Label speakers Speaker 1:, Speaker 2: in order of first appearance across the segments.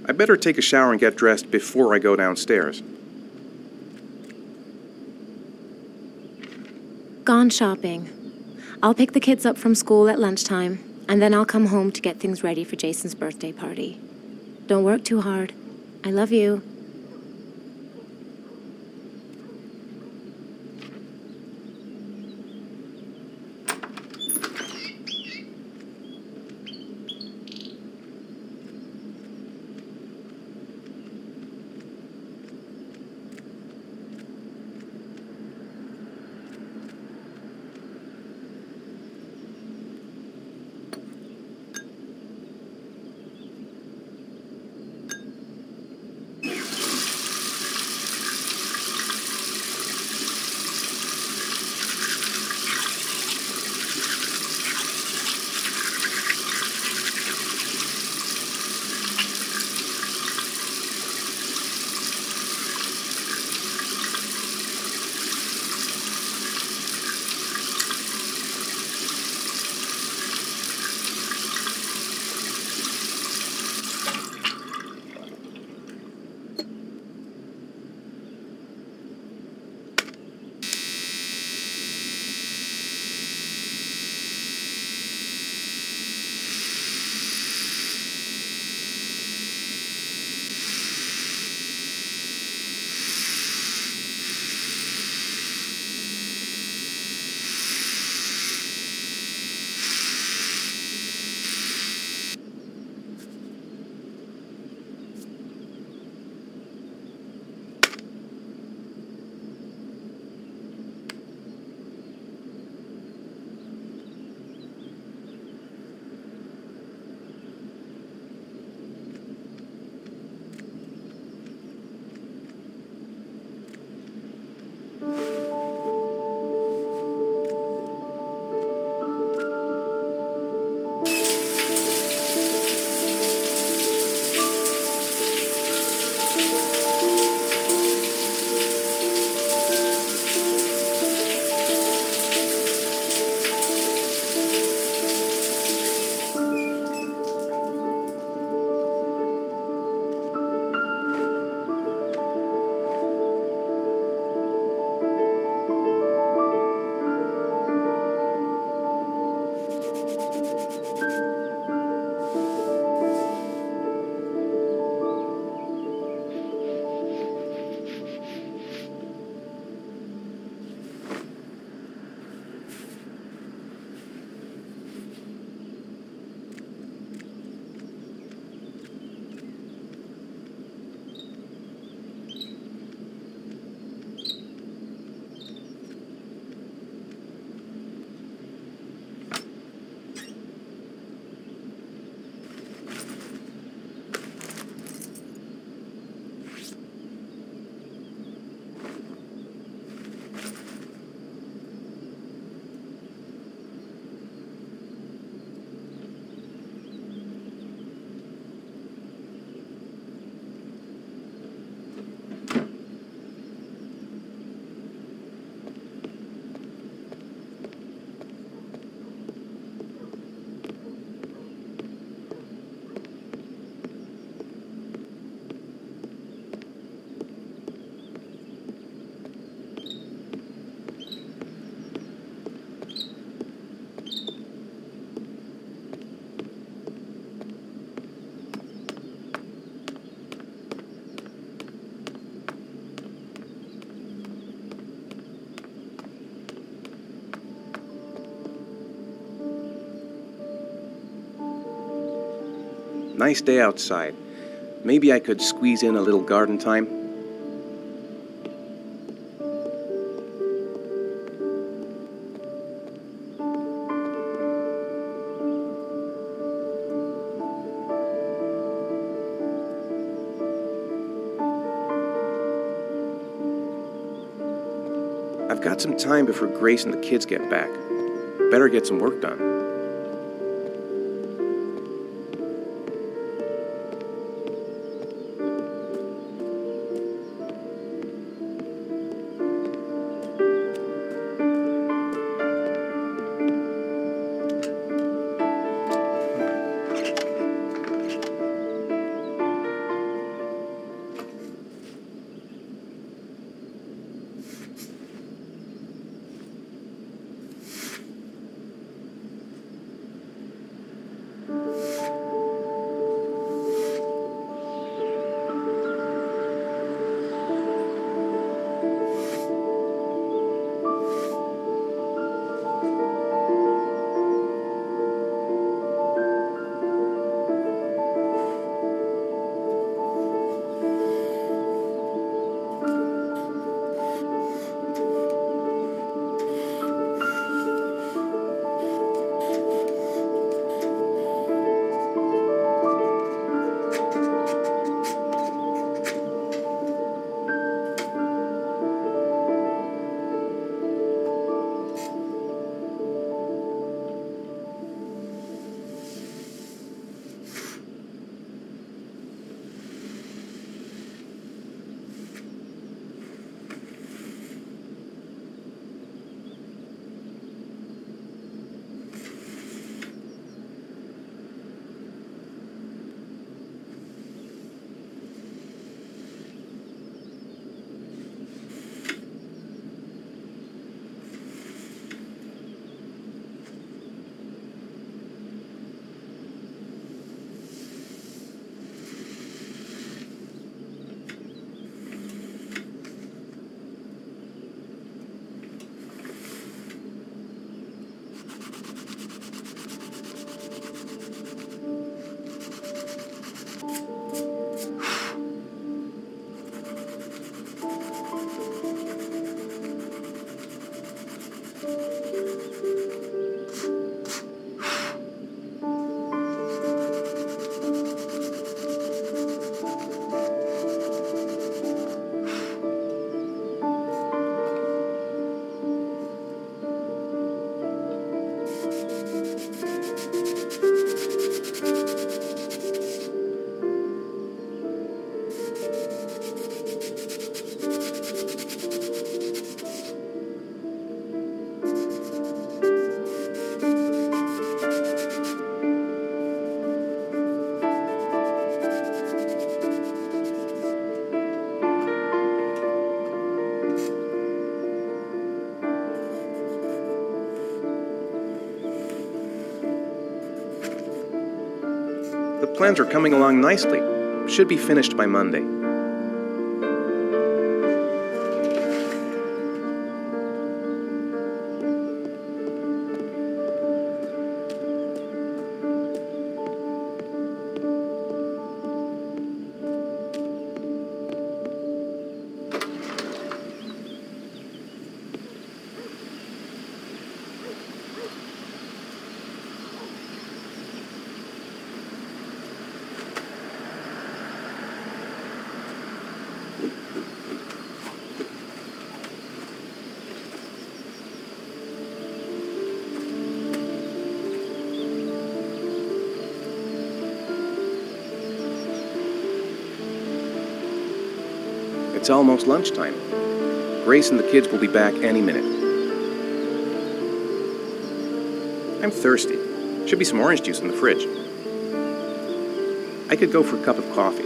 Speaker 1: I better take a shower and get dressed before I go downstairs.
Speaker 2: Gone shopping. I'll pick the kids up from school at lunchtime, and then I'll come home to get things ready for Jason's birthday party. Don't work too hard. I love you.
Speaker 1: Nice day outside. Maybe I could squeeze in a little garden time. I've got some time before Grace and the kids get back. Better get some work done. The plans are coming along nicely. Should be finished by Monday. It's almost lunchtime. Grace and the kids will be back any minute. I'm thirsty. Should be some orange juice in the fridge. I could go for a cup of coffee.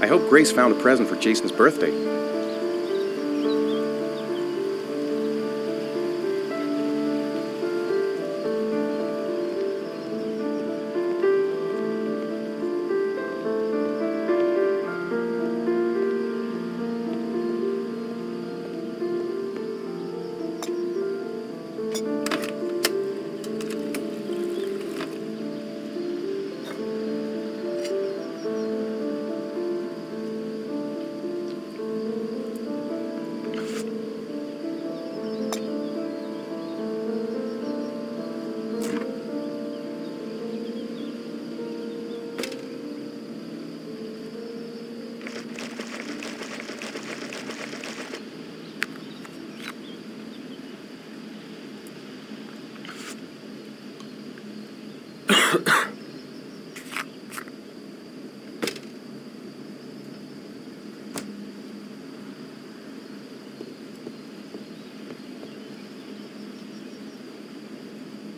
Speaker 1: I hope Grace found a present for Jason's birthday.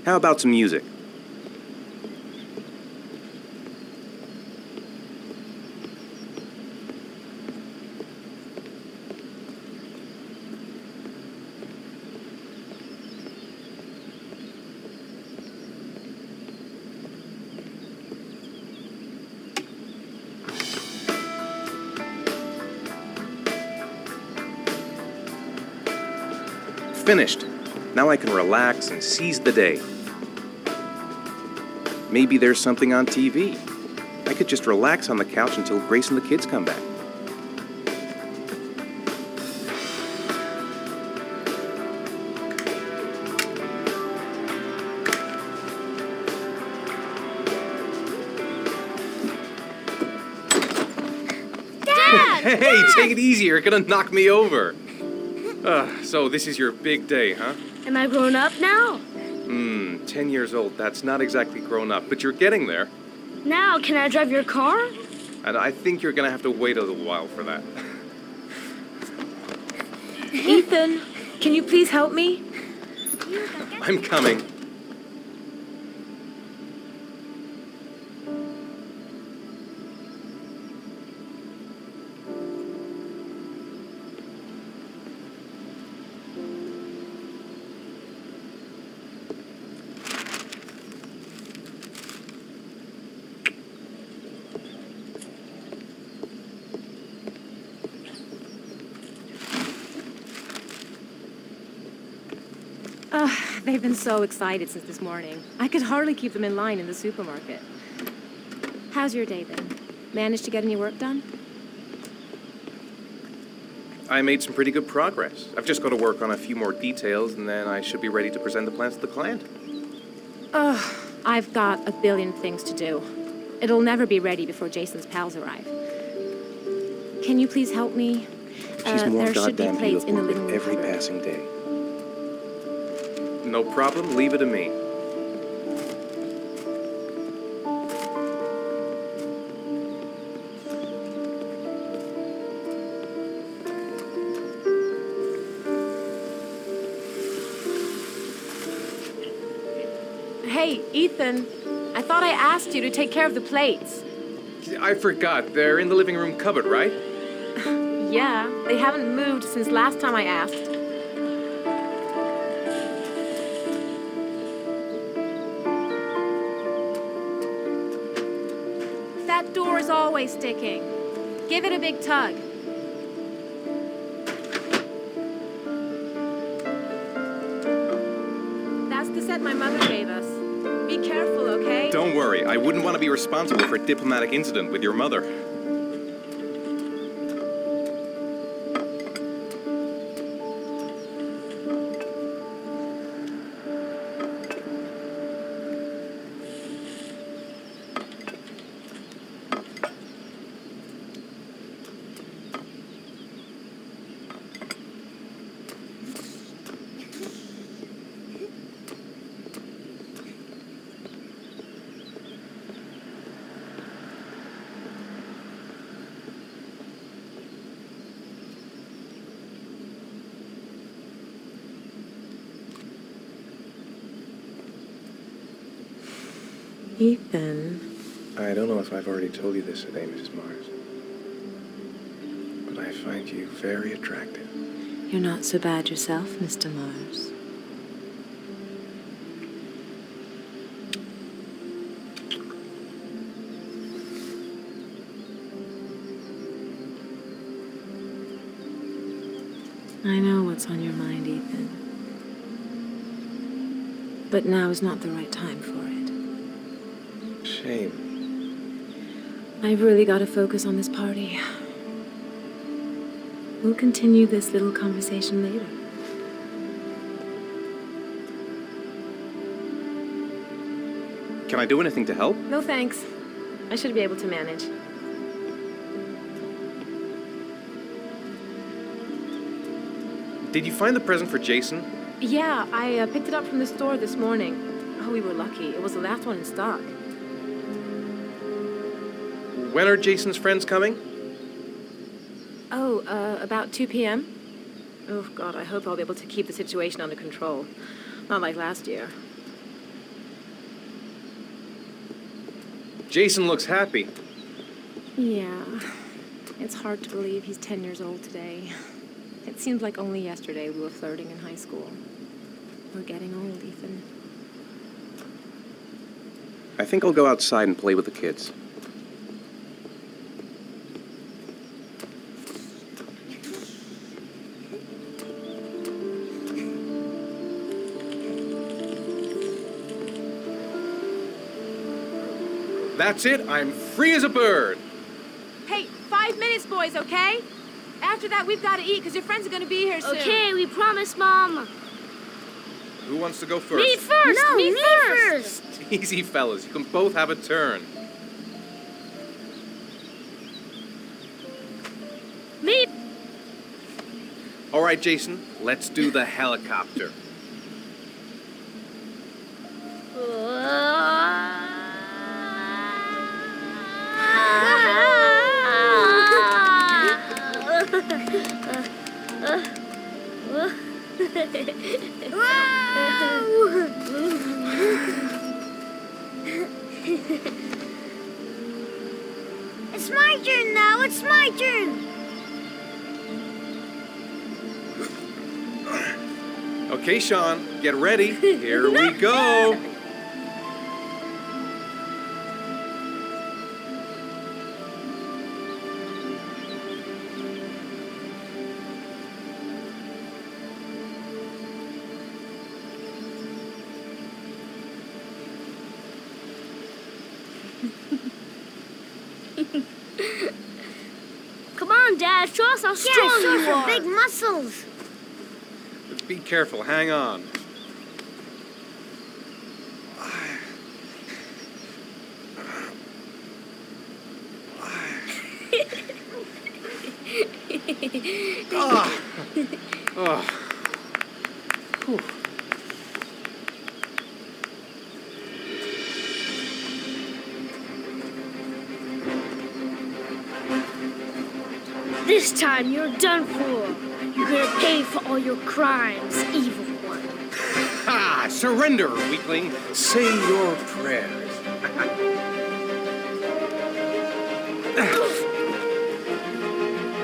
Speaker 1: How about some music? Finished. Now I can relax and seize the day. Maybe there's something on TV. I could just relax on the couch until Grace and the kids come back.
Speaker 3: Dad!
Speaker 1: Hey, take it easy. You're gonna knock me over. So this is your big day, huh?
Speaker 3: Am I grown up now?
Speaker 1: 10 years old. That's not exactly grown up, but you're getting there.
Speaker 3: Now, can I drive your car?
Speaker 1: And I think you're gonna have to wait a little while for that.
Speaker 4: Ethan, can you please help me?
Speaker 1: I'm coming.
Speaker 2: They've been so excited since this morning. I could hardly keep them in line in the supermarket. How's your day been? Managed to get any work done?
Speaker 1: I made some pretty good progress. I've just got to work on a few more details, and then I should be ready to present the plans to the client.
Speaker 2: I've got a billion things to do. It'll never be ready before Jason's pals arrive. Can you please help me?
Speaker 1: She's more
Speaker 2: there should be
Speaker 1: goddamn
Speaker 2: plates in the
Speaker 1: beautiful
Speaker 2: living
Speaker 1: with
Speaker 2: room
Speaker 1: every
Speaker 2: cupboard.
Speaker 1: passing day. No problem. Leave it to me.
Speaker 4: Hey, Ethan, I thought I asked you to take care of the plates.
Speaker 1: I forgot. They're in the living room cupboard, right?
Speaker 4: Yeah, they haven't moved since last time I asked. That door is always sticking. Give it a big tug. That's the set my mother gave us. Be careful, okay?
Speaker 1: Don't worry, I wouldn't want to be responsible for a diplomatic incident with your mother.
Speaker 4: Ethan.
Speaker 1: I don't know if I've already told you this today, Mrs. Mars, but I find you very attractive.
Speaker 4: You're not so bad yourself, Mr. Mars. I know what's on your mind, Ethan. But now is not the right time for it.
Speaker 1: Shame.
Speaker 4: I've really got to focus on this party. We'll continue this little conversation later.
Speaker 1: Can I do anything to help?
Speaker 4: No thanks. I should be able to manage.
Speaker 1: Did you find the present for Jason?
Speaker 4: Yeah, I picked it up from the store this morning. Oh, we were lucky. It was the last one in stock.
Speaker 1: When are Jason's friends coming?
Speaker 4: Oh, about 2 p.m.? Oh, God, I hope I'll be able to keep the situation under control. Not like last year.
Speaker 1: Jason looks happy.
Speaker 2: Yeah. It's hard to believe he's 10 years old today. It seems like only yesterday we were flirting in high school. We're getting old, Ethan.
Speaker 1: I think I'll go outside and play with the kids. That's it. I'm free as a bird.
Speaker 4: Hey, 5 minutes, boys, okay? After that, we've got to eat, because your friends are going to be here soon.
Speaker 3: Okay, we promise, Mom.
Speaker 1: Who wants to go first?
Speaker 3: Me first!
Speaker 2: No,
Speaker 3: me
Speaker 2: me
Speaker 3: first!
Speaker 1: Easy, fellas. You can both have a turn.
Speaker 3: Me!
Speaker 1: All right, Jason. Let's do the helicopter.
Speaker 3: It's my turn now, it's my turn!
Speaker 1: Okay, Sean. Get ready. Here we go.
Speaker 3: Come on, Dad, show us how strong you are!
Speaker 2: big muscles.
Speaker 1: Be careful. Hang on. Ah. Oh. Whew.
Speaker 3: This time you're done for. You're gonna pay for all your crimes, evil one.
Speaker 1: Ha! Surrender, weakling. Say your prayers.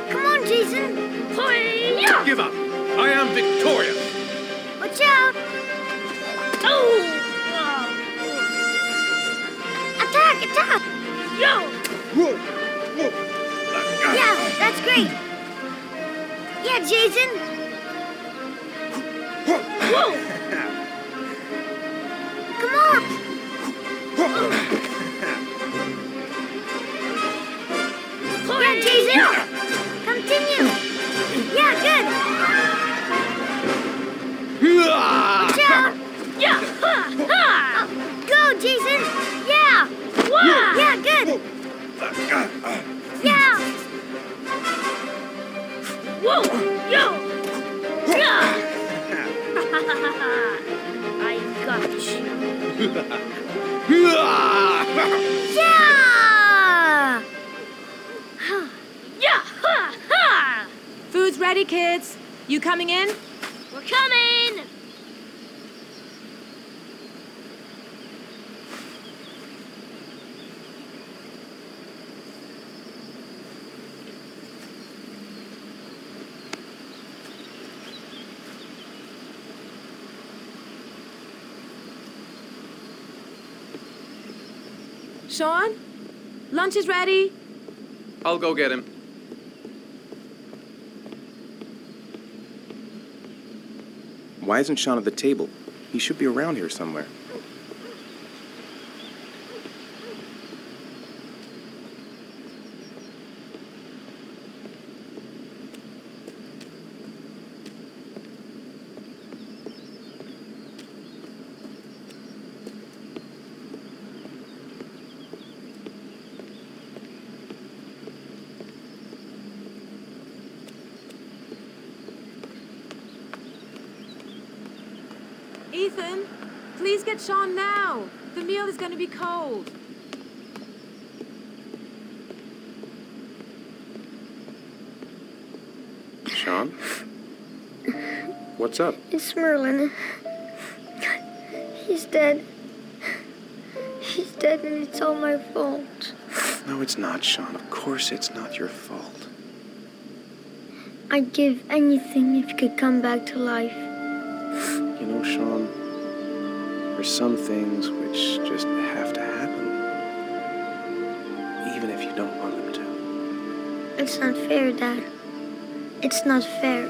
Speaker 2: Come on, Jason.
Speaker 3: Hi-ya!
Speaker 1: Give up. I am victorious.
Speaker 2: Watch out.
Speaker 3: Oh!
Speaker 2: Attack, attack.
Speaker 3: Yo! great. Yeah, Jason. Whoa! Come on. Yeah, Jason. Continue. Yeah, good. Watch out. Yeah. Go, Jason. Yeah. Wow. Yeah, good. Yeah. Whoa. Yo. Yeah. I got you. Yeah. Yeah. Ha. Ha.
Speaker 4: Food's ready, kids. You coming in?
Speaker 3: We're coming.
Speaker 4: Sean? Lunch is ready.
Speaker 1: I'll go get him. Why isn't Sean at the table? He should be around here somewhere.
Speaker 4: Ethan, please get Sean now. The meal is going to be cold.
Speaker 1: Sean? What's up?
Speaker 3: It's Merlin. He's dead. He's dead and it's all my fault.
Speaker 1: No, it's not, Sean. Of course it's not your fault.
Speaker 3: I'd give anything if you could come back to life.
Speaker 1: You know, Sean, there's some things which just have to happen. Even if you don't want them to.
Speaker 3: It's not fair, Dad. It's not fair.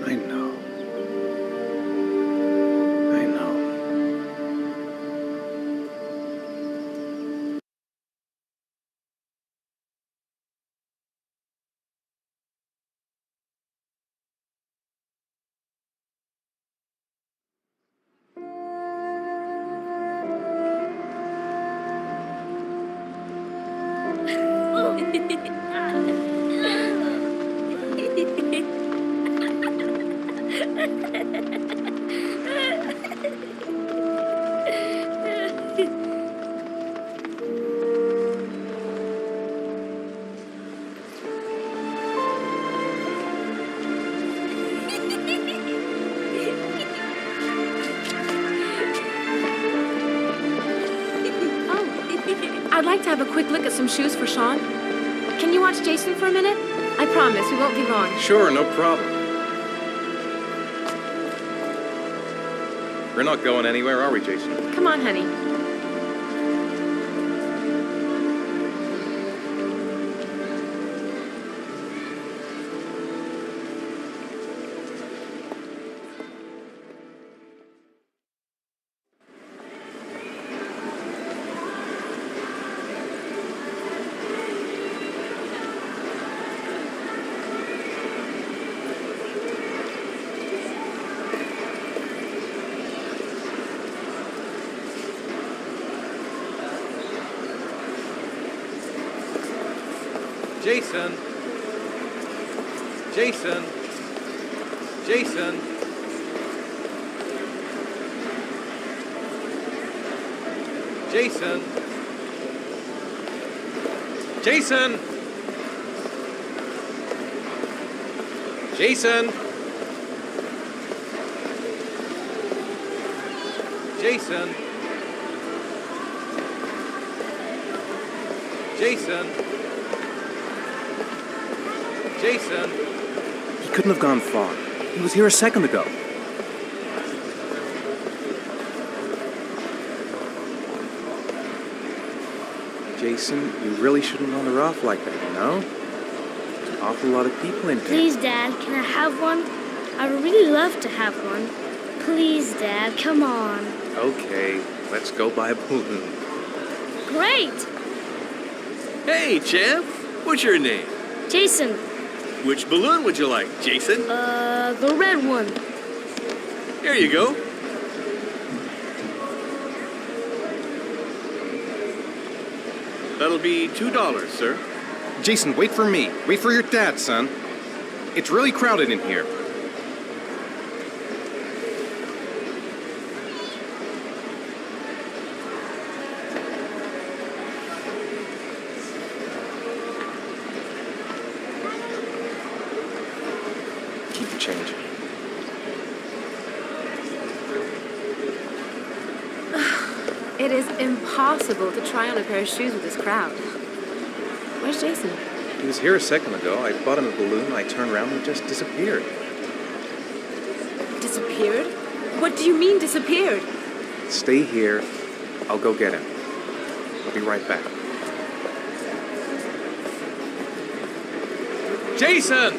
Speaker 1: I know. I know.
Speaker 2: I'd like to have a quick look at some shoes for Sean. Can you watch Jason for a minute? I promise, we won't be long.
Speaker 1: Sure, no problem. We're not going anywhere, are we, Jason?
Speaker 2: Come on, honey.
Speaker 1: Jason! Jason! Jason! Jason! Jason! Jason! Jason! Jason! Jason! He couldn't have gone far. He was here a second ago. Jason, you really shouldn't wander off like that, you know? There's an awful lot of people in here.
Speaker 3: Please, Dad, can I have one? I would really love to have one. Please, Dad, come on.
Speaker 1: Okay, let's go buy a balloon.
Speaker 3: Great!
Speaker 5: Hey, champ. What's your name?
Speaker 3: Jason,
Speaker 5: Which balloon would you like, Jason?
Speaker 3: the red one.
Speaker 5: Here you go. That'll be $2, sir.
Speaker 1: Jason, wait for me. Wait for your dad, son. It's really crowded in here. Keep the change.
Speaker 4: It is impossible to try on a pair of shoes with this crowd. Where's Jason?
Speaker 1: He was here a second ago. I bought him a balloon. I turned around and he just disappeared.
Speaker 4: Disappeared? What do you mean disappeared?
Speaker 1: Stay here. I'll go get him. I'll be right back. Jason!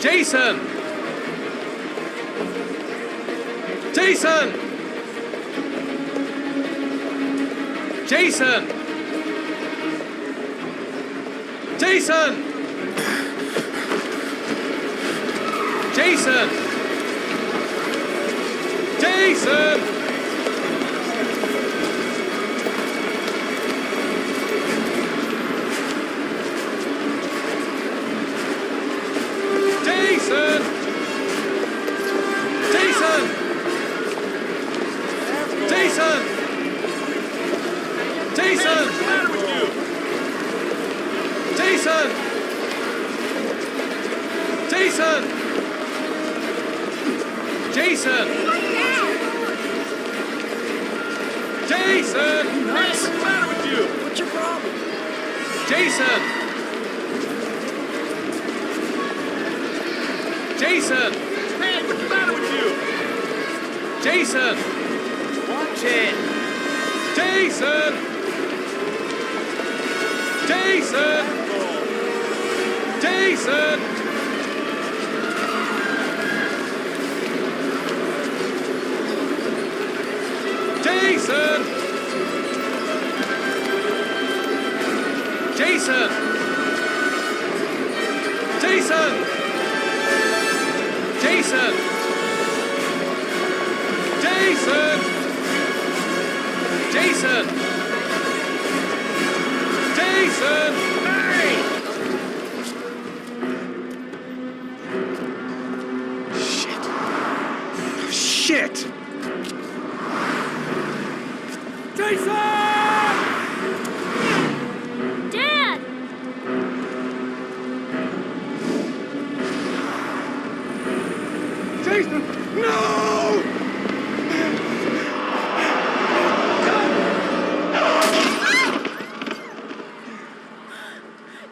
Speaker 1: Jason! Jason! Jason! Jason! Jason! Jason! Jason! Jason! Jason! Jason!
Speaker 5: What's the matter with you?
Speaker 1: Jason! Jason! Jason! Jason!
Speaker 5: What's the matter with you?
Speaker 6: What's your problem?
Speaker 1: Jason! Jason!
Speaker 5: Hey, what's the matter with you?
Speaker 1: Jason!
Speaker 5: Watch it.
Speaker 1: Jason! Jason! Jason! Jason! Jason! Jason! Jason! Jason! Jason! Jason!
Speaker 5: Hey!
Speaker 1: Shit!
Speaker 3: Dad!
Speaker 1: Jason! No!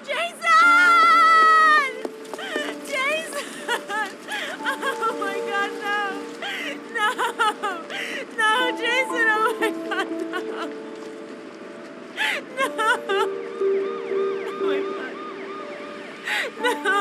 Speaker 4: Jason! Jason! Oh my God, no! No! No, Jason! Oh my God, no! No! Oh my God! No!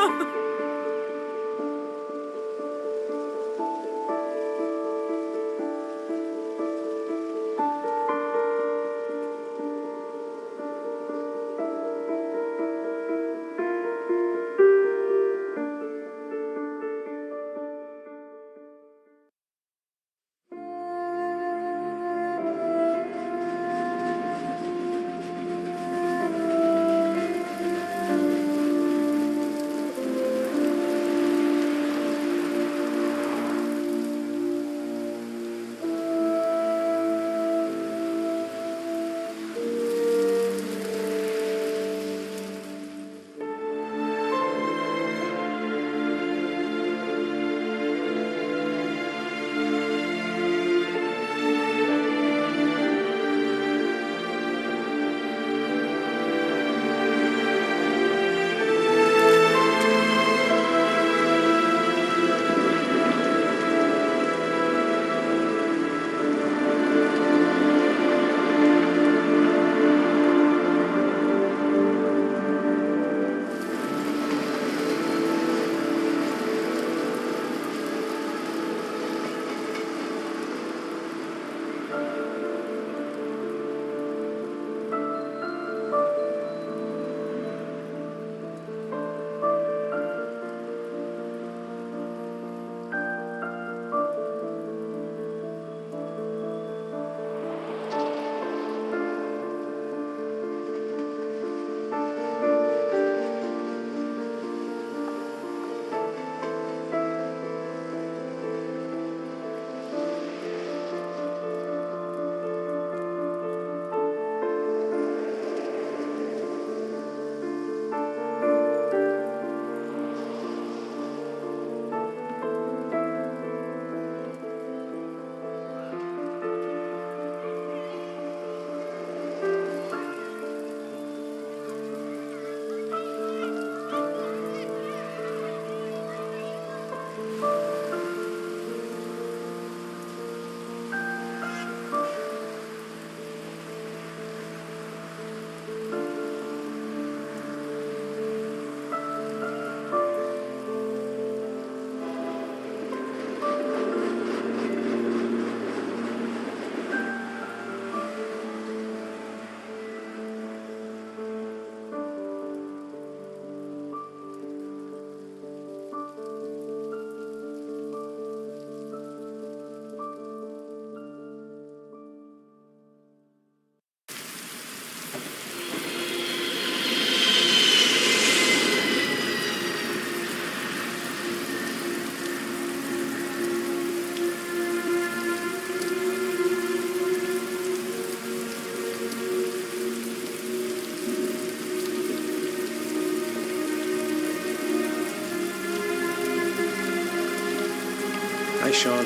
Speaker 1: Hi, Sean.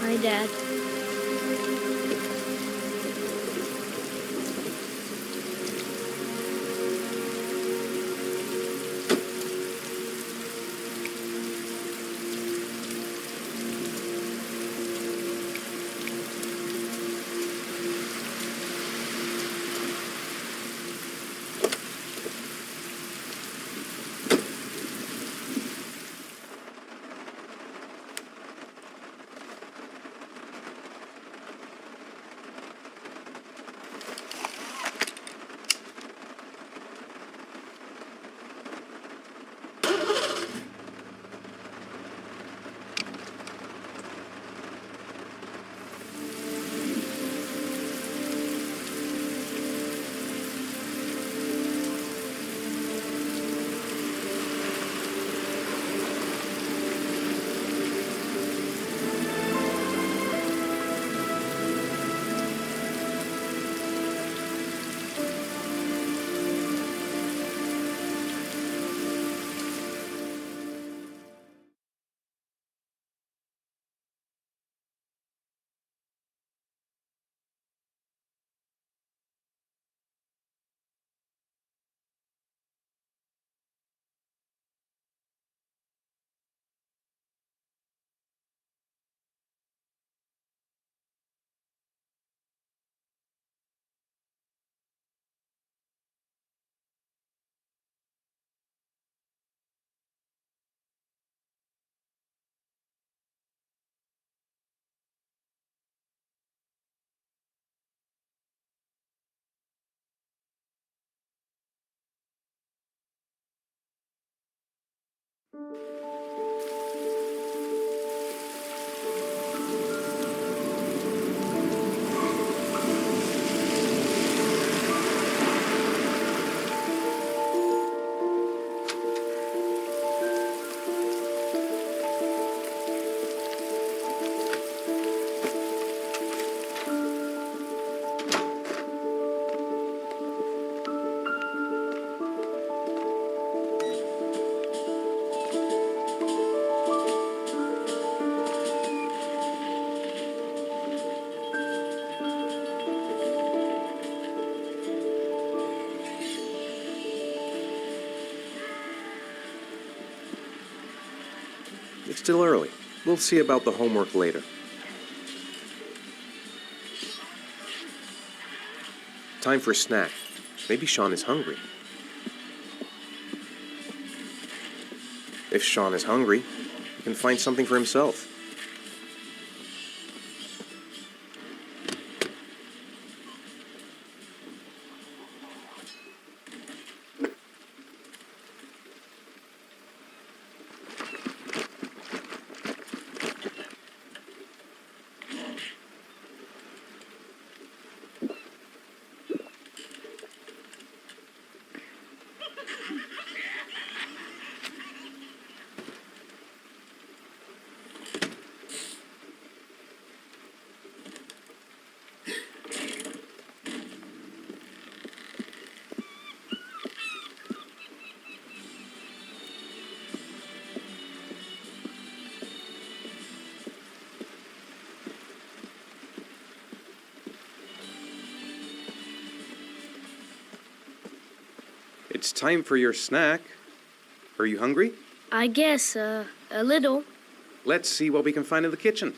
Speaker 3: Hi, Dad.
Speaker 1: It's still early. We'll see about the homework later. Time for a snack. Maybe Sean is hungry. If Sean is hungry, he can find something for himself. It's time for your snack. Are you hungry?
Speaker 3: I guess, a little.
Speaker 1: Let's see what we can find in the kitchen.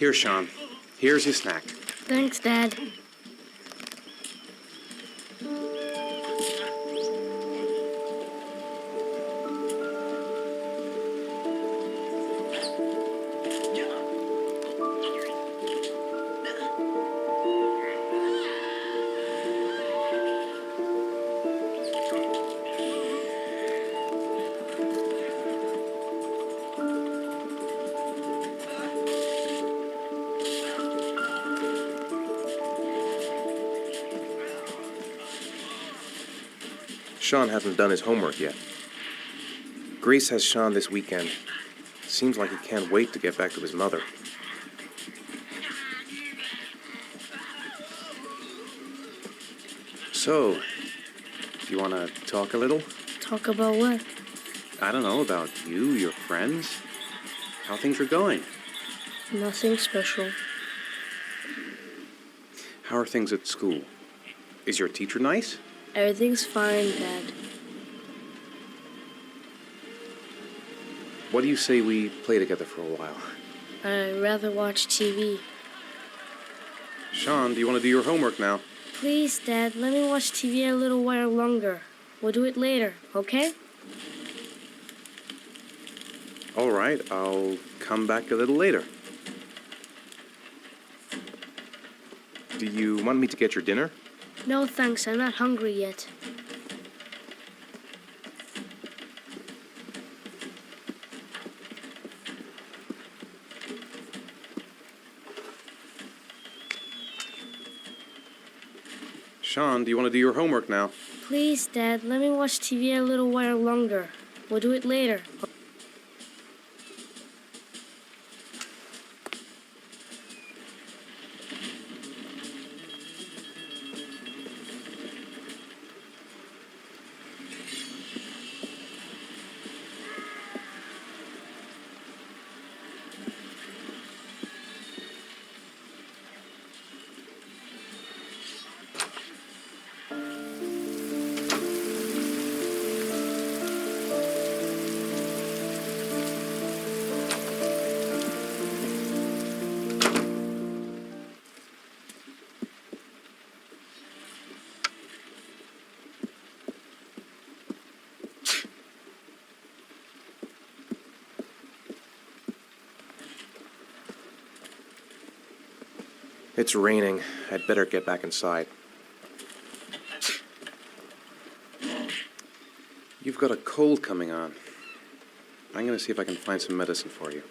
Speaker 1: Here, Sean. Here's your snack.
Speaker 3: Thanks, Dad.
Speaker 1: Sean hasn't done his homework yet. Grace has Sean this weekend. Seems like he can't wait to get back to his mother. So, do you want to talk a little?
Speaker 3: Talk about what?
Speaker 5: I don't know about you, your friends. How things are going.
Speaker 3: Nothing special.
Speaker 1: How are things at school? Is your teacher nice?
Speaker 3: Everything's fine, Dad.
Speaker 1: What do you say we play together for a while?
Speaker 3: I'd rather watch TV.
Speaker 1: Sean, do you want to do your homework now?
Speaker 3: Please, Dad, let me watch TV a little while longer. We'll do it later, okay?
Speaker 1: All right, I'll come back a little later. Do you want me to get your dinner?
Speaker 3: No, thanks. I'm not hungry yet.
Speaker 1: Sean, do you want to do your homework now?
Speaker 3: Please, Dad, let me watch TV a little while longer. We'll do it later.
Speaker 1: It's raining. I'd better get back inside. You've got a cold coming on. I'm going to see if I can find some medicine for you.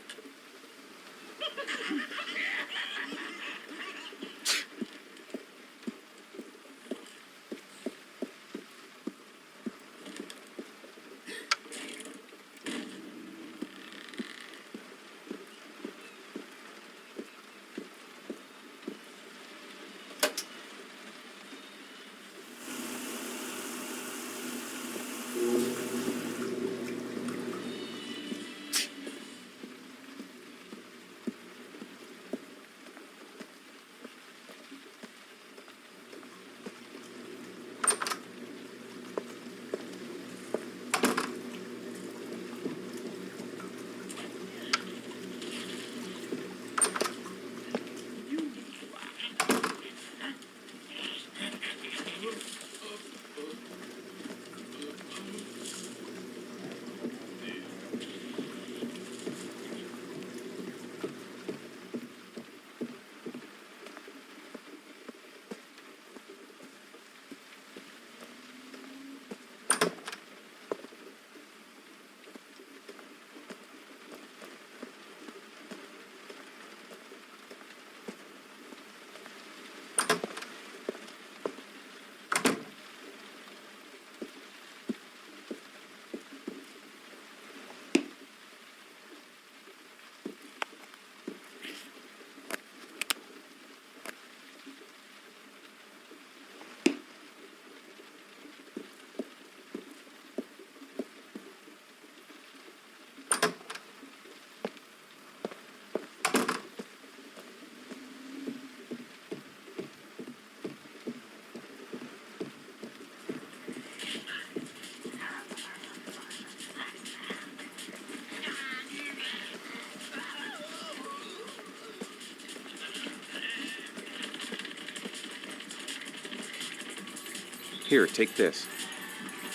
Speaker 1: Here, take this.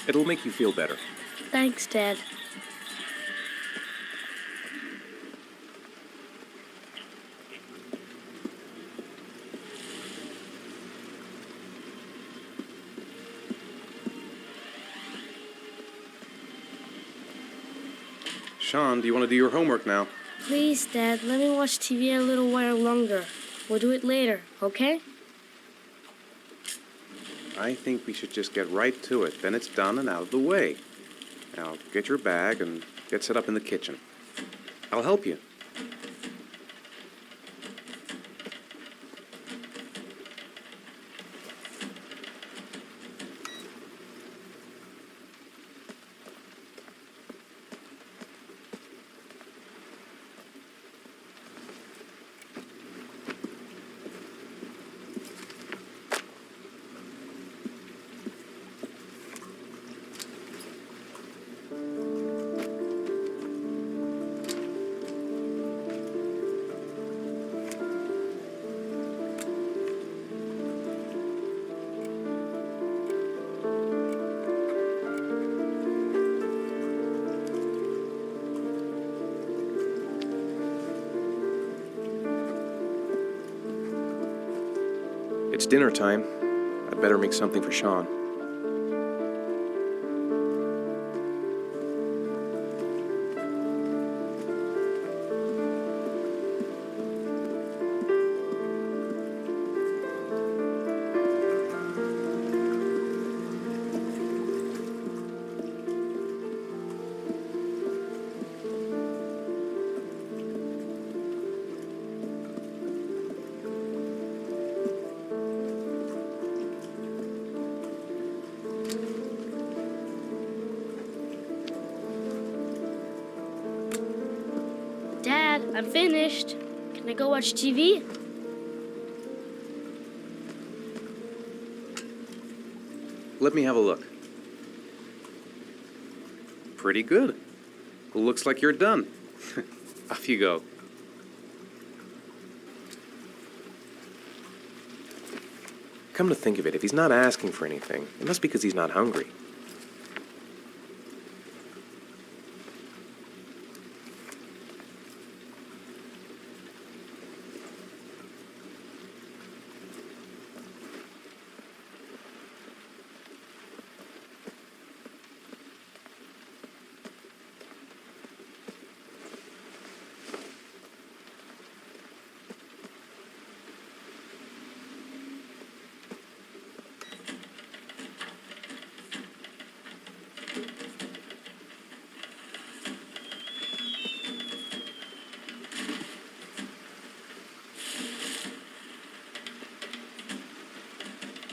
Speaker 1: It'll make you feel better.
Speaker 3: Thanks, Dad.
Speaker 1: Sean, do you want to do your homework now?
Speaker 3: Please, Dad, let me watch TV a little while longer. We'll do it later, okay?
Speaker 5: I think we should just get right to it. Then it's done and out of the way. Now, get your bag and get set up in the kitchen. I'll help you.
Speaker 1: It's dinner time. I'd better make something for Sean.
Speaker 3: Dad, I'm finished. Can I go watch TV?
Speaker 1: Let me have a look. Pretty good. Looks like you're done. Off you go. Come to think of it, if he's not asking for anything, it must be because he's not hungry.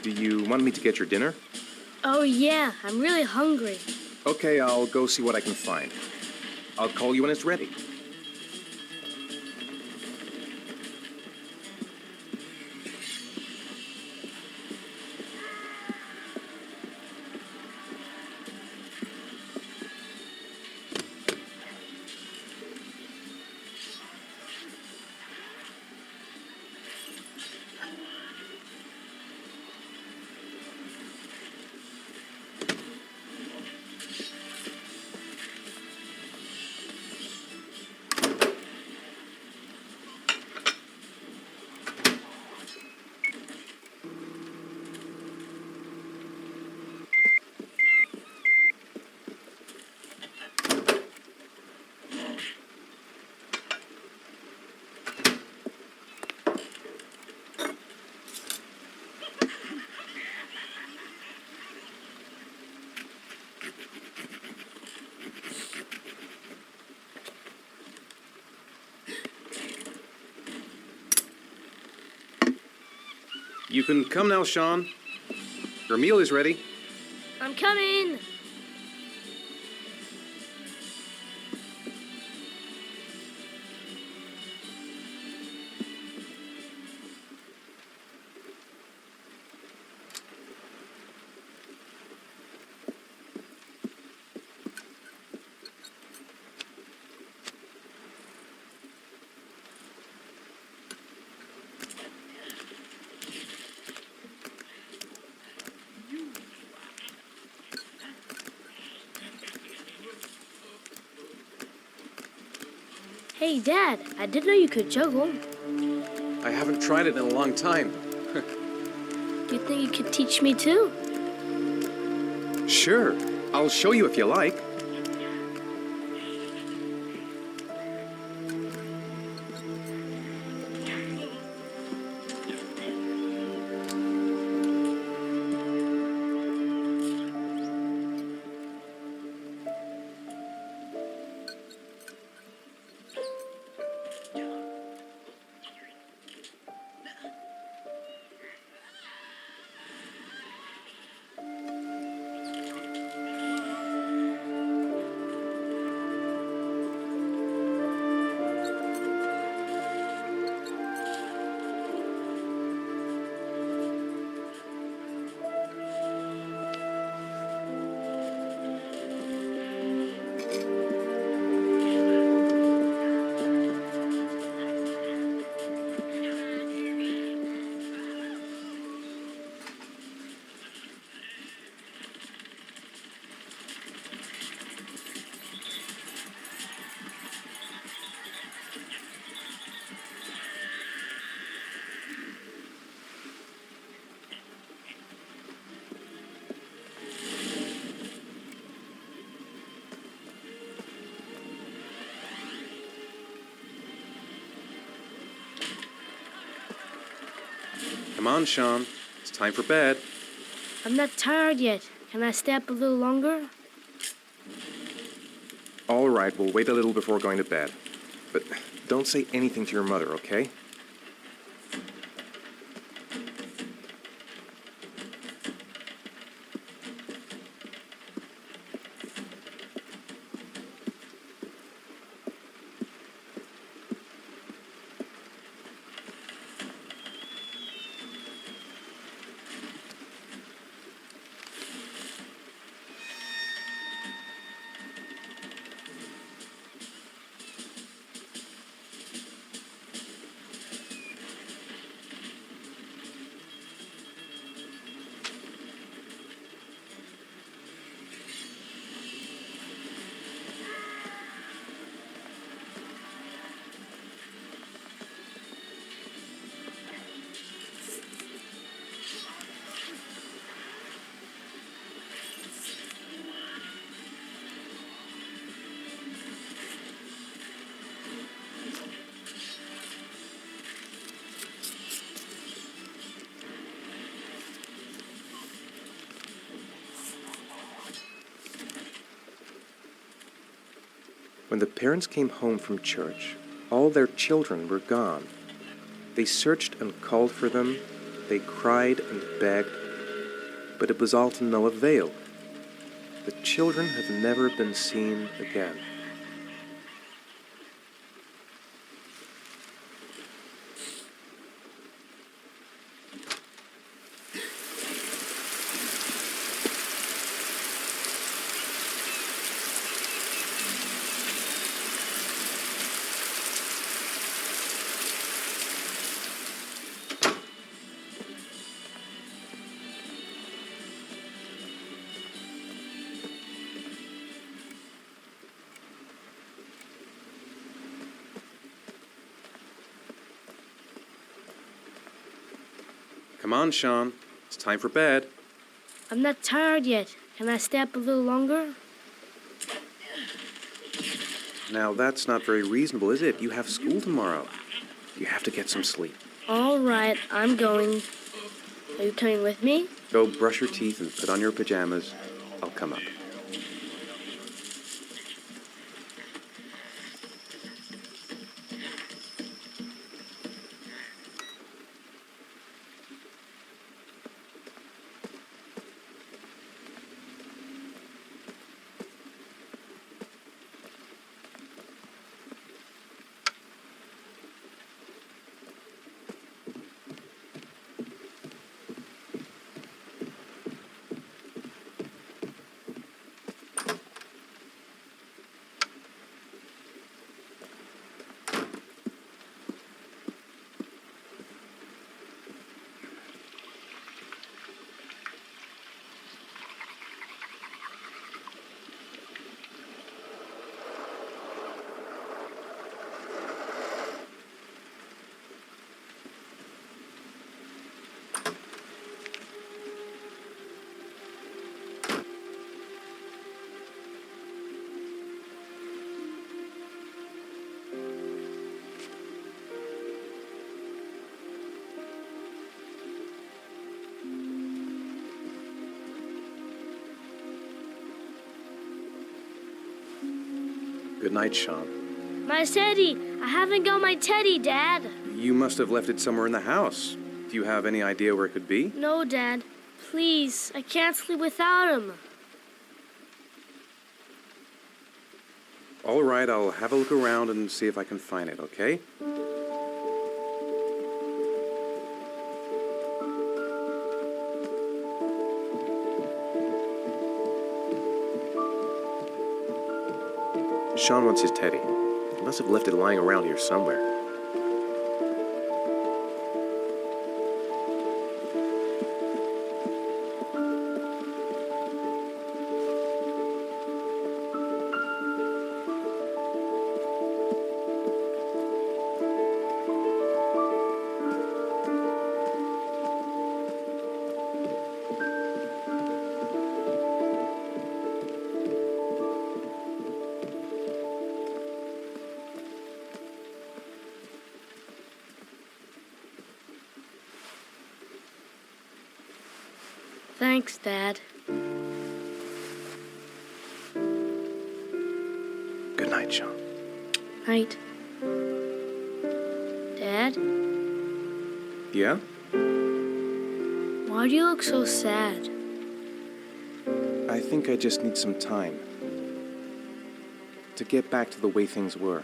Speaker 1: Do you want me to get your dinner?
Speaker 3: Oh yeah, I'm really hungry.
Speaker 1: Okay, I'll go see what I can find. I'll call you when it's ready. You can come now, Sean. Your meal is ready.
Speaker 3: I'm coming. Hey, Dad, I didn't know you could juggle.
Speaker 1: I haven't tried it in a long time.
Speaker 3: Do you think you could teach me too?
Speaker 1: Sure. I'll show you if you like.
Speaker 5: Come on, Sean. It's time for bed.
Speaker 3: I'm not tired yet. Can I stay up a little longer?
Speaker 1: All right, we'll wait a little before going to bed. But don't say anything to your mother, okay? When the parents came home from church, all their children were gone. They searched and called for them, they cried and begged, but it was all to no avail. The children have never been seen again.
Speaker 5: Come on, Sean. It's time for bed.
Speaker 3: I'm not tired yet. Can I stay up a little longer?
Speaker 5: Now, that's not very reasonable, is it? You have school tomorrow. You have to get some sleep.
Speaker 3: All right, I'm going. Are you coming with me?
Speaker 5: Go brush your teeth and put on your pajamas. I'll come up. Good night, Sean.
Speaker 3: My teddy! I haven't got my teddy, Dad.
Speaker 5: You must have left it somewhere in the house. Do you have any idea where it could be?
Speaker 3: No, Dad. Please, I can't sleep without him.
Speaker 5: All right, I'll have a look around and see if I can find it, okay?
Speaker 1: Sean wants his teddy. He must have left it lying around here somewhere.
Speaker 3: Thanks, Dad.
Speaker 1: Good night, Sean.
Speaker 3: Right. Dad,
Speaker 1: Yeah?
Speaker 3: why do you look so sad?
Speaker 1: I think I just need some time to get back to the way things were.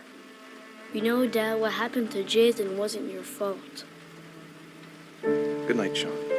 Speaker 3: You know, Dad, what happened to Jason wasn't your fault.
Speaker 1: Good night, Sean.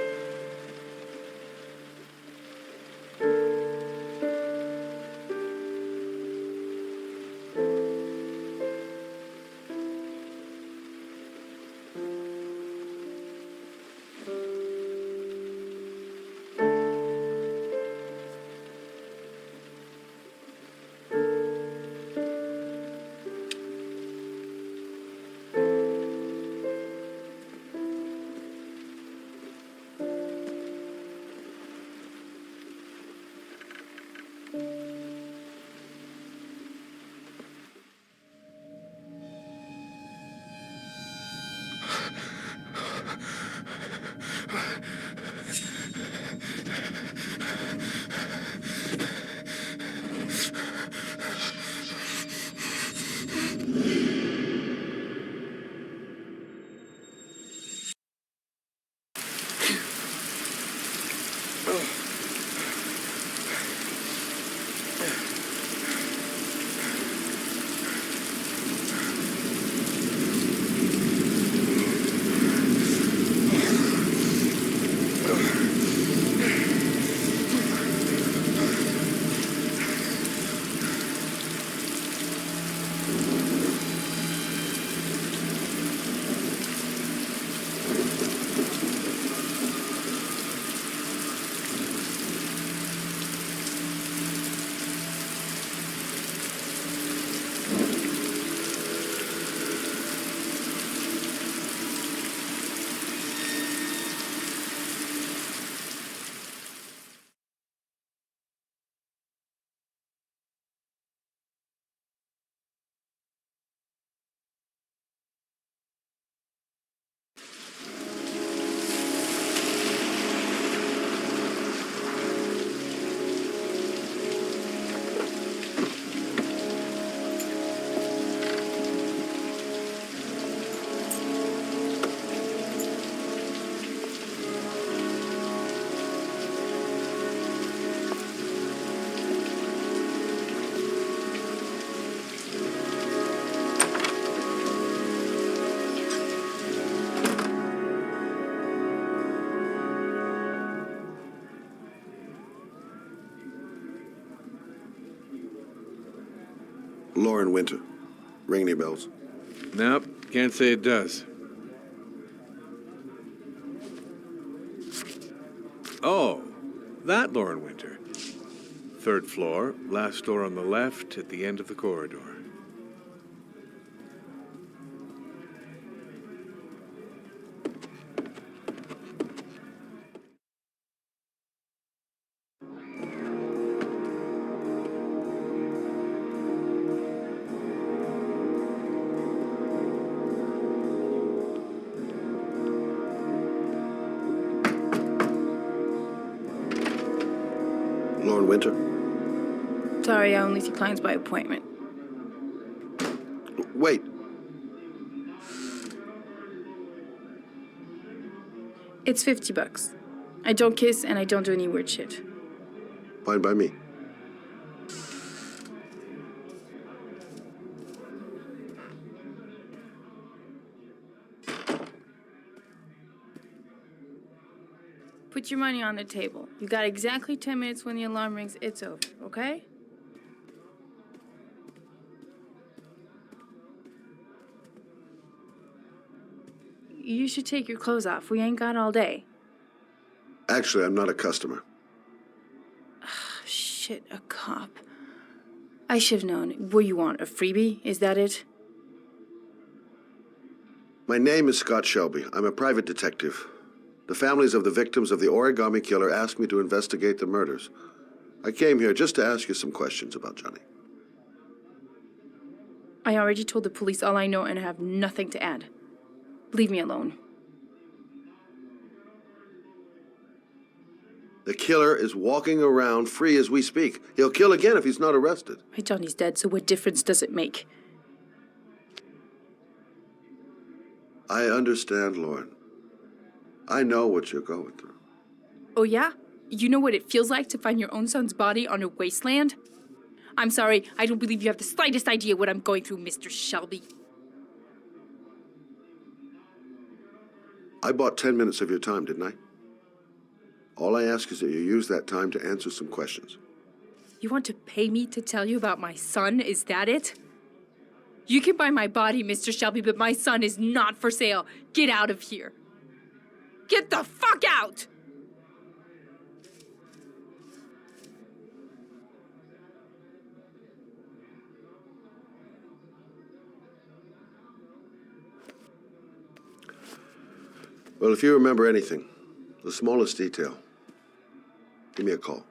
Speaker 6: Lauren Winter. Ring any bells?
Speaker 7: Nope, can't say it does. Oh, that Lauren Winter. Third floor, last door on the left at the end of the corridor.
Speaker 6: Lauren Winter?
Speaker 8: Sorry, I only see clients by appointment.
Speaker 6: Wait.
Speaker 8: It's $50. I don't kiss and I don't do any weird shit.
Speaker 6: Fine by me.
Speaker 8: Put your money on the table. You got exactly 10 minutes. When the alarm rings, it's over, okay? You should take your clothes off. We ain't got all day.
Speaker 6: Actually, I'm not a customer.
Speaker 8: Shit, a cop. I should've known. What you want, a freebie? Is that it?
Speaker 6: My name is Scott Shelby. I'm a private detective. The families of the victims of the Origami Killer asked me to investigate the murders. I came here just to ask you some questions about Johnny.
Speaker 8: I already told the police all I know and I have nothing to add. Leave me alone.
Speaker 6: The killer is walking around free as we speak. He'll kill again if he's not arrested.
Speaker 8: My Johnny's dead, so what difference does it make?
Speaker 6: I understand, Lauren. I know what you're going through.
Speaker 8: Oh, yeah? You know what it feels like to find your own son's body on a wasteland? I'm sorry, I don't believe you have the slightest idea what I'm going through, Mr. Shelby.
Speaker 6: I bought 10 minutes of your time, didn't I? All I ask is that you use that time to answer some questions.
Speaker 8: You want to pay me to tell you about my son? Is that it? You can buy my body, Mr. Shelby, but my son is not for sale. Get out of here. Get the fuck out!
Speaker 6: Well, if you remember anything, the smallest detail, give me a call.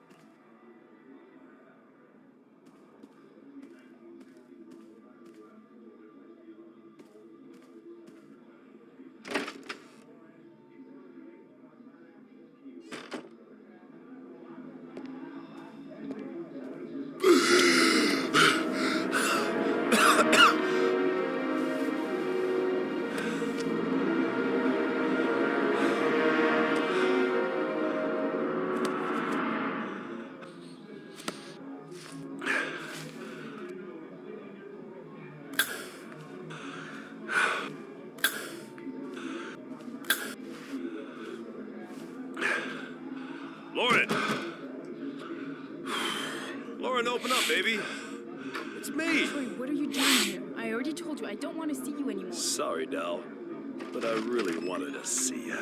Speaker 7: Lauren! Lauren, open up, baby. It's me.
Speaker 8: Troy, what are you doing here? I already told you I don't want to see you anymore.
Speaker 7: Sorry, Dal, but I really wanted to see ya.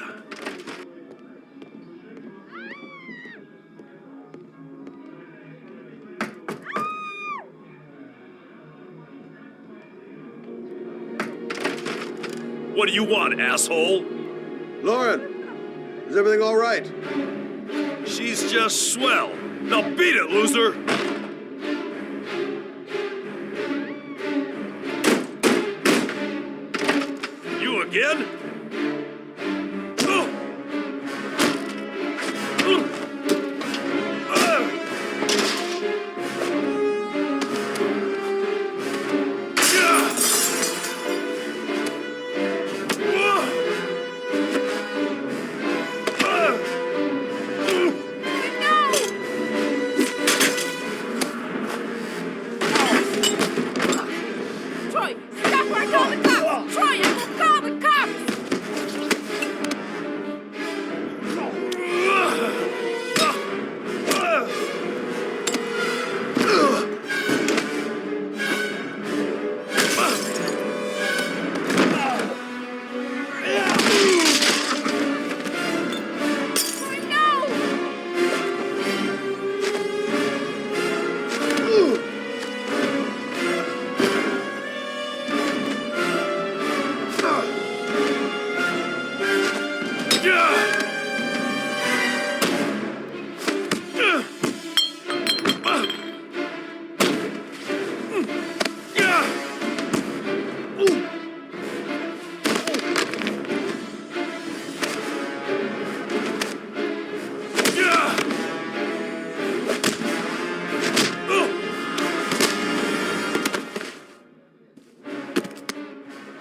Speaker 7: What do you want, asshole?
Speaker 6: Lauren, is everything all right?
Speaker 7: She's just swell. Now beat it, loser! You again?
Speaker 8: Troy, stop or I call the cops! Troy, I will call the cops! Troy, no!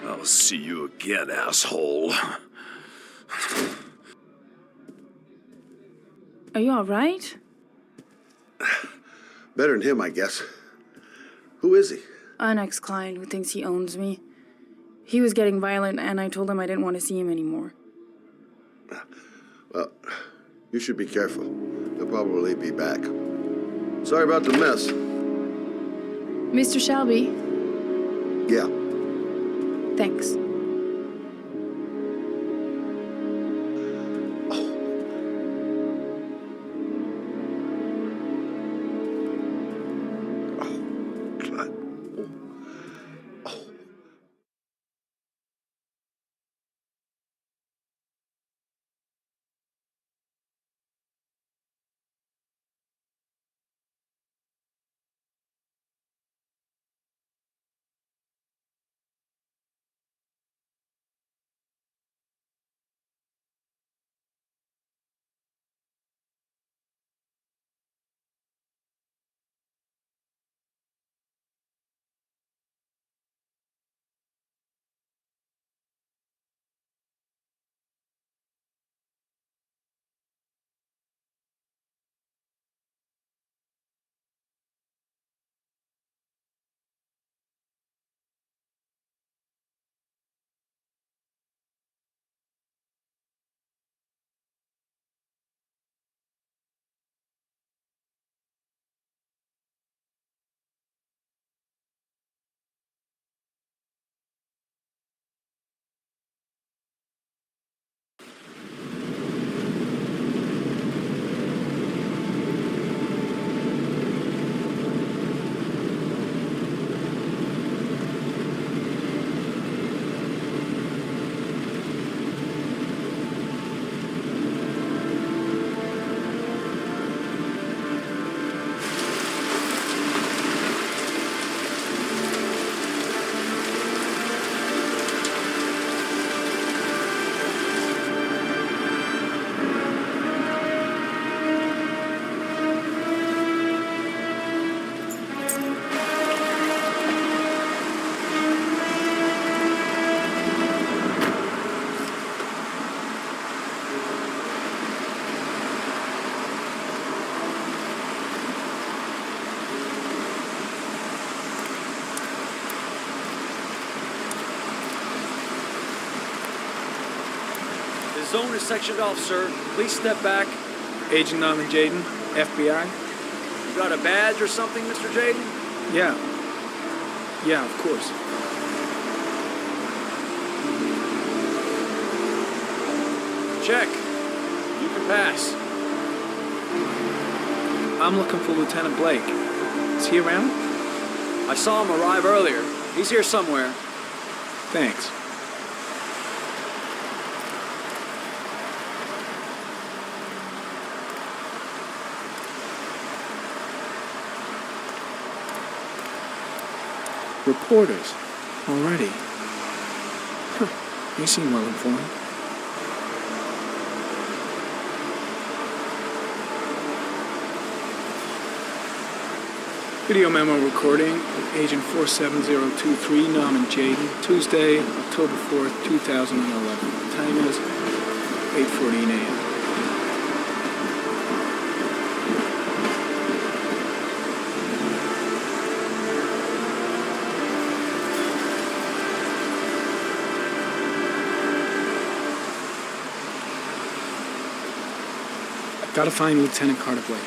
Speaker 7: I'll see you again, asshole.
Speaker 8: Are you all right?
Speaker 6: Better than him, I guess. Who is he?
Speaker 8: An ex-client who thinks he owns me. He was getting violent, and I told him I didn't want to see him anymore.
Speaker 6: Well, you should be careful. He'll probably be back. Sorry about the mess.
Speaker 8: Mr. Shelby,
Speaker 6: Yeah.
Speaker 8: thanks.
Speaker 9: zone is sectioned off, sir. Please step back.
Speaker 10: Agent Norman Jaden, FBI?
Speaker 9: You got a badge or something, Mr. Jaden?
Speaker 10: Yeah. Yeah, of course.
Speaker 9: Check. You can pass.
Speaker 10: I'm looking for Lieutenant Blake. Is he around?
Speaker 9: I saw him arrive earlier. He's here somewhere.
Speaker 10: Thanks. Reporters. Already. Huh. They seem well informed. Video memo recording of Agent 47023 Norman Jaden, Tuesday, October 4th, 2011. The time is 8:14 a.m. I've got to find Lieutenant Carter Blake.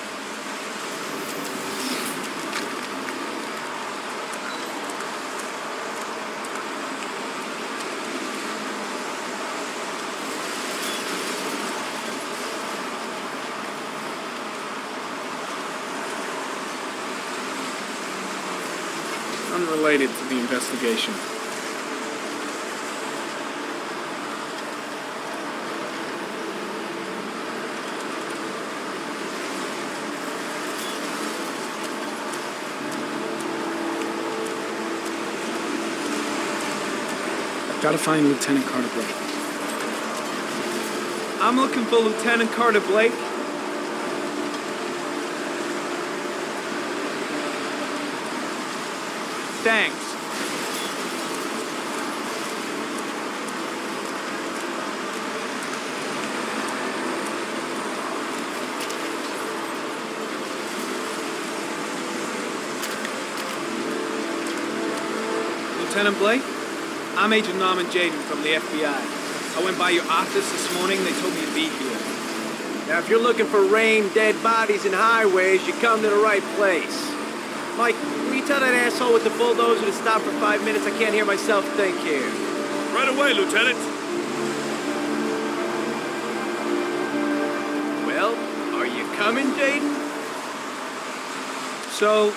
Speaker 10: Unrelated to the investigation. I've got to find Lieutenant Carter Blake. I'm looking for Lieutenant Carter Blake. Thanks. Lieutenant Blake? I'm Agent Norman Jaden from the FBI. I went by your office this morning. They told me to be here.
Speaker 9: Now, if you're looking for rain, dead bodies, and highways, you come to the right place. Mike, will you tell that asshole with the bulldozer to stop for 5 minutes? I can't hear myself think here.
Speaker 7: Right away, Lieutenant.
Speaker 9: Well, are you coming, Jaden?
Speaker 10: So,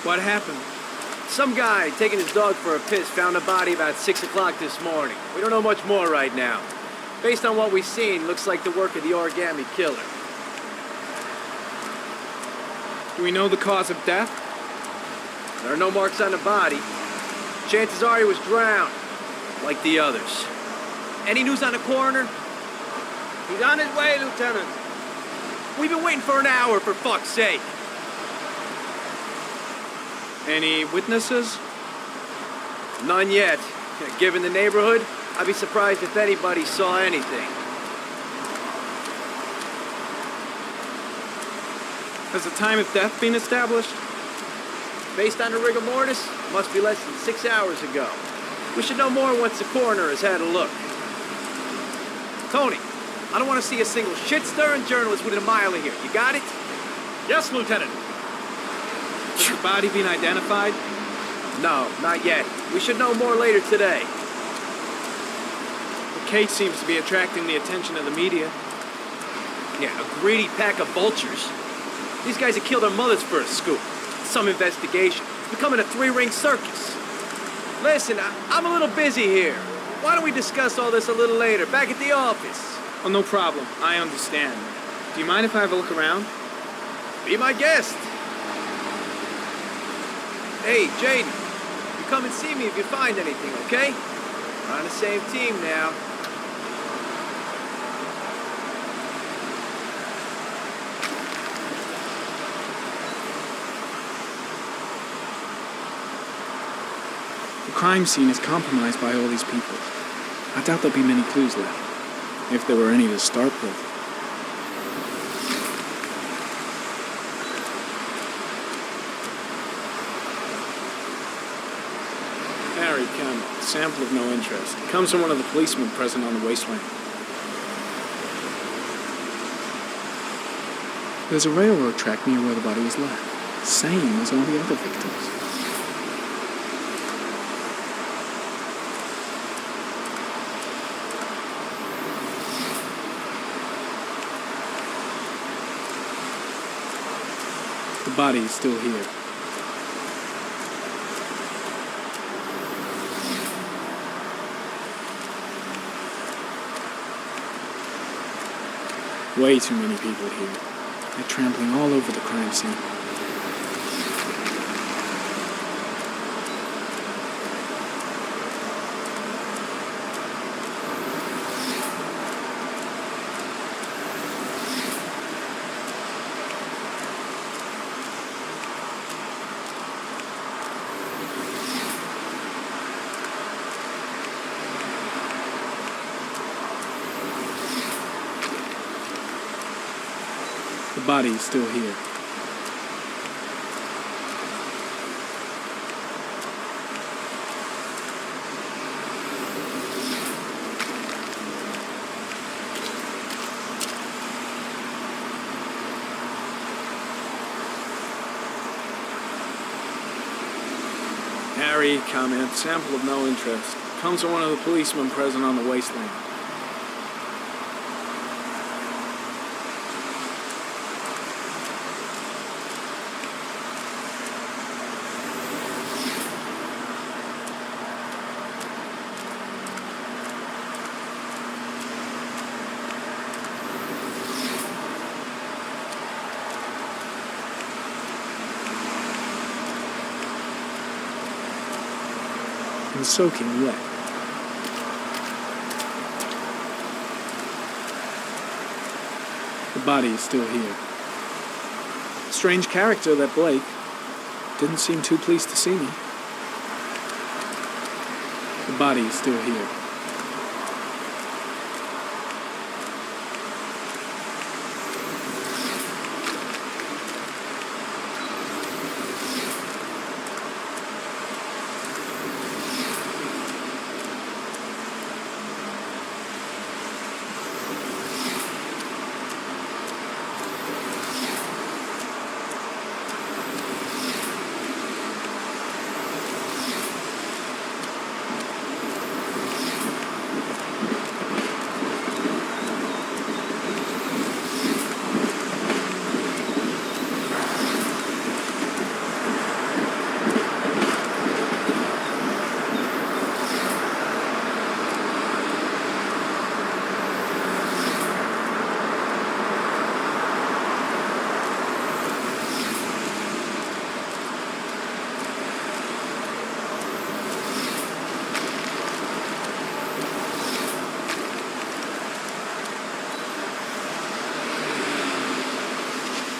Speaker 10: what happened?
Speaker 9: Some guy taking his dog for a piss found a body about 6 o'clock this morning. We don't know much more right now. Based on what we've seen, looks like the work of the Origami Killer.
Speaker 10: Do we know the cause of death?
Speaker 9: There are no marks on the body. Chances are he was drowned, like the others. Any news on the coroner? He's on his way, Lieutenant. We've been waiting for an hour, for fuck's sake.
Speaker 10: Any witnesses?
Speaker 9: None yet. Given the neighborhood, I'd be surprised if anybody saw anything.
Speaker 10: Has the time of death been established?
Speaker 9: Based on the rigor mortis, must be less than 6 hours ago. We should know more once the coroner has had a look. Tony, I don't want to see a single shit-stirring journalist within a mile of here. You got it?
Speaker 10: Yes, Lieutenant. Has the body been identified?
Speaker 9: No, not yet. We should know more later today.
Speaker 10: The case seems to be attracting the attention of the media.
Speaker 9: Yeah, a greedy pack of vultures. These guys have killed their mothers for a scoop. Some investigation. It's becoming a three-ring circus. Listen, I'm a little busy here. Why don't we discuss all this a little later, back at the office?
Speaker 10: Oh, no problem. I understand. Do you mind if I have a look around?
Speaker 9: Be my guest. Hey, Jaden, you come and see me if you find anything, okay? We're on the same team now.
Speaker 10: The crime scene is compromised by all these people. I doubt there'll be many clues left, if there were any to start with. Harry Campbell, sample of no interest. Comes from one of the policemen present on the wasteland. There's a railroad track near where the body was left. Same as all the other victims. The body is still here. Way too many people here. They're trampling all over the crime scene. The body is still here. Harry, comment, sample of no interest. Comes from one of the policemen present on the wasteland. And soaking wet. The body is still here. Strange character, that Blake. Didn't seem too pleased to see me. The body is still here.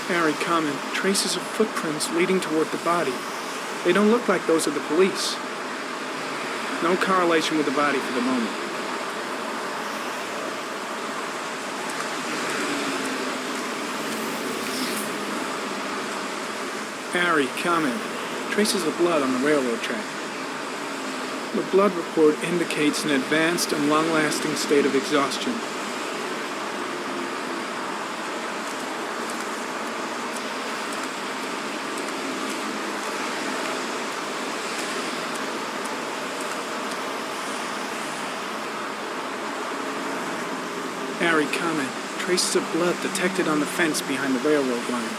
Speaker 10: Harry, comment. Traces of footprints leading toward the body. They don't look like those of the police. No correlation with the body for the moment. Harry, comment. Traces of blood on the railroad track. The blood report indicates an advanced and long-lasting state of exhaustion. Harry, comment. Traces of blood detected on the fence behind the railroad line.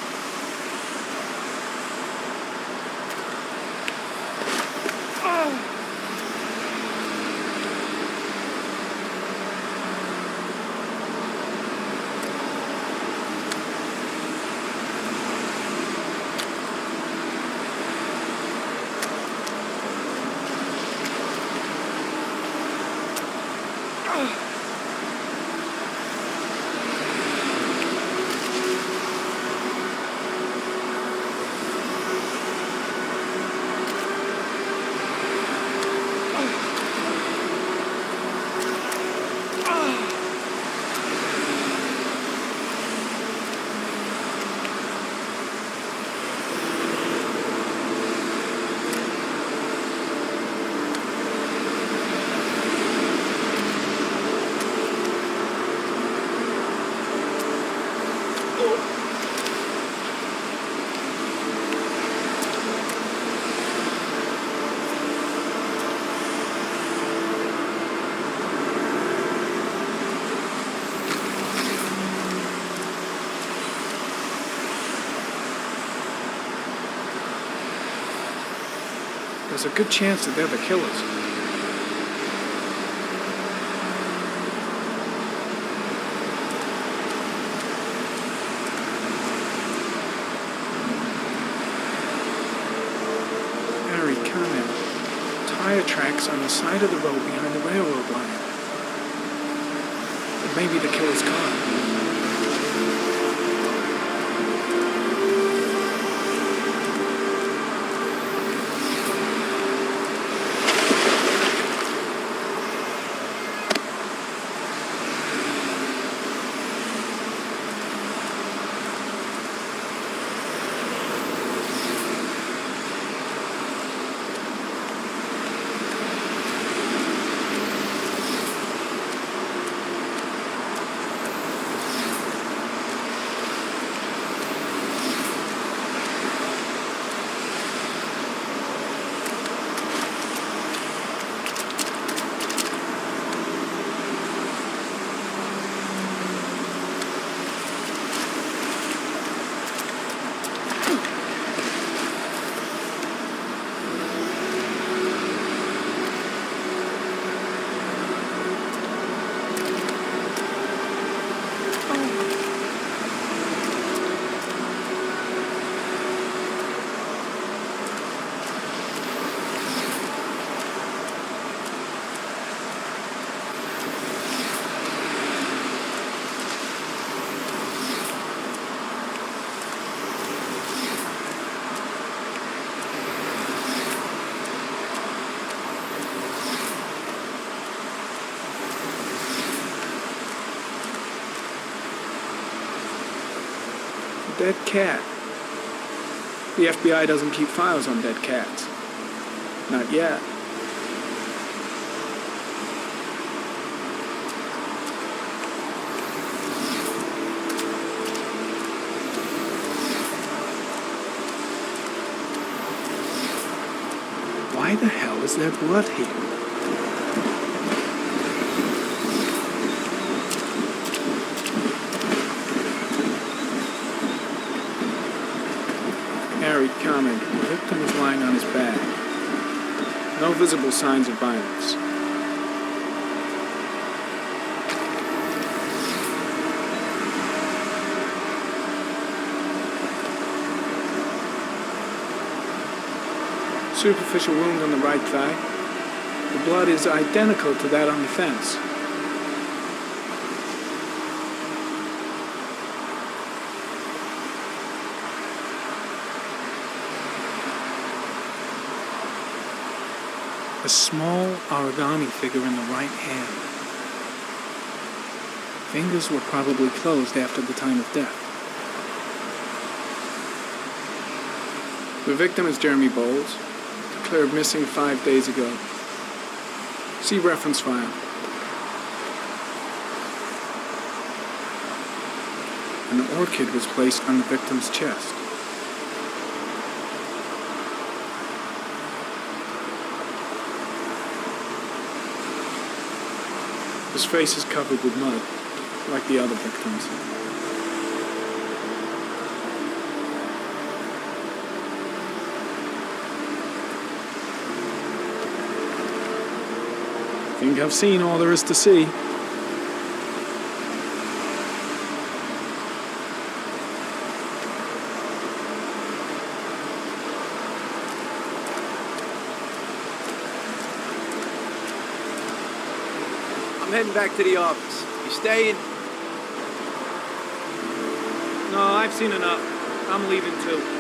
Speaker 10: There's a good chance that they're the killers. Harry, comment. Tire tracks on the side of the road behind the railroad line. It may be the killer's car. Dead cat. The FBI doesn't keep files on dead cats. Not yet. Why the hell is there blood here? Harry, comment. The victim is lying on his back. No visible signs of violence. Superficial wound on the right thigh. The blood is identical to that on the fence. A small origami figure in the right hand. Fingers were probably closed after the time of death. The victim is Jeremy Bowles, declared missing 5 days ago. See reference file. An orchid was placed on the victim's chest. His face is covered with mud, like the other victims. Think I've seen all there is to see.
Speaker 9: I'm heading back to the office. You staying?
Speaker 10: No, I've seen enough. I'm leaving too.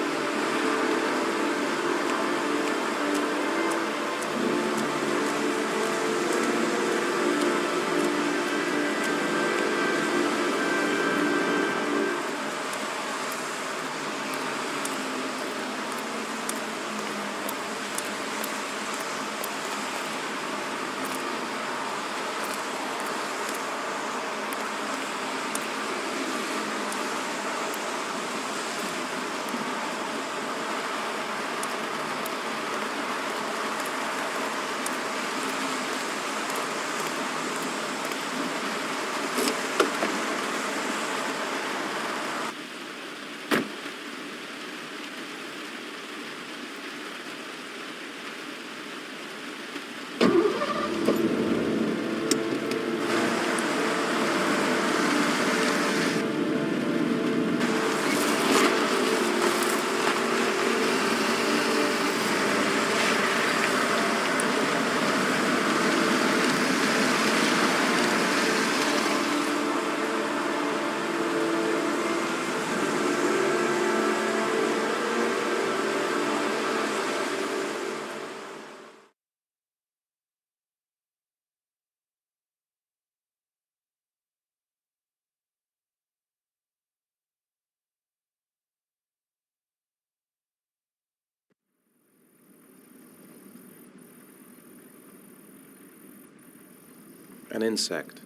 Speaker 1: An insect.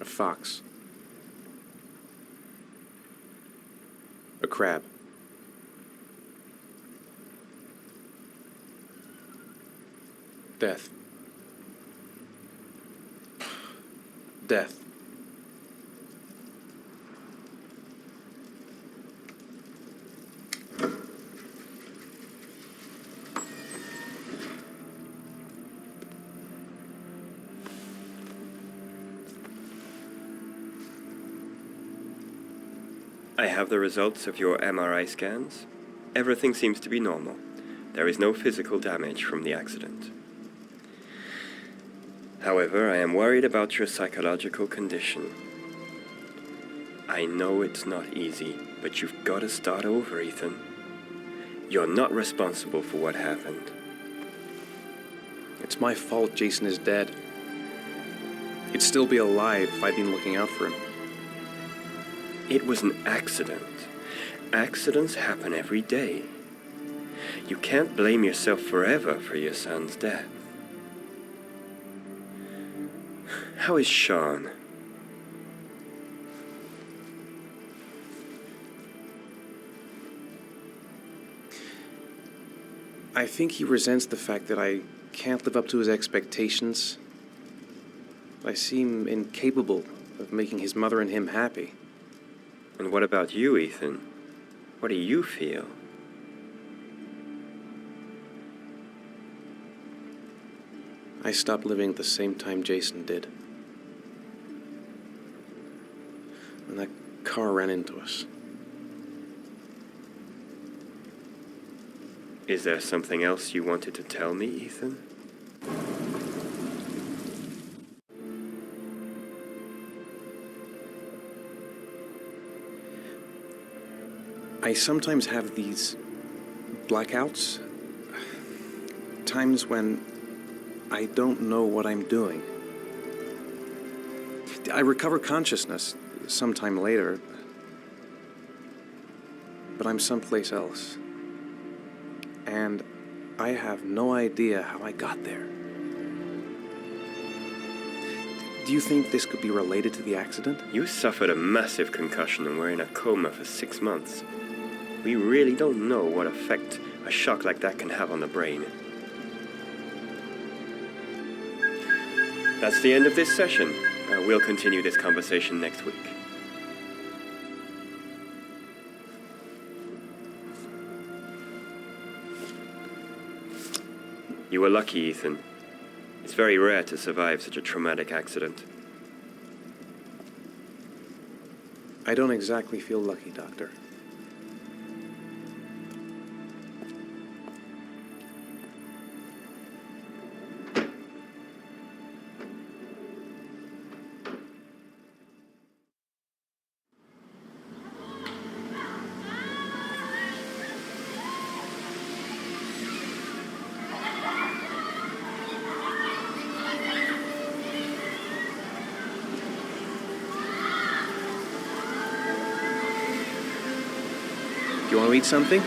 Speaker 1: A fox. A crab. Death. Death.
Speaker 11: I have the results of your MRI scans. Everything seems to be normal. There is no physical damage from the accident. However, I am worried about your psychological condition. I know it's not easy, but you've got to start over, Ethan. You're not responsible for what happened.
Speaker 1: It's my fault Jason is dead. He'd still be alive if I'd been looking out for him.
Speaker 11: It was an accident. Accidents happen every day. You can't blame yourself forever for your son's death. How is Sean?
Speaker 1: I think he resents the fact that I can't live up to his expectations. I seem incapable of making his mother and him happy.
Speaker 11: And what about you, Ethan? What do you feel?
Speaker 1: I stopped living at the same time Jason did. When that car ran into us.
Speaker 11: Is there something else you wanted to tell me, Ethan?
Speaker 1: I sometimes have these blackouts. Times when I don't know what I'm doing. I recover consciousness sometime later, but I'm someplace else. And I have no idea how I got there. Do you think this could be related to the accident?
Speaker 11: You suffered a massive concussion and were in a coma for 6 months. We really don't know what effect a shock like that can have on the brain. That's the end of this session. We'll continue this conversation next week. You were lucky, Ethan. It's very rare to survive such a traumatic accident.
Speaker 1: I don't exactly feel lucky, Doctor. Do you want to eat something?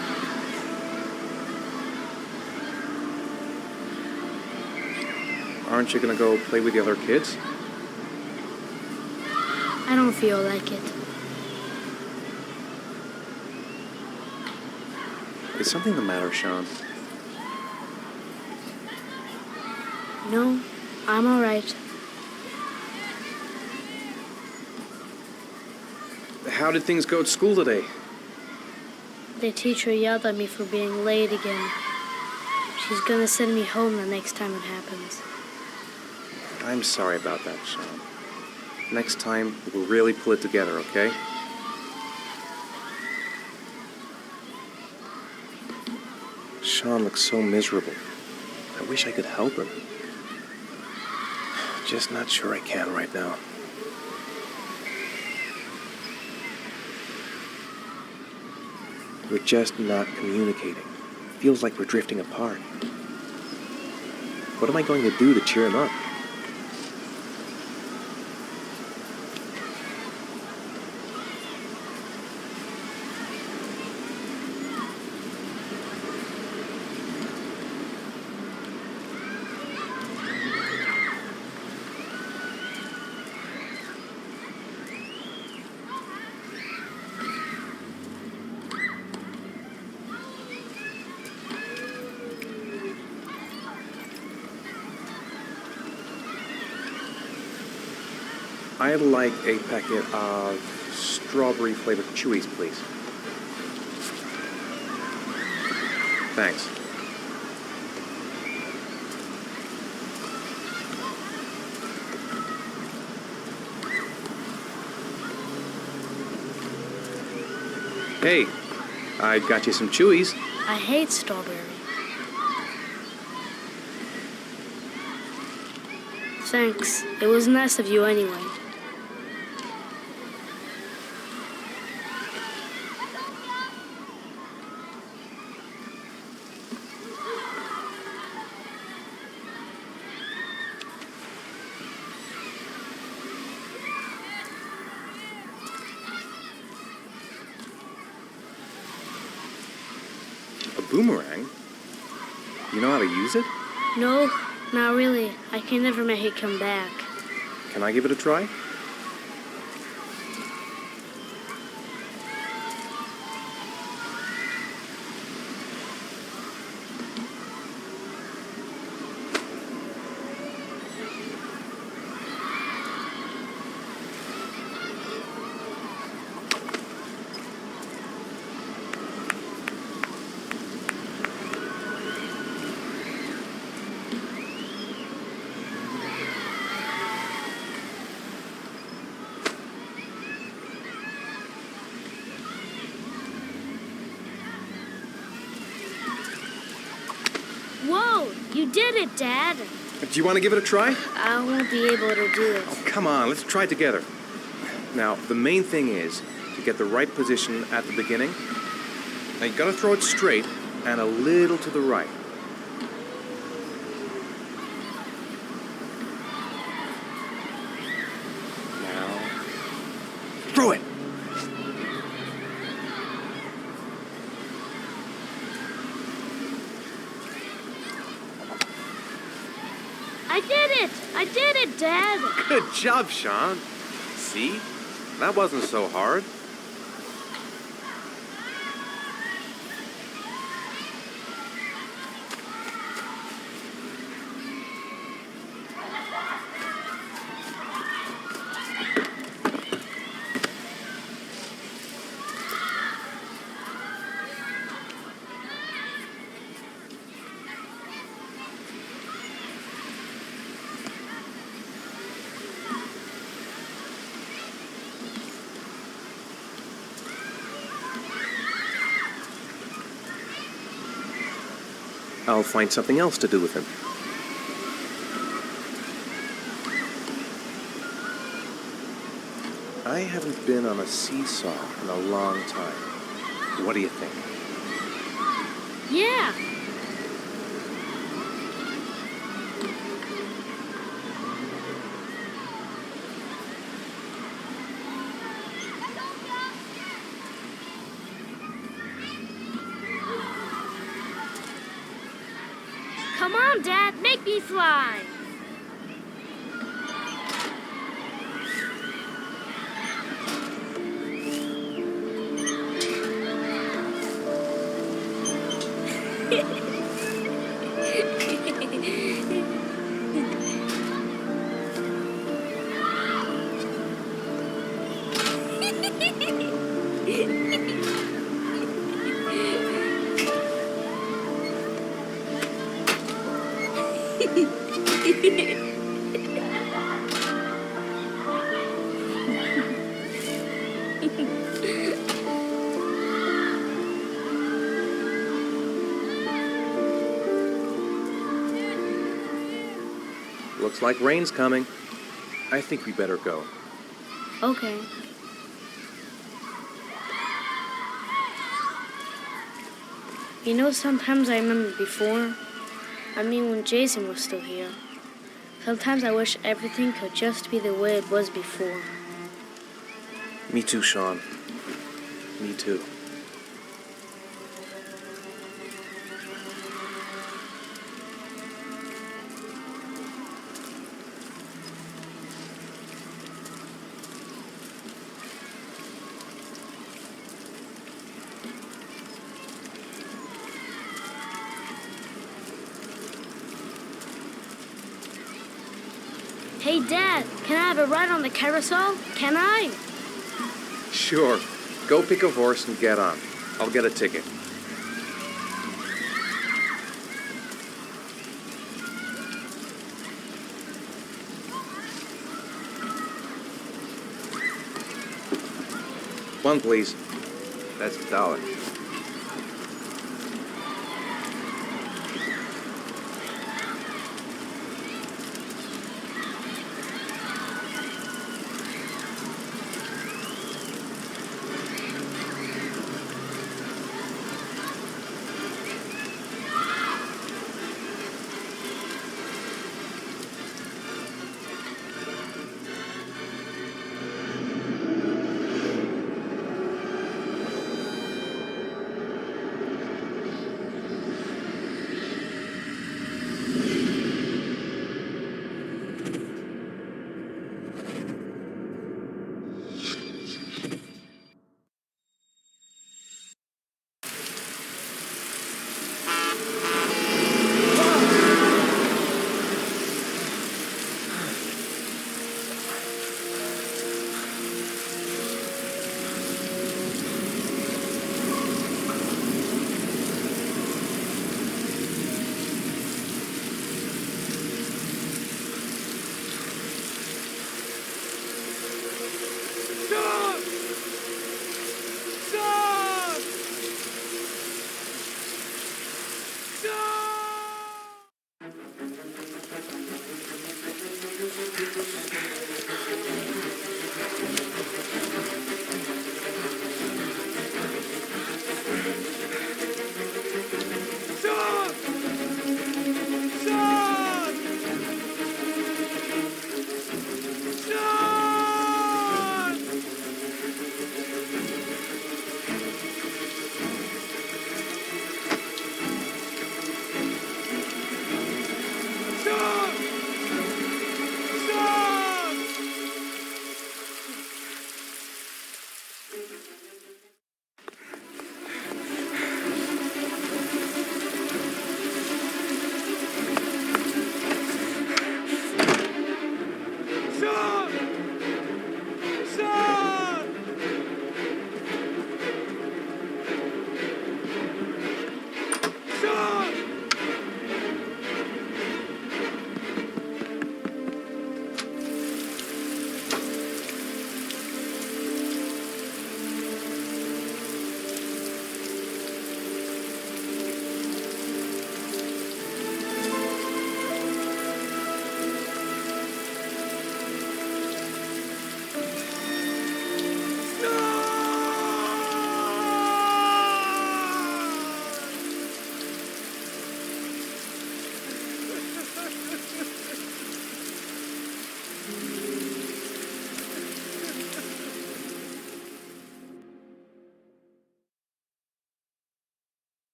Speaker 1: Aren't you going to go play with the other kids?
Speaker 3: I don't feel like it.
Speaker 1: Is something the matter, Sean?
Speaker 3: No, I'm all right.
Speaker 1: How did things go at school today?
Speaker 3: The teacher yelled at me for being late again. She's gonna send me home the next time it happens.
Speaker 1: I'm sorry about that, Sean. Next time, we'll really pull it together, okay? Sean looks so miserable. I wish I could help him. Just not sure I can right now. We're just not communicating. Feels like we're drifting apart. What am I going to do to cheer him up? I'd like a packet of strawberry-flavored chewies, please. Thanks. Hey, I got you some chewies.
Speaker 3: I hate strawberry. Thanks. It was nice of you anyway.
Speaker 1: A boomerang? You know how to use it?
Speaker 3: No, not really. I can never make it come back.
Speaker 1: Can I give it a try?
Speaker 3: Whoa! You did it, Dad!
Speaker 1: Do you want to give it a try?
Speaker 3: I won't be able to do it.
Speaker 1: Oh, come on, let's try it together. Now, the main thing is to get the right position at the beginning. Now, you gotta throw it straight and a little to the right. Now, throw it!
Speaker 3: I did it! I did it, Dad!
Speaker 5: Good job, Sean. See? That wasn't so hard.
Speaker 1: I'll find something else to do with him. I haven't been on a seesaw in a long time. What do you think?
Speaker 3: Yeah! Come on, Dad, make me fly!
Speaker 1: Looks like rain's coming. I think we better go.
Speaker 3: Okay. You know, sometimes I remember before. I mean, when Jason was still here. Sometimes I wish everything could just be the way it was before.
Speaker 1: Me too, Sean. Me too.
Speaker 3: Hey, Dad, can I have a ride on the carousel? Can I?
Speaker 1: Sure. Go pick a horse and get on. I'll get a ticket. One, please.
Speaker 5: That's $1.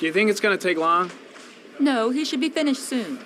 Speaker 10: Do you think it's gonna take long?
Speaker 12: No, he should be finished soon.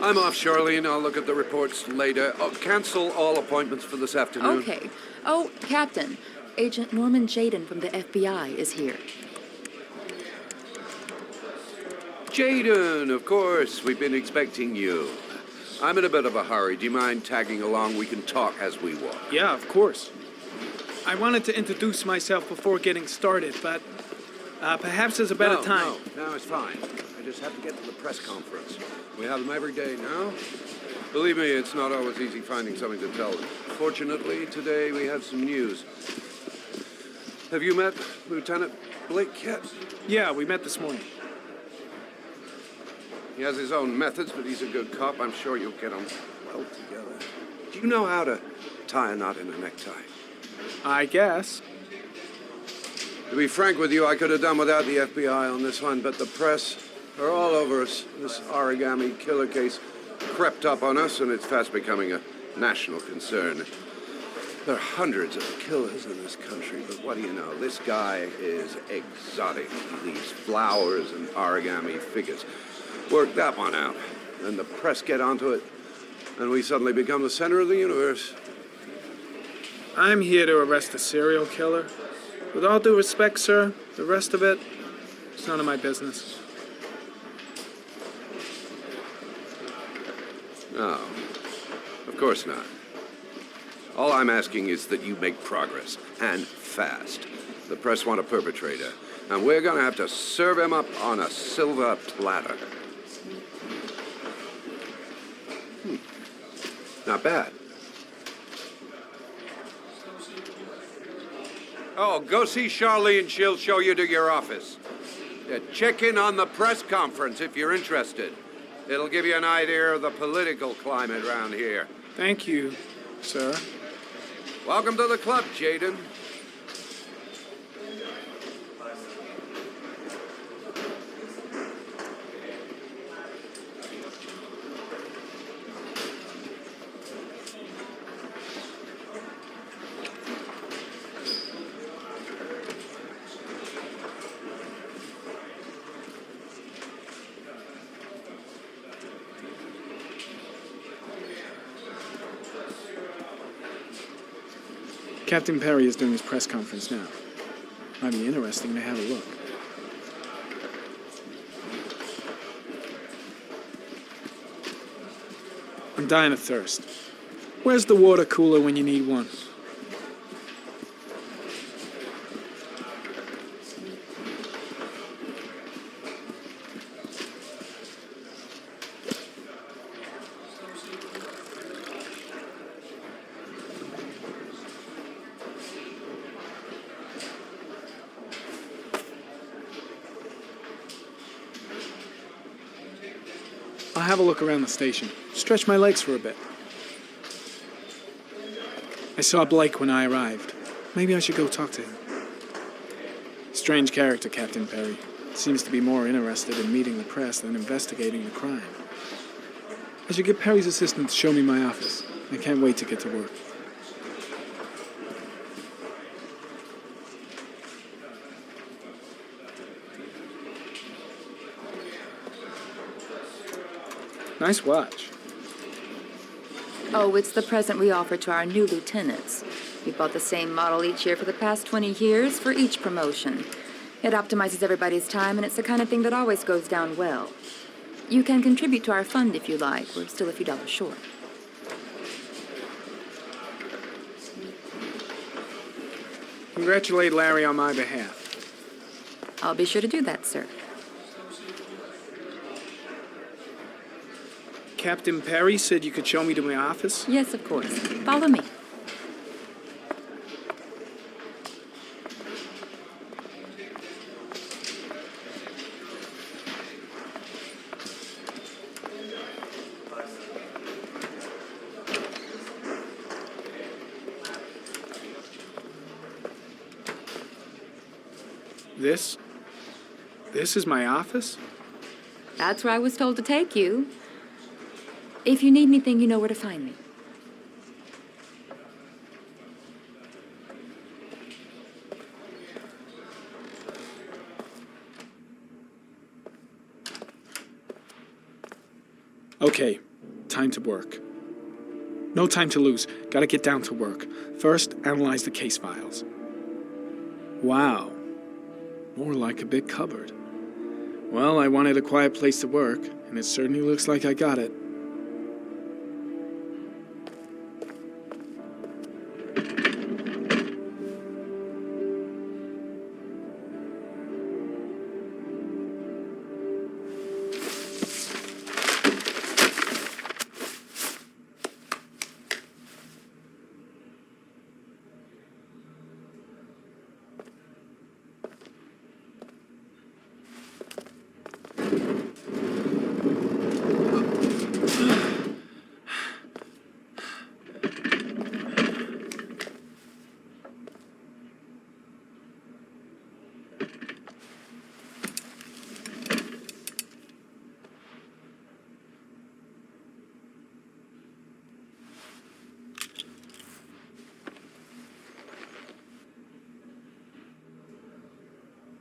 Speaker 13: I'm off, Charlene. I'll look at the reports later. Oh, cancel all appointments for this afternoon.
Speaker 12: Okay. Oh, Captain, Agent Norman Jaden from the FBI is here.
Speaker 13: Jaden, of course. We've been expecting you. I'm in a bit of a hurry. Do you mind tagging along? We can talk as we walk.
Speaker 10: Yeah, of course. I wanted to introduce myself before getting started, but perhaps there's a better time.
Speaker 13: No, it's fine. I just have to get to the press conference. We have them every day now. Believe me, it's not always easy finding something to tell them. Fortunately, today we have some news. Have you met Lieutenant Blake yet?
Speaker 10: Yeah, we met this morning.
Speaker 13: He has his own methods, but he's a good cop. I'm sure you'll get on well together. Do you know how to tie a knot in a necktie?
Speaker 10: I guess.
Speaker 13: To be frank with you, I could have done without the FBI on this one, but the press are all over us. This origami killer case crept up on us, and it's fast becoming a national concern. There are hundreds of killers in this country, but what do you know? This guy is exotic. He leaves flowers and origami figures. Work that one out. Then the press get onto it, and we suddenly become the center of the universe.
Speaker 10: I'm here to arrest a serial killer. With all due respect, sir, the rest of it, it's none of my business.
Speaker 13: No, of course not. All I'm asking is that you make progress, and fast. The press want a perpetrator, and we're gonna have to serve him up on a silver platter. Not bad. Oh, go see Charlene. She'll show you to your office. Check in on the press conference if you're interested. It'll give you an idea of the political climate around here.
Speaker 10: Thank you, sir.
Speaker 13: Welcome to the club, Jaden.
Speaker 10: Captain Perry is doing his press conference now. Might be interesting to have a look. I'm dying of thirst. Where's the water cooler when you need one? I'll have a look around the station. Stretch my legs for a bit. I saw Blake when I arrived. Maybe I should go talk to him. Strange character, Captain Perry. Seems to be more interested in meeting the press than investigating the crime. I should get Perry's assistant to show me my office. I can't wait to get to work. Nice watch.
Speaker 12: Oh, it's the present we offer to our new lieutenants. We bought the same model each year for the past 20 years for each promotion. It optimizes everybody's time, and it's the kind of thing that always goes down well. You can contribute to our fund if you like. We're still a few dollars short.
Speaker 10: Congratulate Larry on my behalf.
Speaker 12: I'll be sure to do that, sir.
Speaker 10: Captain Perry said you could show me to my office?
Speaker 12: Yes, of course. Follow me.
Speaker 10: This is my office?
Speaker 12: That's where I was told to take you. If you need anything, you know where to find me.
Speaker 10: Okay, time to work. No time to lose. Gotta get down to work. First, analyze the case files. Wow. More like a big cupboard. Well, I wanted a quiet place to work, and it certainly looks like I got it.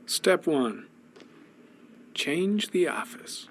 Speaker 10: Step 1. Change the office.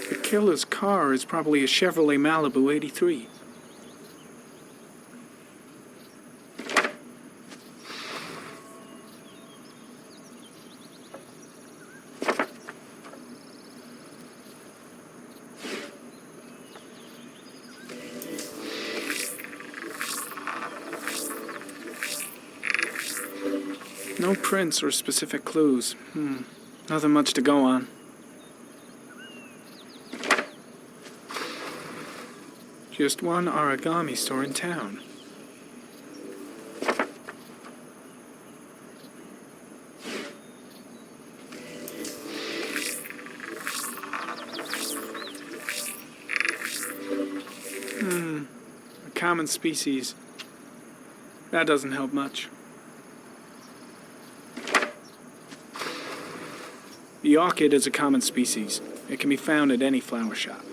Speaker 10: The killer's car is probably a Chevrolet Malibu 83. No prints or specific clues. Nothing much to go on. Just one origami store in town. A common species. That doesn't help much. The orchid is a common species. It can be found at any flower shop.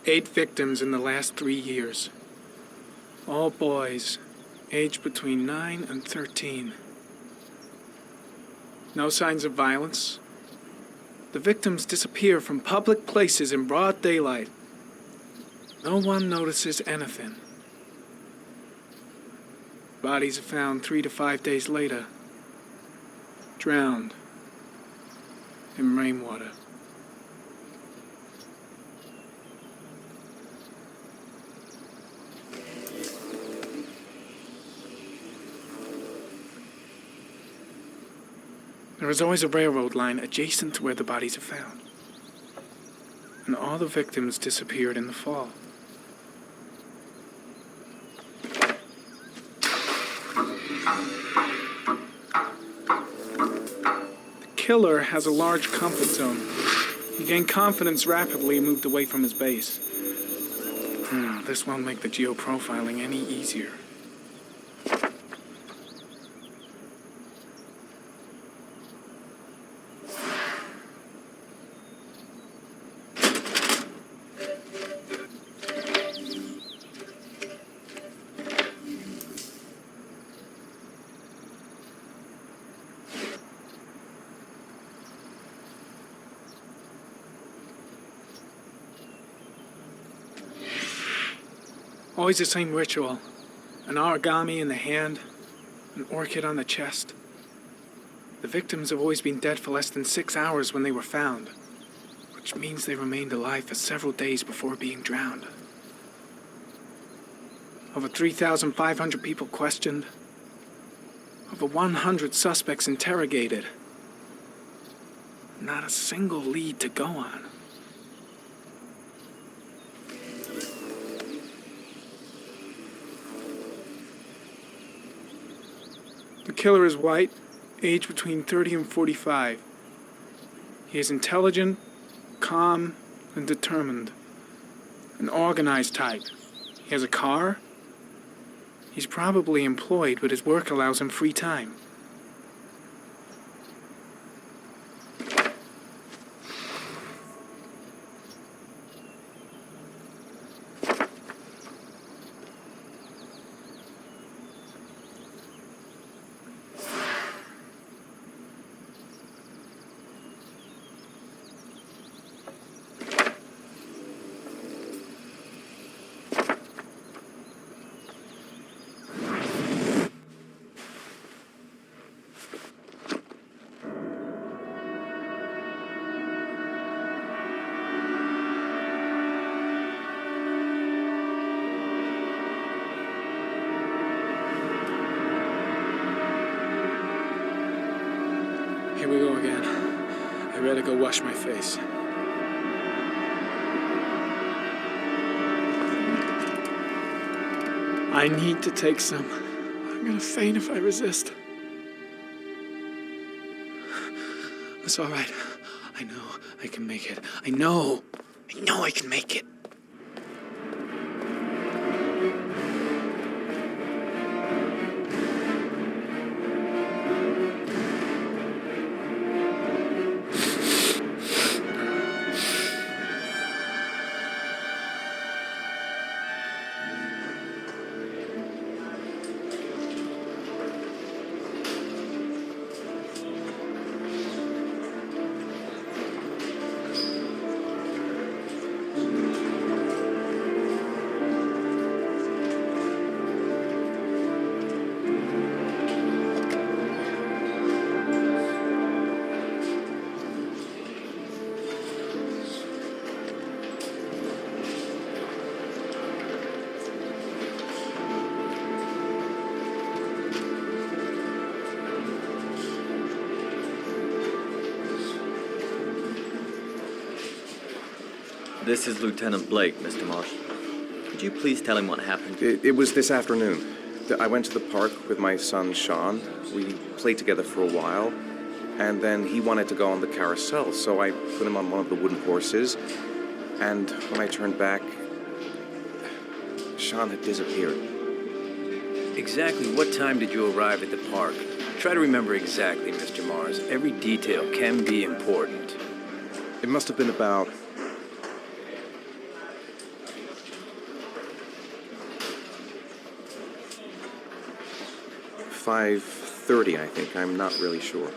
Speaker 10: Eight victims in the last 3 years. All boys, aged between 9 and 13. No signs of violence. The victims disappear from public places in broad daylight. No one notices anything. Bodies are found 3 to 5 days later. Drowned. In rainwater. There is always a railroad line adjacent to where the bodies are found. And all the victims disappeared in the fall. The killer has a large comfort zone. He gained confidence rapidly and moved away from his base. This won't make the geoprofiling any easier. Always the same ritual. An origami in the hand, an orchid on the chest. The victims have always been dead for less than 6 hours when they were found, which means they remained alive for several days before being drowned. Over 3,500 people questioned. Over 100 suspects interrogated. Not a single lead to go on. The killer is white, aged between 30 and 45. He is intelligent, calm, and determined. An organized type. He has a car. He's probably employed, but his work allows him free time. Here we go again. I better go wash my face. I need to take some. I'm gonna faint if I resist. It's all right. I know I can make it. I know I can make it.
Speaker 14: This is Lieutenant Blake, Mr. Marsh. Could you please tell him what happened?
Speaker 1: It was this afternoon. I went to the park with my son, Sean. We played together for a while, and then he wanted to go on the carousel, so I put him on one of the wooden horses, and when I turned back, Sean had disappeared.
Speaker 9: Exactly what time did you arrive at the park? Try to remember exactly, Mr. Mars. Every detail can be important.
Speaker 1: It must have been about 5:30, I think. I'm not really sure.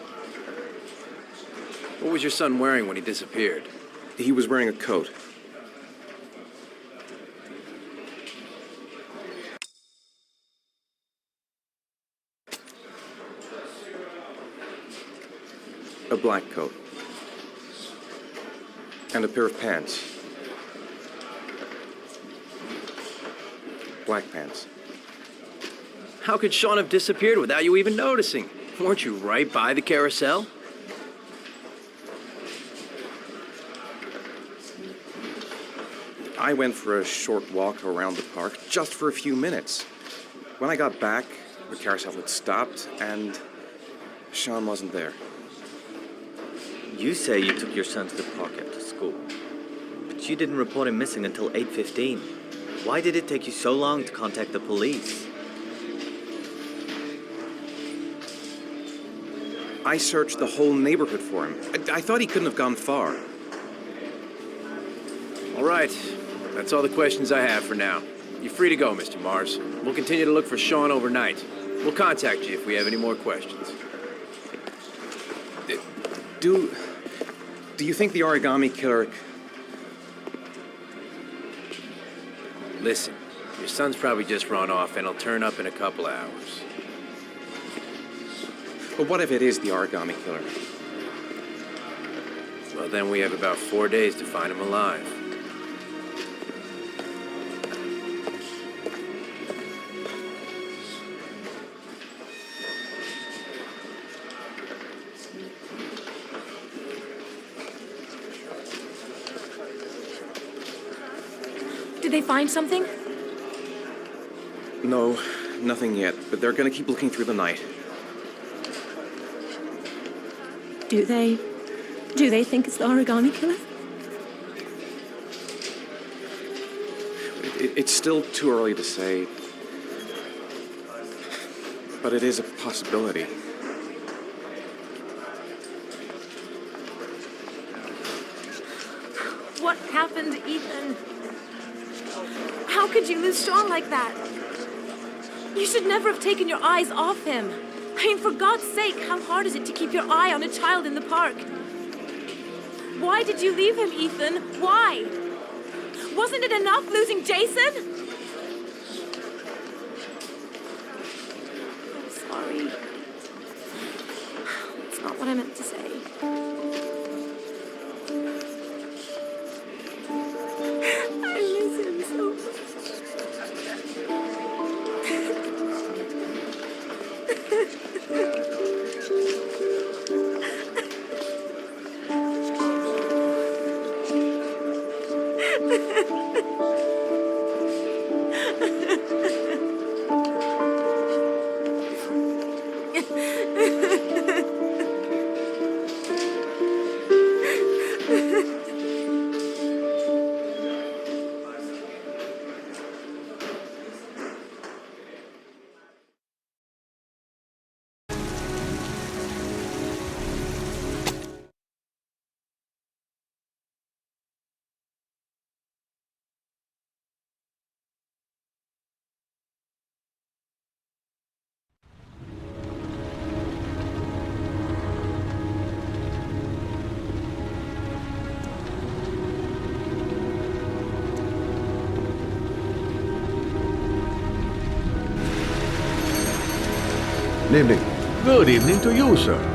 Speaker 9: What was your son wearing when he disappeared?
Speaker 1: He was wearing a coat. A black coat. And a pair of pants. Black pants.
Speaker 9: How could Sean have disappeared without you even noticing? Weren't you right by the carousel?
Speaker 1: I went for a short walk around the park, just for a few minutes. When I got back, the carousel had stopped, and Sean wasn't there.
Speaker 14: You say you took your son to the park after school, but you didn't report him missing until 8:15. Why did it take you so long to contact the police?
Speaker 1: I searched the whole neighborhood for him. I thought he couldn't have gone far.
Speaker 9: All right. That's all the questions I have for now. You're free to go, Mr. Mars. We'll continue to look for Sean overnight. We'll contact you if we have any more questions.
Speaker 1: Do you think the origami killer...
Speaker 9: Listen, your son's probably just run off and he'll turn up in a couple hours.
Speaker 1: But what if it is the origami killer?
Speaker 9: Well, then we have about 4 days to find him alive.
Speaker 4: Did they find something?
Speaker 1: No, nothing yet, but they're gonna keep looking through the night.
Speaker 2: Do they think it's the origami killer?
Speaker 1: It's still too early to say, but it is a possibility.
Speaker 4: What happened, Ethan? How could you lose Sean like that? You should never have taken your eyes off him. I mean, for God's sake, how hard is it to keep your eye on a child in the park? Why did you leave him, Ethan? Why? Wasn't it enough losing Jason? I'm sorry. It's not what I meant to say. I miss him so much.
Speaker 6: Good evening.
Speaker 15: Good evening to you, sir.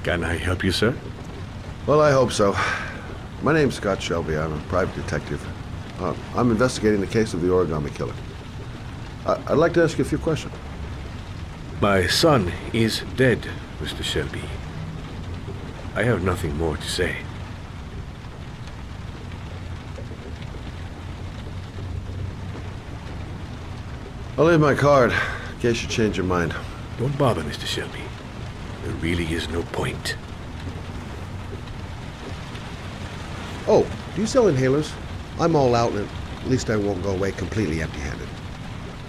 Speaker 15: Can I help you, sir?
Speaker 6: Well, I hope so. My name's Scott Shelby. I'm a private detective. I'm investigating the case of the origami killer. I'd like to ask you a few questions.
Speaker 15: My son is dead, Mr. Shelby. I have nothing more to say.
Speaker 6: I'll leave my card in case you change your mind.
Speaker 15: Don't bother, Mr. Shelby. There really is no point.
Speaker 6: Oh, do you sell inhalers? I'm all out, and at least I won't go away completely empty-handed.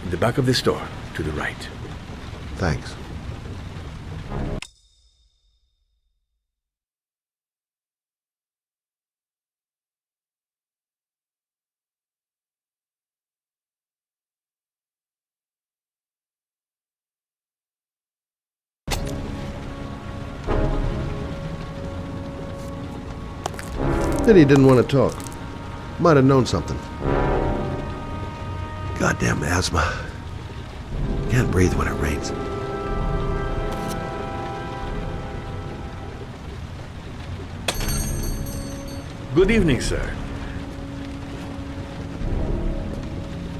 Speaker 15: In the back of the store, to the right.
Speaker 6: Thanks. Then he didn't want to talk. Might have known something. Goddamn asthma. Can't breathe when it rains.
Speaker 15: Good evening, sir.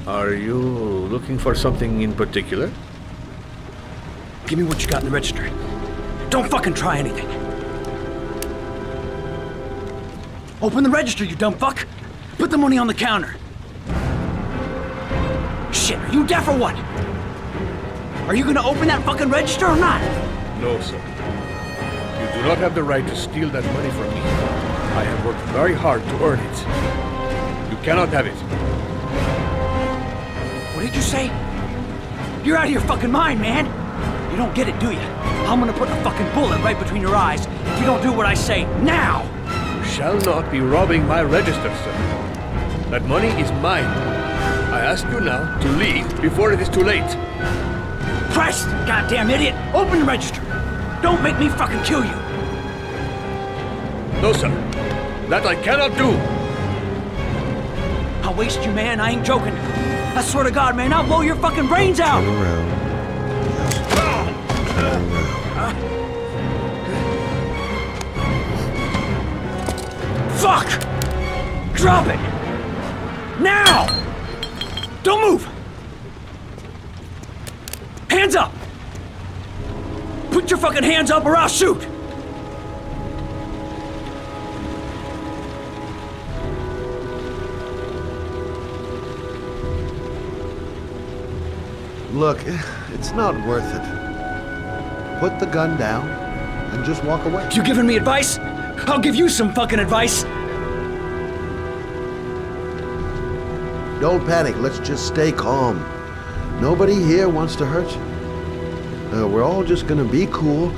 Speaker 15: Are you looking for something in particular?
Speaker 16: Give me what you got in the register. Don't fucking try anything. Open the register, you dumb fuck! Put the money on the counter! Shit, are you deaf or what? Are you gonna open that fucking register or not?
Speaker 15: No, sir. You do not have the right to steal that money from me. I have worked very hard to earn it. You cannot have it.
Speaker 16: What did you say? You're out of your fucking mind, man! You don't get it, do you? I'm gonna put a fucking bullet right between your eyes if you don't do what I say now!
Speaker 15: You shall not be robbing my register, sir. That money is mine. I ask you now to leave before it is too late.
Speaker 16: Christ, goddamn idiot! Open the register! Don't make me fucking kill you!
Speaker 15: No, sir. That I cannot do.
Speaker 16: I'll waste you, man. I ain't joking. I swear to God, man, I'll blow your fucking brains out!
Speaker 6: Turn around. Turn around.
Speaker 16: Fuck! Drop it! Now! Don't move! Hands up! Put your fucking hands up or I'll shoot!
Speaker 6: Look, it's not worth it. Put the gun down and just walk away.
Speaker 16: You giving me advice? I'll give you some fucking advice!
Speaker 6: Don't panic. Let's just stay calm. Nobody here wants to hurt you. We're all just gonna be cool,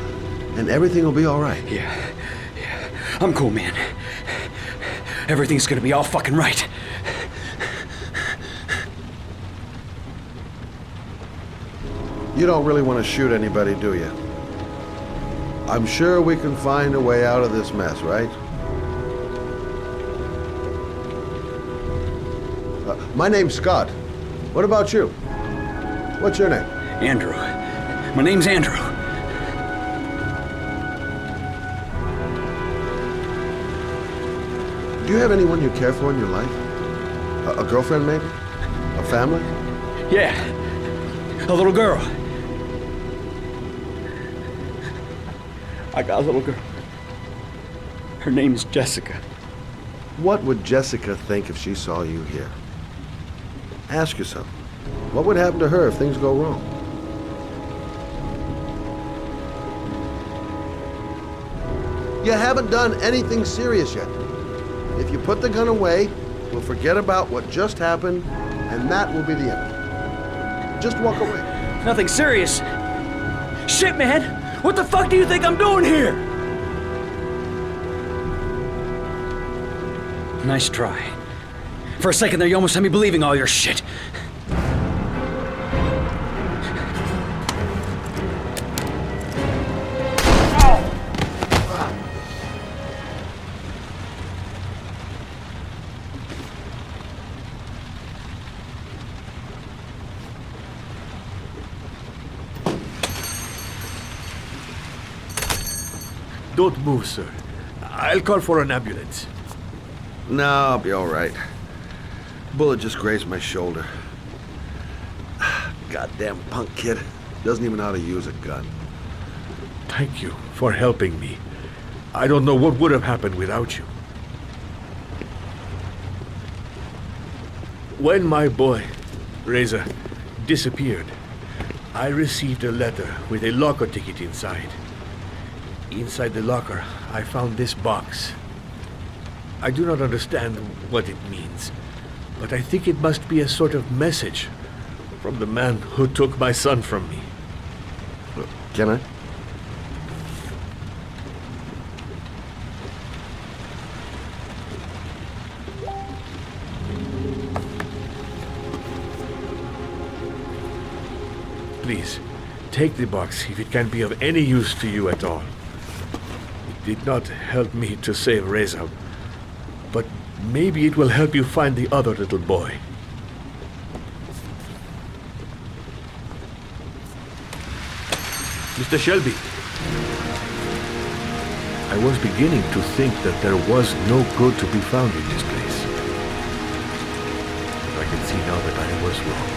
Speaker 6: and everything will be all right.
Speaker 16: Yeah. I'm cool, man. Everything's gonna be all fucking right.
Speaker 6: You don't really want to shoot anybody, do you? I'm sure we can find a way out of this mess, right? My name's Scott. What about you? What's your name?
Speaker 16: Andrew. My name's Andrew.
Speaker 6: Do you have anyone you care for in your life? A girlfriend, maybe? A family?
Speaker 16: Yeah. A little girl. I got a little girl. Her name's Jessica.
Speaker 6: What would Jessica think if she saw you here? Ask yourself, what would happen to her if things go wrong? You haven't done anything serious yet. If you put the gun away, we'll forget about what just happened, and that will be the end. Just walk away.
Speaker 16: Nothing serious. Shit, man! What the fuck do you think I'm doing here? Nice try. For a second there, you almost had me believing all your shit.
Speaker 15: Don't move, sir. I'll call for an ambulance.
Speaker 6: No, I'll be all right. Bullet just grazed my shoulder. Goddamn punk kid. Doesn't even know how to use a gun.
Speaker 15: Thank you for helping me. I don't know what would have happened without you. When my boy, Reza, disappeared, I received a letter with a locker ticket inside. Inside the locker, I found this box. I do not understand what it means, but I think it must be a sort of message from the man who took my son from me.
Speaker 1: Can I?
Speaker 15: Please, take the box if it can be of any use to you at all. It did not help me to save Reza, but maybe it will help you find the other little boy. Mr. Shelby, I was beginning to think that there was no good to be found in this place. But I can see now that I was wrong.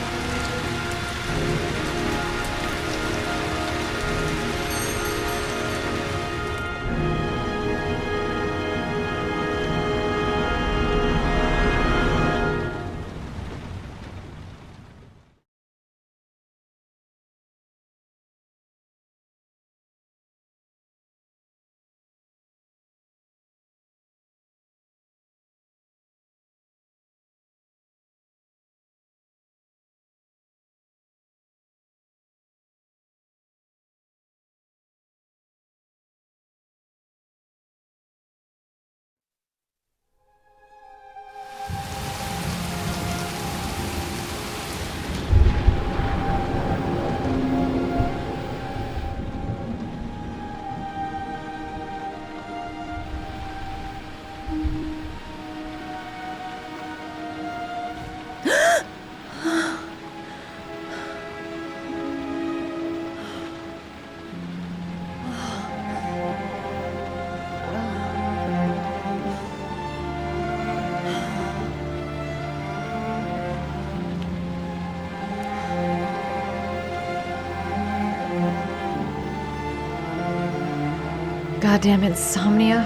Speaker 17: Goddamn insomnia.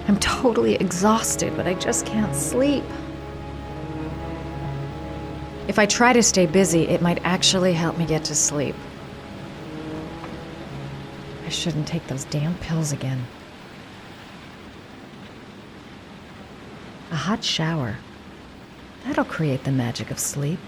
Speaker 17: I'm totally exhausted, but I just can't sleep. If I try to stay busy, it might actually help me get to sleep. I shouldn't take those damn pills again. A hot shower. That'll create the magic of sleep.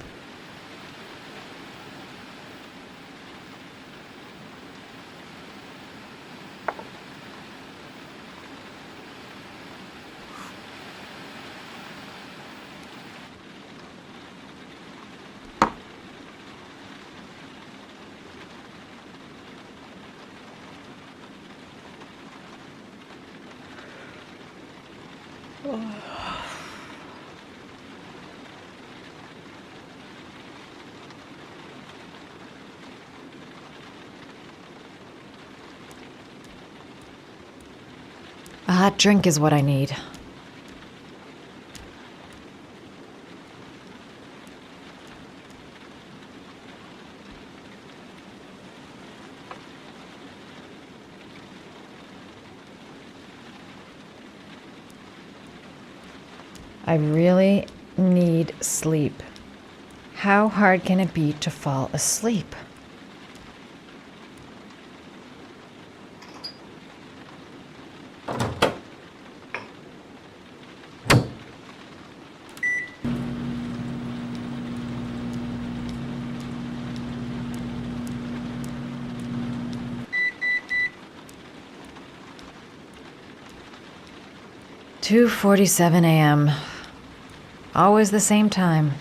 Speaker 17: A hot drink is what I need. I really need sleep. How hard can it be to fall asleep? "2:47 a.m. Always the same time.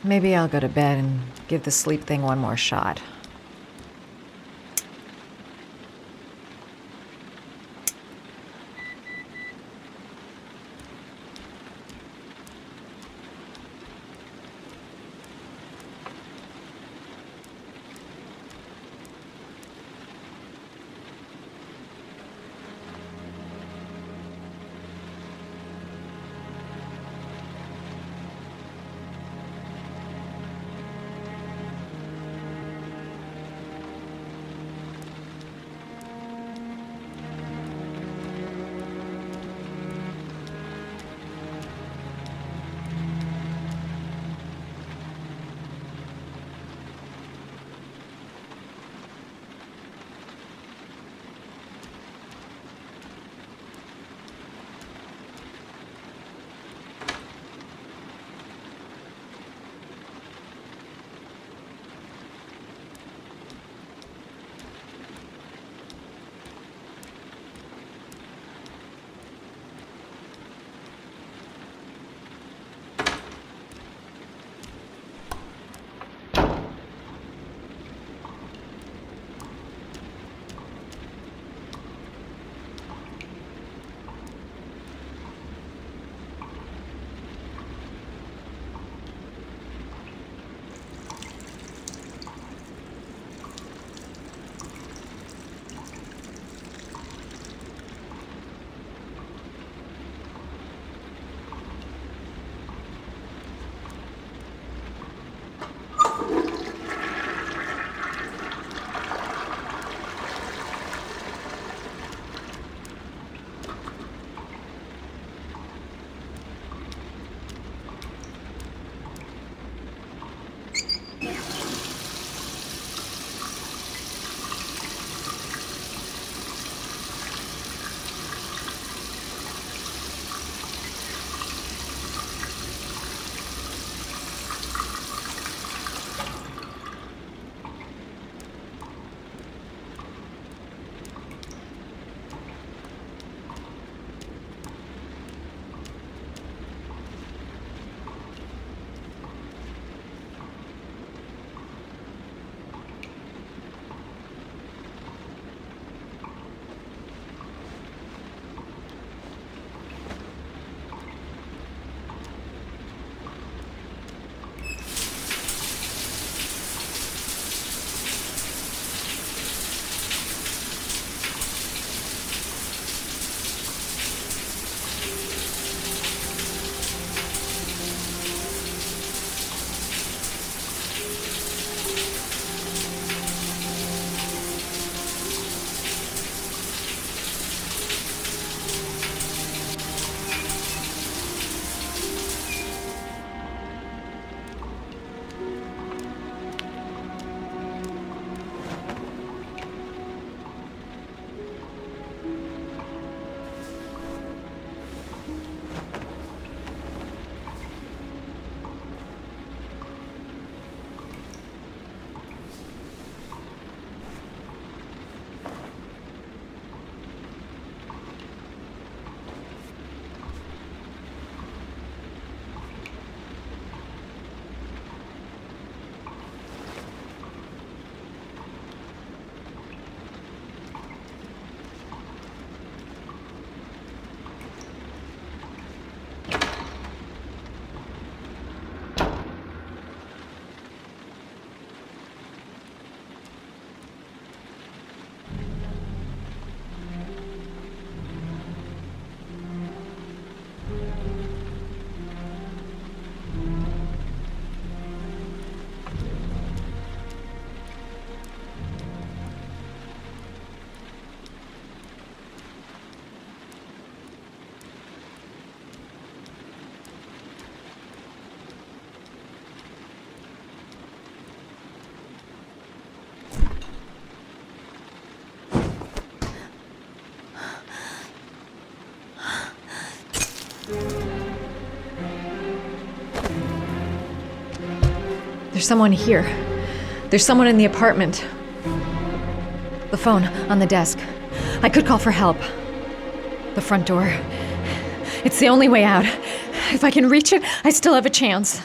Speaker 17: Maybe I'll go to bed and give the sleep thing one more shot. There's someone here. There's someone in the apartment. The phone on the desk. I could call for help. The front door. It's the only way out. If I can reach it, I still have a chance.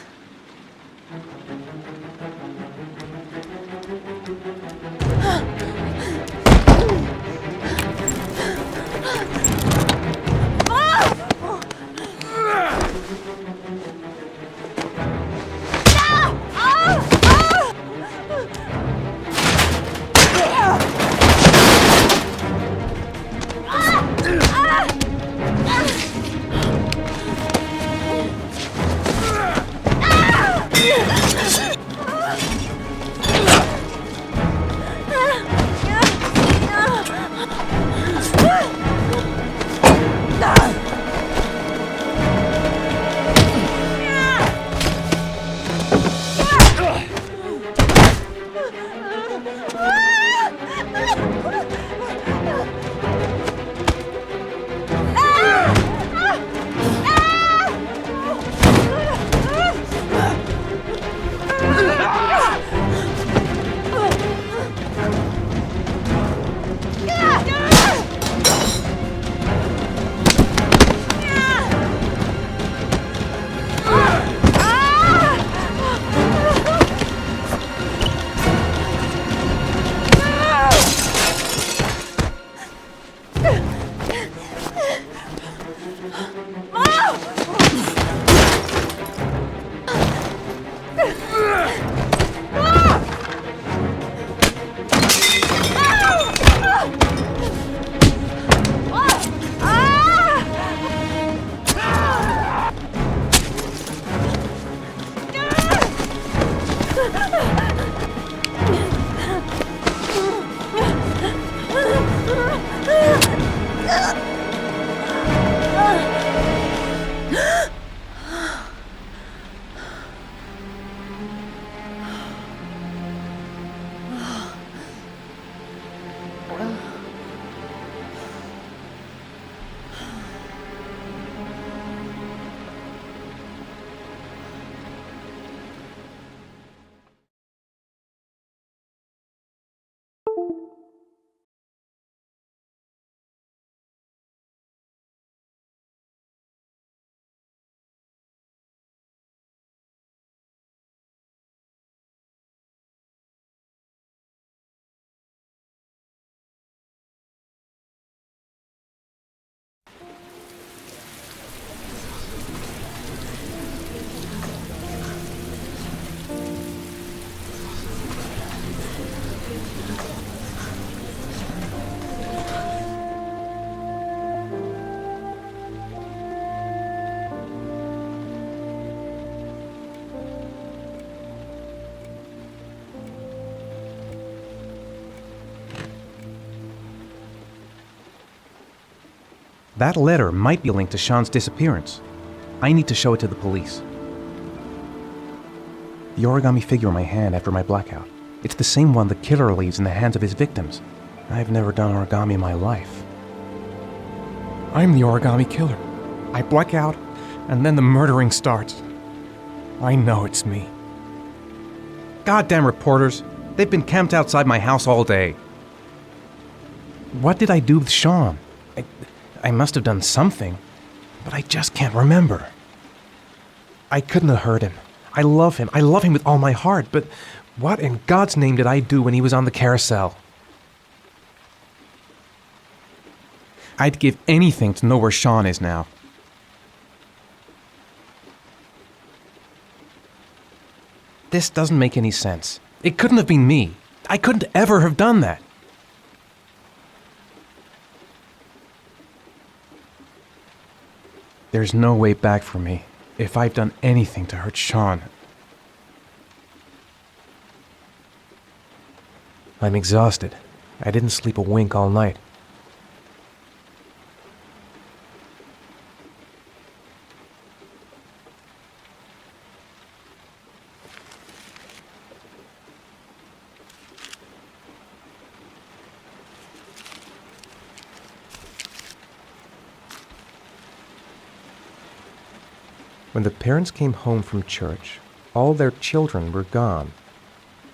Speaker 18: That letter might be linked to Sean's disappearance. I need to show it to the police. The origami figure in my hand after my blackout. It's the same one the killer leaves in the hands of his victims. I've never done origami in my life. I'm the origami killer. I black out, and then the murdering starts. I know it's me. Goddamn reporters. They've been camped outside my house all day. What did I do with Sean? I must have done something, but I just can't remember. I couldn't have hurt him. I love him. I love him with all my heart, but what in God's name did I do when he was on the carousel? I'd give anything to know where Sean is now. This doesn't make any sense. It couldn't have been me. I couldn't ever have done that. There's no way back for me if I've done anything to hurt Sean. I'm exhausted. I didn't sleep a wink all night. When the parents came home from church,
Speaker 1: All their children were gone.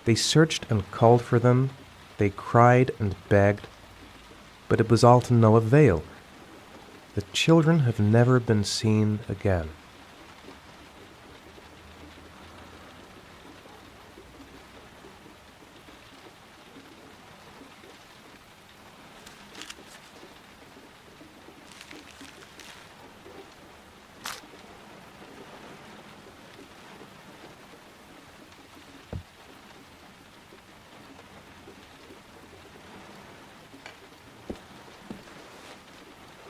Speaker 1: They searched and called for them. They cried and begged, but it was all to no avail. The children have never been seen again.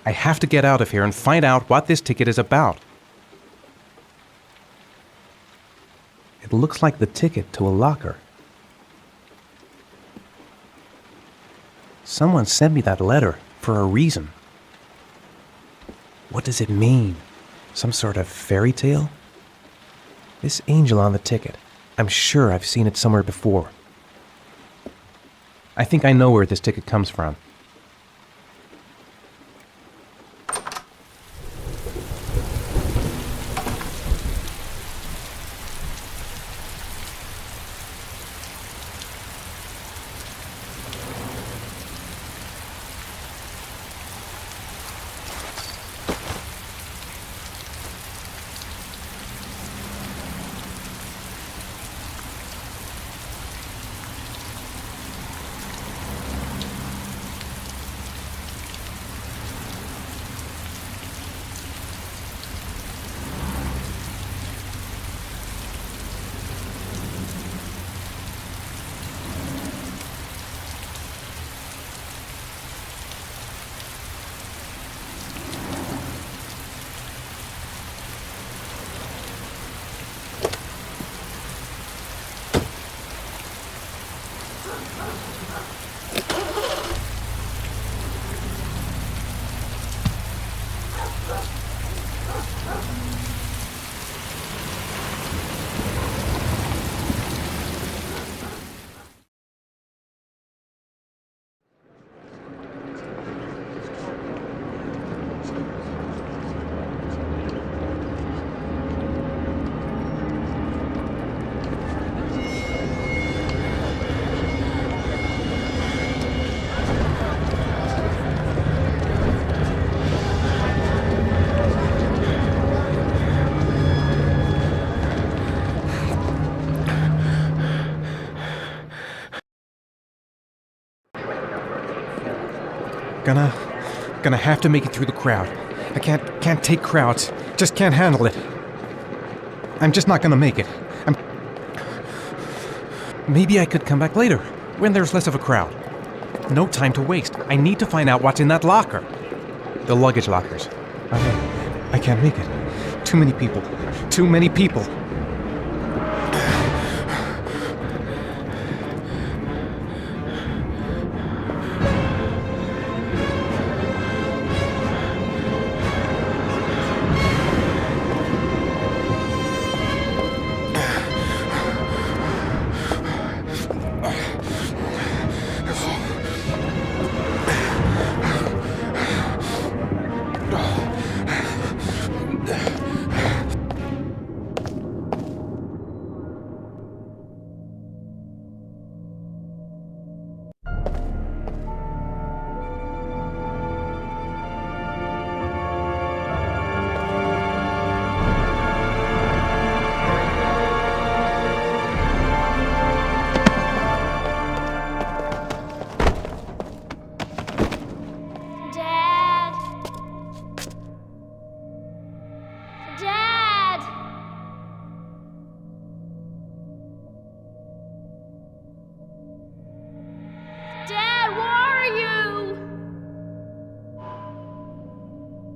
Speaker 18: I have to get out of here and find out what this ticket is about. It looks like the ticket to a locker. Someone sent me that letter for a reason. What does it mean? Some sort of fairy tale? This angel on the ticket, I'm sure I've seen it somewhere before. I think I know where this ticket comes from. Gonna have to make it through the crowd. I can't take crowds. Just can't handle it. I'm just not gonna make it. Maybe I could come back later, when there's less of a crowd. No time to waste. I need to find out what's in that locker. The luggage lockers. I can't make it. Too many people. Too many people.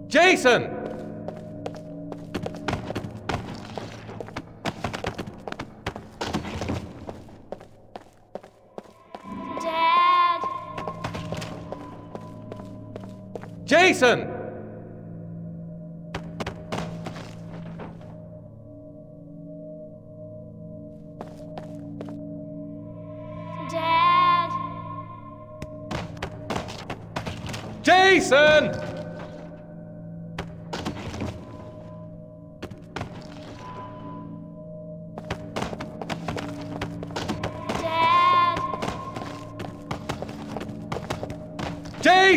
Speaker 18: Jason!
Speaker 3: Dad!
Speaker 18: Jason!
Speaker 3: Dad!
Speaker 18: Jason!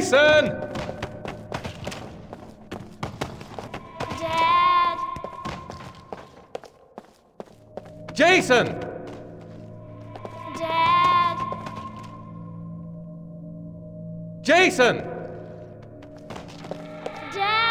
Speaker 19: Jason!
Speaker 20: Dad!
Speaker 19: Jason!
Speaker 20: Dad!
Speaker 19: Jason!
Speaker 20: Dad!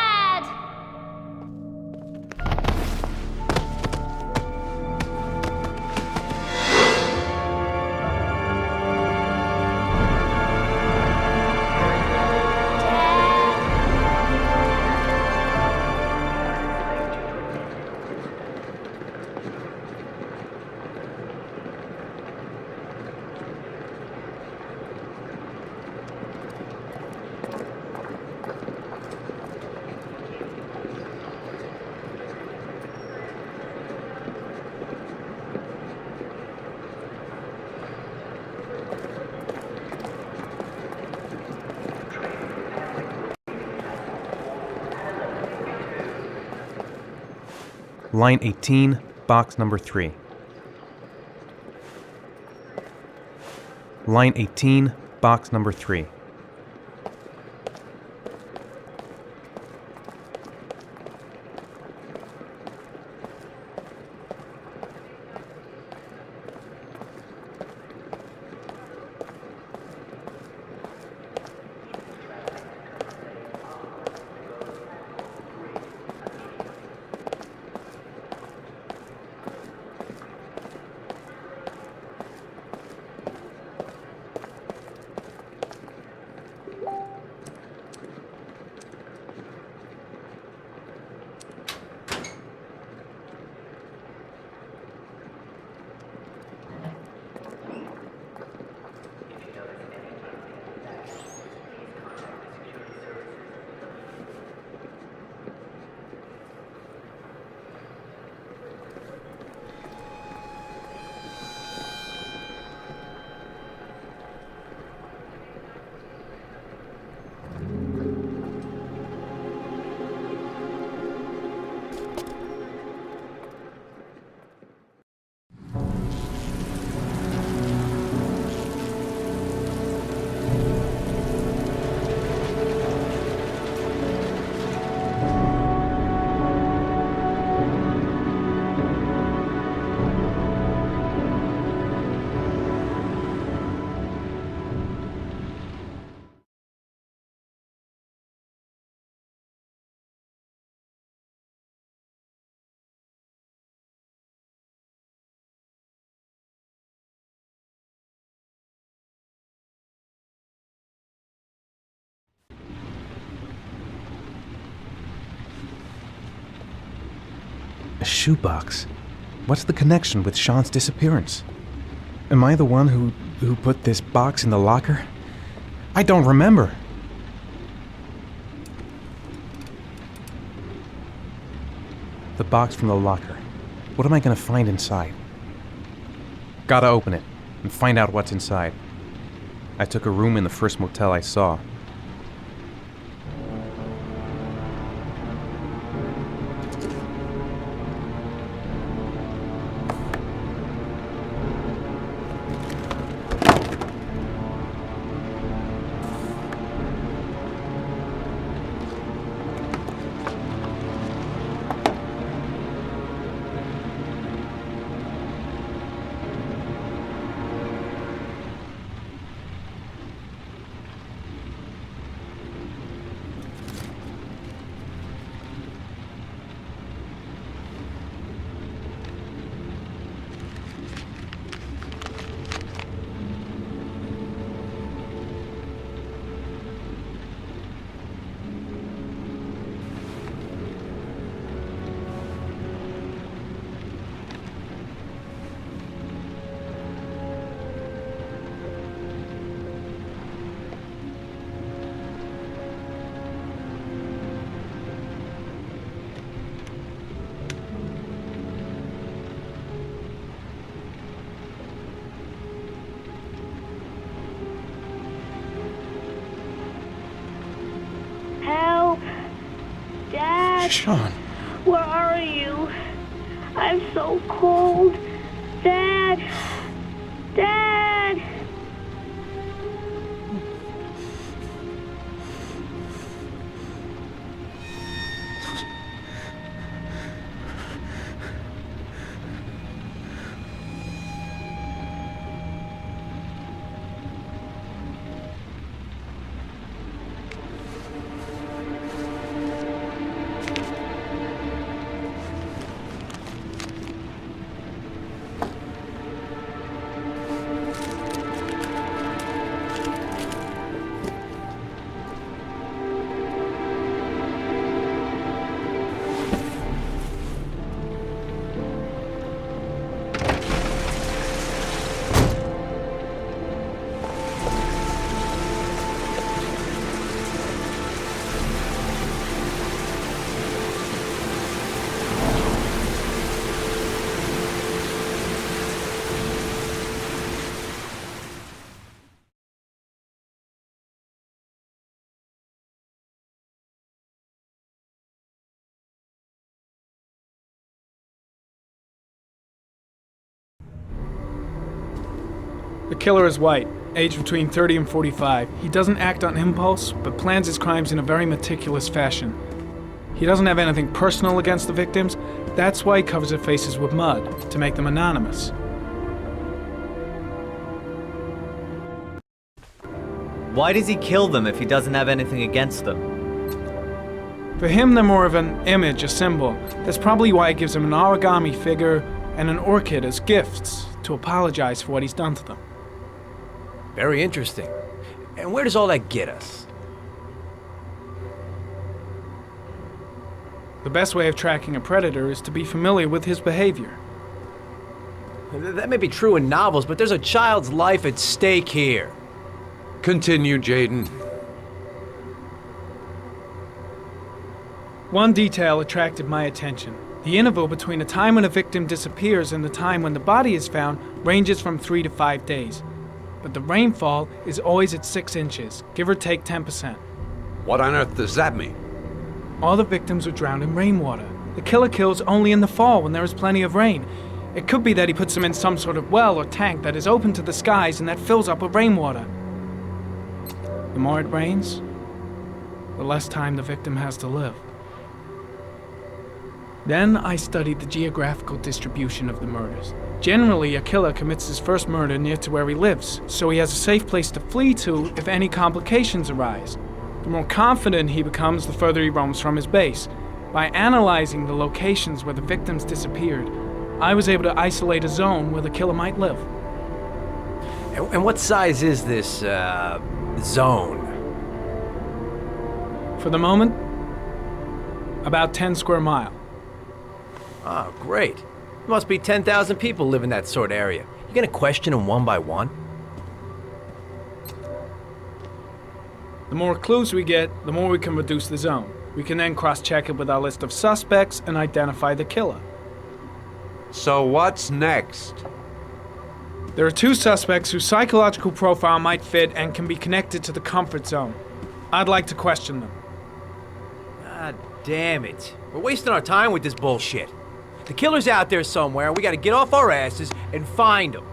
Speaker 18: Line 18, box number 3. Line 18, box number 3. A shoebox? What's the connection with Sean's disappearance? Am I the one who put this box in the locker? I don't remember. The box from the locker. What am I going to find inside? Gotta open it and find out what's inside. I took a room in the first motel I saw. Sean.
Speaker 20: Where are you? I'm so cold. Dad! Dad!
Speaker 10: The killer is white, aged between 30 and 45. He doesn't act on impulse, but plans his crimes in a very meticulous fashion. He doesn't have anything personal against the victims. That's why he covers their faces with mud, to make them anonymous.
Speaker 14: Why does he kill them if he doesn't have anything against them?
Speaker 10: For him, they're more of an image, a symbol. That's probably why he gives them an origami figure and an orchid as gifts to apologize for what he's done to them.
Speaker 9: Very interesting. And where does all that get us?
Speaker 10: The best way of tracking a predator is to be familiar with his behavior.
Speaker 9: That may be true in novels, but there's a child's life at stake here.
Speaker 13: Continue, Jaden.
Speaker 10: One detail attracted my attention. The interval between the time when a victim disappears and the time when the body is found ranges from 3 to 5 days. But the rainfall is always at 6 inches, give or take 10%.
Speaker 13: What on earth does that mean?
Speaker 10: All the victims were drowned in rainwater. The killer kills only in the fall when there is plenty of rain. It could be that he puts them in some sort of well or tank that is open to the skies and that fills up with rainwater. The more it rains, the less time the victim has to live. Then I studied the geographical distribution of the murders. Generally, a killer commits his first murder near to where he lives, so he has a safe place to flee to if any complications arise. The more confident he becomes, the further he roams from his base. By analyzing the locations where the victims disappeared, I was able to isolate a zone where the killer might live.
Speaker 9: And what size is this, zone?
Speaker 10: For the moment, about 10 square miles.
Speaker 9: Oh, great. There must be 10,000 people live in that sort of area. You gonna question them one by one?
Speaker 10: The more clues we get, the more we can reduce the zone. We can then cross-check it with our list of suspects and identify the killer.
Speaker 13: So what's next?
Speaker 10: There are 2 suspects whose psychological profile might fit and can be connected to the comfort zone. I'd like to question them.
Speaker 9: God damn it. We're wasting our time with this bullshit. The killer's out there somewhere, we gotta get off our asses and find him.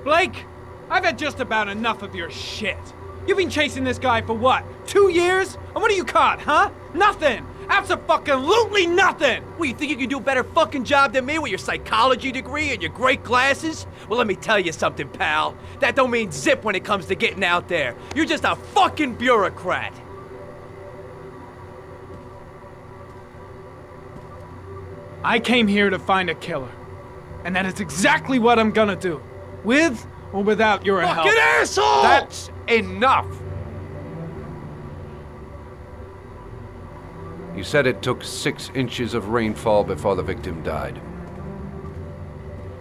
Speaker 10: Blake, I've had just about enough of your shit. You've been chasing this guy for what, 2 years? And what are you caught, huh? Nothing! Abso-fucking-lutely nothing!
Speaker 9: What, you think you can do a better fucking job than me with your psychology degree and your great glasses? Well, let me tell you something, pal. That don't mean zip when it comes to getting out there. You're just a fucking bureaucrat.
Speaker 10: I came here to find a killer. And that is exactly what I'm gonna do. With or without your help.
Speaker 9: Fucking asshole!
Speaker 13: That's enough! You said it took 6 inches of rainfall before the victim died.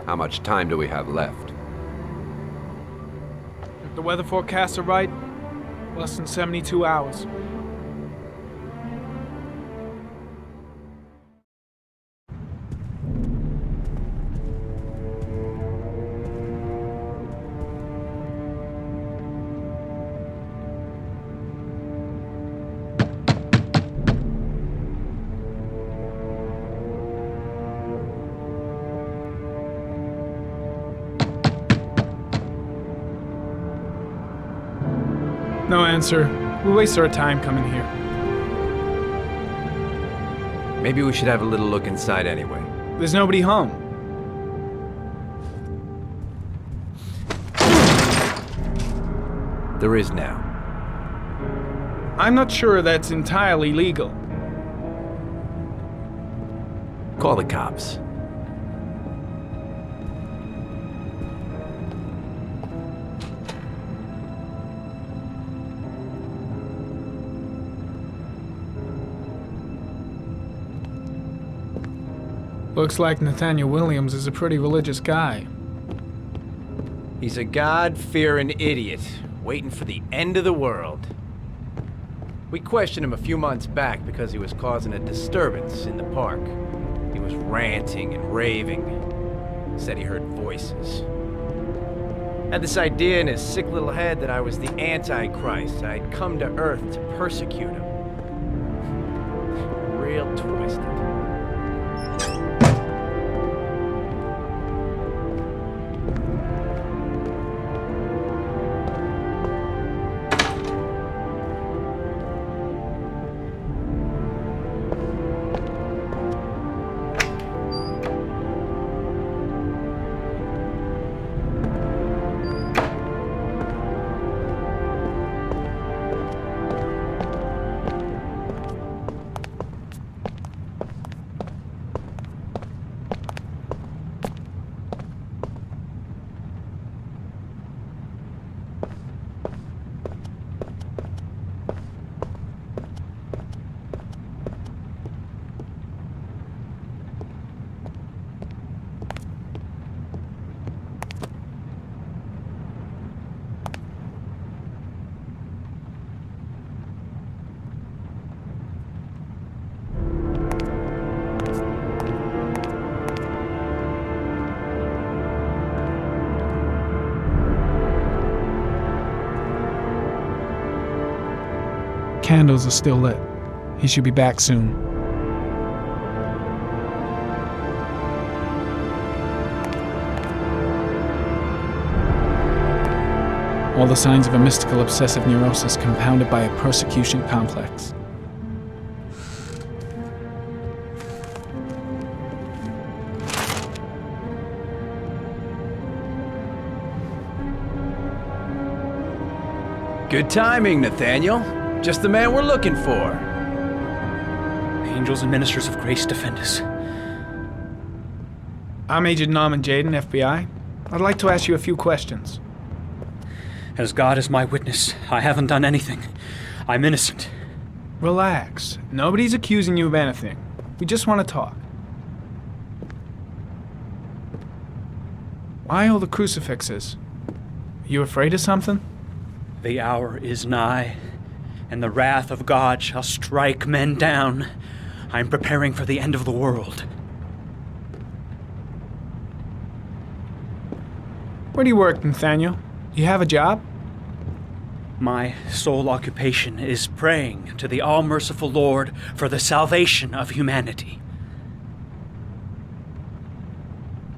Speaker 13: How much time do we have left?
Speaker 10: If the weather forecasts are right, less than 72 hours. No answer. We waste our time coming here.
Speaker 9: Maybe we should have a little look inside anyway.
Speaker 10: There's nobody home.
Speaker 9: There is now.
Speaker 10: I'm not sure that's entirely legal.
Speaker 9: Call the cops.
Speaker 10: Looks like Nathaniel Williams is a pretty religious guy.
Speaker 9: He's a God-fearing idiot, waiting for the end of the world. We questioned him a few months back because he was causing a disturbance in the park. He was ranting and raving. Said he heard voices. Had this idea in his sick little head that I was the Antichrist. I'd come to Earth to persecute him. Real twisted.
Speaker 10: candles are still lit. He should be back soon. All the signs of a mystical obsessive neurosis compounded by a persecution complex.
Speaker 9: Good timing, Nathaniel. Just the man we're looking for.
Speaker 16: Angels and ministers of grace defend us.
Speaker 10: I'm Agent Norman Jaden, FBI. I'd like to ask you a few questions.
Speaker 16: As God is my witness, I haven't done anything. I'm innocent.
Speaker 10: Relax. Nobody's accusing you of anything. We just want to talk. Why all the crucifixes? You afraid of something?
Speaker 16: The hour is nigh, and the wrath of God shall strike men down. I'm preparing for the end of the world.
Speaker 10: Where do you work, Nathaniel? Do you have a job?
Speaker 16: My sole occupation is praying to the all-merciful Lord for the salvation of humanity.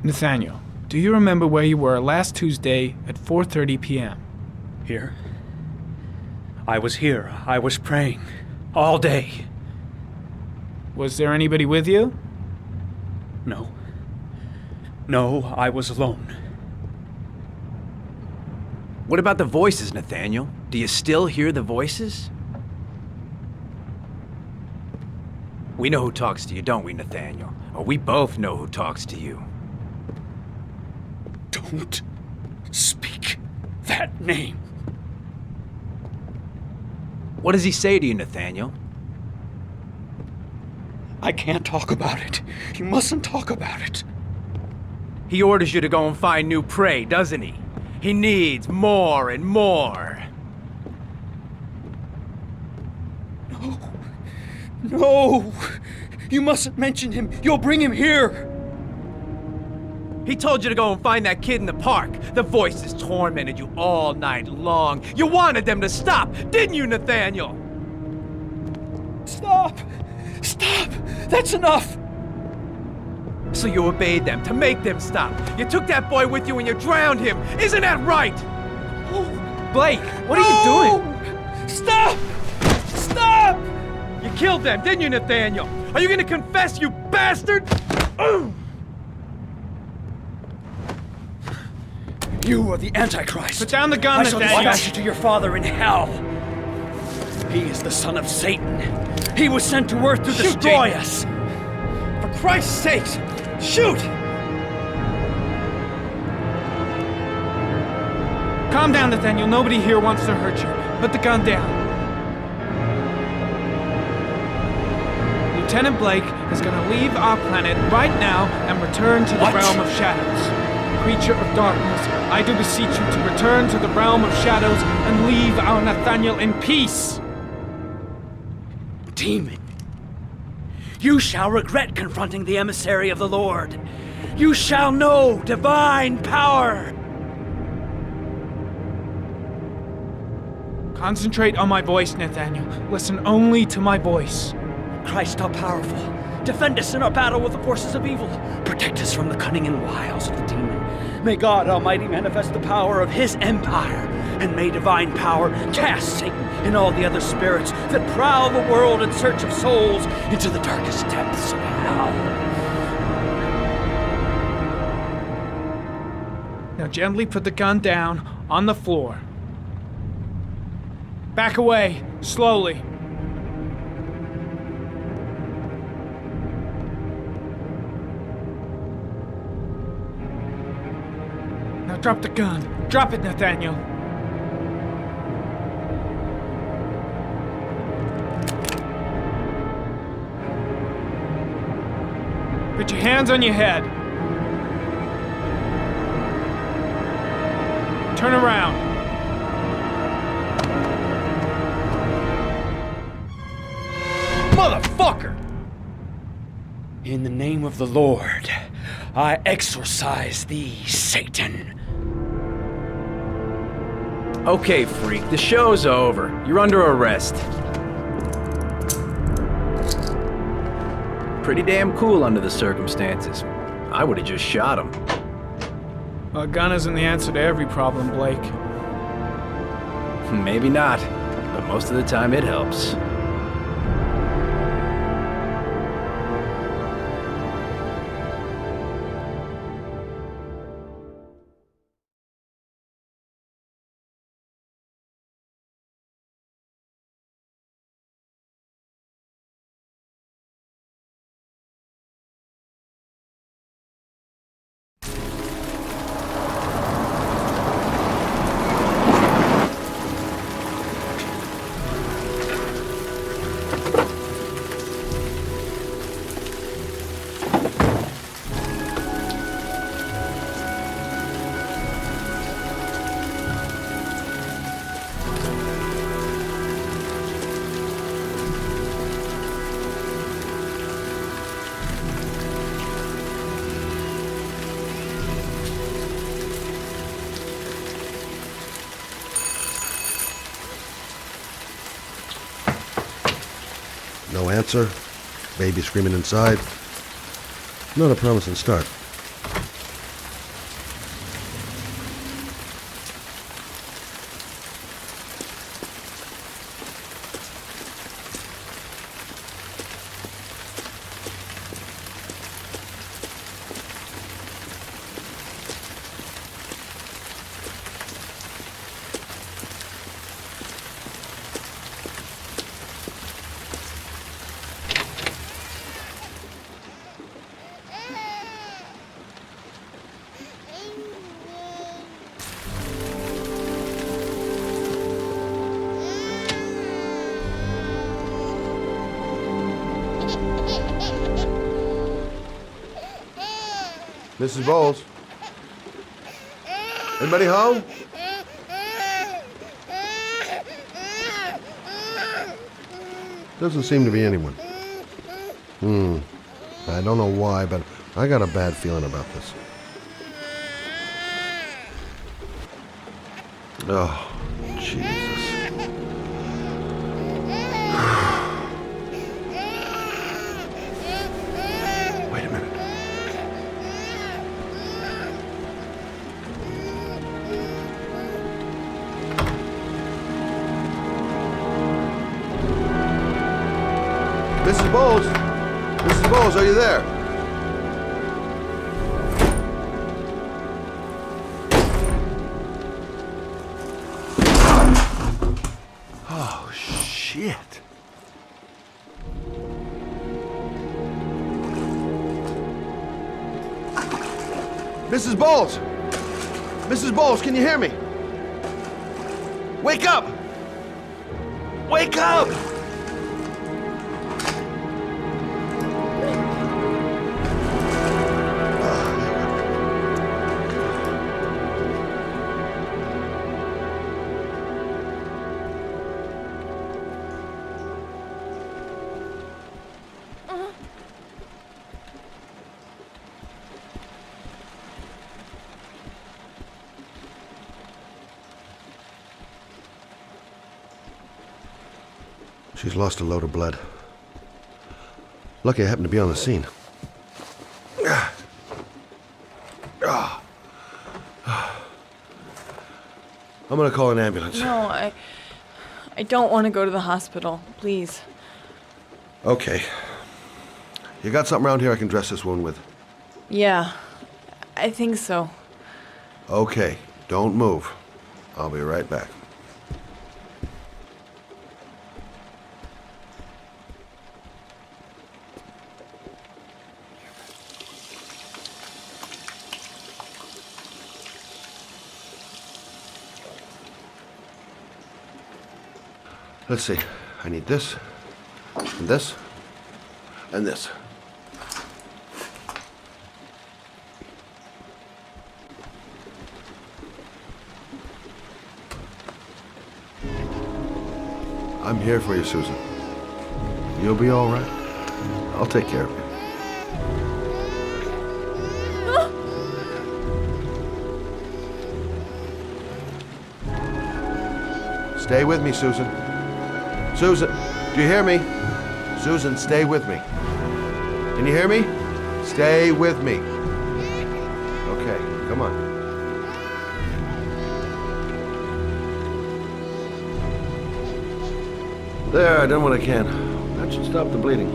Speaker 10: Nathaniel, do you remember where you were last Tuesday at 4:30 p.m.?
Speaker 16: Here? I was here. I was praying. All day.
Speaker 10: Was there anybody with you?
Speaker 16: No. No, I was alone.
Speaker 9: What about the voices, Nathaniel? Do you still hear the voices? We know who talks to you, don't we, Nathaniel? Or we both know who talks to you.
Speaker 16: Don't speak that name.
Speaker 9: What does he say to you, Nathaniel?
Speaker 16: I can't talk about it. You mustn't talk about it.
Speaker 9: He orders you to go and find new prey, doesn't he? He needs more and more.
Speaker 16: No. No! You mustn't mention him. You'll bring him here.
Speaker 9: He told you to go and find that kid in the park. The voices tormented you all night long. You wanted them to stop, didn't you, Nathaniel?
Speaker 16: Stop! Stop! That's enough!
Speaker 9: So you obeyed them to make them stop. You took that boy with you and you drowned him. Isn't that right?
Speaker 10: Blake, what are you doing?
Speaker 9: Stop! Stop! You killed them, didn't you, Nathaniel? Are you gonna confess, you bastard?
Speaker 16: You are the Antichrist.
Speaker 10: Put down the gun,
Speaker 16: I shall
Speaker 10: Nathaniel.
Speaker 16: dispatch you to your father in hell. He is the son of Satan. He was sent to earth to destroy us. For Christ's sake, shoot!
Speaker 10: Calm down, Nathaniel. Nobody here wants to hurt you. Put the gun down. Lieutenant Blake is going to leave our planet right now and return to the realm of shadows. Creature of darkness, I do beseech you to return to the realm of shadows and leave our Nathaniel in peace.
Speaker 16: Demon, you shall regret confronting the emissary of the Lord. You shall know divine power.
Speaker 10: Concentrate on my voice, Nathaniel. Listen only to my voice.
Speaker 16: Christ all powerful, defend us in our battle with the forces of evil. Protect us from the cunning and wiles of the demon. May God Almighty manifest the power of His empire, and may divine power cast Satan and all the other spirits that prowl the world in search of souls into the darkest depths of hell.
Speaker 10: Now gently put the gun down on the floor. Back away, slowly. Now drop the gun. Drop it, Nathaniel. Put your hands on your head. Turn around.
Speaker 9: Motherfucker!
Speaker 16: In the name of the Lord, I exorcise thee, Satan.
Speaker 9: Okay, freak, the show's over. You're under arrest. Pretty damn cool under the circumstances. I would have just shot him.
Speaker 10: A gun isn't the answer to every problem, Blake.
Speaker 9: Maybe not, but most of the time it helps.
Speaker 6: No answer. Baby screaming inside. Not a promising start. Mrs. Bowles? Anybody home? Doesn't seem to be anyone. I don't know why, but I got a bad feeling about this. Oh, Jesus. Wait a minute. Mrs. Bowles? Mrs. Bowles, are you there? Oh, shit. Mrs. Bowles! Mrs. Bowles, can you hear me? Wake up! Wake up! She's lost a load of blood. Lucky I happened to be on the scene. I'm gonna call an ambulance.
Speaker 21: No, I don't want to go to the hospital. Please.
Speaker 6: Okay. You got something around here I can dress this wound with?
Speaker 21: Yeah, I think so.
Speaker 6: Okay, don't move. I'll be right back. Let's see. I need this, and this, and this. I'm here for you, Susan. You'll be all right. I'll take care of you. Stay with me, Susan. Susan, do you hear me? Susan, stay with me. Can you hear me? Stay with me. Okay, come on. There, I done what I can. That should stop the bleeding.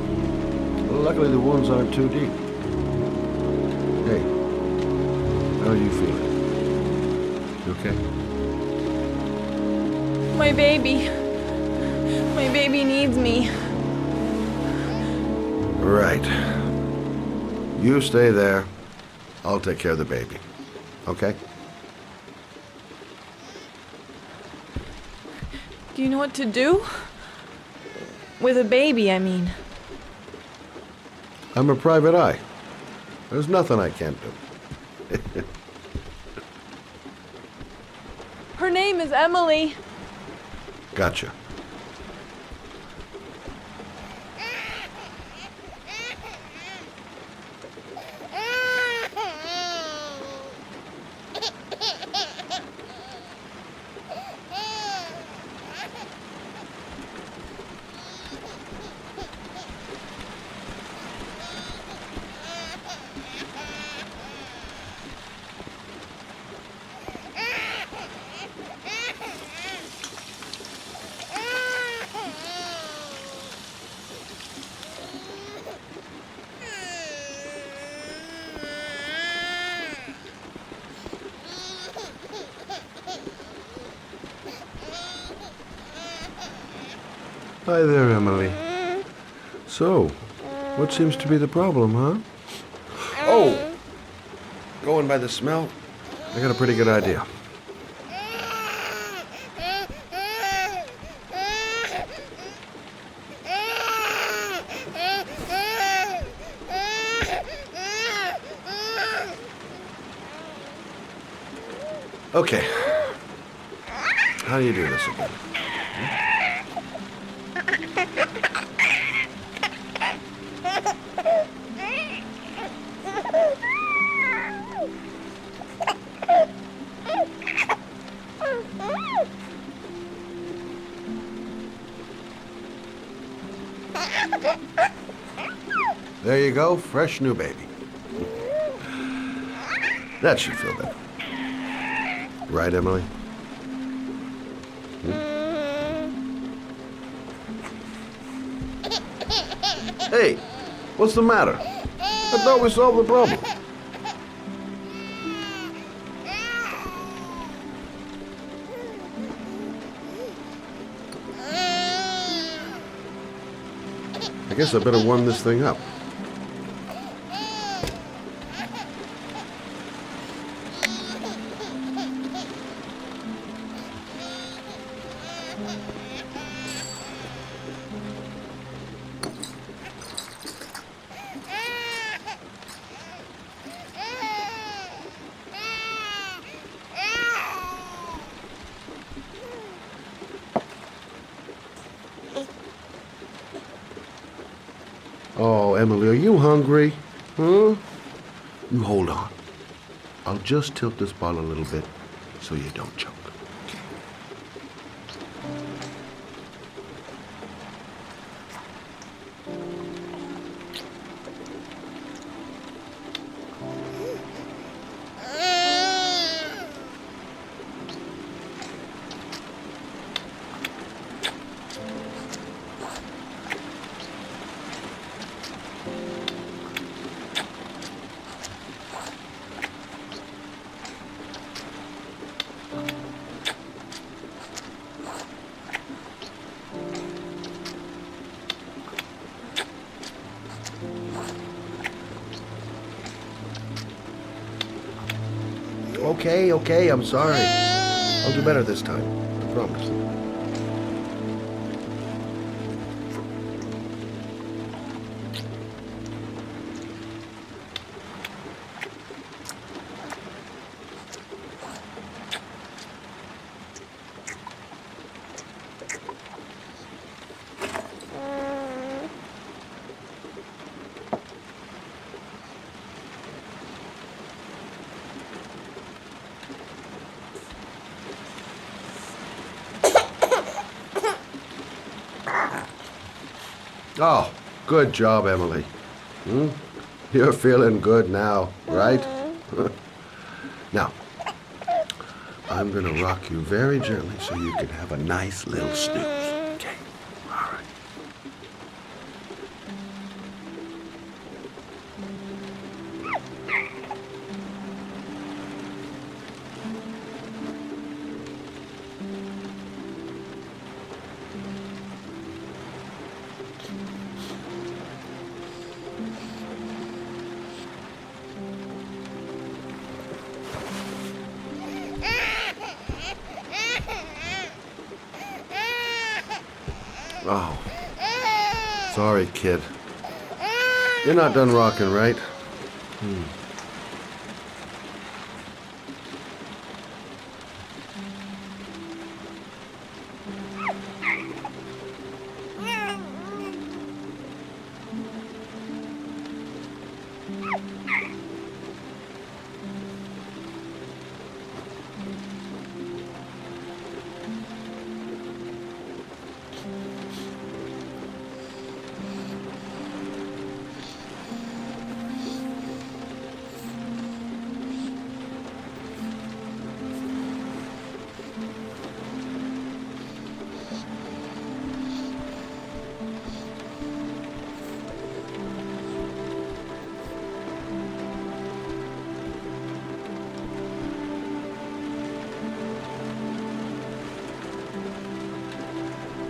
Speaker 6: Well, luckily the wounds aren't too deep. Hey, how are you feeling? You okay?
Speaker 21: My baby. My baby needs me.
Speaker 6: Right. You stay there. I'll take care of the baby. Okay?
Speaker 21: Do you know what to do? With a baby, I mean.
Speaker 6: I'm a private eye. There's nothing I can't do.
Speaker 21: Her name is Emily.
Speaker 6: Gotcha. Hi there, Emily. So, what seems to be the problem, huh? Oh! Going by the smell, I got a pretty good idea. Okay. How do you do this again? There you go, fresh new baby. That should feel better. Right, Emily? Hey, what's the matter? I thought we solved the problem. I guess I better warm this thing up. Oh, Emily, are you hungry? Huh? You hold on. I'll just tilt this ball a little bit so you don't choke. Okay, I'm sorry. I'll do better this time. I promise. Oh, good job, Emily. You're feeling good now, right? Now, I'm gonna rock you very gently so you can have a nice little snooze. Okay? All right. Oh, sorry, kid. You're not done rocking, right?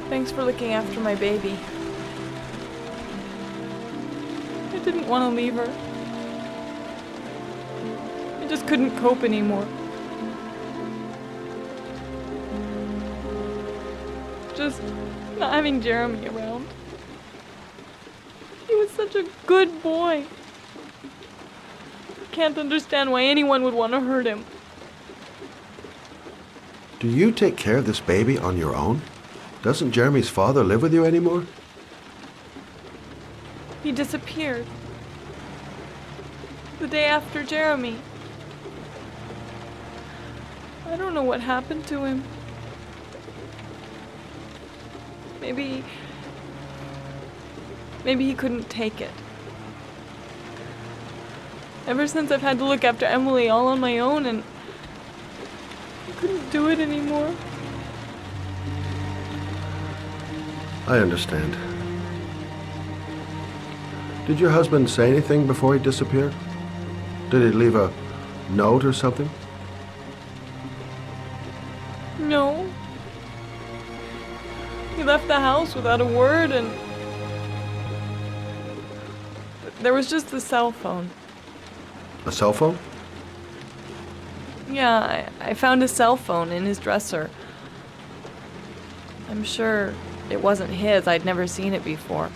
Speaker 21: Thanks for looking after my baby. I didn't want to leave her. I just couldn't cope anymore. Just not having Jeremy around. He was such a good boy. I can't understand why anyone would want to hurt him.
Speaker 6: Do you take care of this baby on your own? Doesn't Jeremy's father live with you anymore?
Speaker 21: He disappeared. The day after Jeremy. I don't know what happened to him. Maybe he couldn't take it. Ever since I've had to look after Emily all on my own, and I couldn't do it anymore.
Speaker 6: I understand. Did your husband say anything before he disappeared? Did he leave a note or something?
Speaker 21: No. He left the house without a word, and there was just the cell phone.
Speaker 6: A cell phone?
Speaker 21: Yeah, I found a cell phone in his dresser. I'm sure it wasn't his. I'd never seen it before.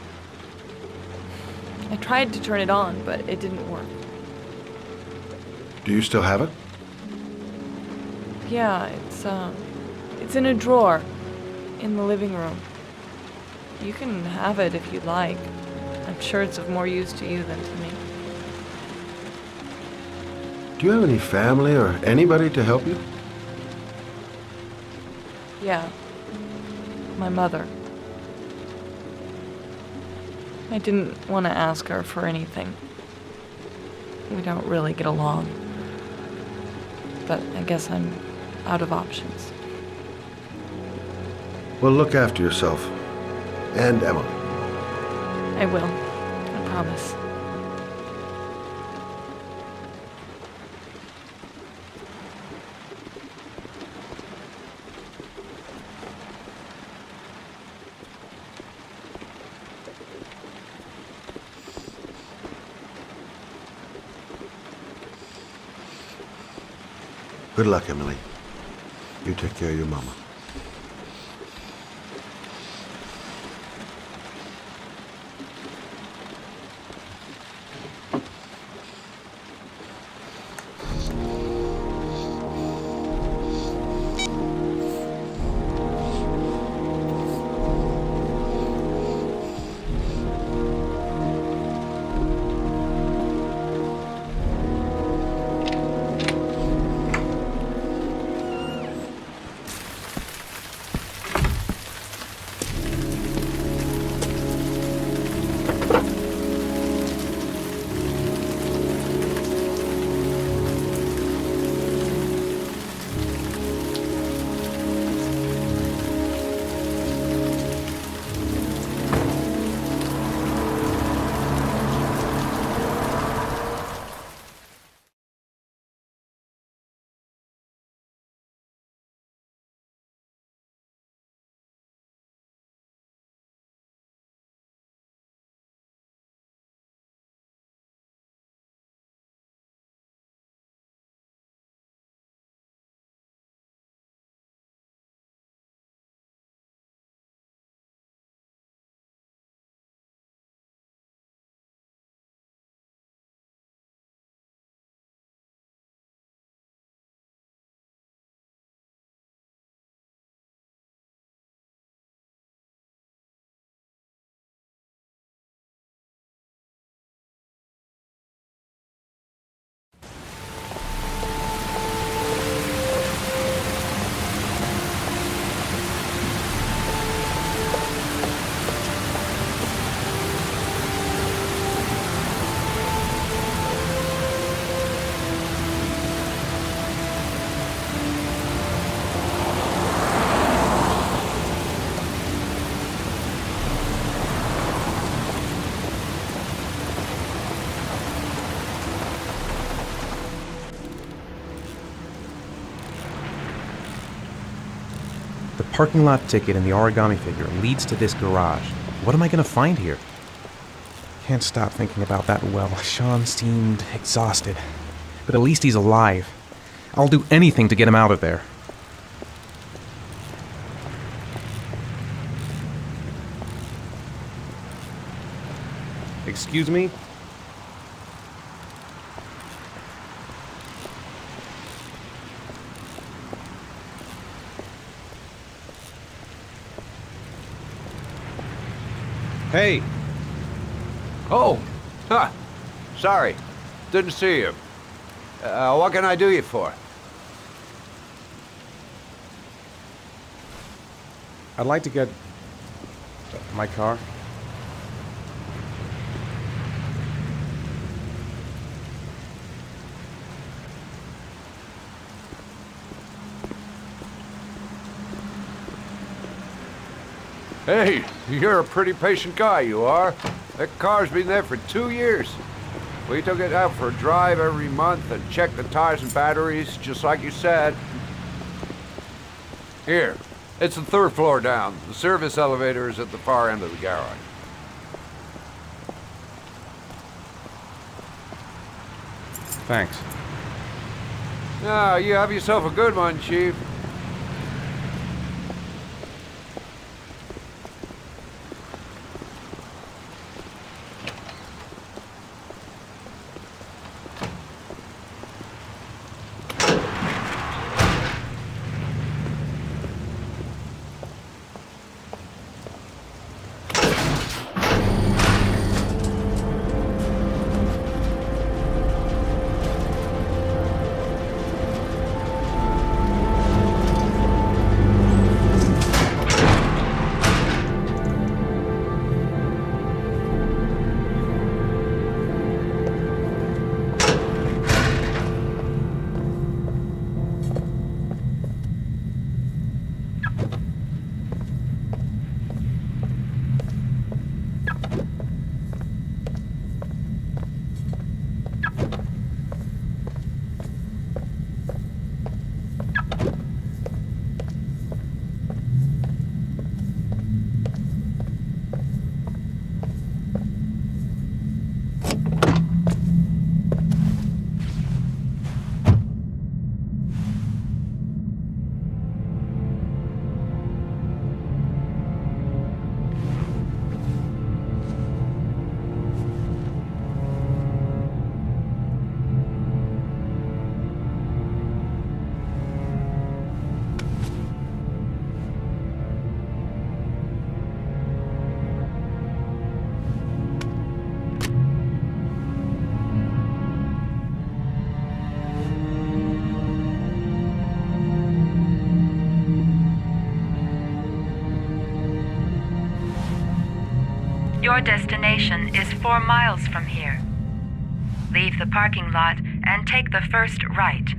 Speaker 21: I tried to turn it on, but it didn't work.
Speaker 6: Do you still have it?
Speaker 21: Yeah, it's in a drawer in the living room. You can have it if you'd like. I'm sure it's of more use to you than to me.
Speaker 6: Do you have any family or anybody to help you?
Speaker 21: Yeah. My mother. I didn't want to ask her for anything. We don't really get along. But I guess I'm out of options.
Speaker 6: Well, look after yourself. And Emily.
Speaker 21: I will. I promise.
Speaker 6: Good luck, Emily. You take care of your mama.
Speaker 18: parking lot ticket and the origami figure leads to this garage. What am I going to find here? Can't stop thinking about that well. Sean seemed exhausted, but at least he's alive. I'll do anything to get him out of there. Excuse me?
Speaker 13: Hey. Oh, sorry. Didn't see you. What can I do you for?
Speaker 18: I'd like to get my car.
Speaker 13: Hey, you're a pretty patient guy, you are. That car's been there for 2 years. We took it out for a drive every month and checked the tires and batteries, just like you said. Here, it's the 3rd floor down. The service elevator is at the far end of the garage.
Speaker 18: Thanks.
Speaker 13: Now, you have yourself a good one, Chief.
Speaker 12: Your destination is 4 miles from here. Leave the parking lot and take the first right.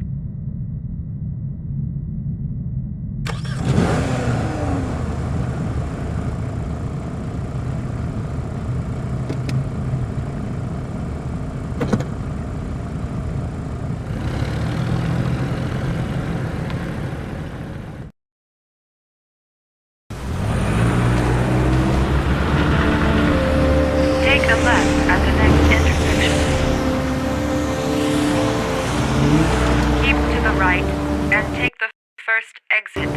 Speaker 12: Take a left at the next intersection. Keep to the right and take the first exit.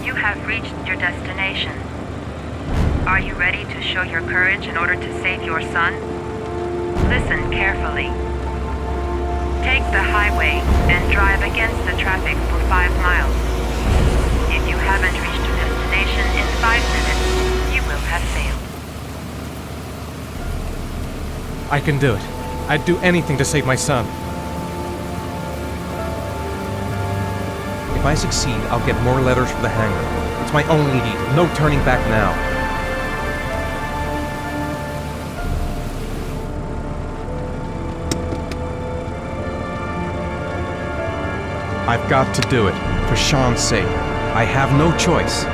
Speaker 12: You have reached your destination. Are you ready to show your courage in order to save your son? Listen carefully. Take the highway and drive against the traffic for 5 miles. If you haven't reached your destination,
Speaker 8: destination in 5 minutes, you will have failed.
Speaker 19: I can do it. I'd do anything to save my son. If I succeed, I'll get more letters for the hangar. It's my only need. No turning back now. I've got to do it. For Sean's sake. I have no choice.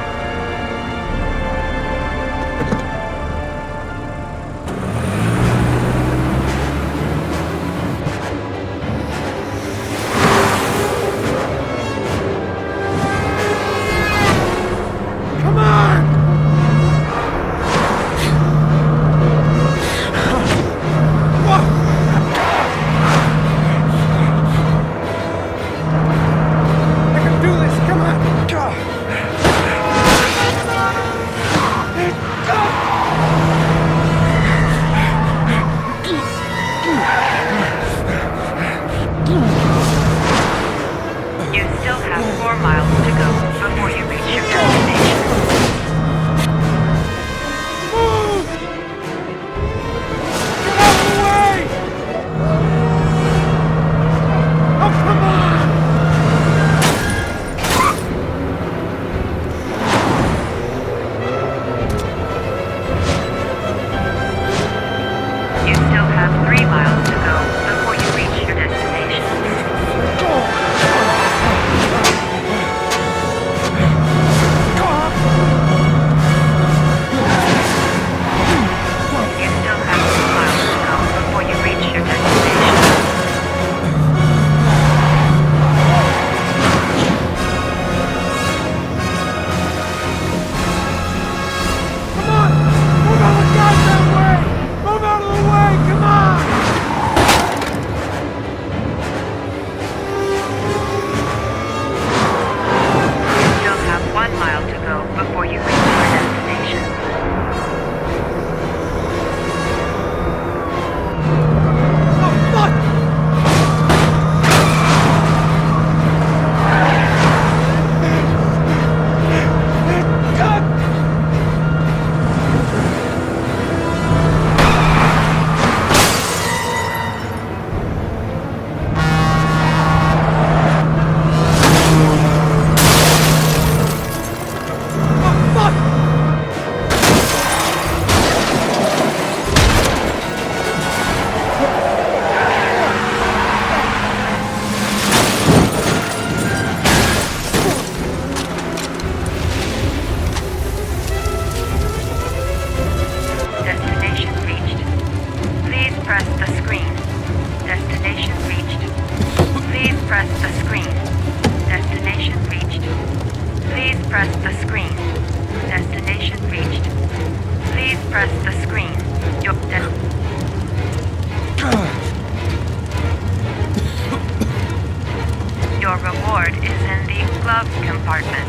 Speaker 8: Your reward is in the glove compartment.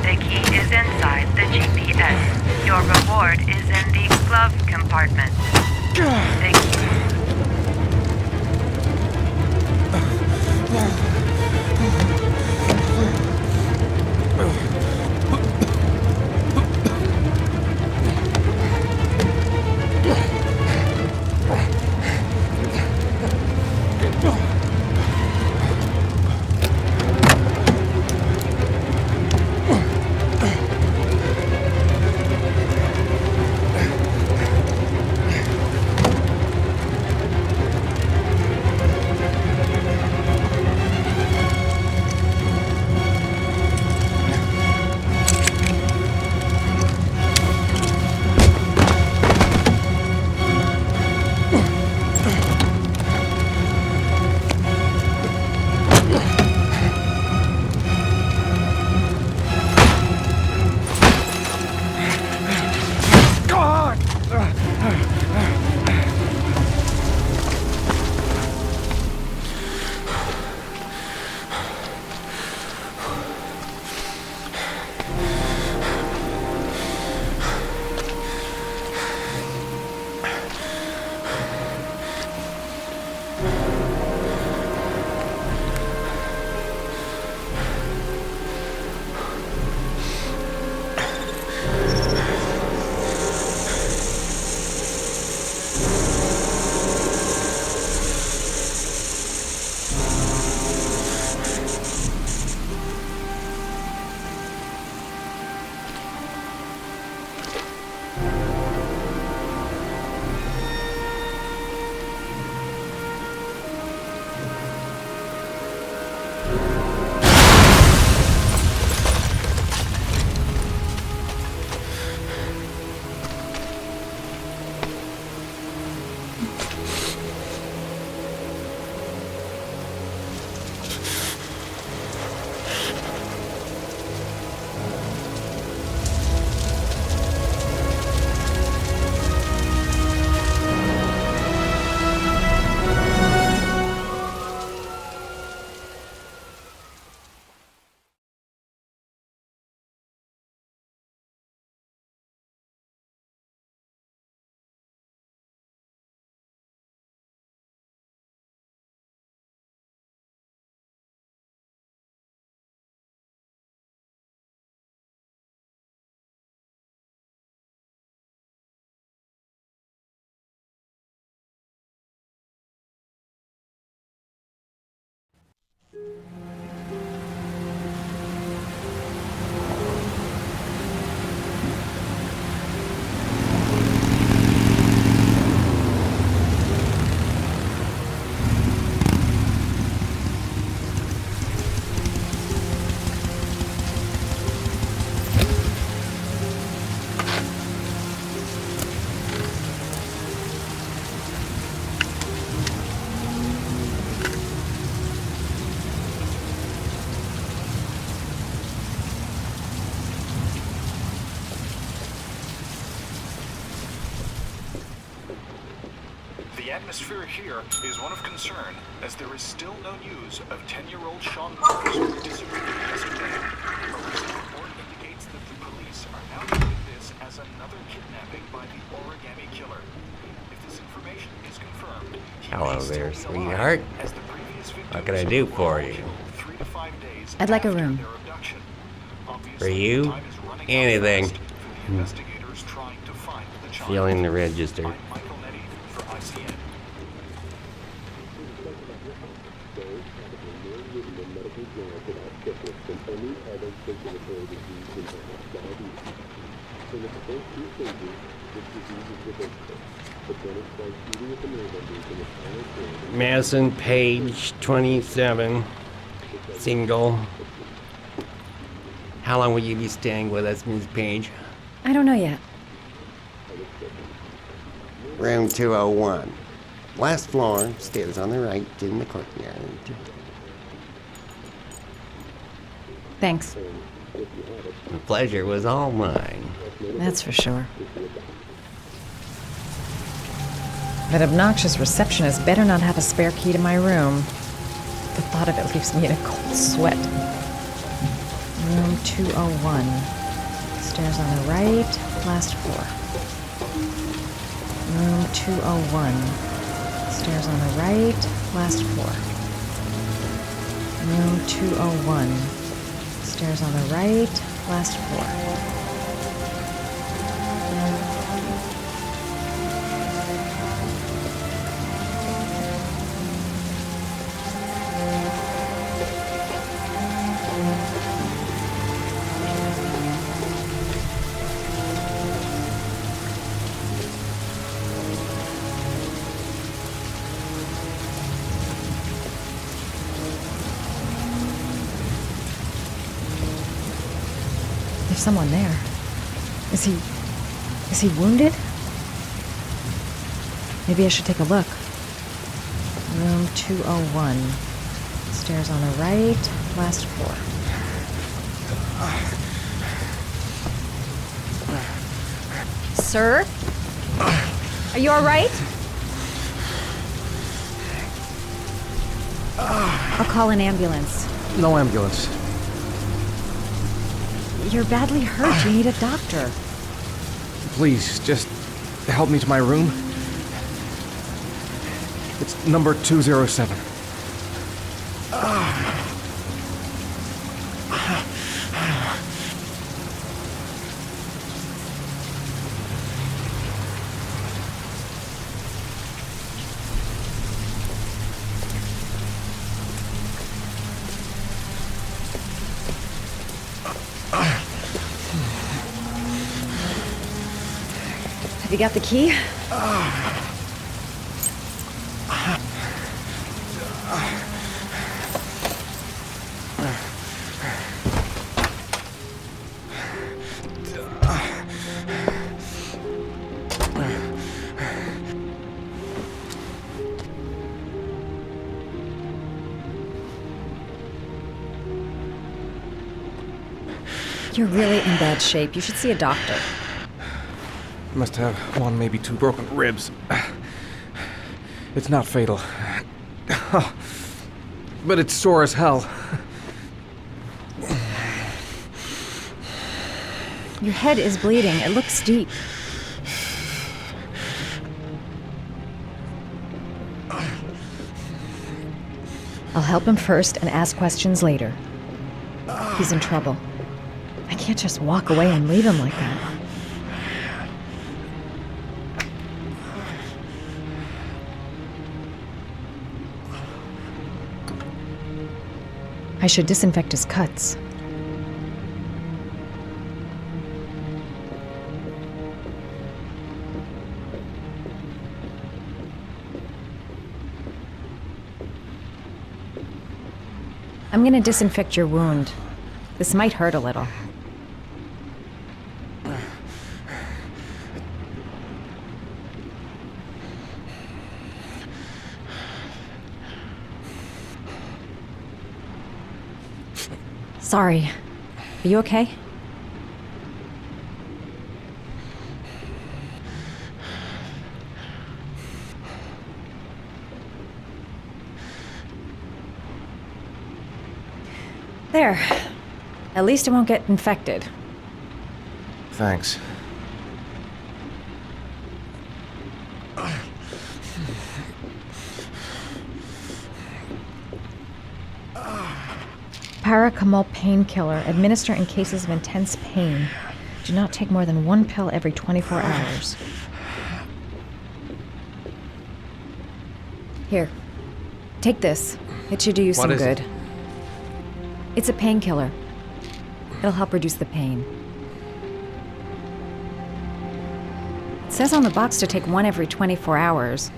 Speaker 8: The key is inside the GPS. Your reward is in the glove compartment. The key...
Speaker 7: atmosphere here is one of concern, as there is still no news of 10-year-old Sean Mars, who disappeared yesterday. A recent report indicates that the police are now treating this as another kidnapping by the Origami Killer. If this information is confirmed,
Speaker 22: Hello there, sweetheart. What can I do for you?
Speaker 17: I'd like a room.
Speaker 22: For you? Anything. Feeling the register. Madison Page, 27, single. How long will you be staying with us, Ms. Page?
Speaker 17: I don't know yet.
Speaker 22: Room 201. Last floor, stairs on the right, in the courtyard.
Speaker 17: Thanks.
Speaker 22: The pleasure was all mine.
Speaker 17: That's for sure. That obnoxious receptionist better not have a spare key to my room. The thought of it leaves me in a cold sweat. Room 201. Stairs on the right, last floor. Room 201. Stairs on the right, last floor. Room 201. Stairs on the right, last floor. There's someone there. Is he wounded? Maybe I should take a look. Room 201. Stairs on the right, last floor. Sir? Are you all right? I'll call an ambulance.
Speaker 18: No ambulance.
Speaker 17: You're badly hurt. You need a doctor.
Speaker 18: Please, just help me to my room. It's number 207.
Speaker 17: Have you got the key? You're really in bad shape. You should see a doctor.
Speaker 18: Must have one, maybe two broken ribs. It's not fatal. But it's sore as hell.
Speaker 17: Your head is bleeding. It looks deep. I'll help him first and ask questions later. He's in trouble. I can't just walk away and leave him like that. I should disinfect his cuts. I'm gonna disinfect your wound. This might hurt a little. Sorry. Are you okay? There. At least it won't get infected.
Speaker 18: Thanks.
Speaker 17: Paracetamol painkiller. Administer in cases of intense pain. Do not take more than 1 pill every 24 hours. Here. Take this. It should do you some
Speaker 18: What is
Speaker 17: good.
Speaker 18: it?
Speaker 17: It's a painkiller. It'll help reduce the pain. It says on the box to take 1 every 24 hours.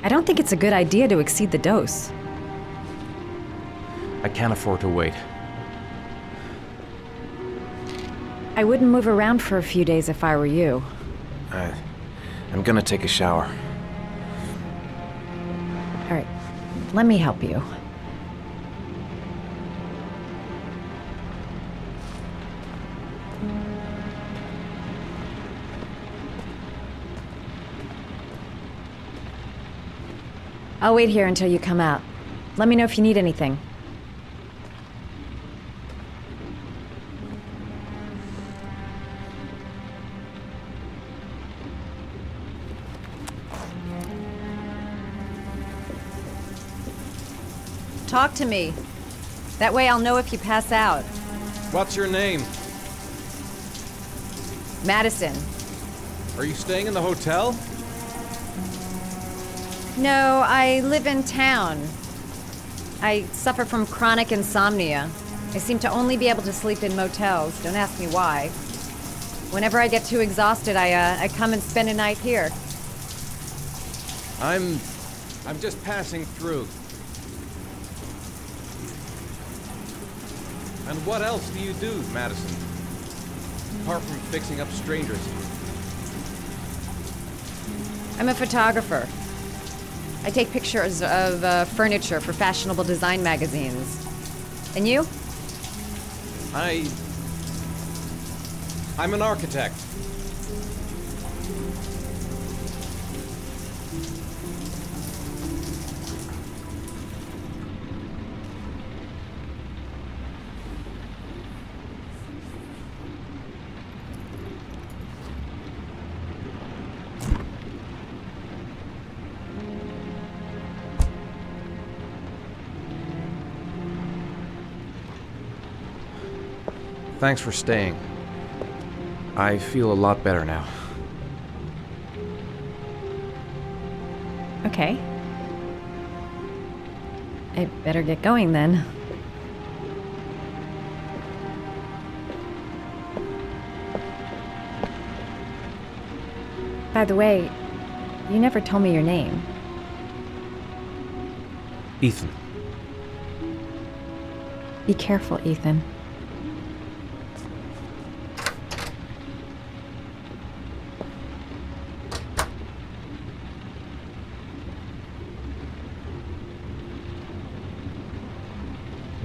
Speaker 17: I don't think it's a good idea to exceed the dose.
Speaker 18: I can't afford to wait.
Speaker 17: I wouldn't move around for a few days if I were you.
Speaker 18: I'm gonna take a shower.
Speaker 17: All right, let me help you. I'll wait here until you come out. Let me know if you need anything. Talk to me. That way I'll know if you pass out.
Speaker 19: What's your name?
Speaker 17: Madison.
Speaker 19: Are you staying in the hotel?
Speaker 17: No, I live in town. I suffer from chronic insomnia. I seem to only be able to sleep in motels. Don't ask me why. Whenever I get too exhausted, I come and spend a night here.
Speaker 19: I'm just passing through. And what else do you do, Madison? Apart from fixing up strangers.
Speaker 17: I'm a photographer. I take pictures of furniture for fashionable design magazines. And you?
Speaker 19: I'm an architect.
Speaker 18: Thanks for staying. I feel a lot better now.
Speaker 17: Okay. I better get going then. By the way, you never told me your name.
Speaker 18: Ethan.
Speaker 17: Be careful, Ethan.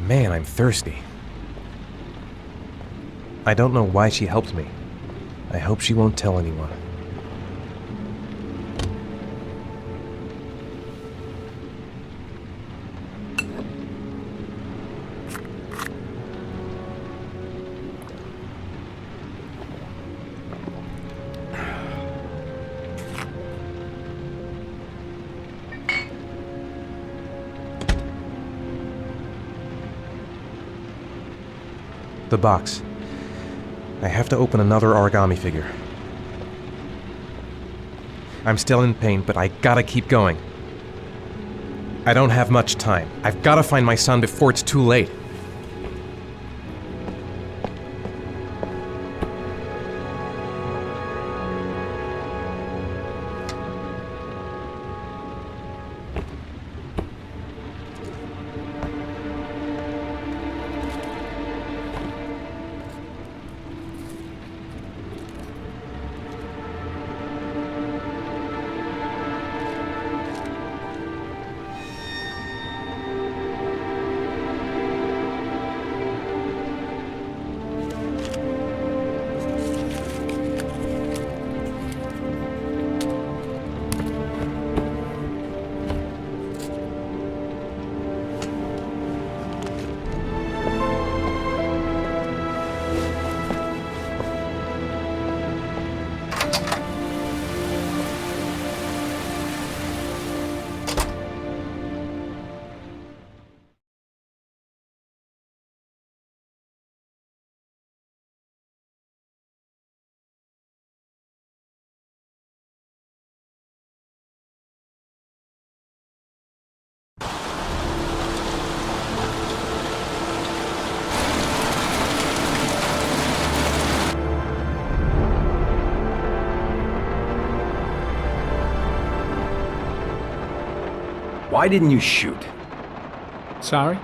Speaker 18: Man, I'm thirsty. I don't know why she helped me. I hope she won't tell anyone. The box. I have to open another origami figure. I'm still in pain, but I gotta keep going. I don't have much time. I've gotta find my son before it's too late.
Speaker 5: Why didn't you shoot?
Speaker 10: Sorry?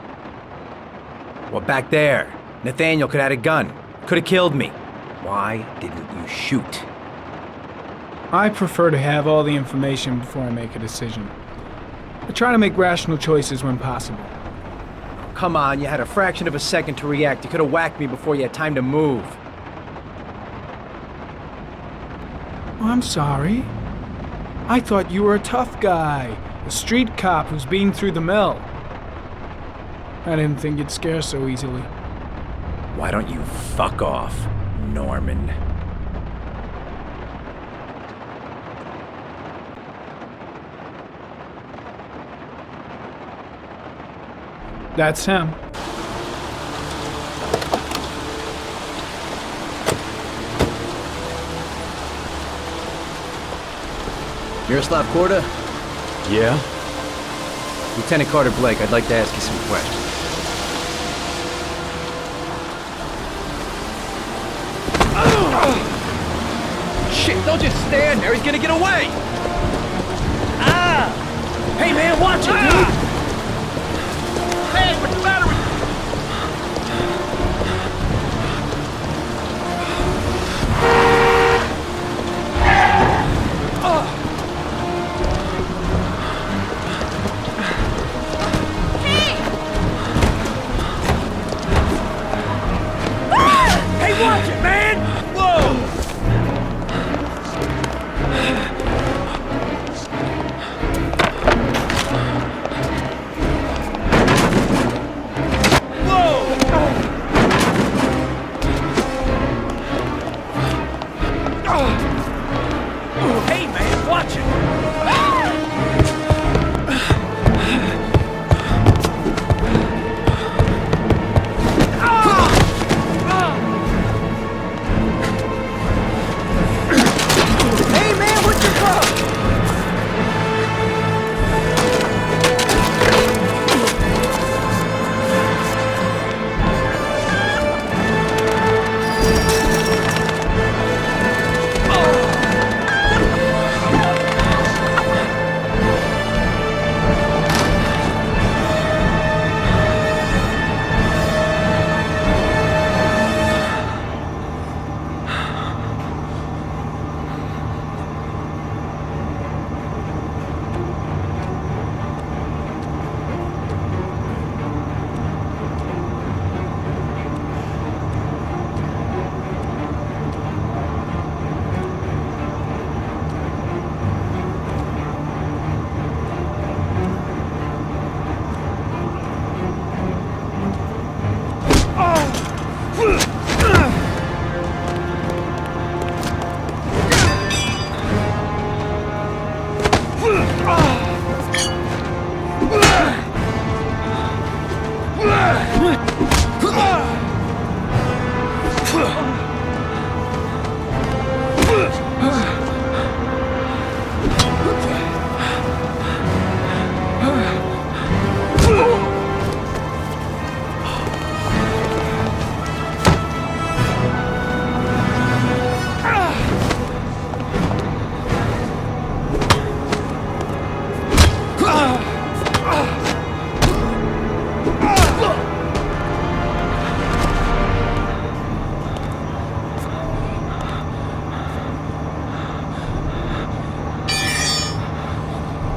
Speaker 5: Well, back there, Nathaniel could have had a gun. Could have killed me. Why didn't you shoot?
Speaker 10: I prefer to have all the information before I make a decision. I try to make rational choices when possible.
Speaker 5: Come on, you had a fraction of a second to react. You could have whacked me before you had time to move.
Speaker 10: I'm sorry. I thought you were a tough guy, a street cop who's been through the mill. I didn't think you'd scare so easily.
Speaker 5: Why don't you fuck off, Norman?
Speaker 10: That's him.
Speaker 5: Miroslav Korda?
Speaker 15: Yeah?
Speaker 5: Lieutenant Carter Blake, I'd like to ask you some questions.
Speaker 9: Shit, don't just stand there. He's gonna get away. Ah! Hey, man, watch it, dude. Hey, what's the matter with Hey, watch it, man! Whoa! Hey, man, watch it! Hey, man, what's your problem?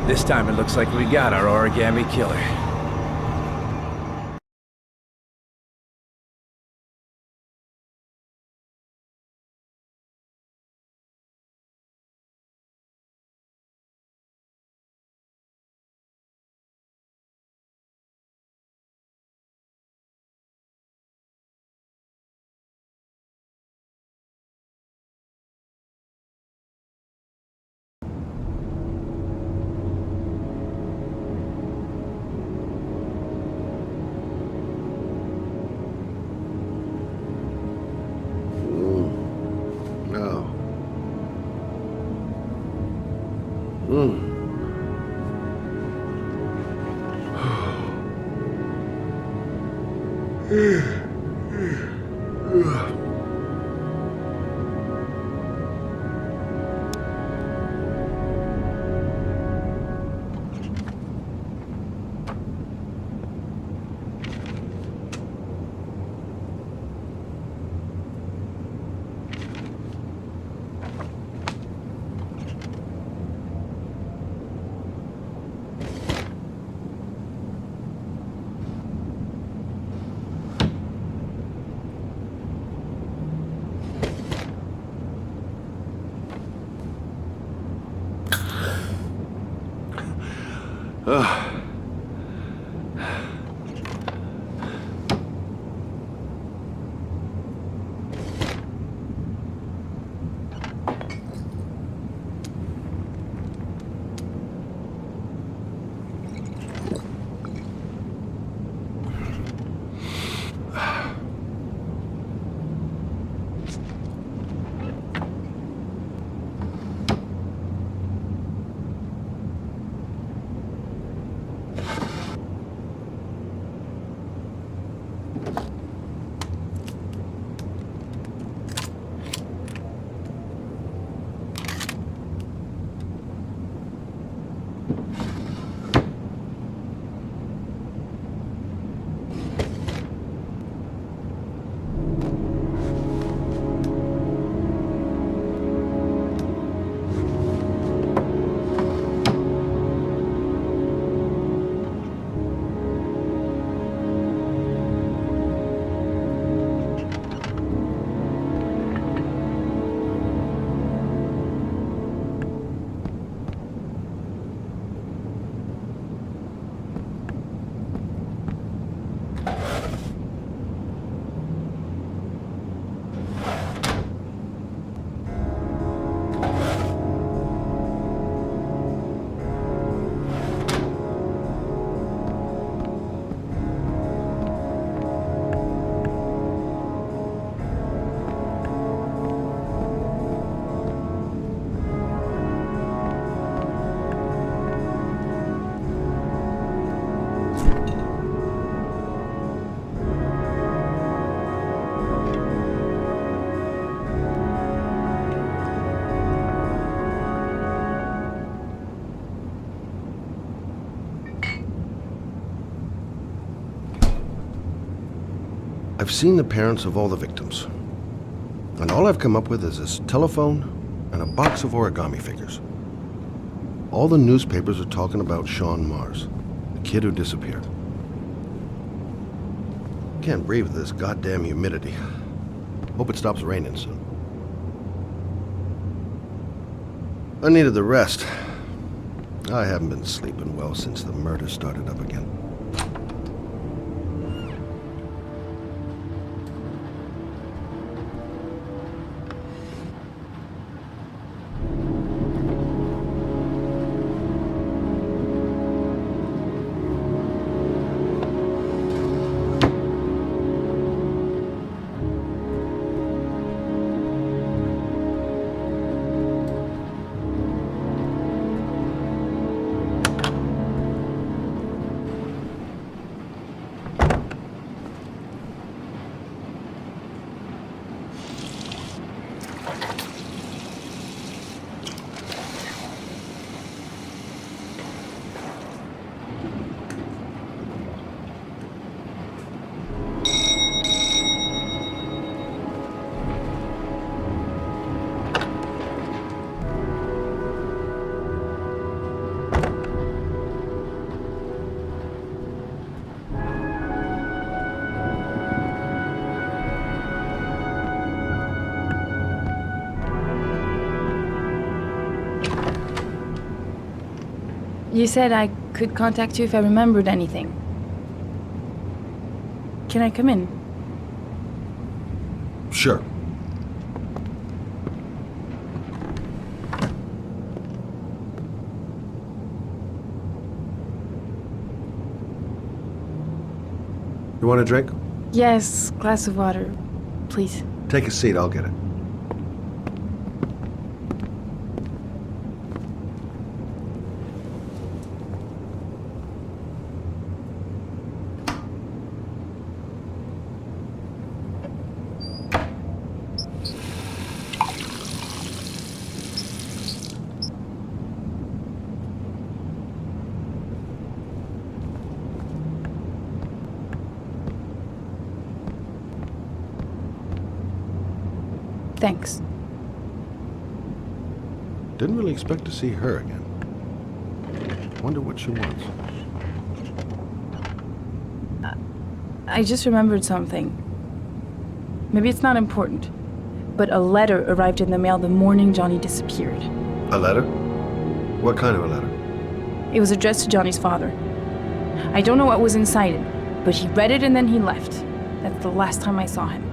Speaker 9: This time it looks like we got our origami killer.
Speaker 6: I've seen the parents of all the victims, and all I've come up with is this telephone and a box of origami figures. All the newspapers are talking about Sean Mars, the kid who disappeared. Can't breathe with this goddamn humidity. Hope it stops raining soon. I needed the rest. I haven't been sleeping well since the murder started up again.
Speaker 4: You said I could contact you if I remembered anything. Can I come in?
Speaker 6: Sure. You want a drink?
Speaker 4: Yes, glass of water, please.
Speaker 6: Take a seat, I'll get it.
Speaker 4: Thanks.
Speaker 6: Didn't really expect to see her again. Wonder what she wants.
Speaker 4: I just remembered something. Maybe it's not important, but a letter arrived in the mail the morning Johnny disappeared.
Speaker 6: A letter? What kind of a letter?
Speaker 2: It was addressed to Johnny's father. I don't know what was inside it, but he read it and then he left. That's the last time I saw him.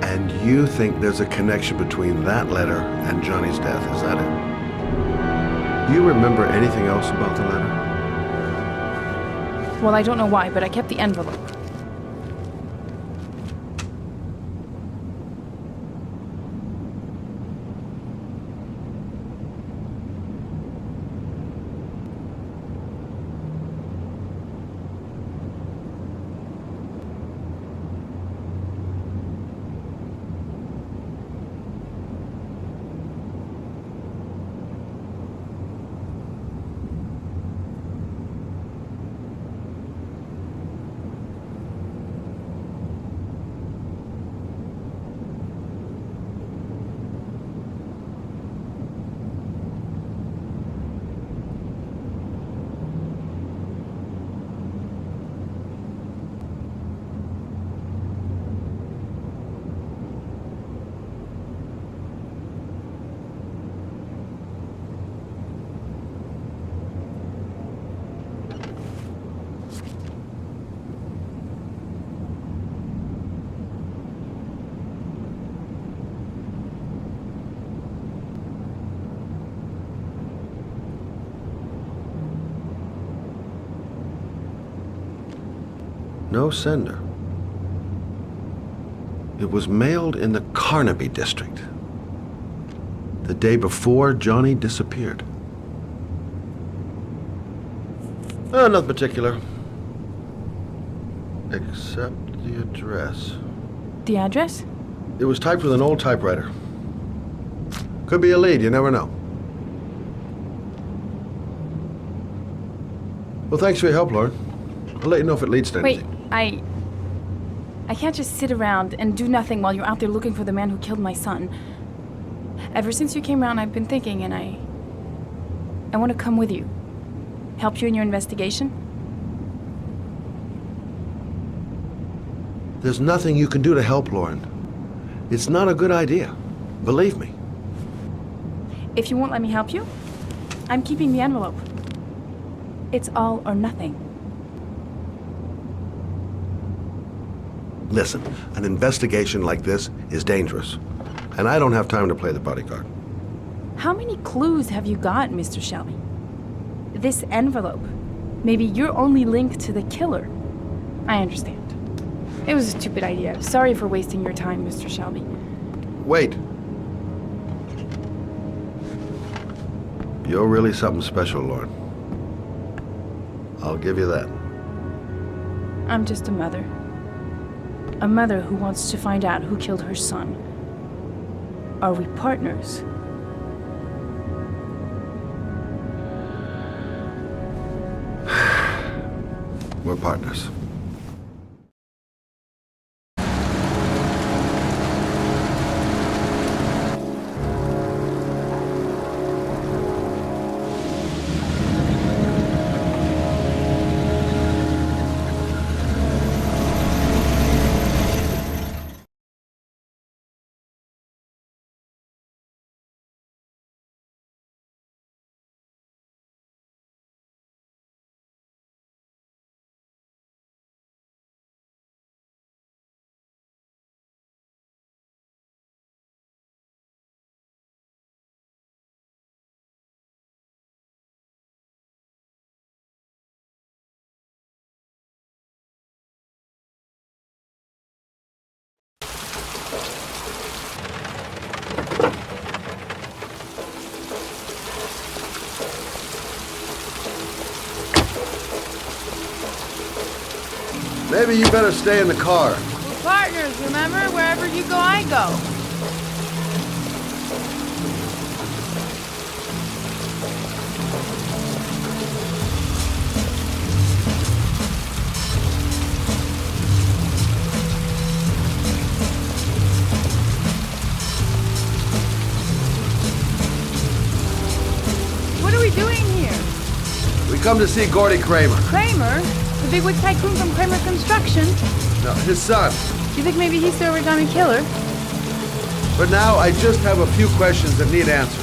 Speaker 6: And you think there's a connection between that letter and Johnny's death, is that it? Do you remember anything else about the letter?
Speaker 2: Well, I don't know why, but I kept the envelope.
Speaker 6: No sender. It was mailed in the Carnaby district, the day before Johnny disappeared. Nothing particular, except the address.
Speaker 2: The address?
Speaker 6: It was typed with an old typewriter. Could be a lead, you never know. Well, thanks for your help, Lauren. I'll let you know if it leads to anything.
Speaker 2: Wait, I can't just sit around and do nothing while you're out there looking for the man who killed my son. Ever since you came around, I've been thinking, and I want to come with you. Help you in your investigation?
Speaker 6: There's nothing you can do to help, Lauren. It's not a good idea. Believe me.
Speaker 2: If you won't let me help you, I'm keeping the envelope. It's all or nothing.
Speaker 6: Listen, an investigation like this is dangerous, and I don't have time to play the bodyguard.
Speaker 2: How many clues have you got, Mr. Shelby? This envelope. Maybe your only link to the killer. I understand. It was a stupid idea. Sorry for wasting your time, Mr. Shelby.
Speaker 6: Wait. You're really something special, Lauren. I'll give you that.
Speaker 2: I'm just a mother. A mother who wants to find out who killed her son. Are we partners?
Speaker 6: We're partners. Maybe you better stay in the car.
Speaker 2: We're partners, remember? Wherever you go, I go. What are we doing here?
Speaker 6: We come to see Gordy Kramer.
Speaker 2: Kramer? The bigwig tycoon from Kramer Construction?
Speaker 6: No, his son.
Speaker 2: You think maybe he's the origami killer?
Speaker 6: But now I just have a few questions that need answers.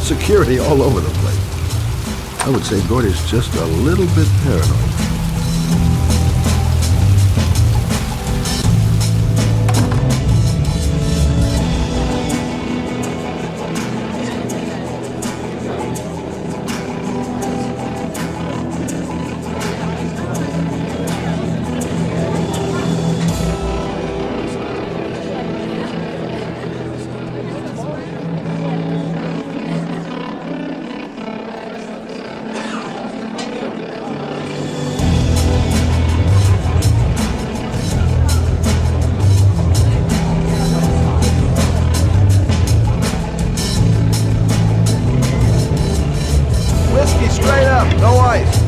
Speaker 6: Security all over the place. I would say Gordy's just a little bit paranoid.
Speaker 13: Whiskey straight up, no ice.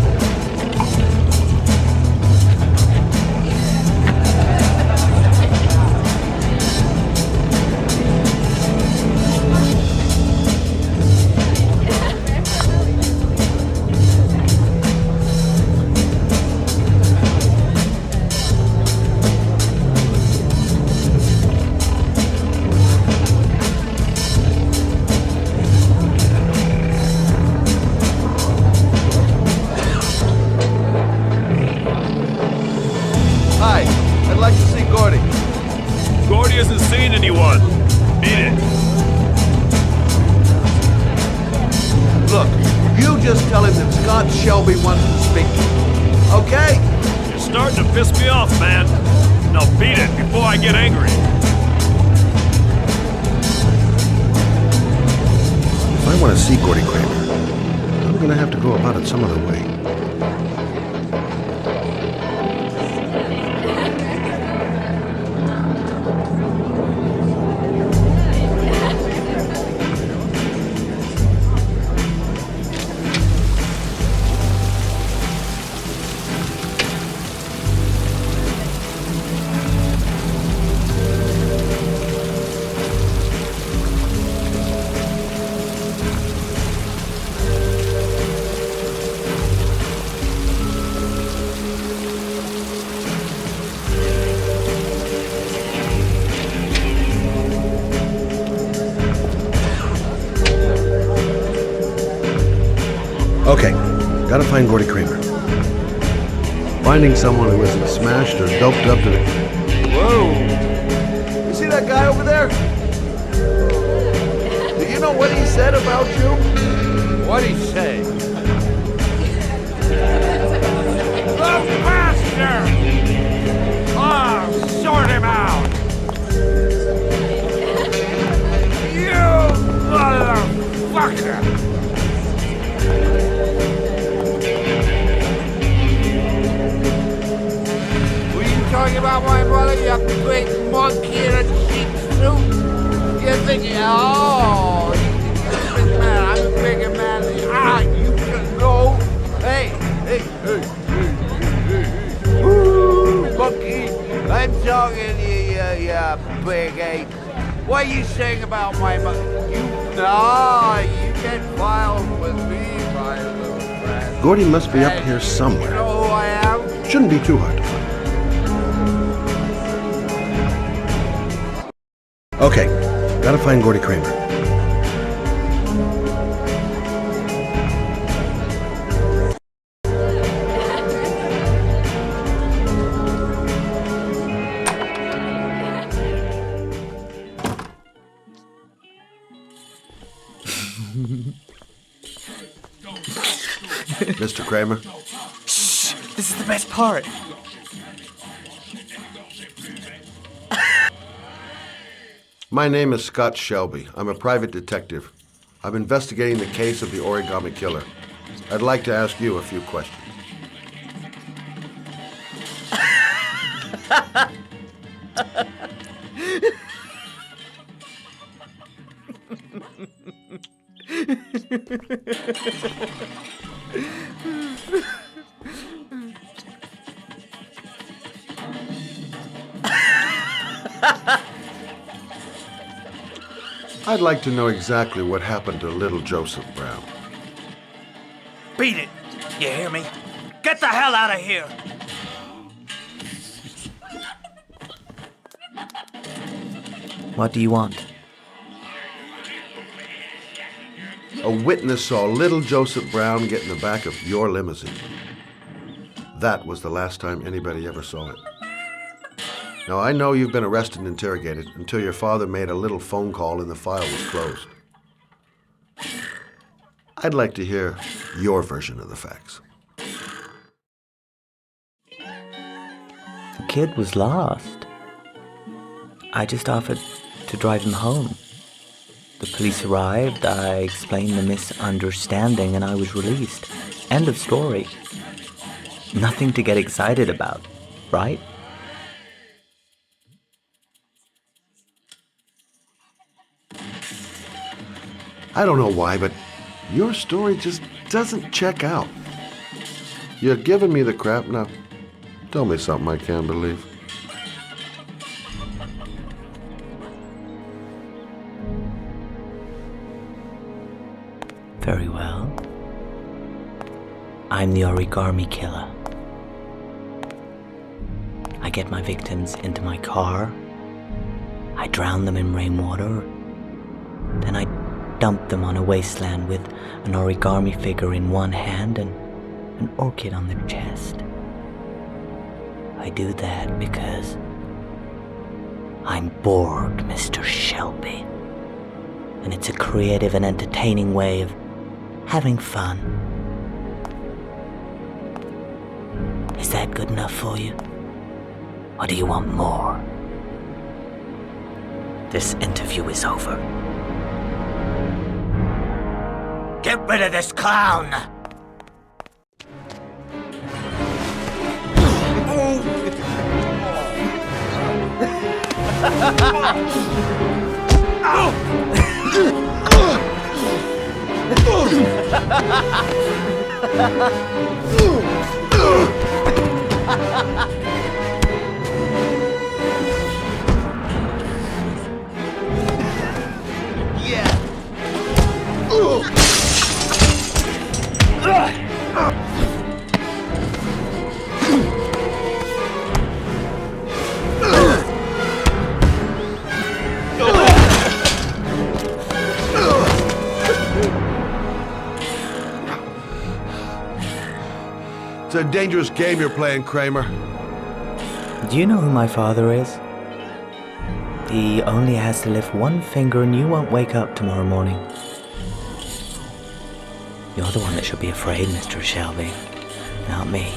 Speaker 13: Hi, I'd like to see Gordy.
Speaker 1: Gordy hasn't seen anyone. Beat it.
Speaker 13: Look, you just tell him that Scott Shelby wants to speak to him. Okay?
Speaker 1: You're starting to piss me off, man. Now beat it before I get angry.
Speaker 6: If I want to see Gordy Kramer, I'm gonna have to go about it some other way. Okay, gotta find Gordy Kramer. Finding someone who isn't smashed or doped up to the...
Speaker 13: Whoa! You see that guy over there? Do you know what he said about you? What'd he say?
Speaker 1: The bastard! I'll sort him out! You motherfucker!
Speaker 11: Talking about my brother, you great monkey in a cheap suit. You think, oh, you're a big man, I'm a bigger man than you. Ah, you should know. Hey, hey. Woo, monkey, I'm talking to you big ape. What are you saying about my mother? You get filed with me, my little friend.
Speaker 6: Gordy must be up here somewhere.
Speaker 11: You know who I am?
Speaker 6: Shouldn't be too hard to find. Okay, gotta find Gordy Kramer. Mr. Kramer?
Speaker 16: Shh! This is the best part.
Speaker 6: My name is Scott Shelby. I'm a private detective. I'm investigating the case of the Origami Killer. I'd like to ask you a few questions. I'd like to know exactly what happened to little Joseph Brown.
Speaker 16: Beat it! You hear me? Get the hell out of here!
Speaker 14: What do you want?
Speaker 6: A witness saw little Joseph Brown get in the back of your limousine. That was the last time anybody ever saw it. Now, I know you've been arrested and interrogated until your father made a little phone call and the file was closed. I'd like to hear your version of the facts.
Speaker 3: The kid was lost. I just offered to drive him home. The police arrived, I explained the misunderstanding, and I was released. End of story. Nothing to get excited about, right?
Speaker 6: I don't know why, but your story just doesn't check out. You're giving me the crap now. Tell me something I can't believe.
Speaker 3: Very well. I'm the origami killer. I get my victims into my car. I drown them in rainwater. Then I dump them on a wasteland with an origami figure in one hand and an orchid on their chest. I do that because I'm bored, Mr. Shelby. And it's a creative and entertaining way of having fun. Is that good enough for you? Or do you want more? This interview is over. Get rid of this clown!
Speaker 6: It's a dangerous game you're playing, Kramer.
Speaker 3: Do you know who my father is? He only has to lift one finger and you won't wake up tomorrow morning. You're the one that should be afraid, Mr. Shelby, not me.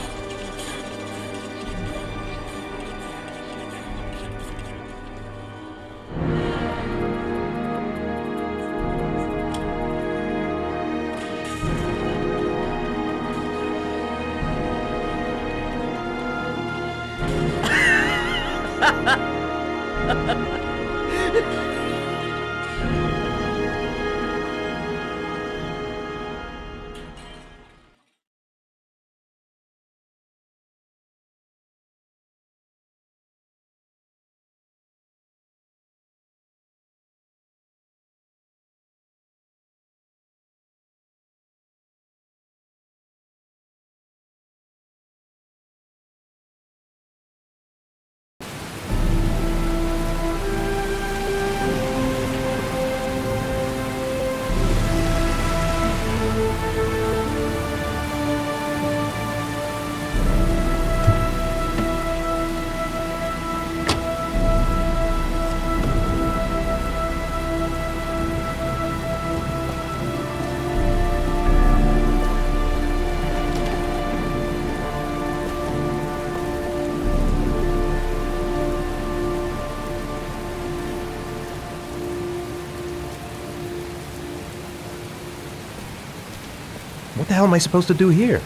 Speaker 18: What the hell am I supposed to do here?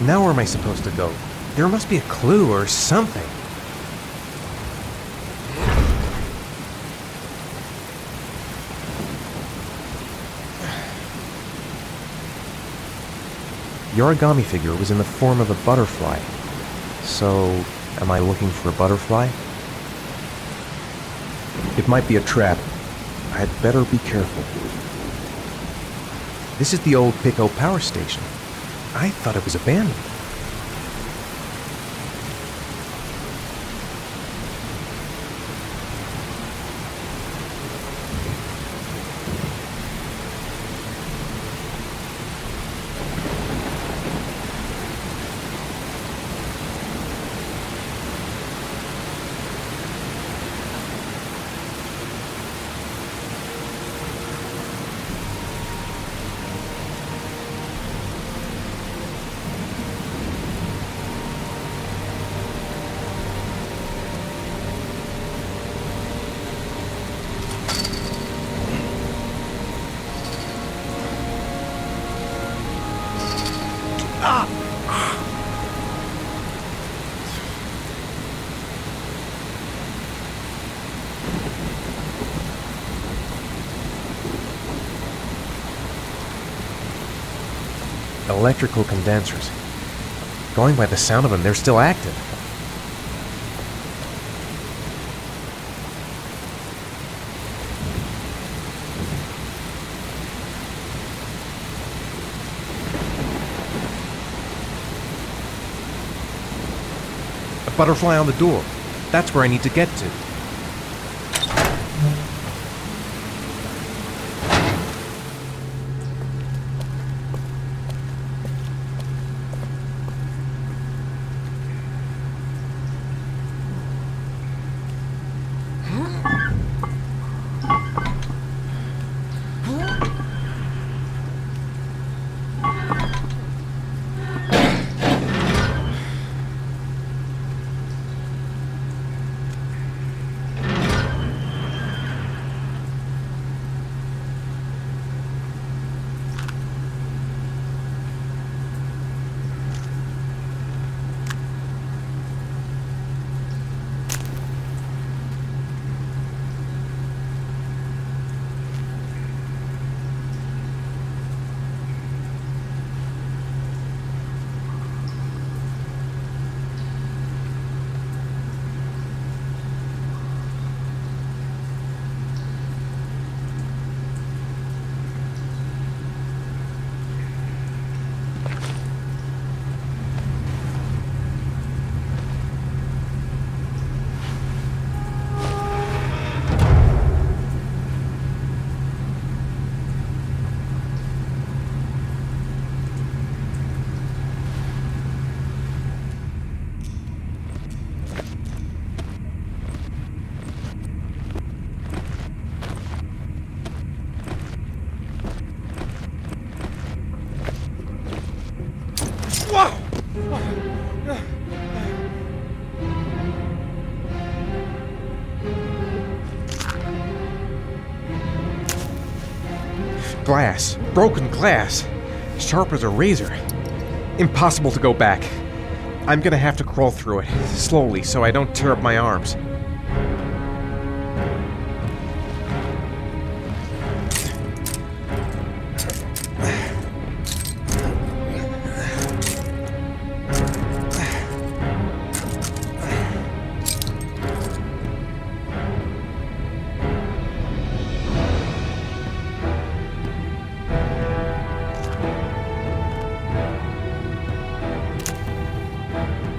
Speaker 18: Now where am I supposed to go? There must be a clue or something. The origami figure was in the form of a butterfly. So, am I looking for a butterfly? It might be a trap. I'd better be careful. This is the old Pico power station. I thought it was abandoned. Electrical condensers. Going by the sound of them, they're still active. A butterfly on the door. That's where I need to get to. Glass. Broken glass. Sharp as a razor. Impossible to go back. I'm gonna have to crawl through it, slowly, so I don't tear up my arms.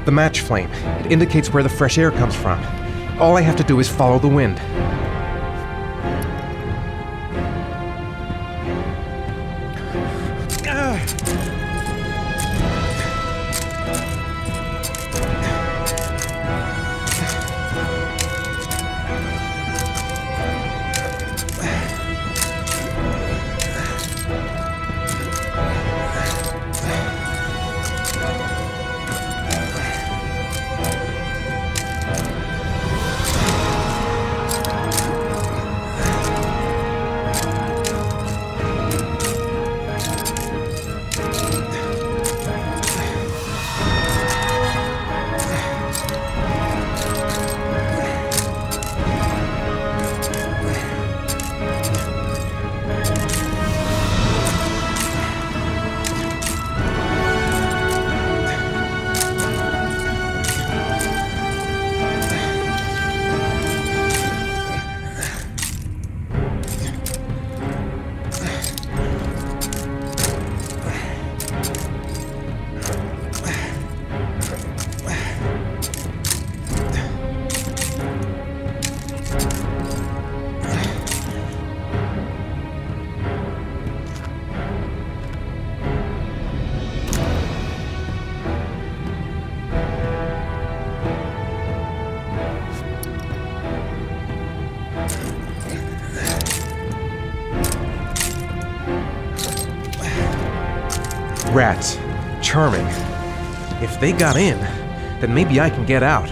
Speaker 18: The match flame. It indicates where the fresh air comes from. All I have to do is follow the wind. Rats. Charming. If they got in, then maybe I can get out.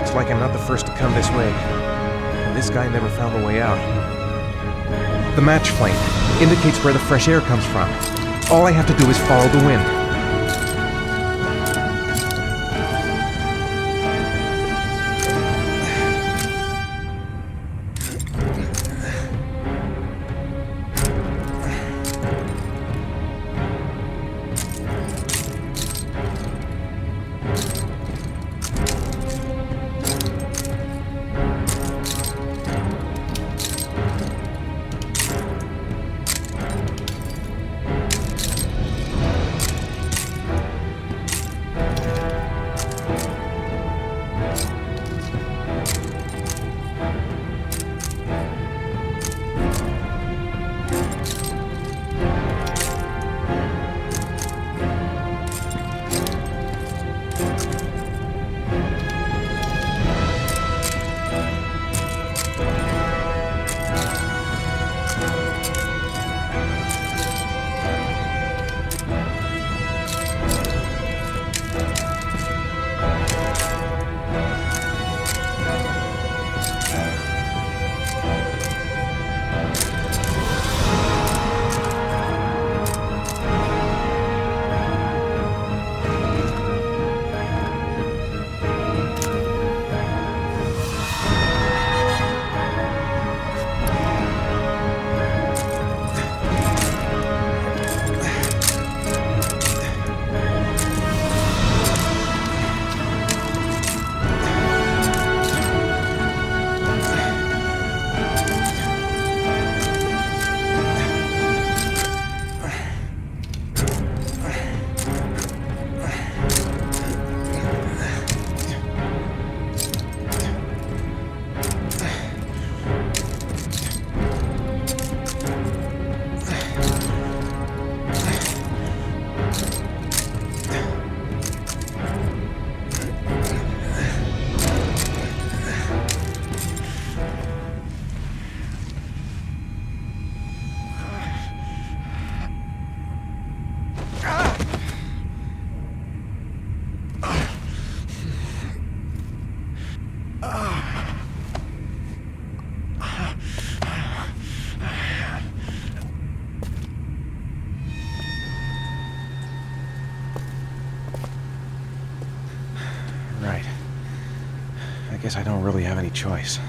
Speaker 18: Looks like I'm not the first to come this way. And this guy never found a way out. The match flame indicates where the fresh air comes from. All I have to do is follow the wind. Right. I guess I don't really have any choice.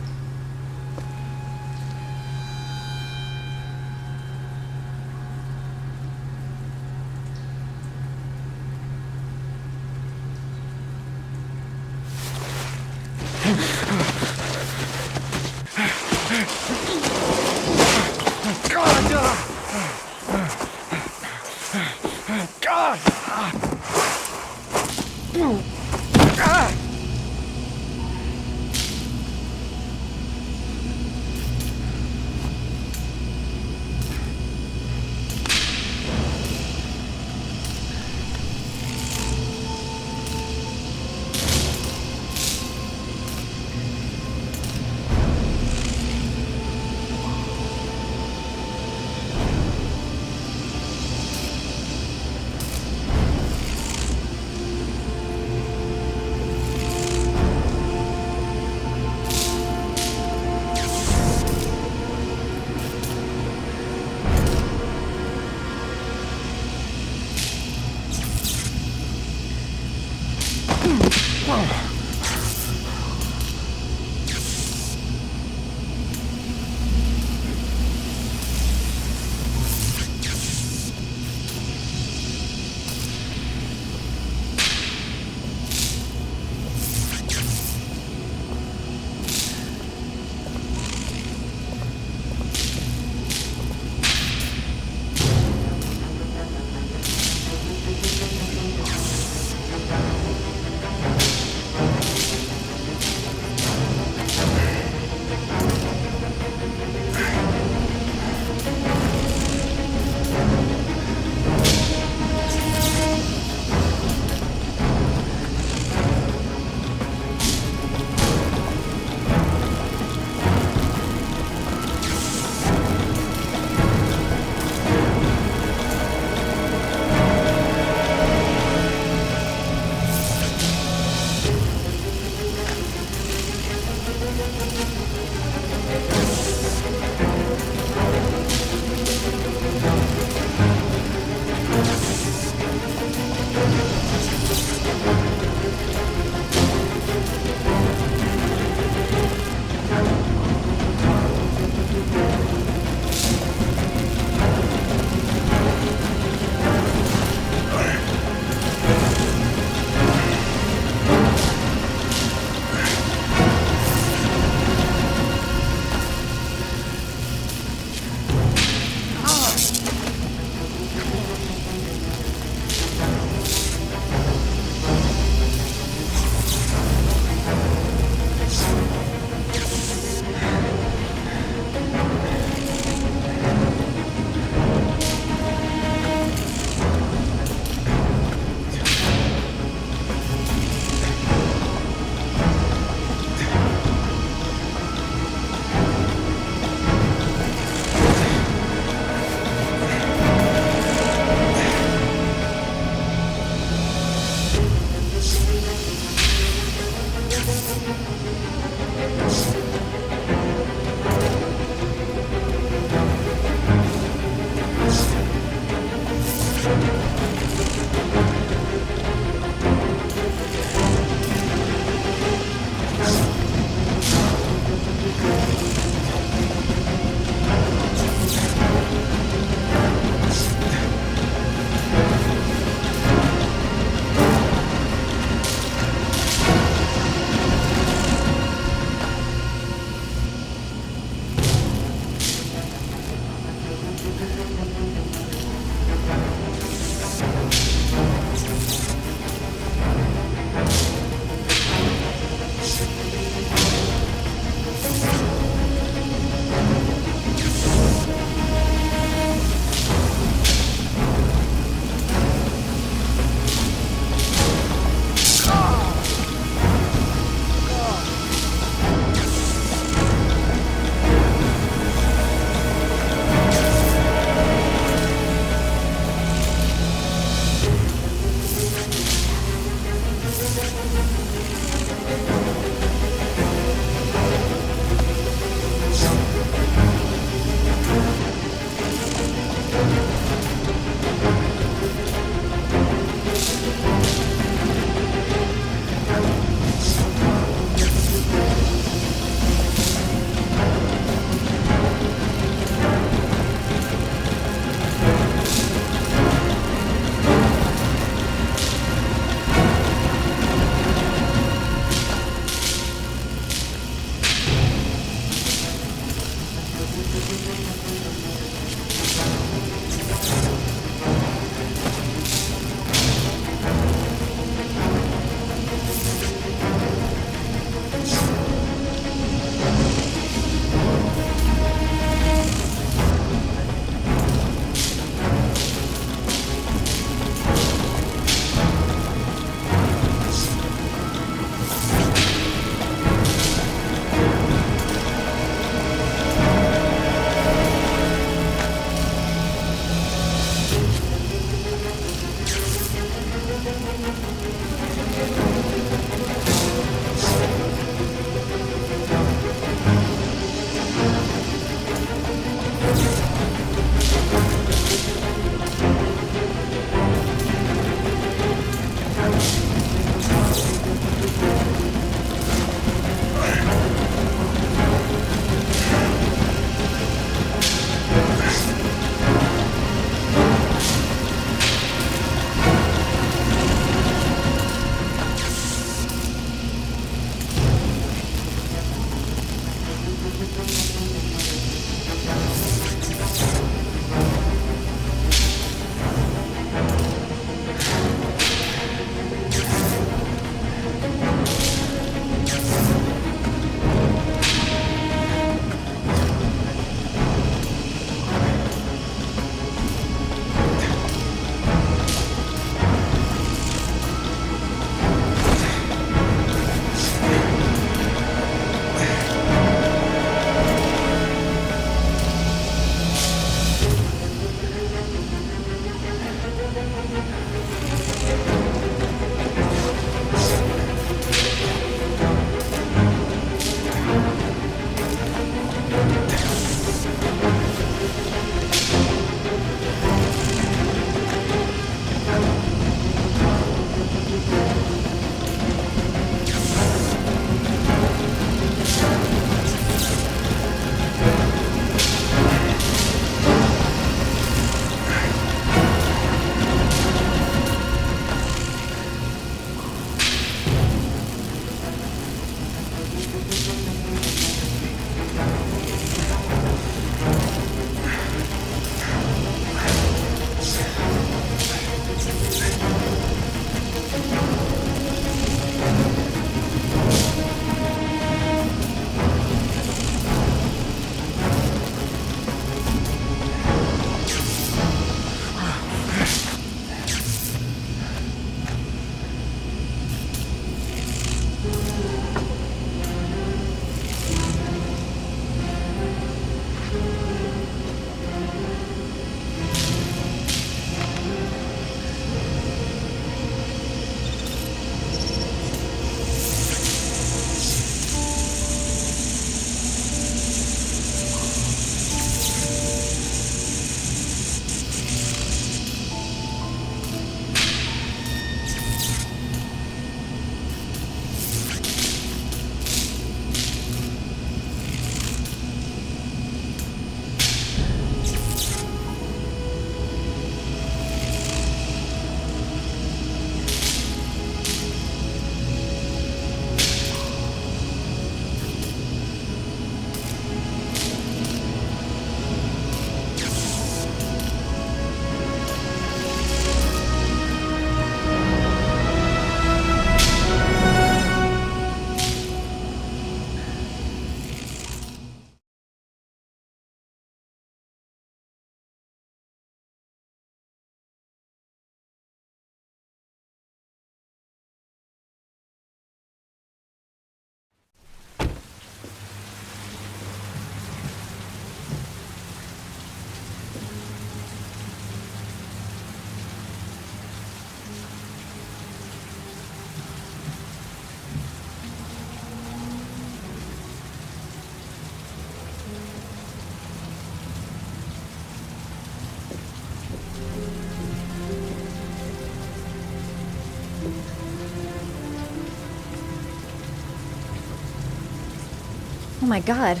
Speaker 17: Oh my god.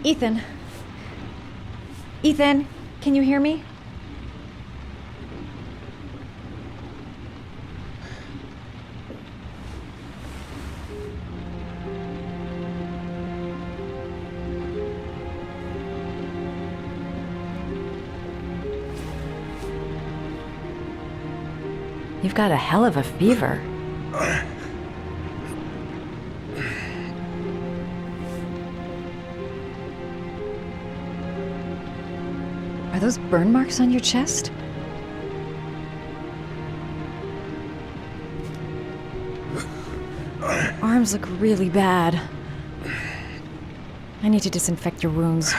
Speaker 17: Ethan. Ethan, can you hear me? You've got a hell of a fever. Are those burn marks on your chest? Arms look really bad. I need to disinfect your wounds.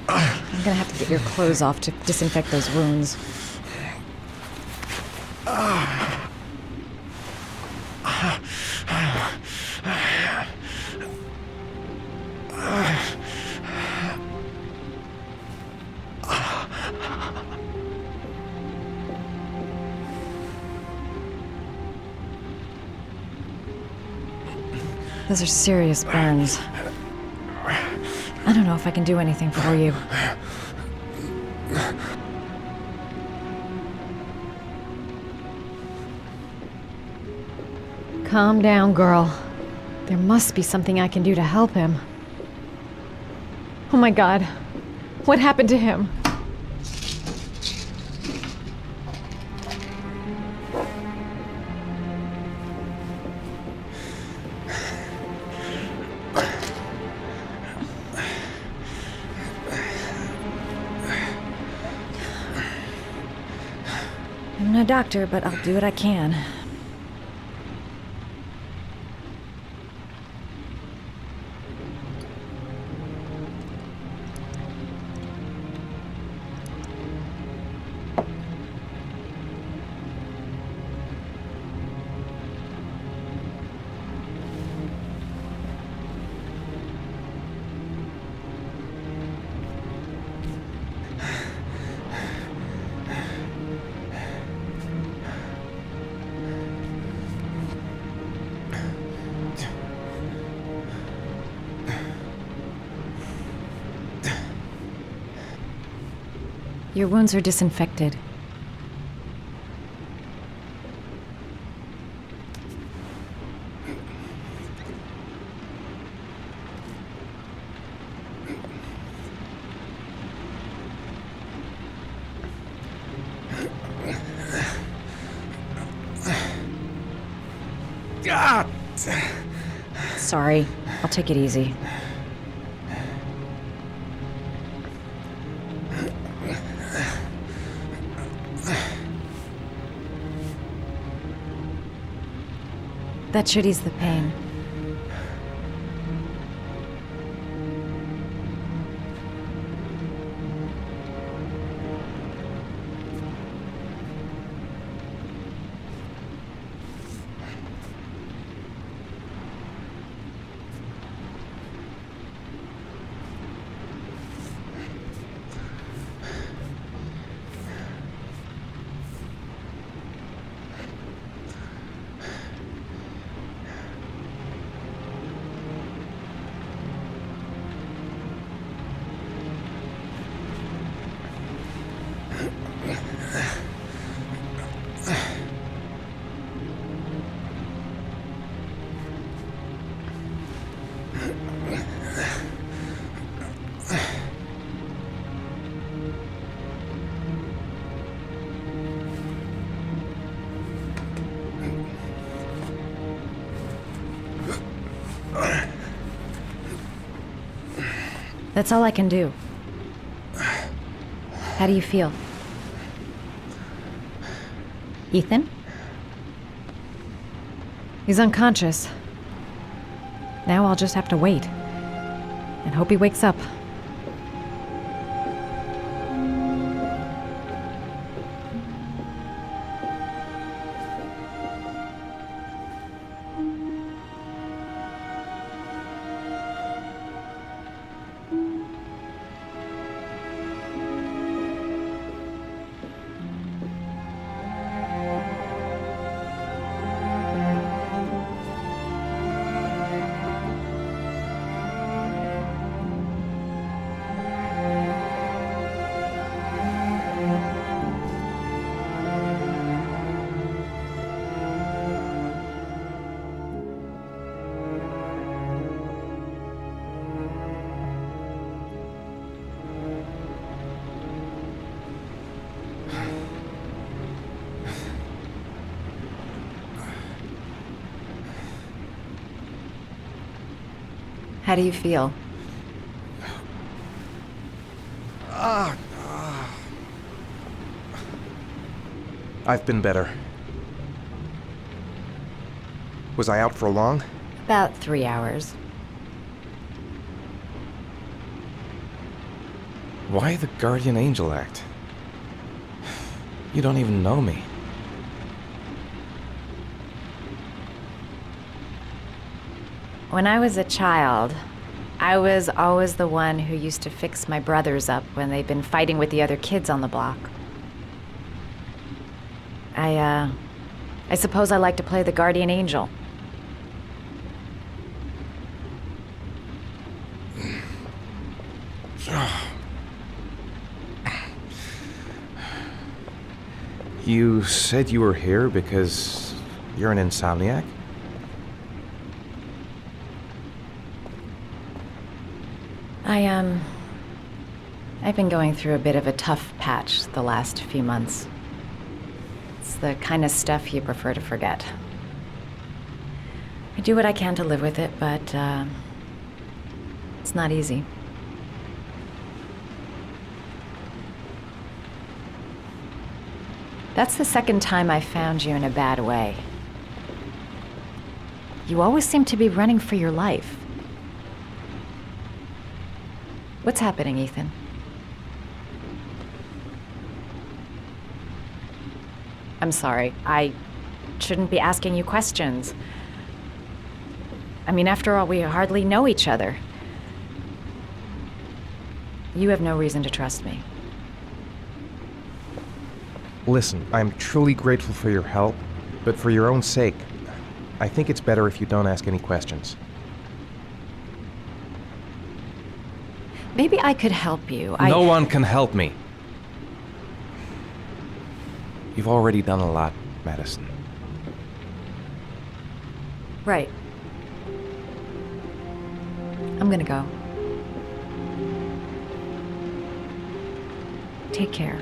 Speaker 17: I'm gonna have to get your clothes off to disinfect those wounds. Those are serious burns. I don't know if I can do anything for you. Calm down, girl. There must be something I can do to help him. Oh my god. What happened to him? I'm no doctor, but I'll do what I can. Your wounds are disinfected. Sorry, I'll take it easy. That should ease the pain. That's all I can do. How do you feel? Ethan? He's unconscious. Now I'll just have to wait. And hope he wakes up. How do you feel?
Speaker 18: I've been better. Was I out for long?
Speaker 17: About 3 hours.
Speaker 18: Why the guardian angel act? You don't even know me.
Speaker 17: When I was a child, I was always the one who used to fix my brothers up when they'd been fighting with the other kids on the block. I suppose I like to play the guardian angel.
Speaker 18: You said you were here because you're an insomniac?
Speaker 17: I've been going through a bit of a tough patch the last few months. It's the kind of stuff you prefer to forget. I do what I can to live with it, but, it's not easy. That's the second time I found you in a bad way. You always seem to be running for your life. What's happening, Ethan? I'm sorry. I shouldn't be asking you questions. I mean, after all, we hardly know each other. You have no reason to trust me.
Speaker 18: Listen, I'm truly grateful for your help, but for your own sake, I think it's better if you don't ask any questions.
Speaker 17: Maybe I could help you.
Speaker 18: No one can help me. You've already done a lot, Madison.
Speaker 17: Right. I'm gonna go. Take care.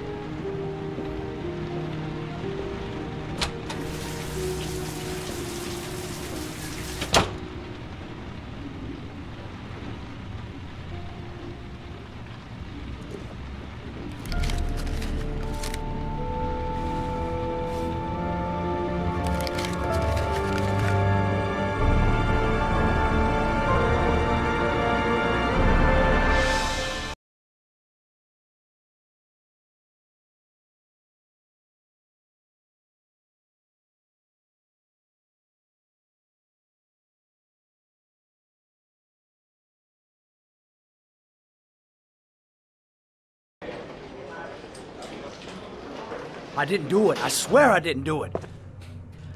Speaker 16: I didn't do it. I swear I didn't do it.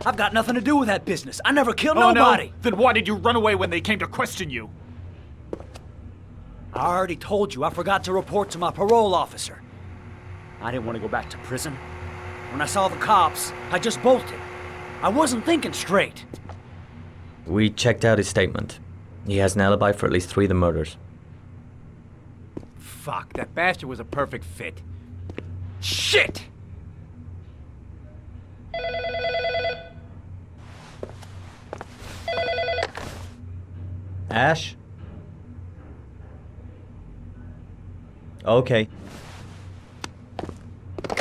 Speaker 16: I've got nothing to do with that business. I never killed nobody.
Speaker 1: No? Then why did you run away when they came to question you?
Speaker 16: I already told you I forgot to report to my parole officer. I didn't want to go back to prison. When I saw the cops, I just bolted. I wasn't thinking straight.
Speaker 14: We checked out his statement. He has an alibi for at least 3 of the murders.
Speaker 5: Fuck, that bastard was a perfect fit.
Speaker 16: Shit!
Speaker 14: Ash? Okay.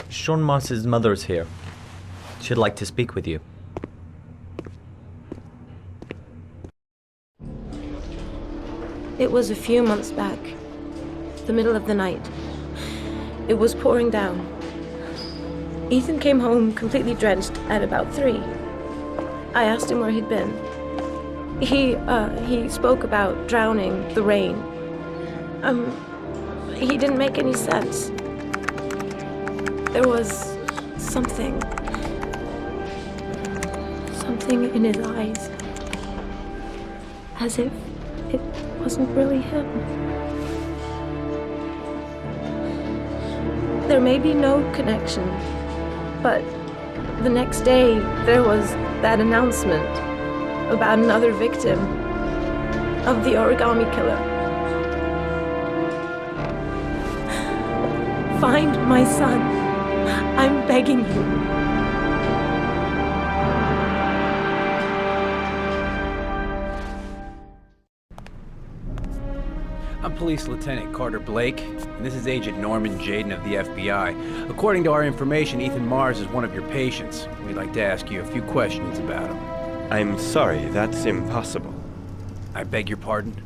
Speaker 14: Sean Mars's mother's here. She'd like to speak with you.
Speaker 4: It was a few months back. The middle of the night. It was pouring down. Ethan came home completely drenched at about 3. I asked him where he'd been. He spoke about drowning, the rain. He didn't make any sense. There was something in his eyes. As if it wasn't really him. There may be no connection, but the next day there was that announcement about another victim of the origami killer. Find my son. I'm begging you.
Speaker 5: I'm Police Lieutenant Carter Blake, and this is Agent Norman Jaden of the FBI. According to our information, Ethan Mars is one of your patients. We'd like to ask you a few questions about him.
Speaker 20: I'm sorry, that's impossible.
Speaker 5: I beg your pardon?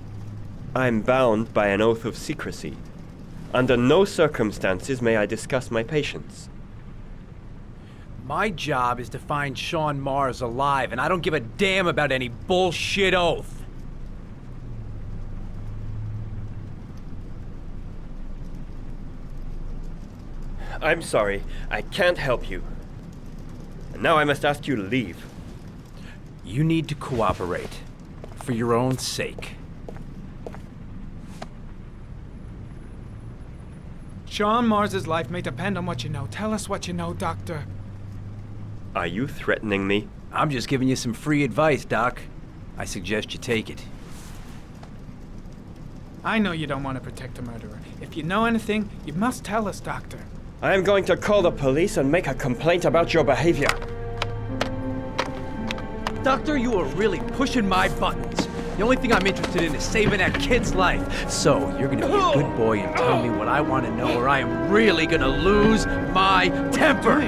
Speaker 20: I'm bound by an oath of secrecy. Under no circumstances may I discuss my patients.
Speaker 5: My job is to find Sean Mars alive, and I don't give a damn about any bullshit oath.
Speaker 20: I'm sorry, I can't help you. And now I must ask you to leave.
Speaker 5: You need to cooperate. For your own sake.
Speaker 10: Sean Mars's life may depend on what you know. Tell us what you know, Doctor.
Speaker 20: Are you threatening me?
Speaker 5: I'm just giving you some free advice, Doc. I suggest you take it.
Speaker 10: I know you don't want to protect a murderer. If you know anything, you must tell us, Doctor.
Speaker 20: I am going to call the police and make a complaint about your behavior.
Speaker 5: Doctor, you are really pushing my buttons. The only thing I'm interested in is saving that kid's life. So, you're gonna be a good boy and tell me what I want to know, or I am really gonna lose my temper.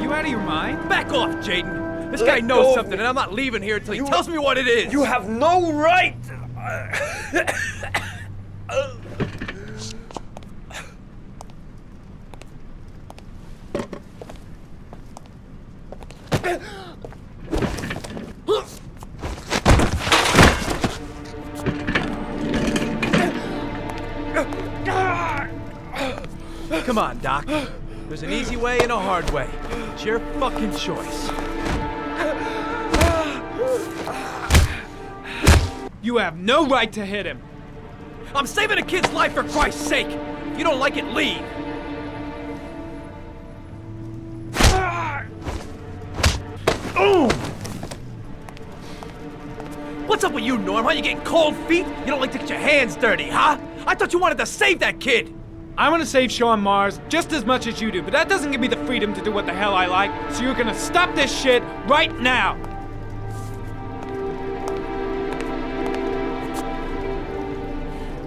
Speaker 10: You out of your mind?
Speaker 5: Back off, Jaden. This guy knows something, and I'm not leaving here until he tells me what it is.
Speaker 20: You have no right!
Speaker 5: Come on, Doc. There's an easy way and a hard way. It's your fucking choice.
Speaker 10: You have no right to hit him.
Speaker 5: I'm saving a kid's life for Christ's sake. If you don't like it, leave. What's up with you, Norm? Huh? You getting cold feet? You don't like to get your hands dirty, huh? I thought you wanted to save that kid.
Speaker 10: I want to save Sean Mars just as much as you do, but that doesn't give me the freedom to do what the hell I like, so you're gonna stop this shit right now!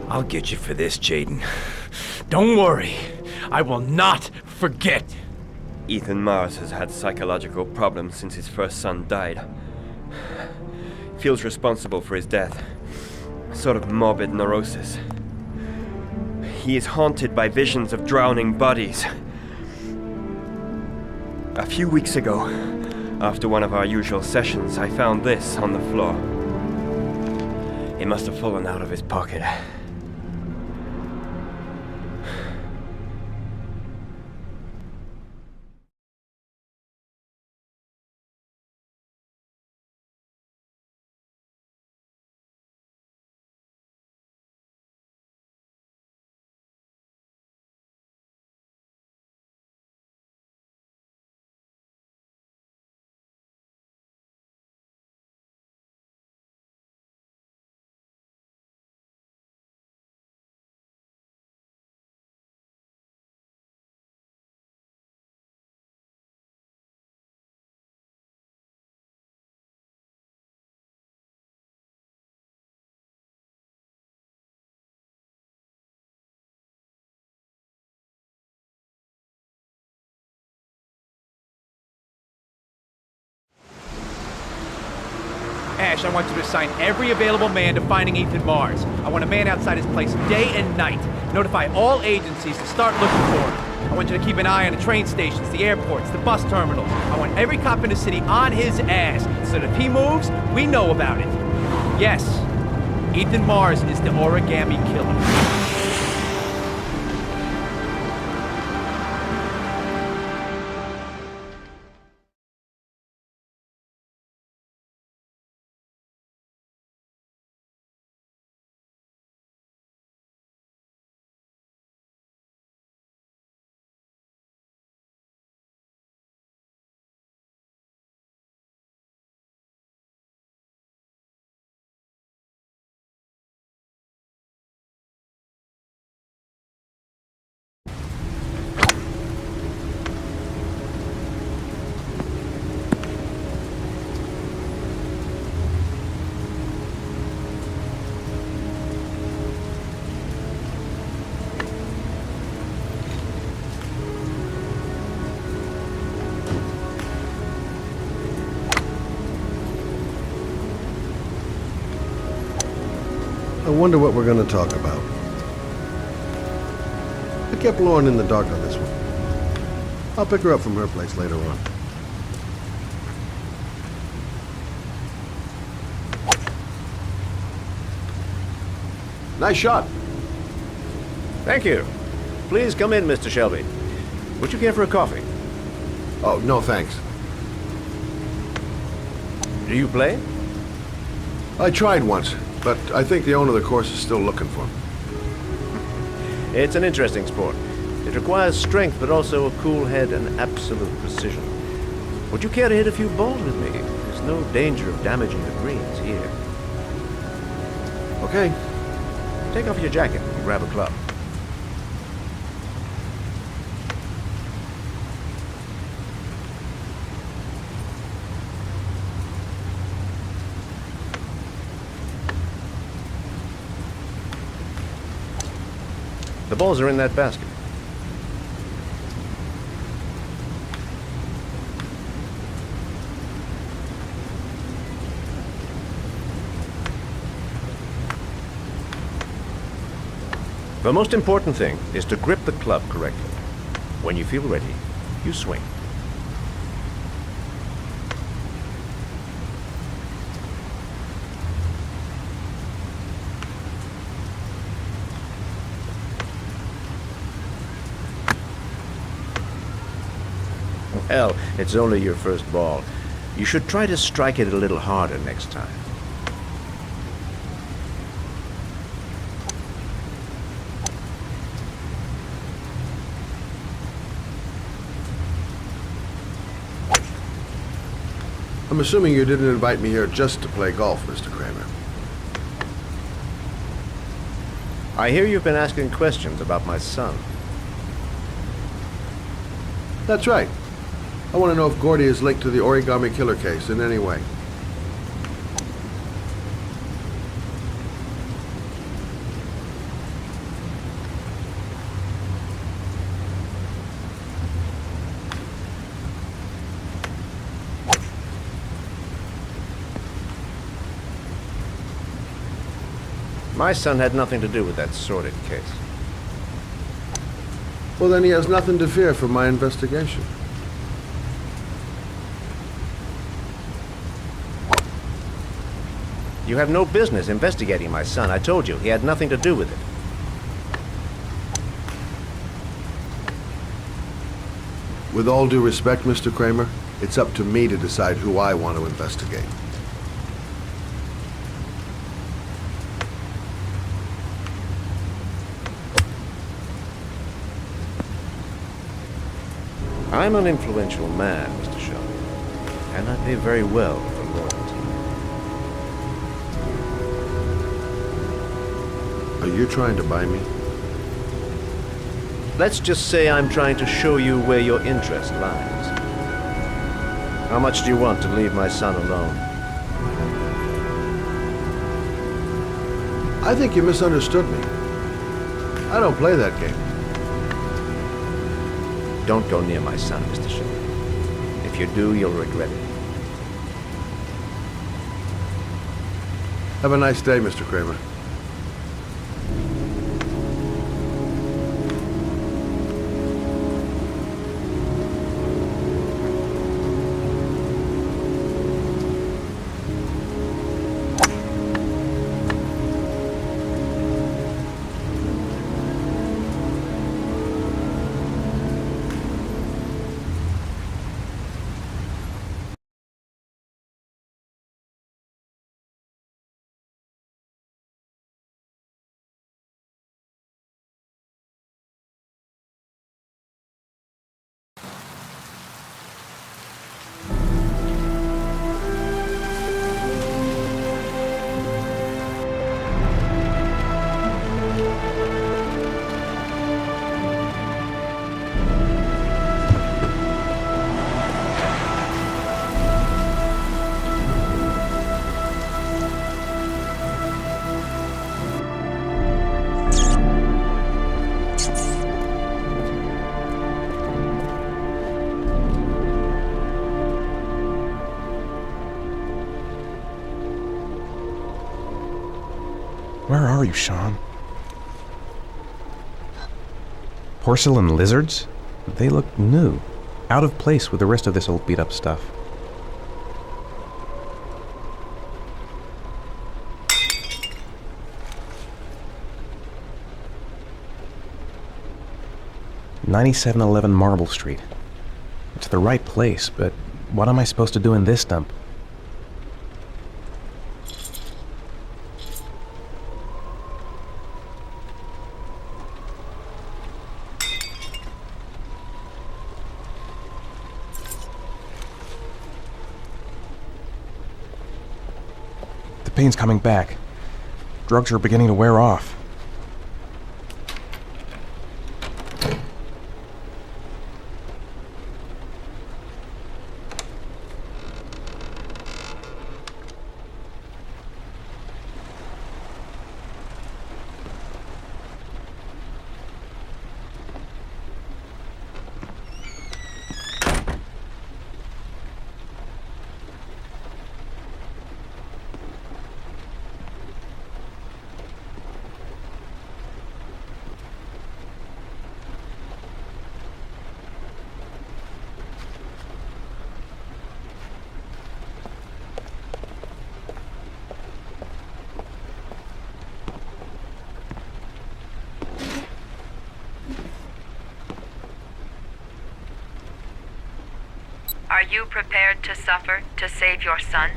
Speaker 5: I'll get you for this, Jaden. Don't worry. I will not forget.
Speaker 20: Ethan Mars has had psychological problems since his first son died. Feels responsible for his death. A sort of morbid neurosis. He is haunted by visions of drowning bodies. A few weeks ago, after one of our usual sessions, I found this on the floor. It must have fallen out of his pocket.
Speaker 5: cash, I want you to assign every available man to finding Ethan Mars. I want a man outside his place day and night. Notify all agencies to start looking for him. I want you to keep an eye on the train stations, the airports, the bus terminals. I want every cop in the city on his ass, so that if he moves, we know about it. Yes, Ethan Mars is the Origami Killer.
Speaker 6: I wonder what we're going to talk about. I kept Lauren in the dark on this one. I'll pick her up from her place later on. Nice shot.
Speaker 12: Thank you. Please come in, Mr. Shelby. Would you care for a coffee?
Speaker 6: Oh, no thanks.
Speaker 12: Do you play?
Speaker 6: I tried once, but I think the owner of the course is still looking for me.
Speaker 12: It's an interesting sport. It requires strength, but also a cool head and absolute precision. Would you care to hit a few balls with me? There's no danger of damaging the greens here.
Speaker 6: Okay.
Speaker 12: Take off your jacket and grab a club. The balls are in that basket. The most important thing is to grip the club correctly. When you feel ready, you swing. Well, it's only your first ball. You should try to strike it a little harder next time.
Speaker 6: I'm assuming you didn't invite me here just to play golf, Mr. Kramer.
Speaker 12: I hear you've been asking questions about my son.
Speaker 6: That's right. I want to know if Gordy is linked to the Origami Killer case in any way.
Speaker 12: My son had nothing to do with that sordid case.
Speaker 6: Well, then he has nothing to fear from my investigation.
Speaker 12: You have no business investigating my son. I told you, he had nothing to do with it.
Speaker 6: With all due respect, Mr. Kramer, it's up to me to decide who I want to investigate.
Speaker 12: I'm an influential man, Mr. Shelby, and I pay very well for loyalty.
Speaker 6: Are you trying to buy me?
Speaker 12: Let's just say I'm trying to show you where your interest lies. How much do you want to leave my son alone?
Speaker 6: I think you misunderstood me. I don't play that game.
Speaker 12: Don't go near my son, Mr. Shelby. If you do, you'll regret it.
Speaker 6: Have a nice day, Mr. Kramer.
Speaker 18: Where are you, Sean? Porcelain lizards? They look new. Out of place with the rest of this old beat-up stuff. $9711 Marble Street. It's the right place, but what am I supposed to do in this dump? The pain's coming back. Drugs are beginning to wear off.
Speaker 8: Are you prepared to suffer to save your son?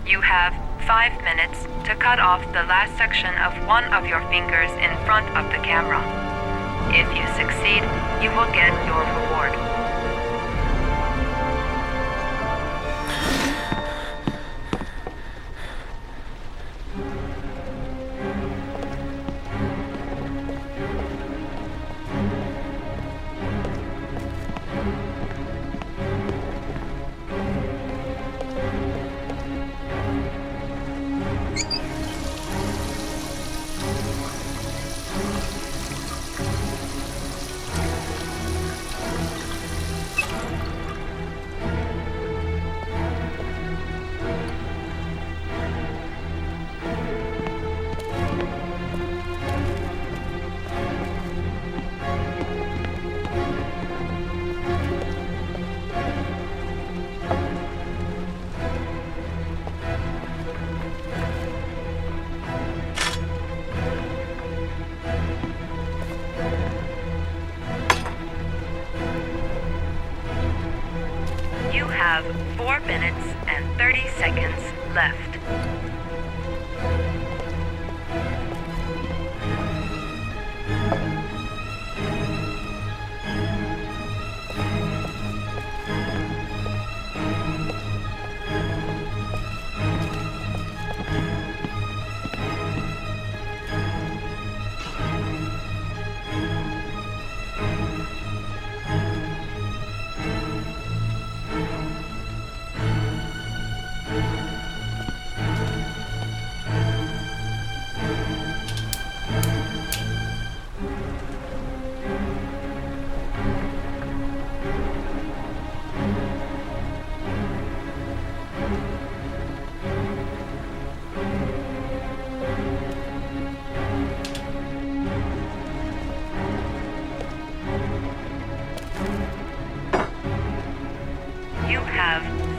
Speaker 8: You have 5 minutes to cut off the last section of one of your fingers in front of the camera. If you succeed, you will get your reward. You have 4 minutes and 30 seconds left.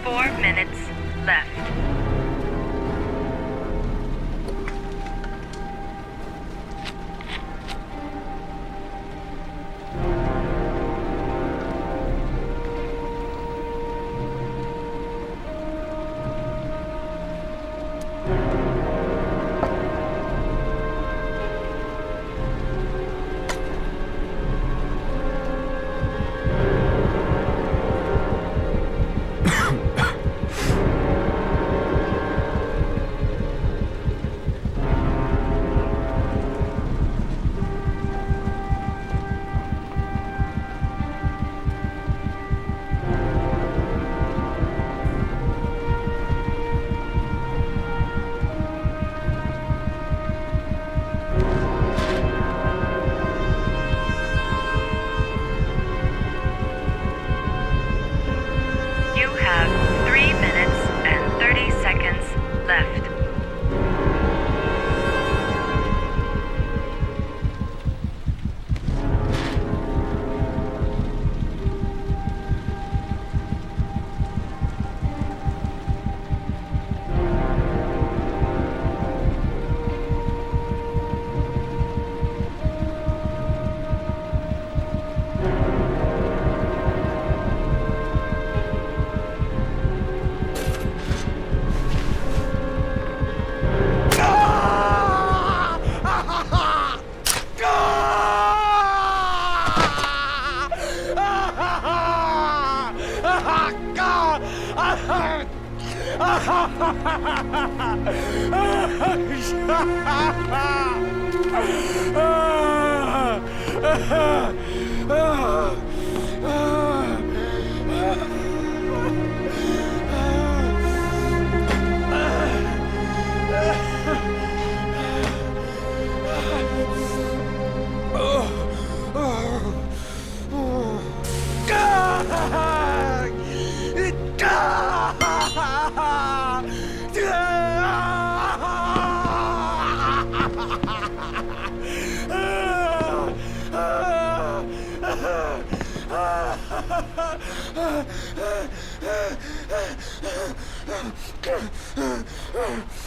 Speaker 8: 4 minutes left. You have 3 minutes and 30 seconds left.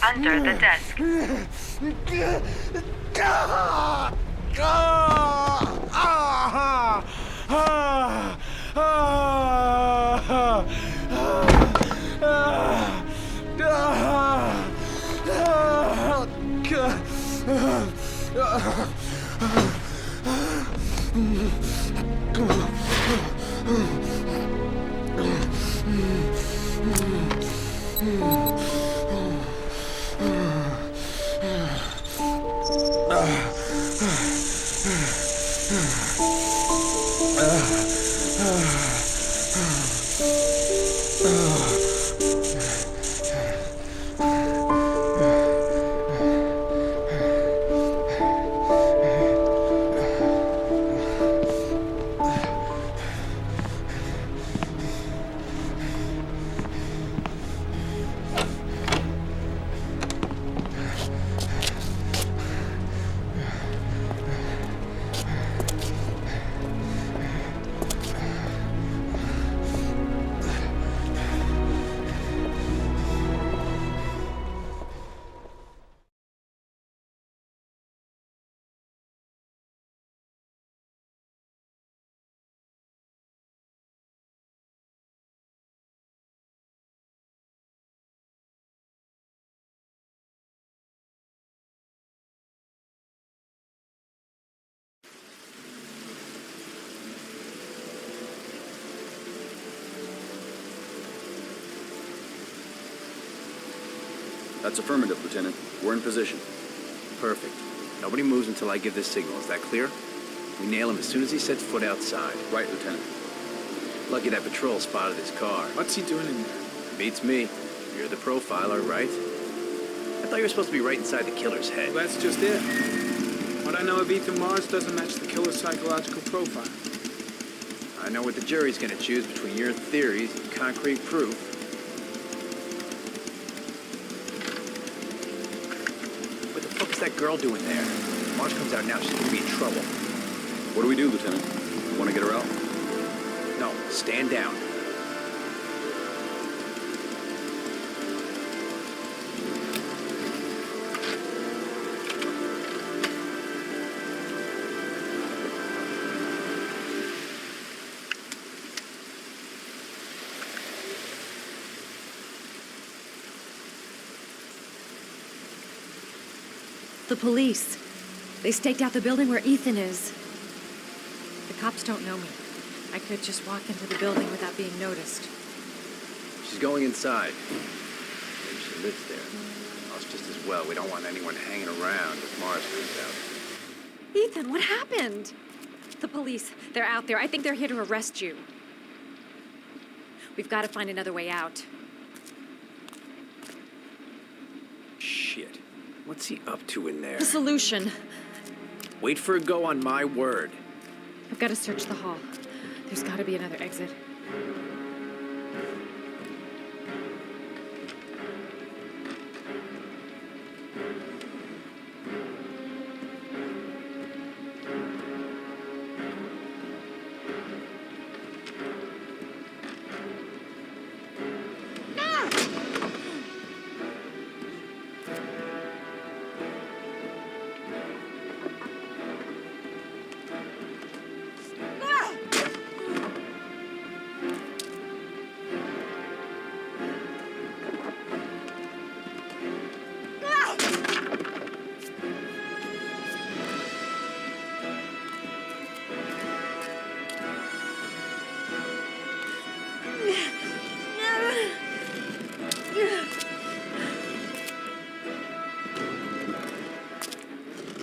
Speaker 8: Under the desk.
Speaker 7: That's affirmative, Lieutenant. We're in position.
Speaker 9: Perfect. Nobody moves until I give the signal. Is that clear? We nail him as soon as he sets foot outside.
Speaker 7: Right, Lieutenant.
Speaker 9: Lucky that patrol spotted his car.
Speaker 10: What's he doing in there?
Speaker 9: Beats me. You're the profiler, right? I thought you were supposed to be right inside the killer's head.
Speaker 10: Well, that's just it. What I know of Ethan Mars doesn't match the killer's psychological profile.
Speaker 9: I know what the jury's gonna choose between your theories and concrete proof. What the fuck is that girl doing there? If Mars comes out now, she's gonna be in trouble.
Speaker 7: What do we do, Lieutenant? Want to get her out?
Speaker 9: No, stand down.
Speaker 17: The police. They staked out the building where Ethan is. The cops don't know me. I could just walk into the building without being noticed.
Speaker 5: She's going inside. Maybe she lives there. Well, it's just as well. We don't want anyone hanging around if Mars comes out.
Speaker 17: Ethan, what happened? The police. They're out there. I think they're here to arrest you. We've got to find another way out.
Speaker 5: Shit. What's he up to in there?
Speaker 17: The solution.
Speaker 5: Wait for a go on my word.
Speaker 17: I've got to search the hall. There's got to be another exit.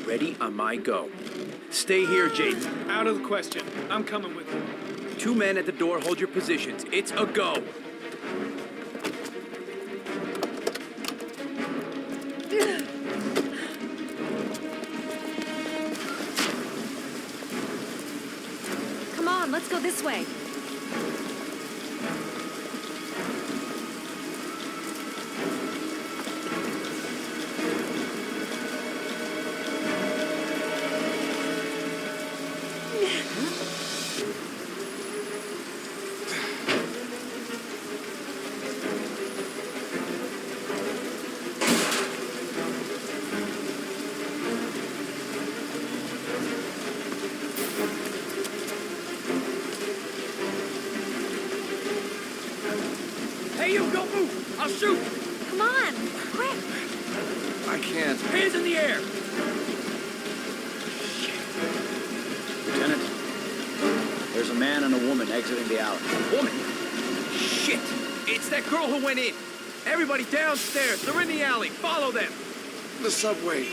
Speaker 5: Ready on my go. Stay here, Jaden.
Speaker 10: Out of the question. I'm coming with you.
Speaker 5: 2 men at the door, hold your positions. It's a go.
Speaker 17: Come on, let's go this way.
Speaker 9: Hey, you, don't move! I'll shoot!
Speaker 17: Come on, quick!
Speaker 9: I can't. Hands in the air!
Speaker 21: Lieutenant, there's a man and a woman exiting the alley.
Speaker 5: Woman? Shit! It's that girl who went in. Everybody downstairs. They're in the alley. Follow them.
Speaker 13: The subway.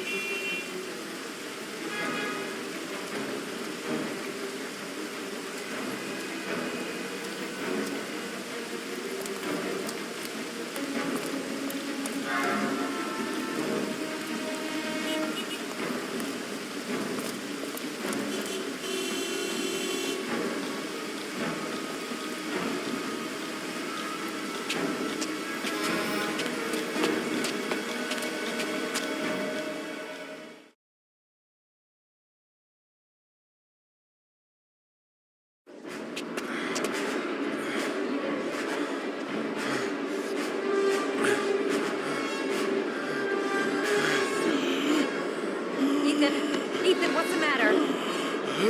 Speaker 17: Ethan, what's the matter?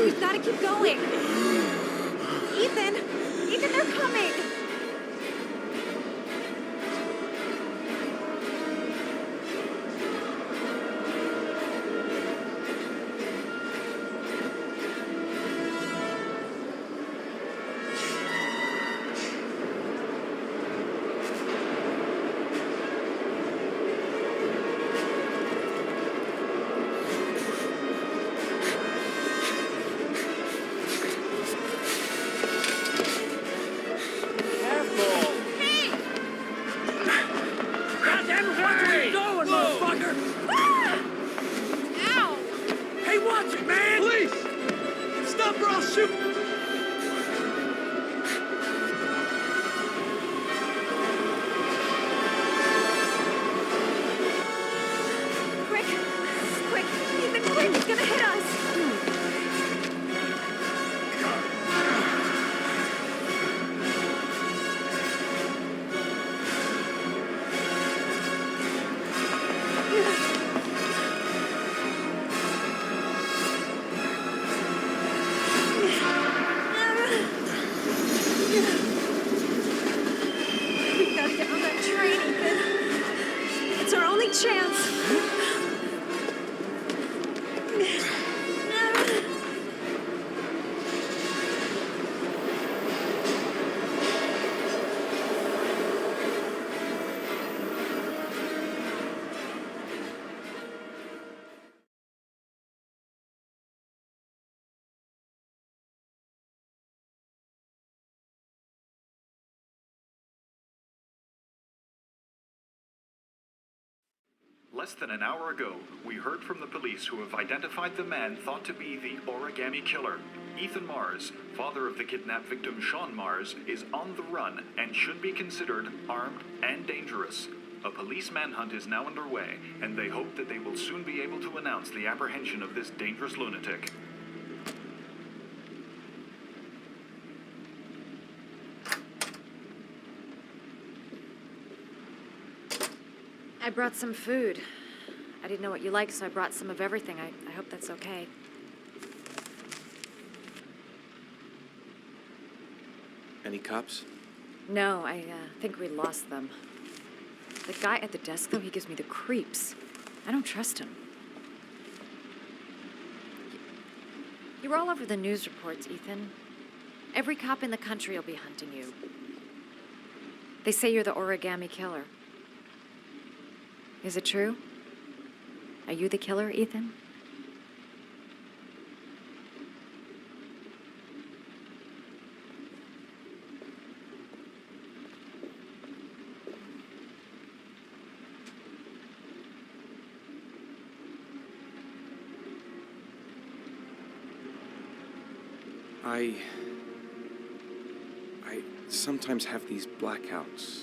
Speaker 17: We've got to keep going. Ethan! Ethan, they're coming!
Speaker 19: Less than an hour ago, we heard from the police who have identified the man thought to be the Origami Killer. Ethan Mars, father of the kidnapped victim Sean Mars, is on the run and should be considered armed and dangerous. A police manhunt is now underway, and they hope that they will soon be able to announce the apprehension of this dangerous lunatic.
Speaker 17: I brought some food. I didn't know what you liked, so I brought some of everything. I hope that's okay.
Speaker 22: Any cops?
Speaker 17: No, I think we lost them. The guy at the desk, though, he gives me the creeps. I don't trust him. You're all over the news reports, Ethan. Every cop in the country will be hunting you. They say you're the Origami Killer. Is it true? Are you the killer, Ethan?
Speaker 22: I sometimes have these blackouts.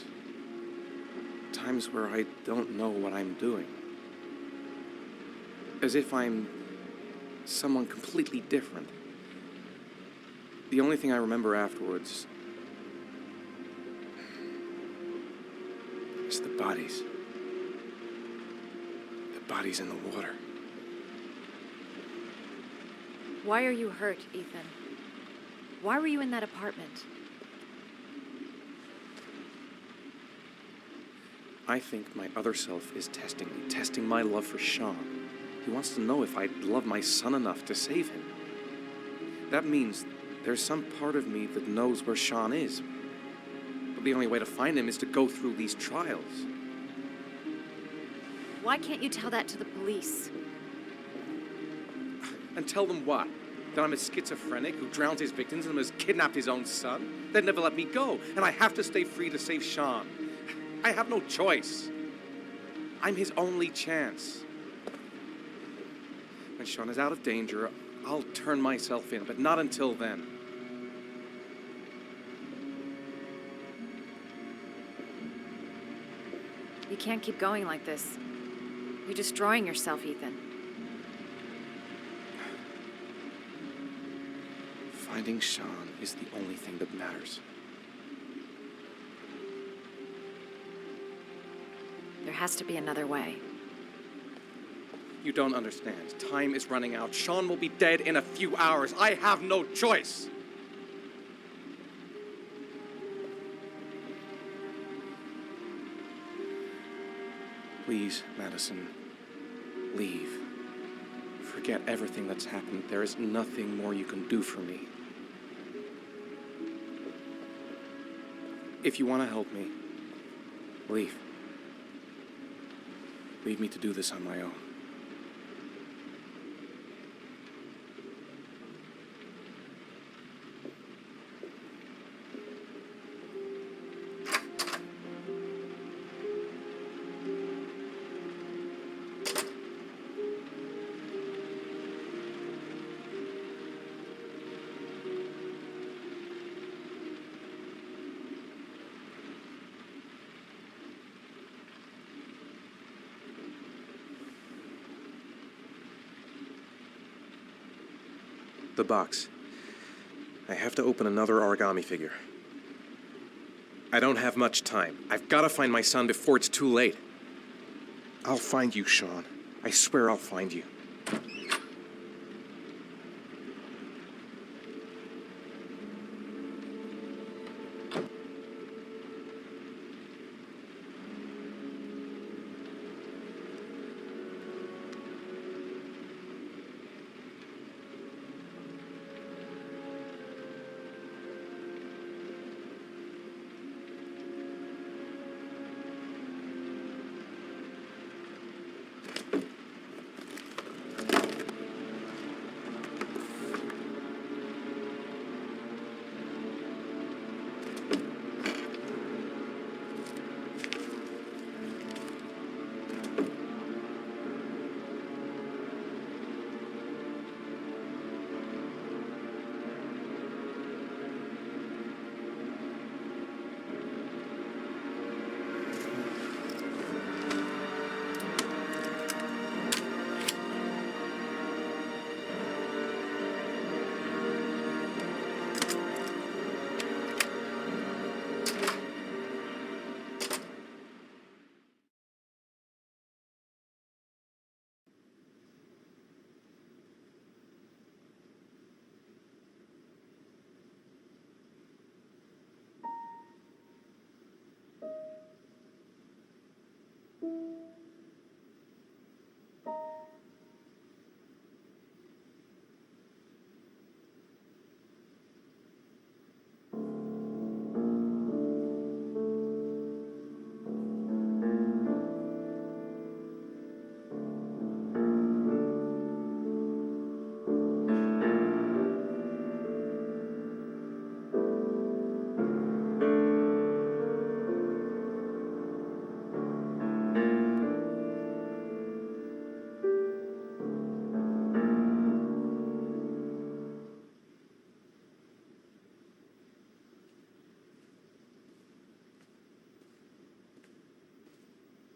Speaker 22: Times where I don't know what I'm doing. As if I'm someone completely different. The only thing I remember afterwards is the bodies. The bodies in the water.
Speaker 17: Why are you hurt, Ethan? Why were you in that apartment?
Speaker 22: I think my other self is testing me, testing my love for Sean. He wants to know if I love my son enough to save him. That means there's some part of me that knows where Sean is. But the only way to find him is to go through these trials.
Speaker 17: Why can't you tell that to the police?
Speaker 22: And tell them what? That I'm a schizophrenic who drowns his victims and has kidnapped his own son? They'd never let me go, and I have to stay free to save Sean. I have no choice. I'm his only chance. When Sean is out of danger, I'll turn myself in, but not until then.
Speaker 17: You can't keep going like this. You're destroying yourself, Ethan.
Speaker 22: Finding Sean is the only thing that matters.
Speaker 17: There has to be another way.
Speaker 22: You don't understand. Time is running out. Sean will be dead in a few hours. I have no choice. Please, Madison, leave. Forget everything that's happened. There is nothing more you can do for me. If you want to help me, leave. Leave me to do this on my own. The box. I have to open another origami figure. I don't have much time. I've got to find my son before it's too late. I'll find you, Sean. I swear I'll find you.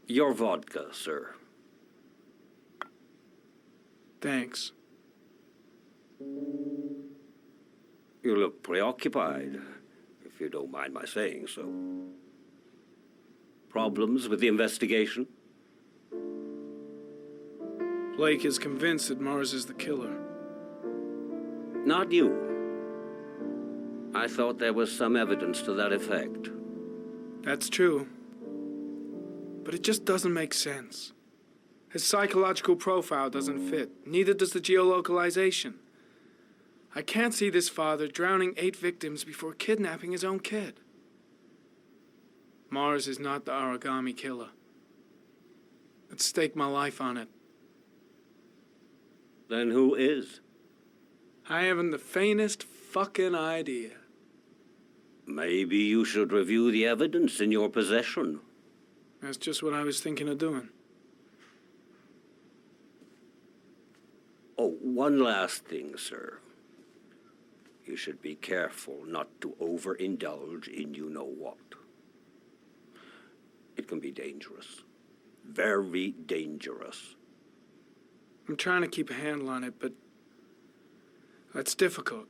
Speaker 2: Your vodka, sir.
Speaker 10: Thanks.
Speaker 2: You look preoccupied, if you don't mind my saying so. Problems with the investigation?
Speaker 10: Blake is convinced that Mars is the killer.
Speaker 2: Not you. I thought there was some evidence to that effect.
Speaker 10: That's true. But it just doesn't make sense. His psychological profile doesn't fit. Neither does the geolocalization. I can't see this father drowning 8 victims before kidnapping his own kid. Mars is not the origami killer. I'd stake my life on it.
Speaker 2: Then who is?
Speaker 10: I haven't the faintest fucking idea.
Speaker 2: Maybe you should review the evidence in your possession.
Speaker 10: That's just what I was thinking of doing.
Speaker 2: Oh, one last thing, sir. You should be careful not to overindulge in you-know-what. It can be dangerous. Very dangerous.
Speaker 10: I'm trying to keep a handle on it, but that's difficult.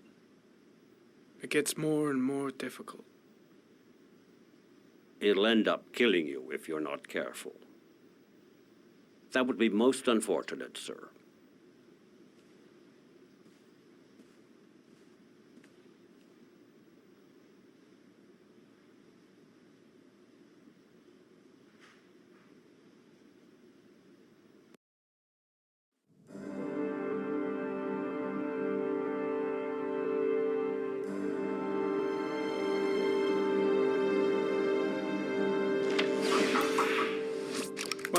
Speaker 10: It gets more and more difficult.
Speaker 2: It'll end up killing you if you're not careful. That would be most unfortunate, sir.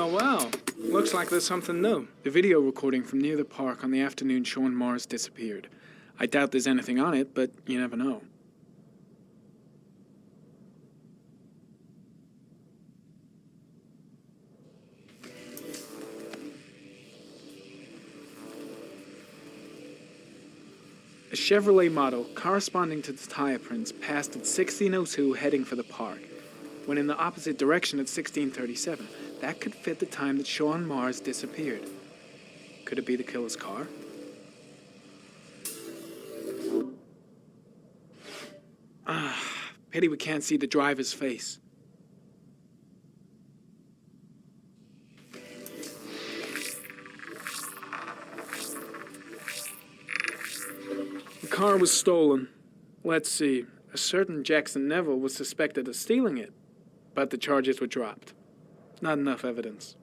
Speaker 10: Well, looks like there's something new. The video recording from near the park on the afternoon Sean Mars disappeared. I doubt there's anything on it, but you never know. A Chevrolet model corresponding to the tire prints passed at 1602 heading for the park, when in the opposite direction at 1637. That could fit the time that Sean Mars disappeared. Could it be the killer's car? Pity we can't see the driver's face. The car was stolen. Let's see. A certain Jackson Neville was suspected of stealing it, but the charges were dropped. Not enough evidence.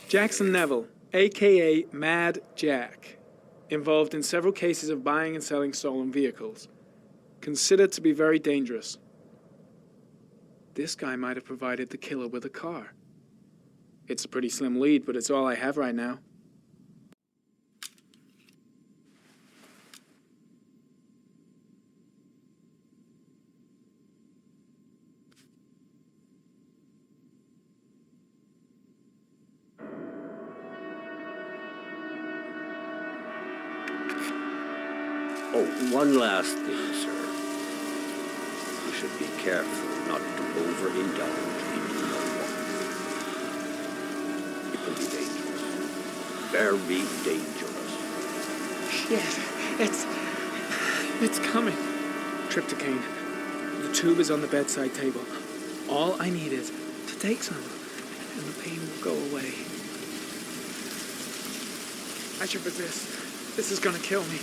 Speaker 10: Jackson Neville, a.k.a. Mad Jack, involved in several cases of buying and selling stolen vehicles. Considered to be very dangerous. This guy might have provided the killer with a car. It's a pretty slim lead, but it's all I have right now.
Speaker 2: Oh, one last thing, sir. You should be careful not to overindulge in you-know-what. It can be dangerous. Very dangerous.
Speaker 10: Shit, it's coming. Trypticane. The tube is on the bedside table. All I need is to take some, and the pain will go away. I should resist. This is gonna kill me.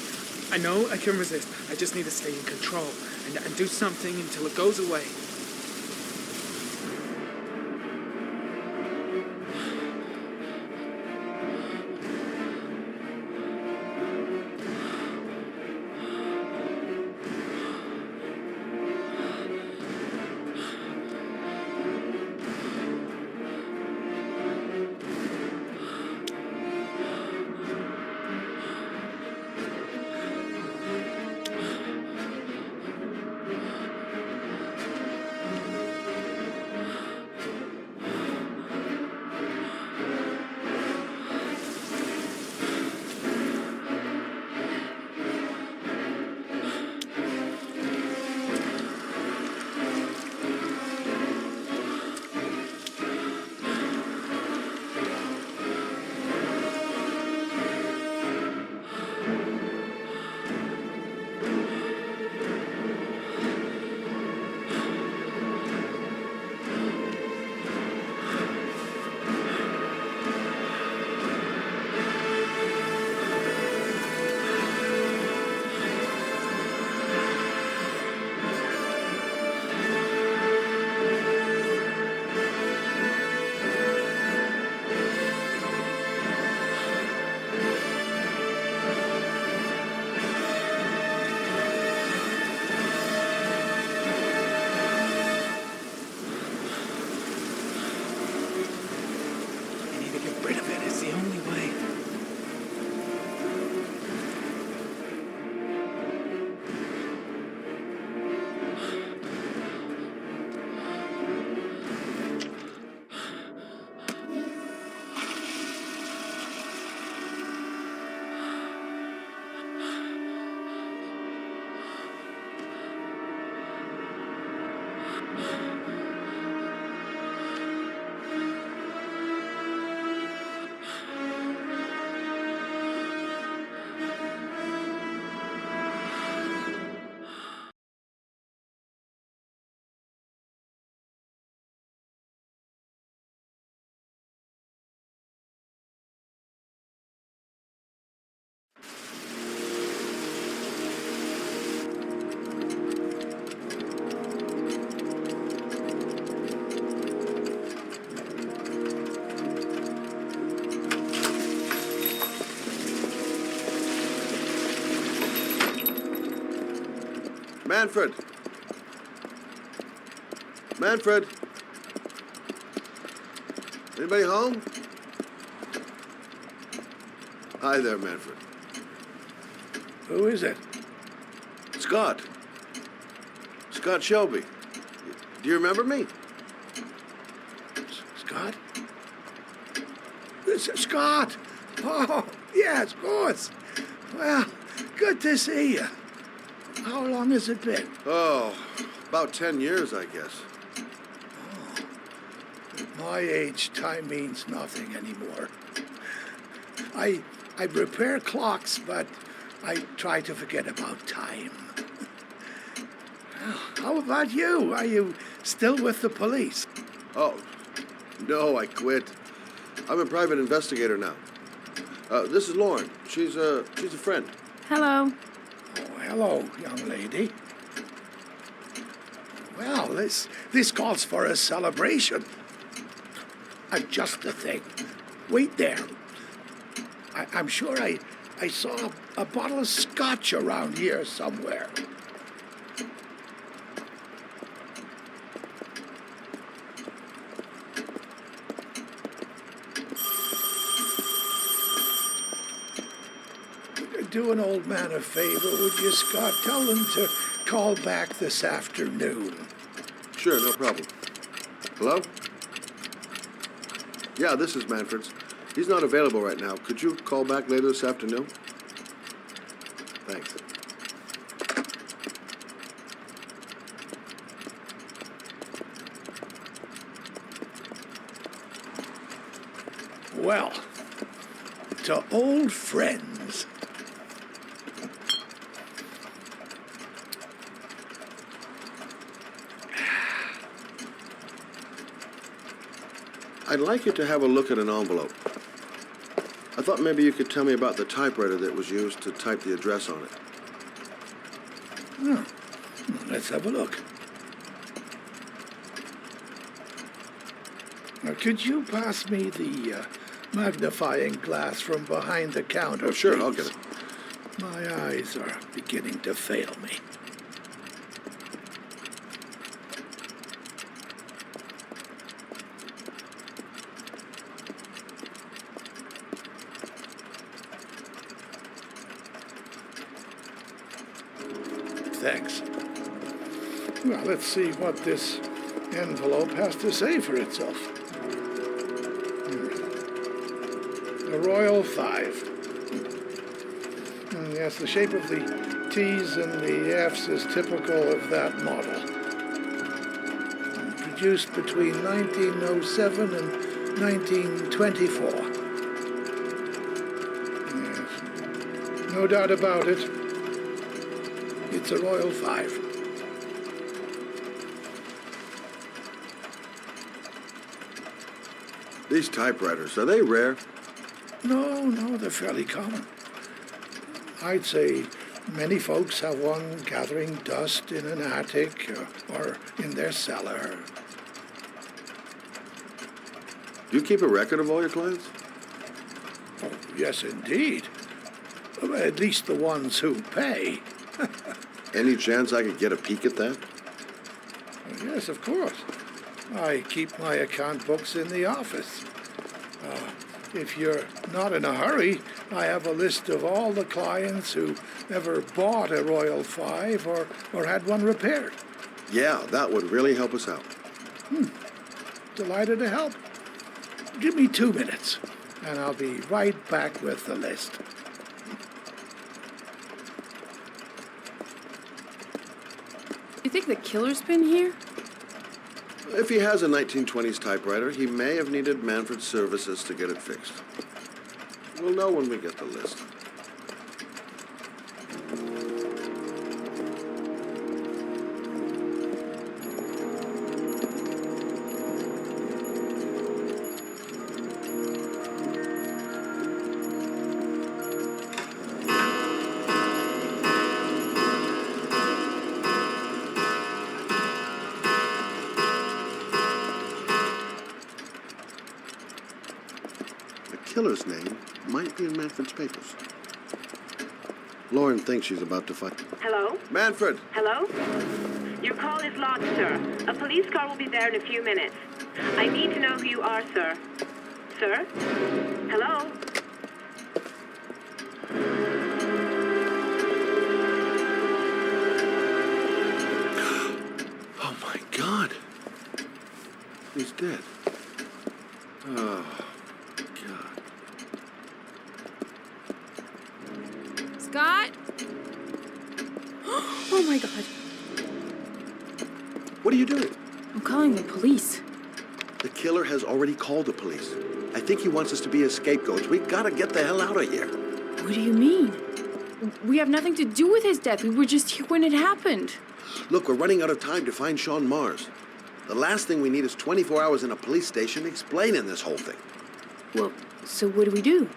Speaker 10: I know I can resist. I just need to stay in control and do something until it goes away.
Speaker 6: Manfred! Manfred! Anybody home? Hi there, Manfred.
Speaker 11: Who is it?
Speaker 6: Scott. Scott Shelby. Do you remember me?
Speaker 11: Scott? Scott! Oh, yes, of course. Well, good to see you. How long has it been?
Speaker 6: Oh, about 10 years, I guess.
Speaker 11: At my age, time means nothing anymore. I repair clocks, but I try to forget about time. How about you? Are you still with the police?
Speaker 6: Oh, no, I quit. I'm a private investigator now. This is Lauren. She's a friend.
Speaker 4: Hello.
Speaker 11: Oh, hello, young lady. Well, this calls for a celebration. Just the thing. Wait there. I'm sure I saw a bottle of scotch around here somewhere. Do an old man a favor, would you, Scott? Tell them to call back this afternoon.
Speaker 6: Sure, no problem. Hello? Yeah, this is Manfred's. He's not available right now. Could you call back later this afternoon? Thanks.
Speaker 11: Well, to old friends.
Speaker 6: I'd like you to have a look at an envelope. I thought maybe you could tell me about the typewriter that was used to type the address on it.
Speaker 11: Oh, let's have a look. Now, could you pass me the magnifying glass from behind the counter?
Speaker 6: Oh, sure,
Speaker 11: please?
Speaker 6: I'll get it.
Speaker 11: My eyes are beginning to fail me. Thanks. Well, let's see what this envelope has to say for itself. The Royal 5. Yes, the shape of the T's and the F's is typical of that model. Produced between 1907 and 1924. Yes. No doubt about it. It's a Royal 5.
Speaker 6: These typewriters, are they rare?
Speaker 11: No, they're fairly common. I'd say many folks have one gathering dust in an attic or in their cellar.
Speaker 6: Do you keep a record of all your clients?
Speaker 11: Oh, yes, indeed. At least the ones who pay.
Speaker 6: Any chance I could get a peek at that?
Speaker 11: Yes, of course. I keep my account books in the office. If you're not in a hurry, I have a list of all the clients who ever bought a Royal 5 or had one repaired.
Speaker 6: Yeah, that would really help us out.
Speaker 11: Delighted to help. Give me 2 minutes, and I'll be right back with the list.
Speaker 4: You think the killer's been here?
Speaker 6: If he has a 1920s typewriter, he may have needed Manfred's services to get it fixed. We'll know when we get the list. The killer's name might be in Manfred's papers. Lauren thinks she's about to fight.
Speaker 3: Hello?
Speaker 6: Manfred!
Speaker 3: Hello? Your call is logged, sir. A police car will be there in a few minutes. I need to know who you are, sir. Sir? Hello?
Speaker 6: Oh my God. He's dead. Oh, God.
Speaker 4: Scott? Oh my God.
Speaker 6: What are you doing?
Speaker 4: I'm calling the police.
Speaker 6: The killer has already called the police. I think he wants us to be his scapegoats. We gotta get the hell out of here.
Speaker 4: What do you mean? We have nothing to do with his death. We were just here when it happened.
Speaker 6: Look, we're running out of time to find Sean Mars. The last thing we need is 24 hours in a police station explaining this whole thing.
Speaker 4: Well, so what do we do?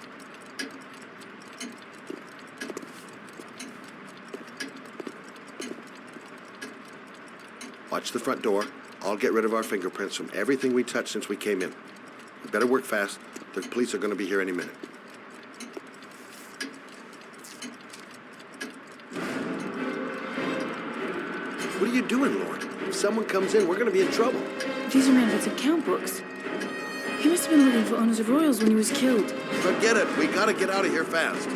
Speaker 6: Watch the front door. I'll get rid of our fingerprints from everything we touched since we came in. We better work fast. The police are gonna be here any minute. What are you doing, Lord? If someone comes in, we're gonna be in trouble.
Speaker 4: These are Manfred's account books. He must have been looking for owners of Royals when he was killed.
Speaker 6: Forget it. We gotta get out of here fast.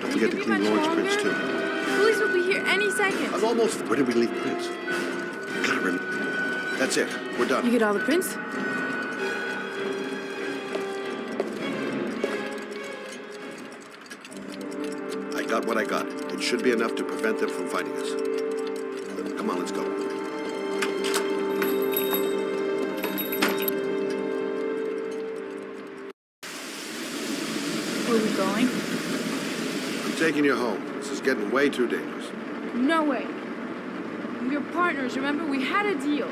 Speaker 6: We get to clean Lawrence prints too.
Speaker 4: The police will be here any second.
Speaker 6: I'm almost. Where did we leave prints? Gotta remember. That's it. We're done.
Speaker 4: You get all the prints?
Speaker 6: I got what I got. It should be enough to prevent them from finding us. Come on, let's go.
Speaker 4: Where are we going?
Speaker 6: I'm taking you home. This is getting way too dangerous.
Speaker 4: No way. We're partners, remember? We had a deal.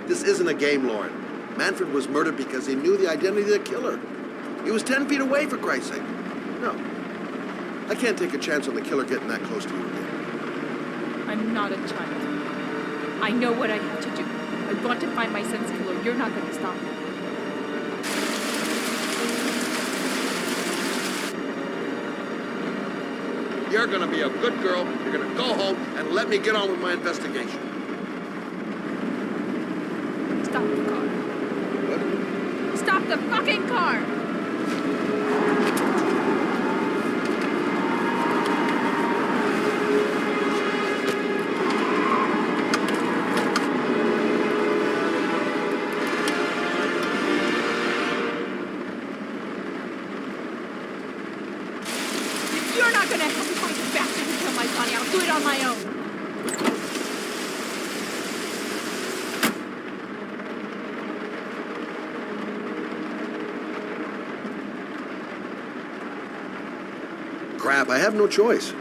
Speaker 6: This isn't a game, Lauren. Manfred was murdered because he knew the identity of the killer. He was 10 feet away, for Christ's sake. No. I can't take a chance on the killer getting that close to you again.
Speaker 4: I'm not a child. I know what I have to do. I want to find my son's killer. You're not going to stop me.
Speaker 6: You're gonna be a good girl. You're gonna go home and let me get on with my investigation.
Speaker 4: Stop the car.
Speaker 6: What?
Speaker 4: Stop the fucking car! You're not gonna help me find the bastard who killed my Sonny. I'll do it on my own.
Speaker 6: Crap, I have no choice.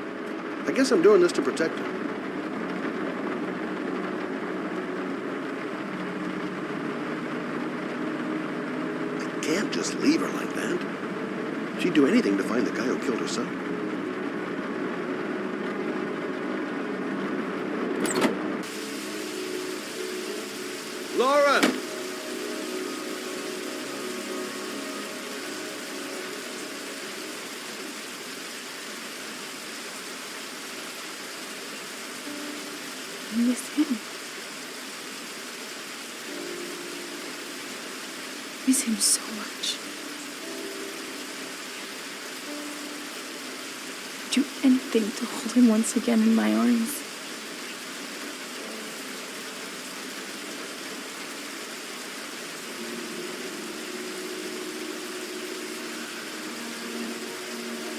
Speaker 6: I guess I'm doing this to protect her. I can't just leave her like that. She'd do anything to find the guy who killed her son.
Speaker 9: Lauren!
Speaker 1: I miss him. Miss him so much. Do anything to hold him once again in my arms.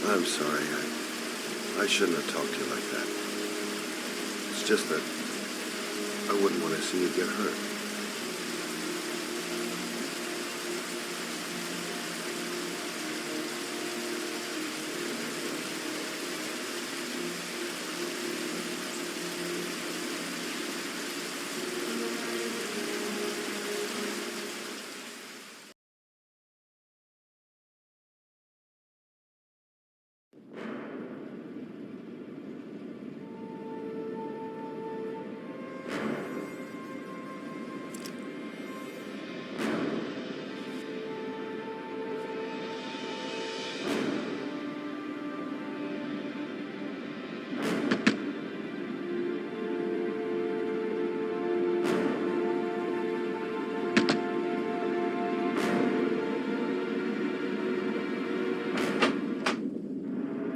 Speaker 6: I'm sorry. I shouldn't have talked to you like that. It's just that I wouldn't want to see you get hurt.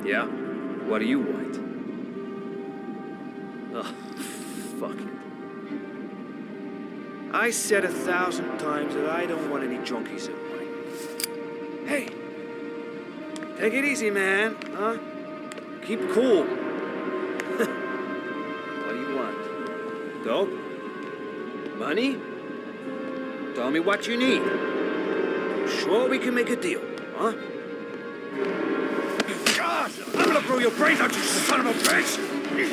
Speaker 9: Yeah? What do you want? Oh, fuck it. I said 1,000 times that I don't want any junkies in mine. Hey! Take it easy, man, huh? Keep cool. What do you want? Dope? Money? Tell me what you need. Sure we can make a deal, huh? God! I'm gonna blow your brains out, you son of a bitch! You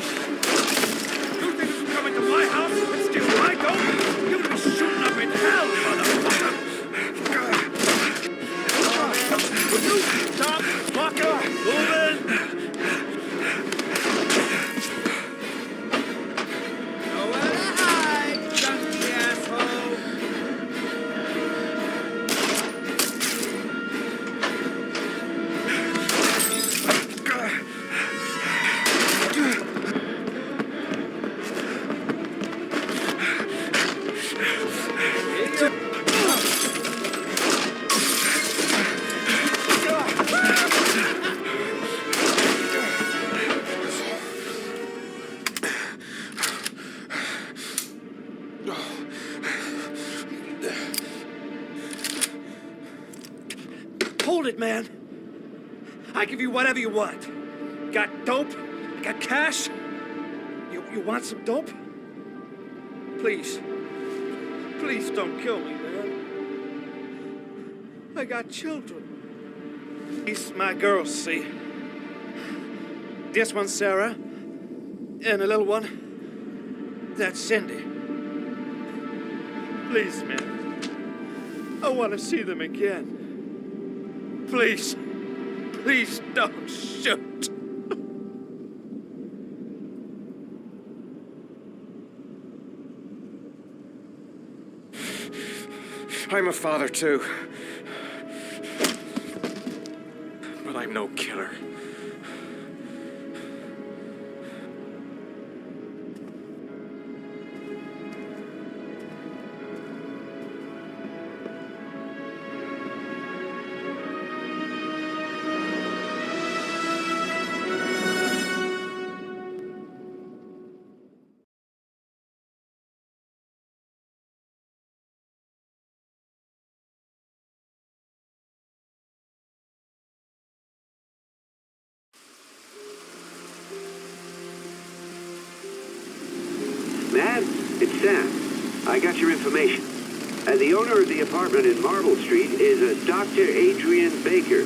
Speaker 9: think you can come into my house and steal my dope? You're gonna be shooting up in hell, motherfucker! Would you stop, fucker? Moving! Nowhere to hide, junkie asshole! Hold it, man. I give you whatever you want. Got dope? Got cash? You want some dope? Please. Please don't kill me, man. I got children. These my girls, see? This one's Sarah. And a little one. That's Cindy. Please, man. I want to see them again. Please. Please don't shoot. I'm a father, too. But I'm no killer.
Speaker 15: Matt, it's Sam. I got your information. The owner of the apartment in Marble Street is a Dr. Adrian Baker.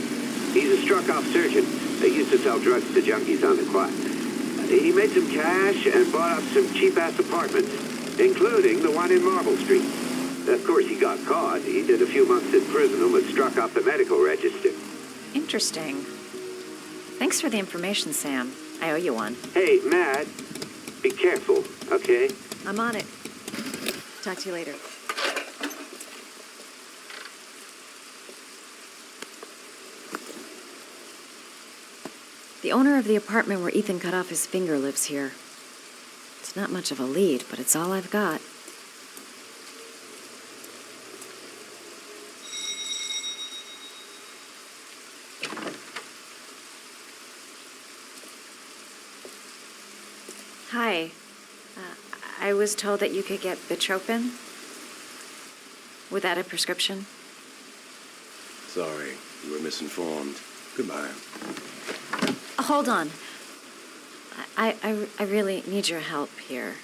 Speaker 15: He's a struck-off surgeon. They used to sell drugs to junkies on the quad. He made some cash and bought up some cheap-ass apartments, including the one in Marble Street. Of course, he got caught. He did a few months in prison and was struck off the medical register.
Speaker 17: Interesting. Thanks for the information, Sam. I owe you one.
Speaker 15: Hey, Matt, be careful, okay?
Speaker 17: I'm on it. Talk to you later. The owner of the apartment where Ethan cut off his finger lives here. It's not much of a lead, but it's all I've got. Hi. I was told that you could get Bitropin without a prescription.
Speaker 14: Sorry, you were misinformed. Goodbye.
Speaker 17: Hold on. I really need your help here.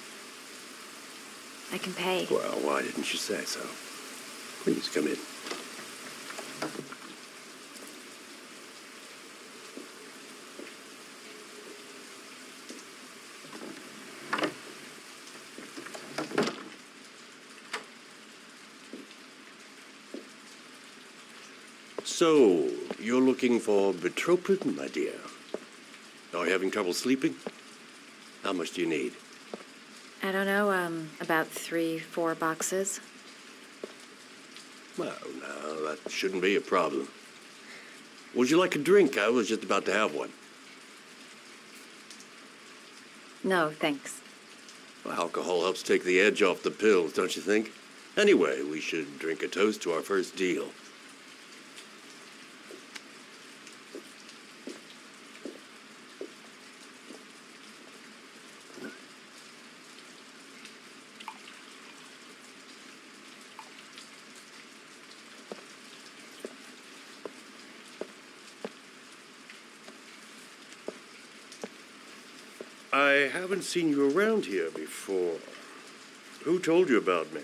Speaker 17: I can pay.
Speaker 14: Well, why didn't you say so? Please come in. So, you're looking for Bitropin, my dear? Are you having trouble sleeping? How much do you need?
Speaker 17: I don't know, about 3-4 boxes.
Speaker 14: Well, no, that shouldn't be a problem. Would you like a drink? I was just about to have one.
Speaker 17: No, thanks.
Speaker 14: Well, alcohol helps take the edge off the pills, don't you think? Anyway, we should drink a toast to our first deal. I haven't seen you around here before. Who told you about me?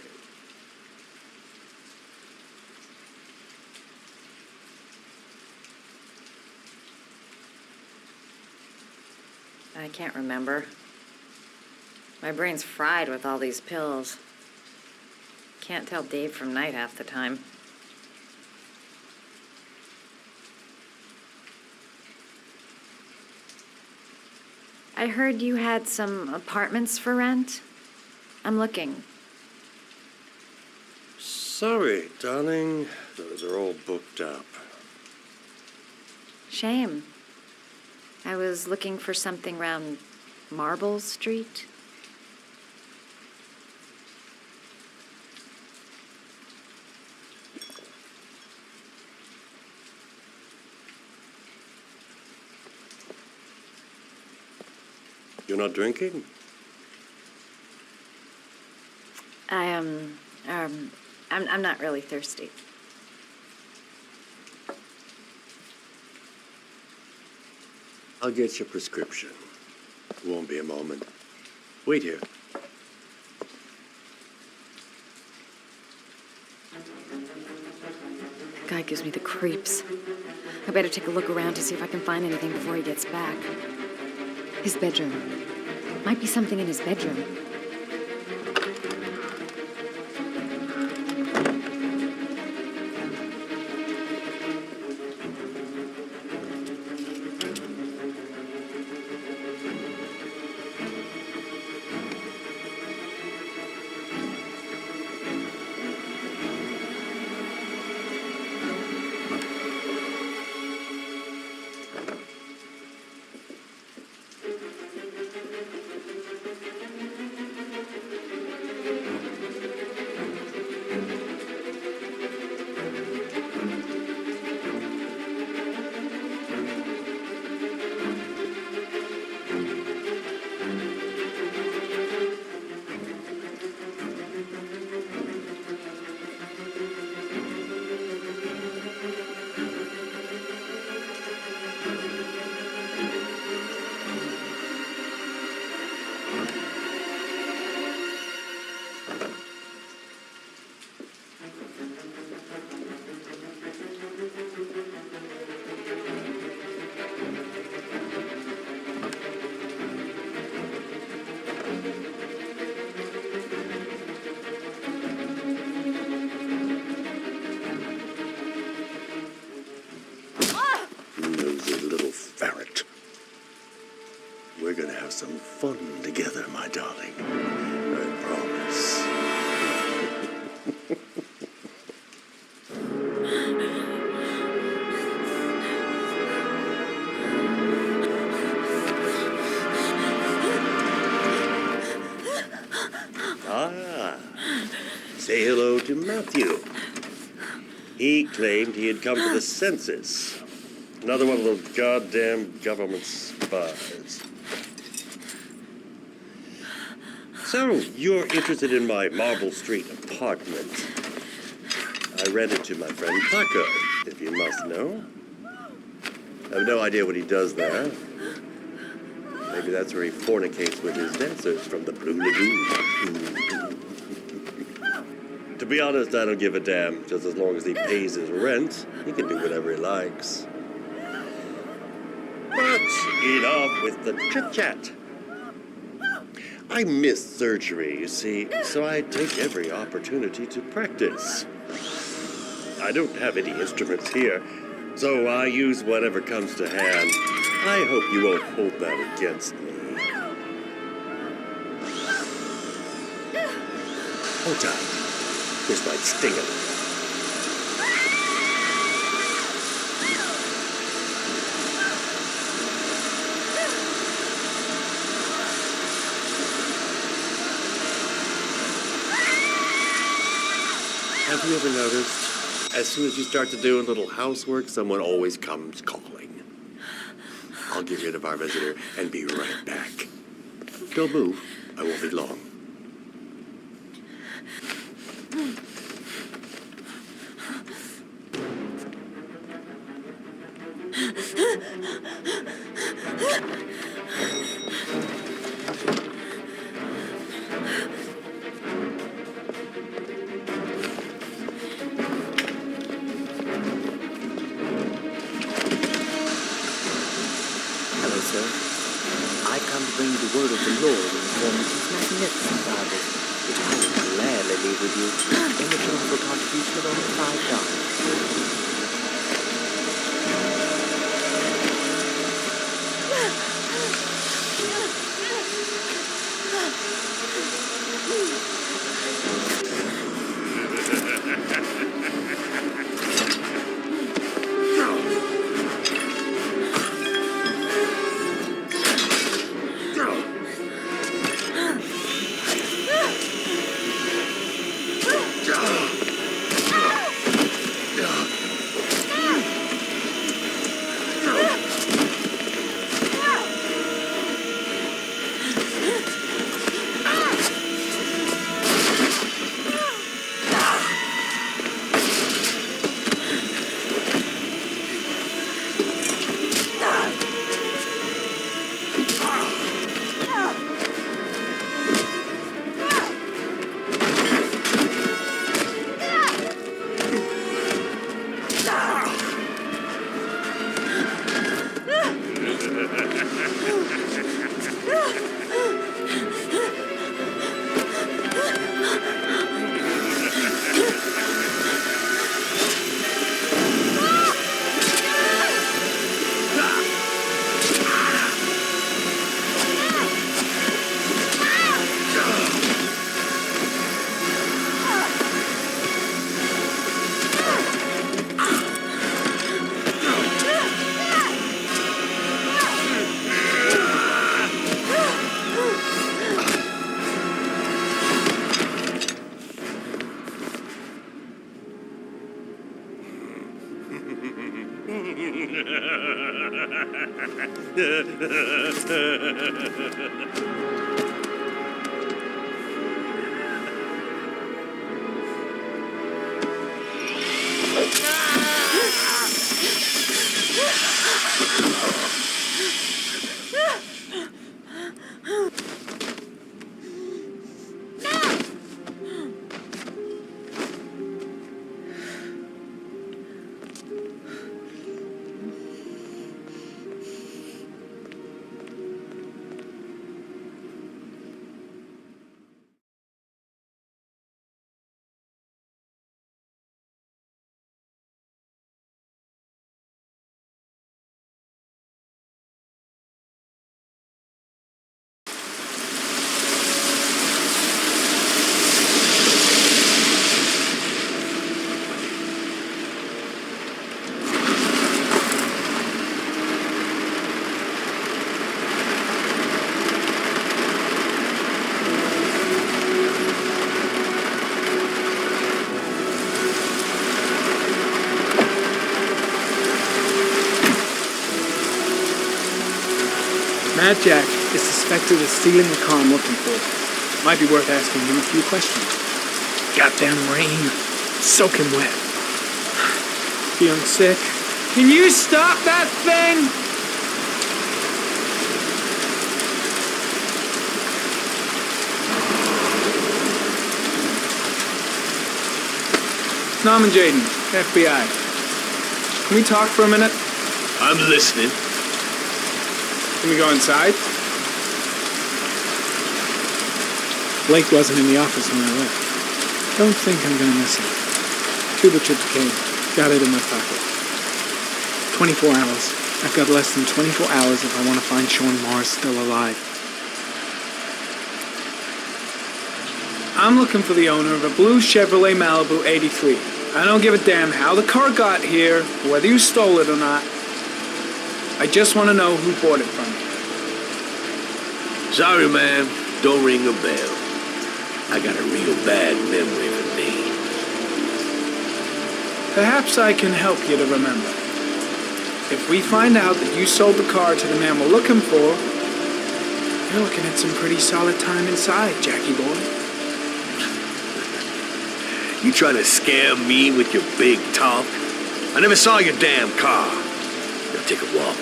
Speaker 17: I can't remember. My brain's fried with all these pills. Can't tell day from night half the time. I heard you had some apartments for rent. I'm looking.
Speaker 14: Sorry, darling. Those are all booked up.
Speaker 17: Shame. I was looking for something around Marble Street.
Speaker 14: You're not drinking?
Speaker 17: I'm not really thirsty.
Speaker 14: I'll get your prescription. It won't be a moment. Wait here.
Speaker 17: The guy gives me the creeps. I better take a look around to see if I can find anything before he gets back. His bedroom. Might be something in his bedroom.
Speaker 14: some fun together, my darling. I promise. Say hello to Matthew. He claimed he had come to the census. Another one of those goddamn government spies. So, you're interested in my Marble Street apartment. I rented to my friend Paco, if you must know. I have no idea what he does there. Maybe that's where he fornicates with his dancers from the Blue Lagoon. To be honest, I don't give a damn. Just as long as he pays his rent, he can do whatever he likes. But enough with the chit-chat. I miss surgery, you see, so I take every opportunity to practice. I don't have any instruments here, so I use whatever comes to hand. I hope you won't hold that against me. Hold tight. This might sting him. Have you ever noticed, as soon as you start to do a little housework, someone always comes calling? I'll get rid of our visitor and be right back. Don't move. I won't be long.
Speaker 16: Hello, sir. I come to bring you the word of the Lord in the form of these magnificent Bibles, which I will gladly leave with you in return for a contribution of only $5.
Speaker 10: Mad Jack is suspected of stealing the car I'm looking for. Might be worth asking him a few questions. Goddamn rain. Soaking wet. Feeling sick.
Speaker 9: Can you stop that thing?
Speaker 10: Norman Jaden, FBI. Can we talk for a minute?
Speaker 12: I'm listening.
Speaker 10: Can we go inside? Blake wasn't in the office when I left. Don't think I'm gonna miss him. Tryptophan. Got it in my pocket. 24 hours. I've got less than 24 hours if I want to find Sean Mars still alive. I'm looking for the owner of a blue Chevrolet Malibu 83. I don't give a damn how the car got here, whether you stole it or not. I just want to know who bought it from you.
Speaker 12: Sorry, ma'am. Don't ring a bell. I got a real bad memory for names.
Speaker 10: Perhaps I can help you to remember. If we find out that you sold the car to the man we're looking for, you're looking at some pretty solid time inside, Jackie boy.
Speaker 12: You trying to scam me with your big talk? I never saw your damn car. Now take a walk.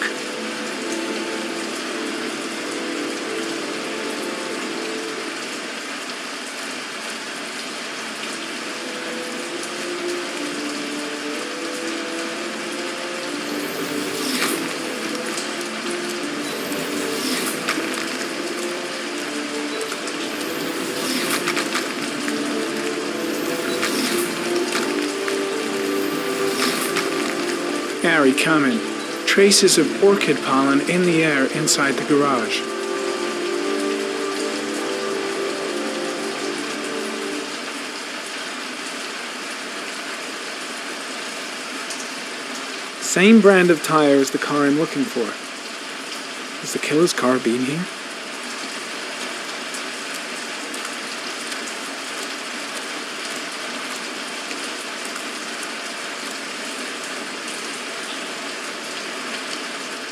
Speaker 10: Harry, come in. Traces of orchid pollen in the air inside the garage. Same brand of tire as the car I'm looking for. Has the killer's car been here?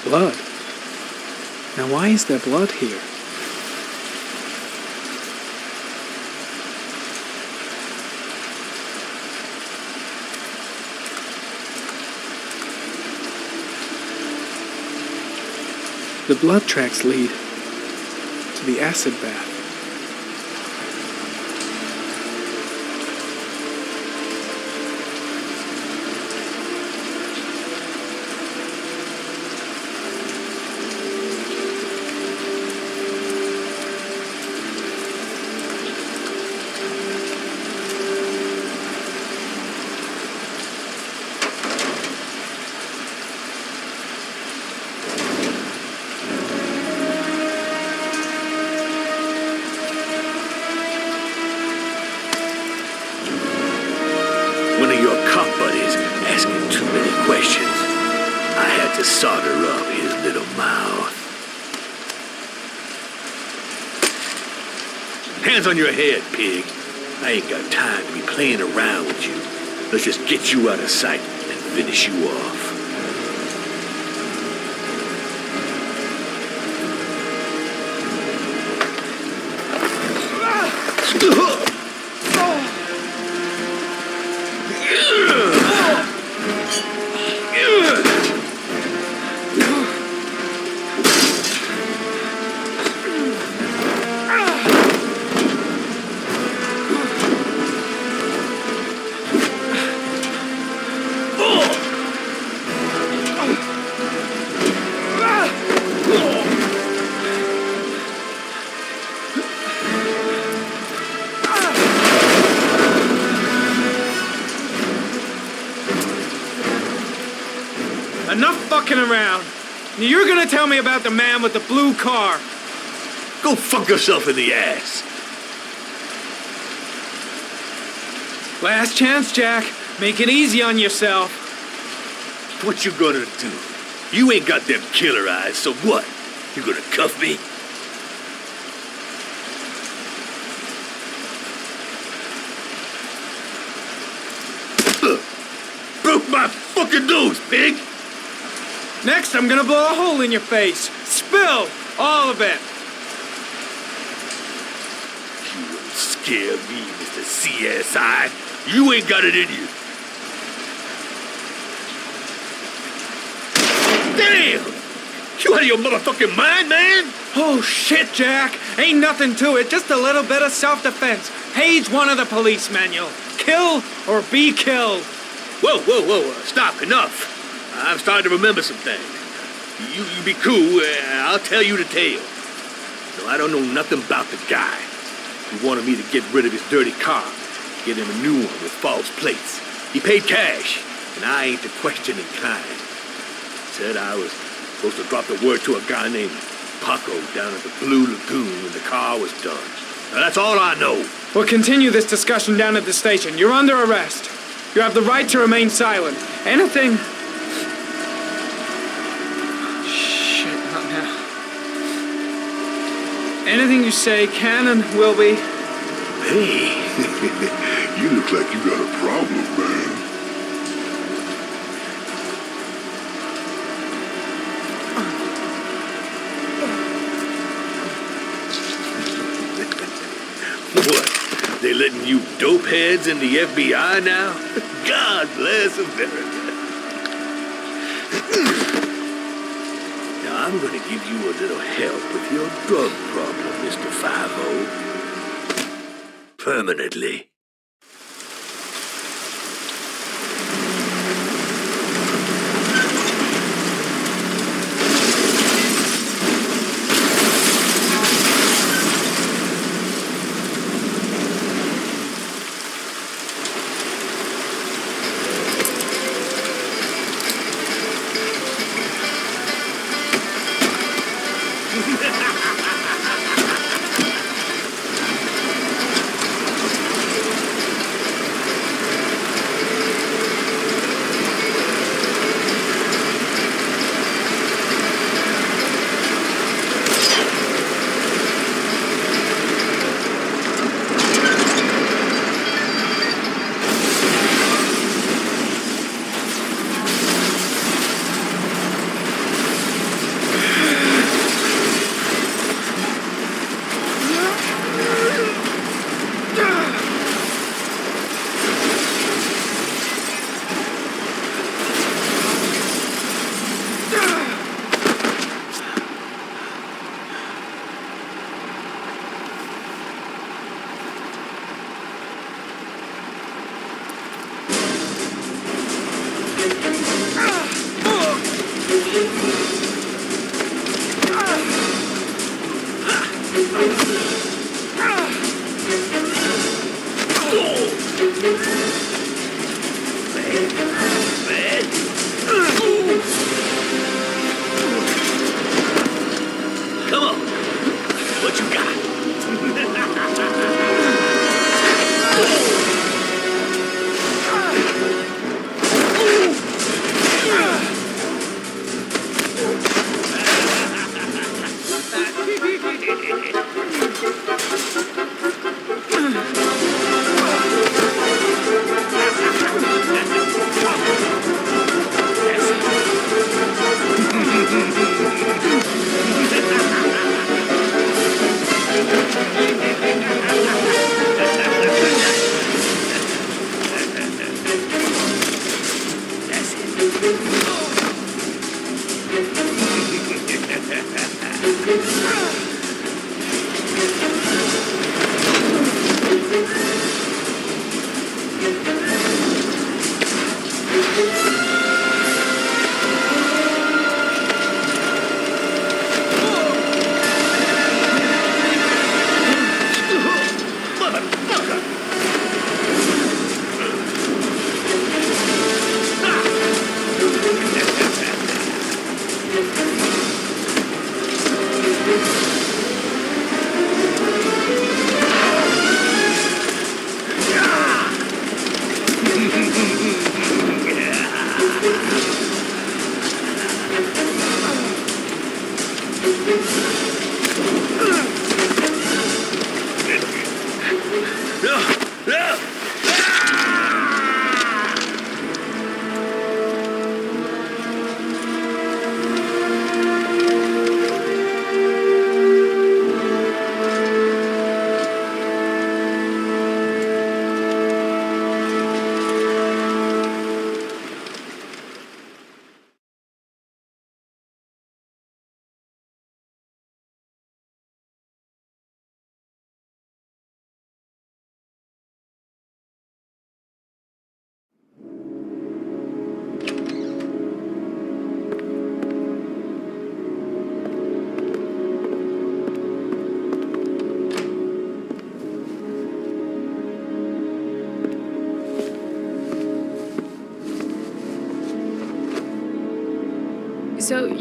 Speaker 10: Blood. Now why is there blood here? The blood tracks lead to the acid bath.
Speaker 12: One of your cop buddies asking too many questions. I had to solder up his little mouth. Hands on your head, pig. I ain't got time to be playing around with you. Let's just get you out of sight and finish you off.
Speaker 9: Enough fucking around. You're gonna tell me about the man with the blue car.
Speaker 12: Go fuck yourself in the ass.
Speaker 9: Last chance, Jack. Make it easy on yourself.
Speaker 12: What you gonna do? You ain't got them killer eyes, so what? You gonna cuff me? Broke my fucking nose, pig!
Speaker 9: Next, I'm gonna blow a hole in your face. Spill! All of it.
Speaker 12: You won't scare me, Mr. CSI. You ain't got it in you. Damn! You out of your motherfucking mind, man?
Speaker 9: Oh, shit, Jack. Ain't nothing to it. Just a little bit of self-defense. Page 1 of the police manual. Kill or be killed.
Speaker 12: Whoa, whoa, whoa. Stop. Enough. I'm starting to remember some things. You be cool. I'll tell you the tale. No, I don't know nothing about the guy. He wanted me to get rid of his dirty car. Get him a new one with false plates. He paid cash, and I ain't the questioning kind. Said I was supposed to drop the word to a guy named Paco down at the Blue Lagoon when the car was done. Now, that's all I know.
Speaker 9: We'll continue this discussion down at the station. You're under arrest. You have the right to remain silent. Anything... Shit, not now. Anything you say can and will be...
Speaker 12: Hey, you look like you got a problem, man. What? They letting you dope heads in the FBI now? God bless America. Now, I'm going to give you a little help with your drug problem, Mr. 5-0. Permanently. Come on. What you got?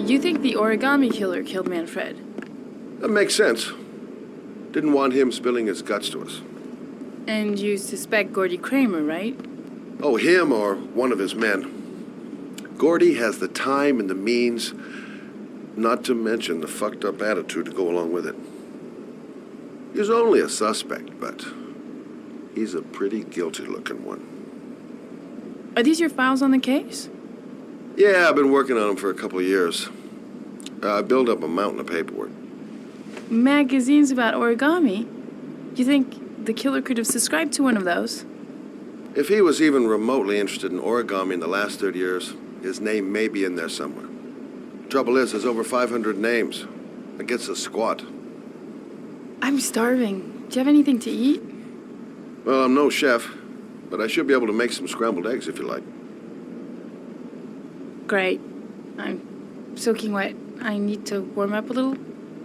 Speaker 1: You think the origami killer killed Manfred?
Speaker 6: That makes sense. Didn't want him spilling his guts to us.
Speaker 1: And you suspect Gordy Kramer, right?
Speaker 6: Oh, him or one of his men. Gordy has the time and the means, not to mention the fucked up attitude to go along with it. He's only a suspect, but he's a pretty guilty looking one.
Speaker 1: Are these your files on the case?
Speaker 6: Yeah, I've been working on him for a couple of years. I built up a mountain of paperwork.
Speaker 1: Magazines about origami? You think the killer could have subscribed to one of those?
Speaker 6: If he was even remotely interested in origami in the last 30 years, his name may be in there somewhere. Trouble is, there's over 500 names. That gets us squat.
Speaker 1: I'm starving. Do you have anything to eat?
Speaker 6: Well, I'm no chef, but I should be able to make some scrambled eggs if you like.
Speaker 1: Great. I'm soaking wet. I need to warm up a little.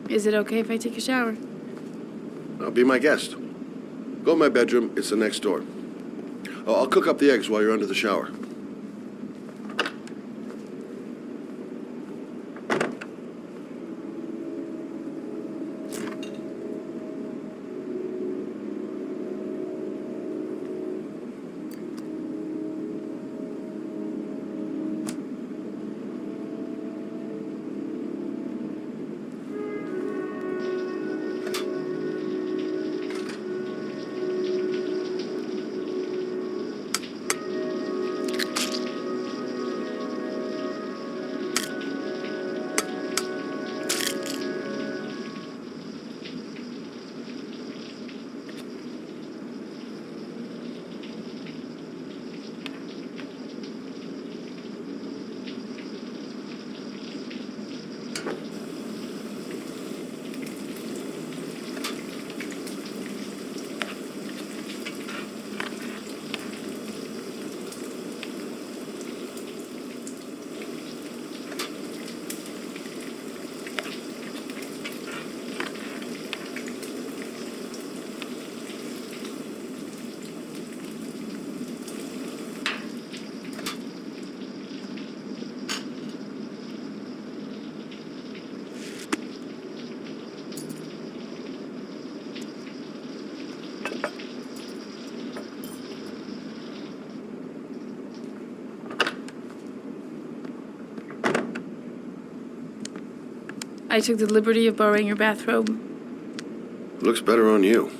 Speaker 1: Is it okay if I take a shower?
Speaker 6: Be my guest. Go in my bedroom. It's the next door. Oh, I'll cook up the eggs while you're under the shower.
Speaker 1: I took the liberty of borrowing your bathrobe.
Speaker 6: Looks better on you.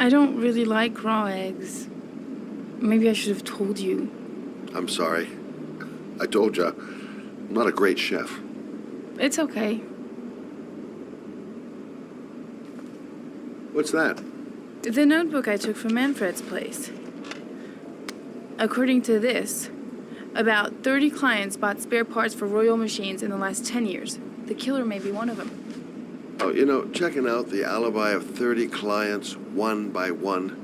Speaker 1: I don't really like raw eggs. Maybe I should have told you.
Speaker 6: I'm sorry. I told you, I'm not a great chef.
Speaker 1: It's okay.
Speaker 6: What's that?
Speaker 1: The notebook I took from Manfred's place. According to this, about 30 clients bought spare parts for Royal machines in the last 10 years. The killer may be one of them.
Speaker 6: Oh, you know, checking out the alibi of 30 clients one by one,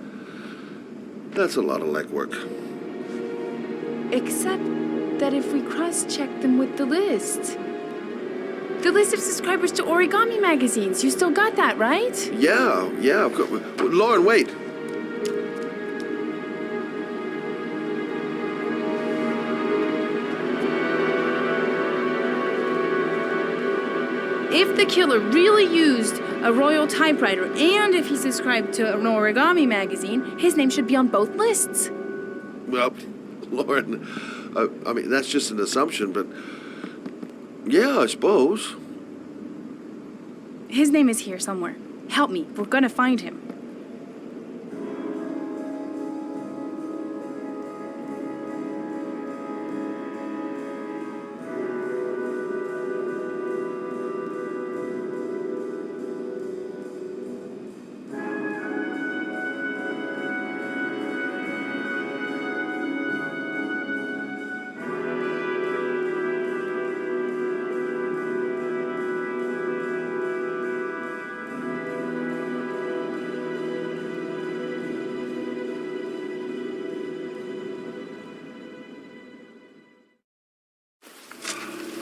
Speaker 6: that's a lot of legwork.
Speaker 1: Except that if we cross-check them with the list of subscribers to origami magazines, you still got that, right?
Speaker 6: Yeah. Lauren, wait.
Speaker 1: If the killer really used a Royal typewriter and if he subscribed to an origami magazine, his name should be on both lists.
Speaker 6: Well, Lauren, I mean, that's just an assumption, but yeah, I suppose.
Speaker 1: His name is here somewhere. Help me. We're gonna find him.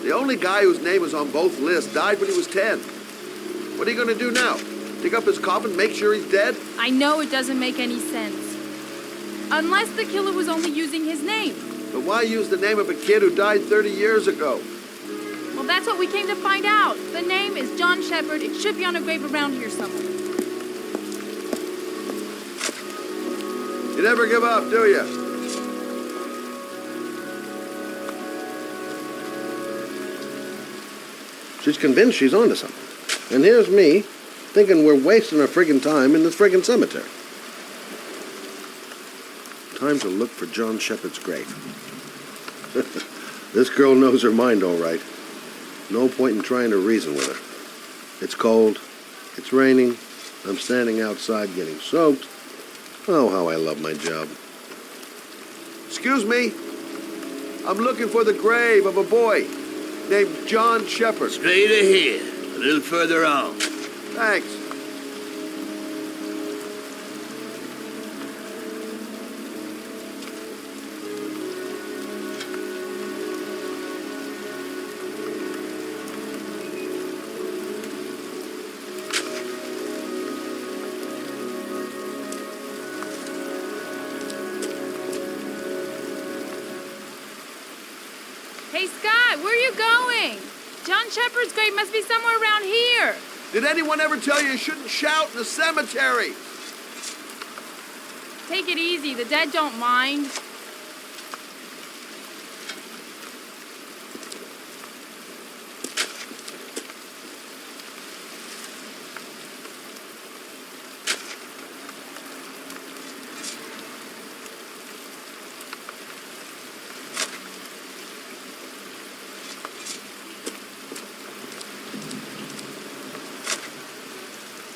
Speaker 6: The only guy whose name is on both lists died when he was 10. What are you going to do now? Dig up his coffin, make sure he's dead?
Speaker 1: I know it doesn't make any sense. Unless the killer was only using his name.
Speaker 13: But why use the name of a kid who died 30 years ago?
Speaker 1: Well, that's what we came to find out. The name is John Shepard. It should be on a grave around here somewhere.
Speaker 13: You never give up, do you?
Speaker 6: She's convinced she's onto something. And here's me, thinking we're wasting our friggin' time in this friggin' cemetery. Time to look for John Shepard's grave. This girl knows her mind all right. No point in trying to reason with her. It's cold. It's raining. I'm standing outside getting soaked. Oh, how I love my job.
Speaker 13: Excuse me. I'm looking for the grave of a boy named John Shepard.
Speaker 12: Straight ahead, a little further on.
Speaker 13: Thanks.
Speaker 1: Hey, Scott, where are you going? John Shepard's grave must be somewhere around here.
Speaker 13: Did anyone ever tell you shouldn't shout in the cemetery?
Speaker 1: Take it easy. The dead don't mind.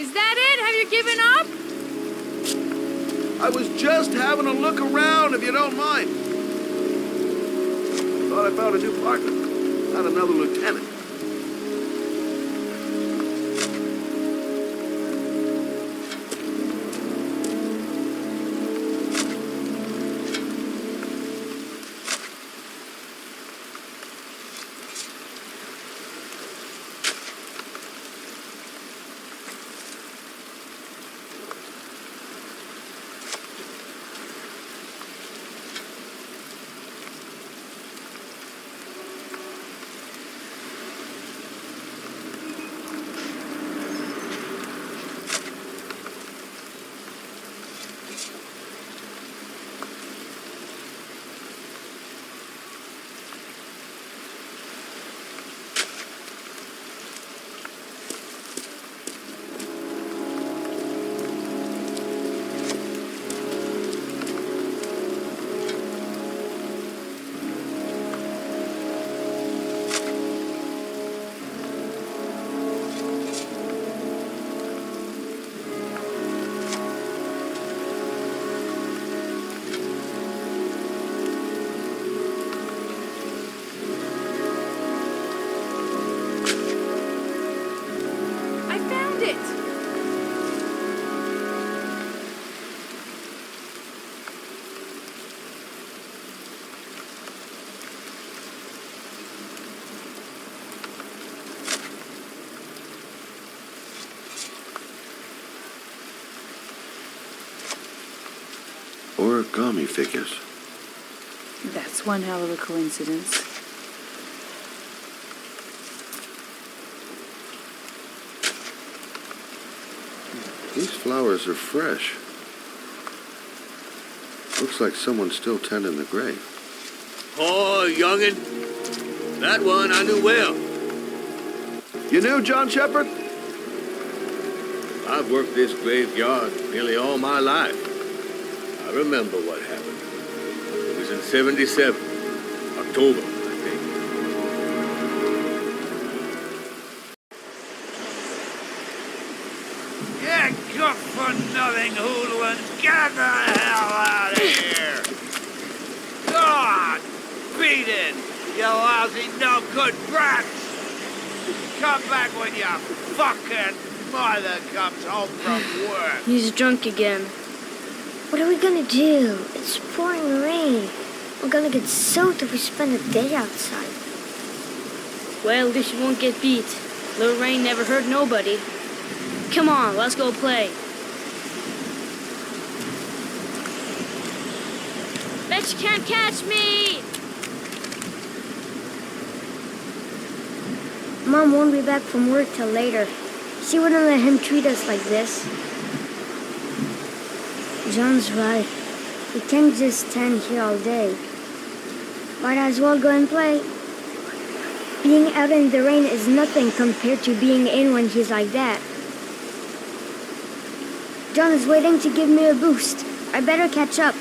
Speaker 1: Is that it? Have you given up?
Speaker 13: I was just having a look around, if you don't mind. Thought I found a new partner, not another lieutenant.
Speaker 6: Origami figures.
Speaker 1: That's one hell of a coincidence.
Speaker 6: These flowers are fresh. Looks like someone's still tending the grave.
Speaker 12: Oh, youngin'. That one I knew well.
Speaker 13: You knew John Shepard?
Speaker 12: I've worked this graveyard nearly all my life. I remember what happened. It was in 77, October, I think.
Speaker 18: You good-for-nothing hoodlums, get the hell out of here! God, beat it, you lousy no-good brats! Come back when your fucking mother comes home from work.
Speaker 20: He's drunk again. What are we gonna do? It's pouring rain. We're gonna get soaked if we spend the day outside.
Speaker 23: Well, at least you won't get beat. Little rain never hurt nobody. Come on, let's go play. Bitch can't catch me!
Speaker 20: Mom won't be back from work till later. She wouldn't let him treat us like this. John's right. We can't just stand here all day. Might as well go and play. Being out in the rain is nothing compared to being in when he's like that. John is waiting to give me a boost. I better catch up.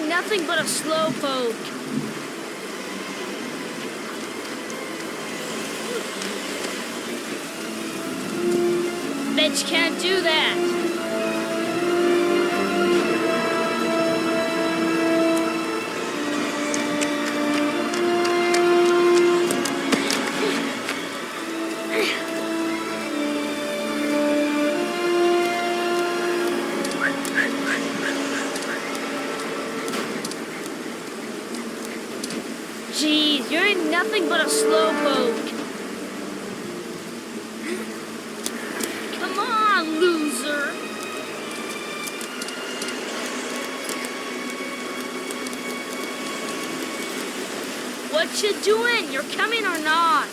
Speaker 23: Nothing but a slowpoke. Bitch can't do that. Jeez, you're nothing but a slowpoke. Come on, loser. What you doing? You're coming or not?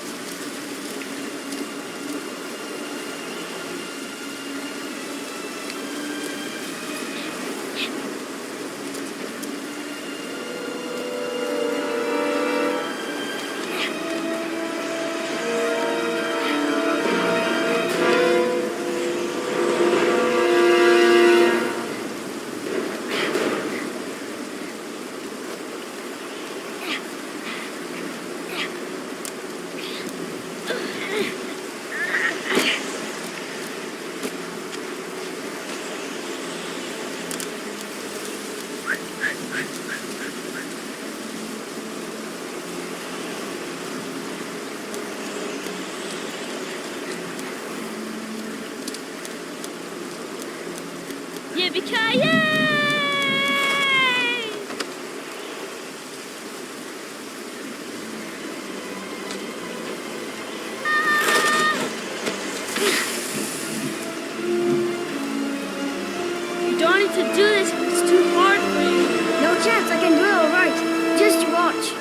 Speaker 23: Yippee-ki-yay! You don't need to do this if it's too hard for you.
Speaker 20: No chance, I can do it all right. Just watch.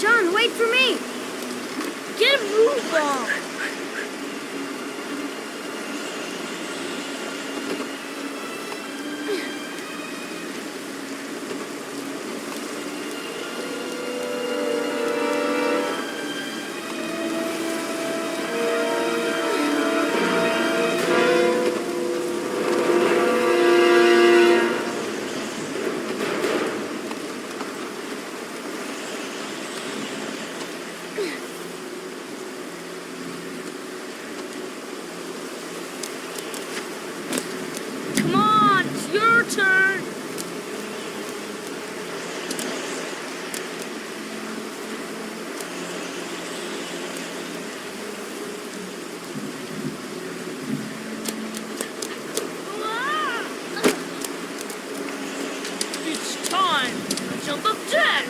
Speaker 20: John, wait for me!
Speaker 23: Get a move on! time! Jump up jet!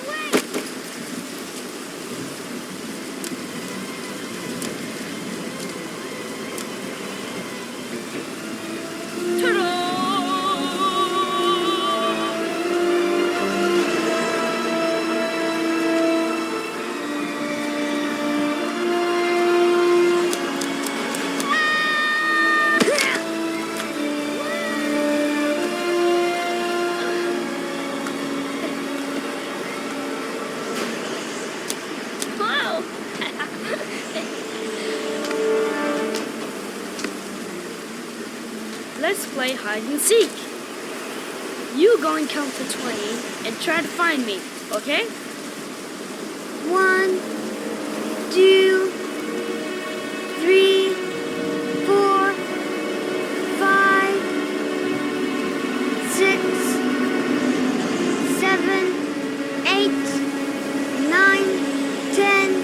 Speaker 23: Let's play hide and seek. You go and count to 20 and try to find me, okay?
Speaker 20: 1, 2, 3, 4, 5, 6, 7, 8, 9, 10,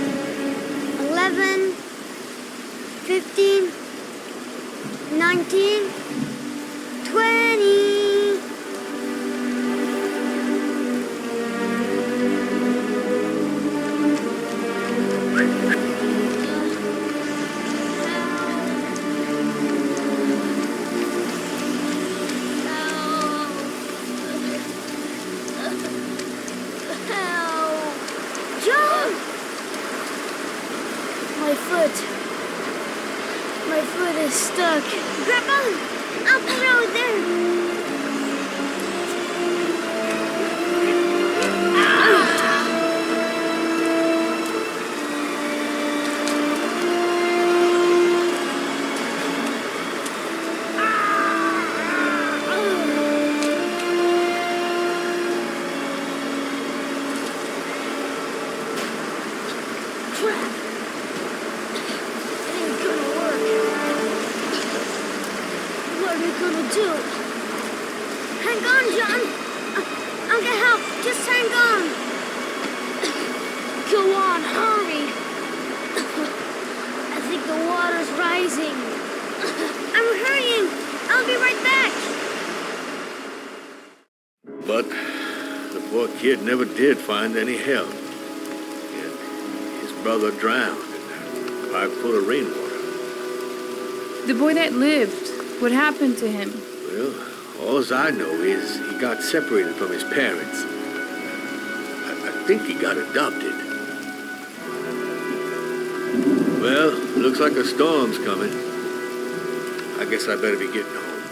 Speaker 20: 11, 15, 19, 20. My foot is stuck. Grab on! Up the road there! Crap! What are we gonna do? Hang on, John. I'll get help. Just hang on. Go on, hurry. I think the water's rising. I'm hurrying. I'll be right back.
Speaker 12: But the poor kid never did find any help. Yet his brother drowned in a pipe full of rainwater.
Speaker 1: The boy that lived, what happened to him?
Speaker 12: Well, all I know is he got separated from his parents. I think he got adopted. Well, looks like a storm's coming. I guess I better be getting home.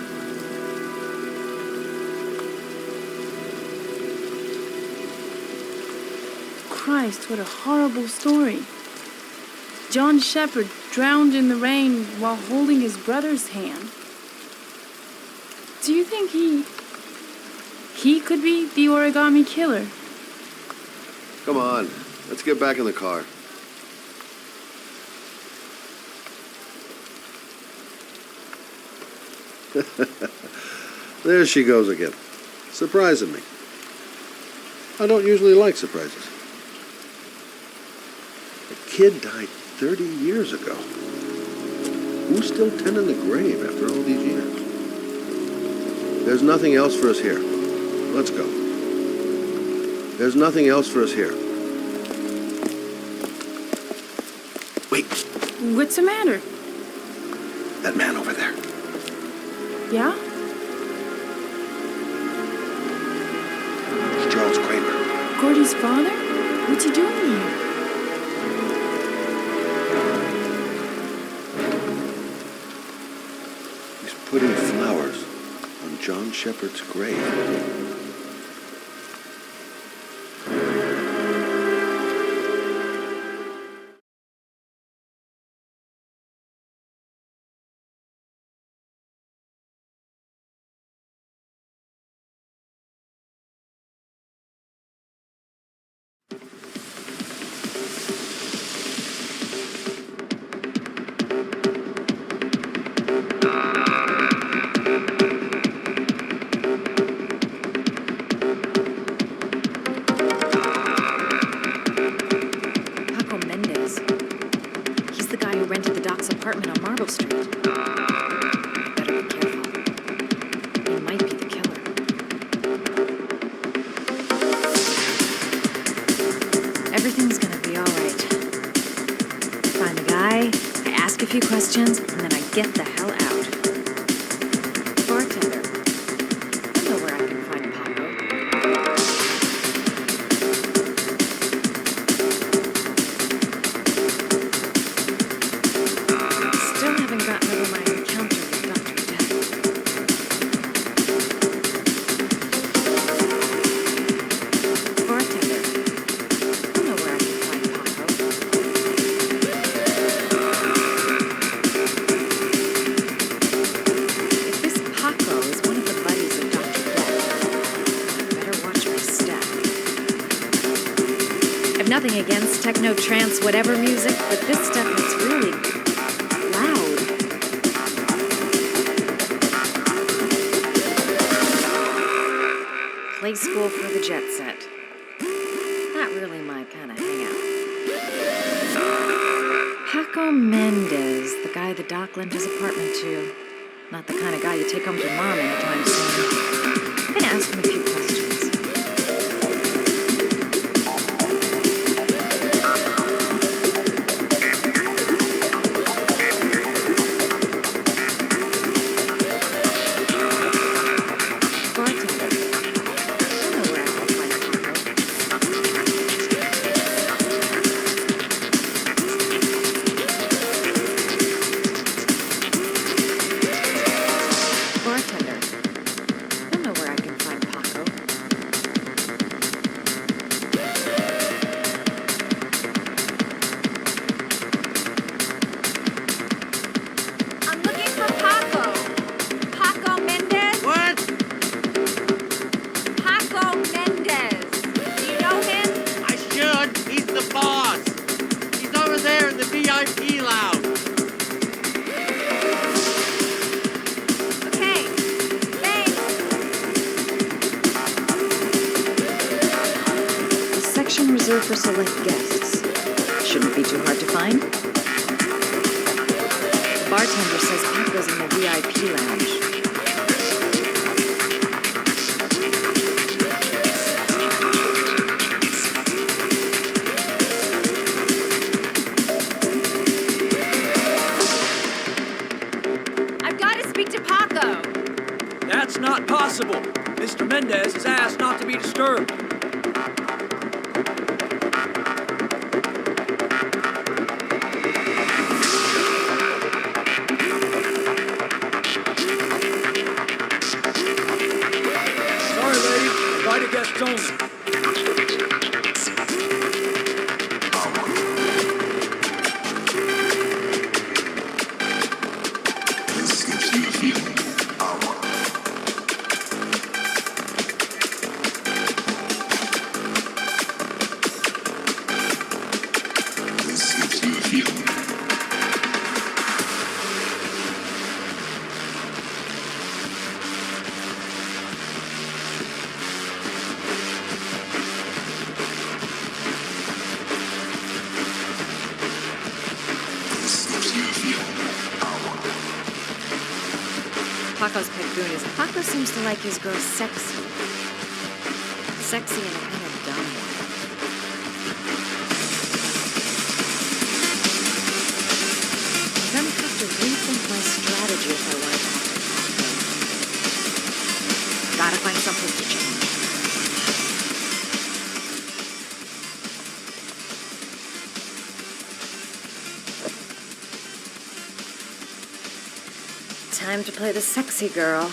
Speaker 1: Christ, what a horrible story. John Shepard drowned in the rain while holding his brother's hand. Do you think he could be the origami killer?
Speaker 6: Come on, let's get back in the car. There she goes again, surprising me. I don't usually like surprises. The kid died 30 years ago. Who's still tending the grave after all these years? There's nothing else for us here. Let's go. There's nothing else for us here. Wait.
Speaker 1: What's the matter?
Speaker 6: That man over there.
Speaker 1: Yeah?
Speaker 6: It's Charles Kramer.
Speaker 1: Gordy's father? What's he doing here?
Speaker 6: He's putting flowers on John Shepard's grave.
Speaker 17: Rented the Doc's apartment on Marble Street. Better be careful. He might be the killer. Everything's gonna be alright. Find the guy, I ask a few questions, and then I get the hell out. Bartender. I know where I can find Paco. Still haven't gotten over my encounter with Dr. Death. Bartender. I know where I can find Paco. If this Paco is one of the buddies of Dr. Death, I better watch my step. I've nothing against techno, trance, whatever music, but this stuff is really loud. Play school for the jet set. Not really my kind of hangout. Paco Mendez, the guy the doc lent his apartment to. Not the kind of guy you take home to mom anytime soon. I'm gonna ask him a few questions. Bartender. I know where I can find Paco. Bartender. I know where I can find Paco. I'm looking for Paco. Paco Mendez? What? Paco Mendez. Do you know him?
Speaker 18: I should. He's the boss. He's over there in the VIP lounge.
Speaker 17: Okay. Thanks. A section reserved for select guests. Shouldn't be too hard to find. The bartender says Paco's in the VIP lounge. I've got to speak to Paco.
Speaker 5: That's not possible. Mr. Mendez has asked not to be disturbed. Sorry, lady. Invited guests only.
Speaker 17: Paco's pet goon is Paco seems to like his girls sexy. Sexy in a kind of dumb way. I'm gonna have to rethink my strategy if I want to talk to Paco. Gotta find something to change. Time to play the sexy girl.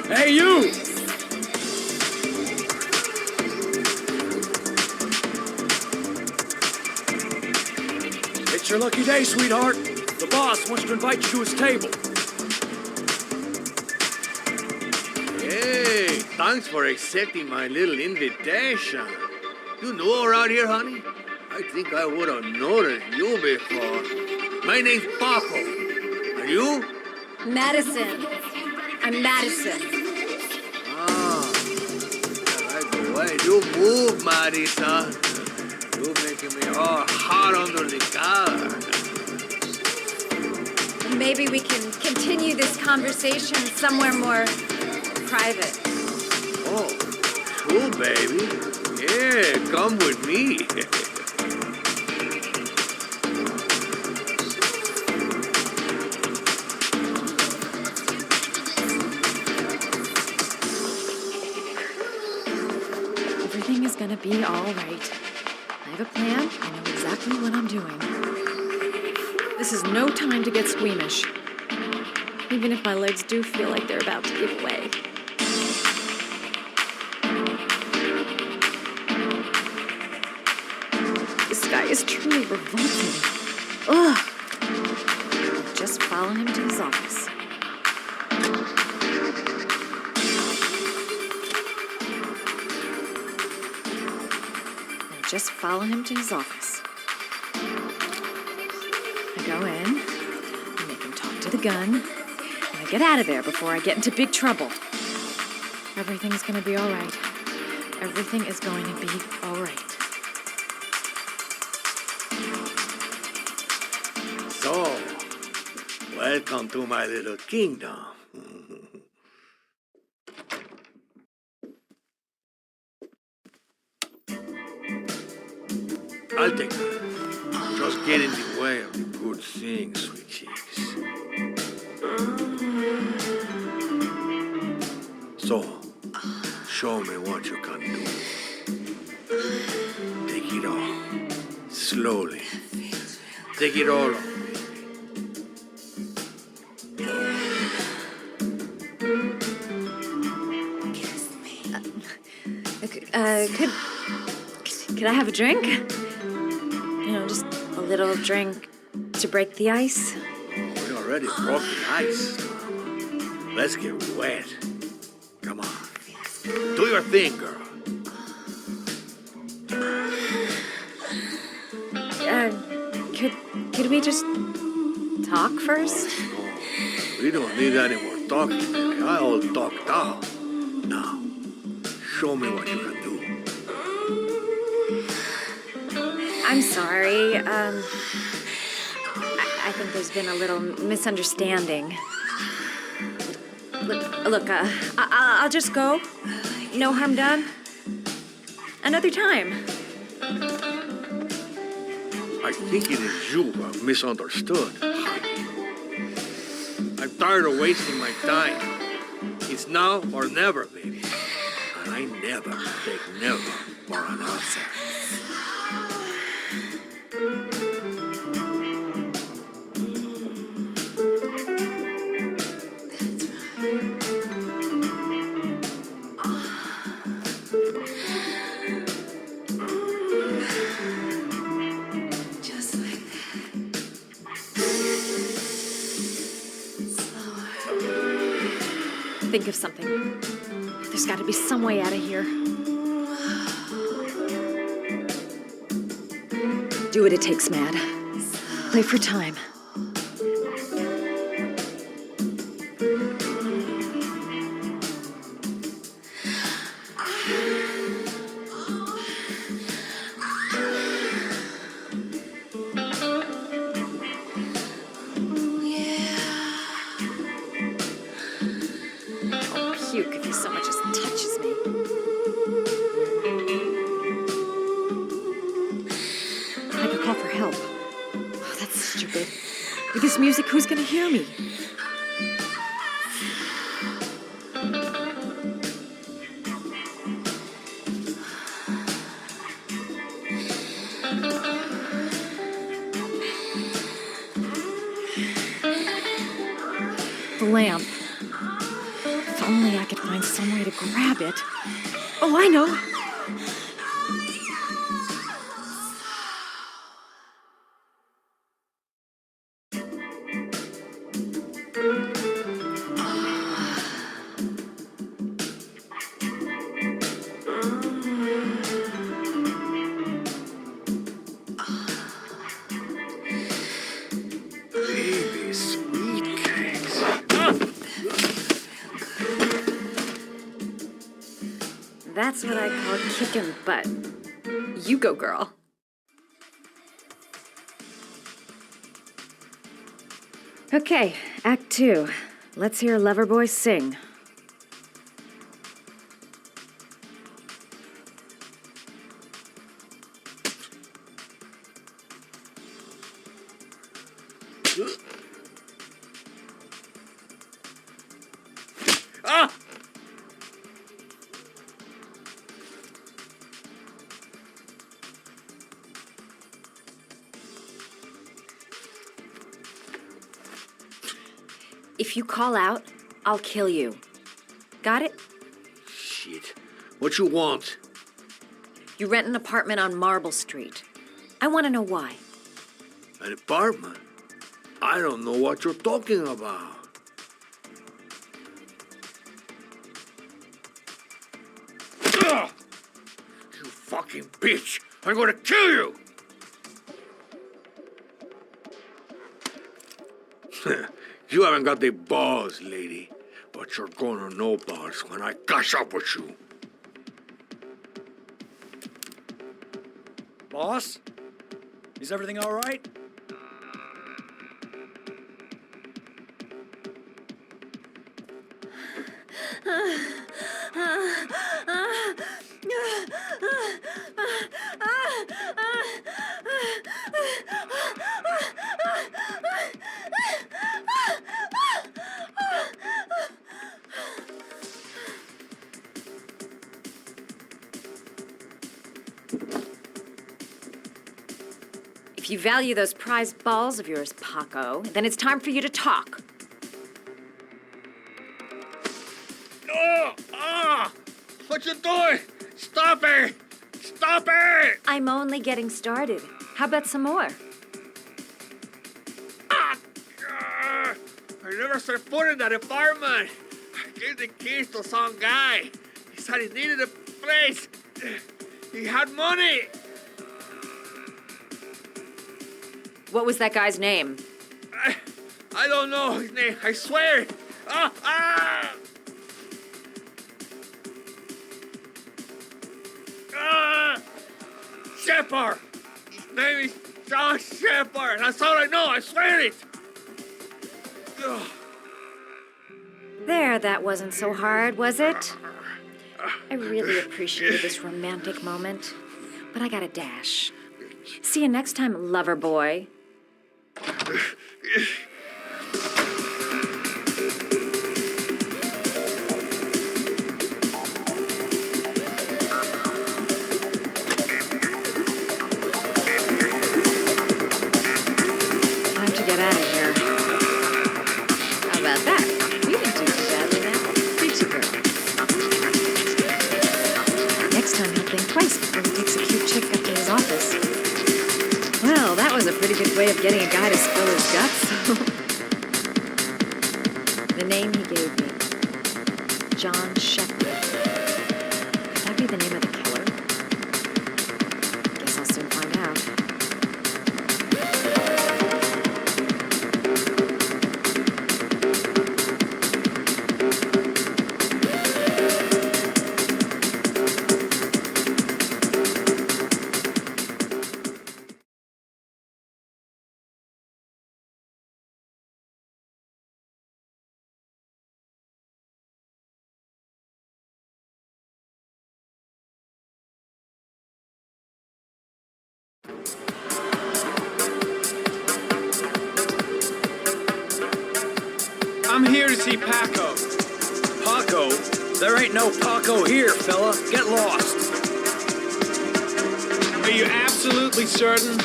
Speaker 9: Hey, you! It's your lucky day, sweetheart. The boss wants to invite you to his table.
Speaker 12: Hey, thanks for accepting my little invitation. You know her out here, honey? I think I would have noticed you before. My name's Paco. Are you?
Speaker 17: Madison. I'm Madison.
Speaker 12: Ah, I like the way you move, Marisa. You're making me all hot under the collar.
Speaker 17: Maybe we can continue this conversation somewhere more private.
Speaker 12: Oh, cool, baby. Yeah, come with me.
Speaker 17: Everything is gonna be all right. I have a plan. I know exactly what I'm doing. This is no time to get squeamish. Even if my legs do feel like they're about to give way. This guy is truly revolting. Ugh. Just follow him to his office. Just follow him to his office. I go in, I make him talk to the gun, and I get out of there before I get into big trouble. Everything's gonna be all right. Everything is going to be all right.
Speaker 12: So, welcome to my little kingdom. I'll take that. Just get in the way of the good things, sweet cheeks. So, show me what you can do. Take it all. Slowly. Take it all on.
Speaker 17: Could I have a drink? You know, just a little drink to break the ice.
Speaker 12: We already broke the ice. Let's get wet. Come on. Do your thing, girl.
Speaker 17: Could we just talk first?
Speaker 12: We don't need any more talking, baby. I all talked out. Now, show me what you can do.
Speaker 17: I'm sorry. I think there's been a little misunderstanding. Look, I'll just go. No harm done. Another time.
Speaker 12: I think it is you who have misunderstood. I'm tired of wasting my time. It's now or never, baby. And I never take never for an answer.
Speaker 17: Think of something. There's got to be some way out of here. Do what it takes, Mad. Play for time. I'll puke if he so much as touches me. I could call for help. Oh, that's stupid. With this music, who's gonna hear me? The lamp. If only I could find some way to grab it. Oh, I know!
Speaker 12: Baby, sweet cakes.
Speaker 17: That's what I call kicking butt. You go, girl. Okay, Act 2. Let's hear Loverboy sing.
Speaker 12: Ah!
Speaker 17: If you call out, I'll kill you. Got it?
Speaker 12: Shit. What you want?
Speaker 17: You rent an apartment on Marble Street. I want to know why.
Speaker 12: An apartment? I don't know what you're talking about. Ugh! You fucking bitch! I'm gonna kill you! You haven't got the balls, lady. But you're gonna know balls when I catch up with you.
Speaker 7: Boss? Is everything all right?
Speaker 17: If you value those prize balls of yours, Paco, then it's time for you to talk.
Speaker 12: Oh! Ah! What you doing? Stop it! Stop it!
Speaker 17: I'm only getting started. How about some more?
Speaker 12: I never set foot in that apartment. I gave the keys to some guy. He said he needed a place. He had money.
Speaker 17: What was that guy's name?
Speaker 12: I don't know his name. I swear. Ah! Ah! Ah! Shepard. His name is John Shepard. That's all I know. I swear it. Ugh.
Speaker 17: There, that wasn't so hard, was it? I really appreciated this romantic moment, but I gotta dash. See you next time, lover boy. Time to get out of here. How about that? You didn't do too badly now. Preachy girl. Next time he'll think twice before he takes a cute chick up to his office. Well, that was a pretty good way of getting a guy to spill his guts. The name he gave me, John Shepard. Could that be the name of the killer? Guess I'll soon find out.
Speaker 9: I'm here to see Paco.
Speaker 7: Paco? There ain't no Paco here, fella. Get lost.
Speaker 9: Are you absolutely certain?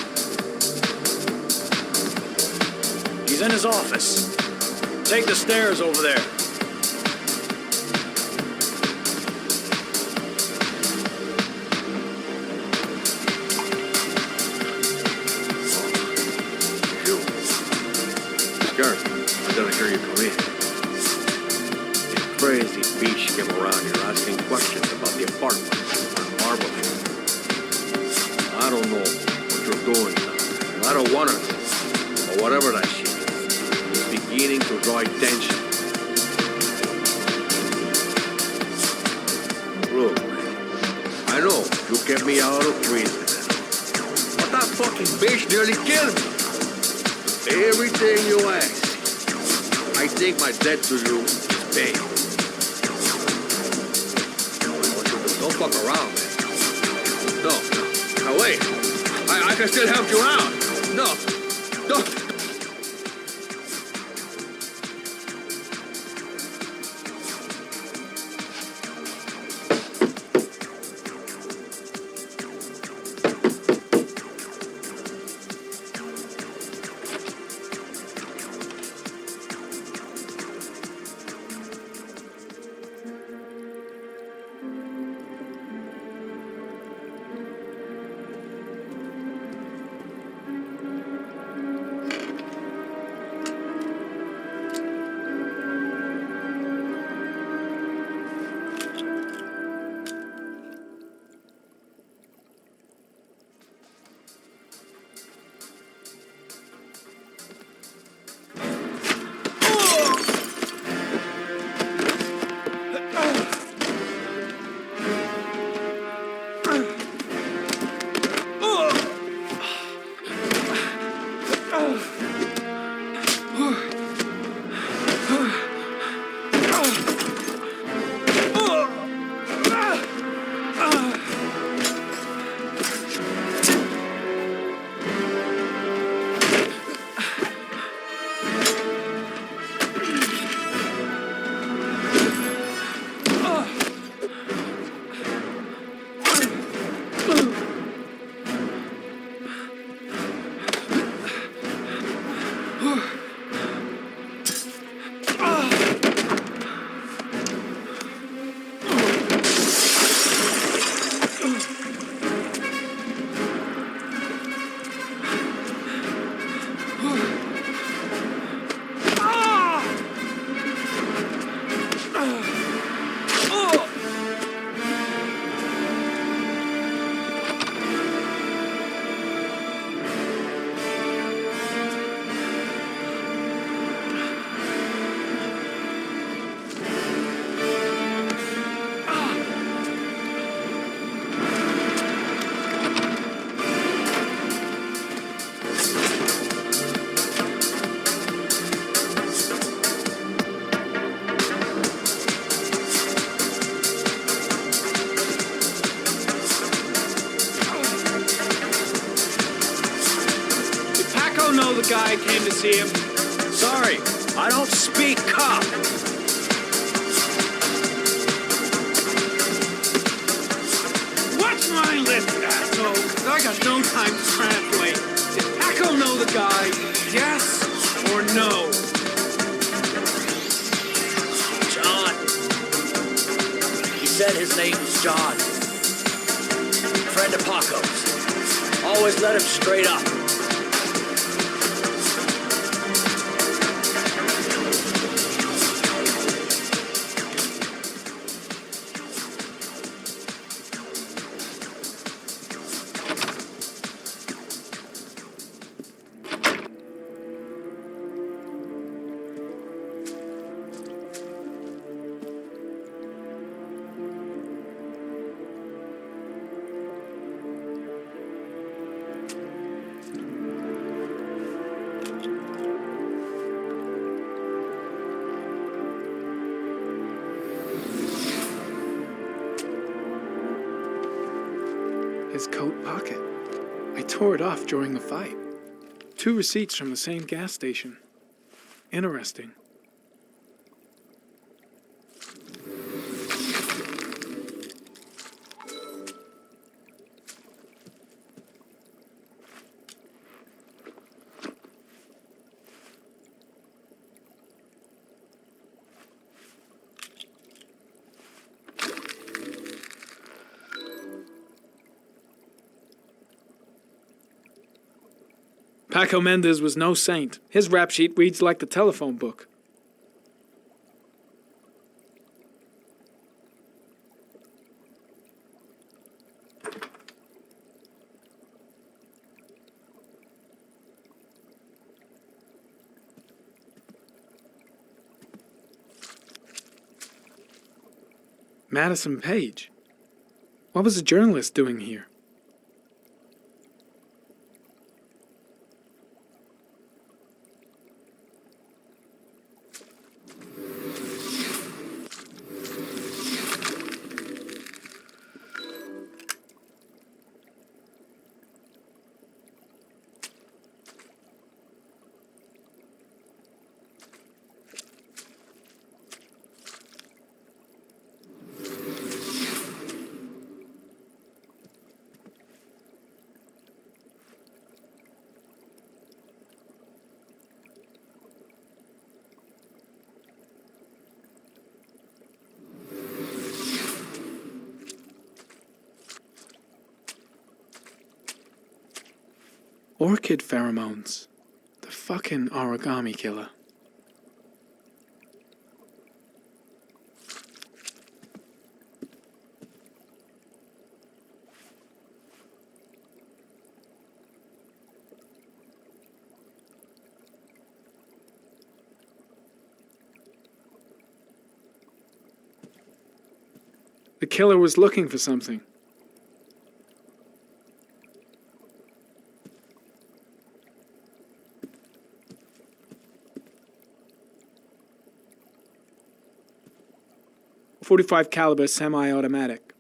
Speaker 7: He's in his office. Take the stairs over there.
Speaker 12: Scar, I gotta hear you come in. This crazy beast came around here asking questions about the apartment on Marble Hill. I don't know what you're doing now, and I don't want to know, but whatever that shit is, it's beginning to draw attention. Look, I know you kept me out of prison, but that fucking bitch nearly killed me. Everything you ask, I think my debt to you is paid. Don't fuck around, man. No, wait. I can still help you out. No, don't.
Speaker 9: The guy came to see him.
Speaker 7: Sorry, I don't speak cop.
Speaker 9: Watch my lips, asshole. I got no time to translate. Did Paco know the guy? Yes or no?
Speaker 7: John. He said his name was John. Friend of Paco's. Always let him straight up.
Speaker 10: His coat pocket. I tore it off during the fight. 2 receipts from the same gas station. Interesting. Paco Mendez was no saint. His rap sheet reads like the telephone book. Madison Page. What was a journalist doing here? Orchid pheromones. The fucking origami killer. The killer was looking for something. .45 caliber semi-automatic.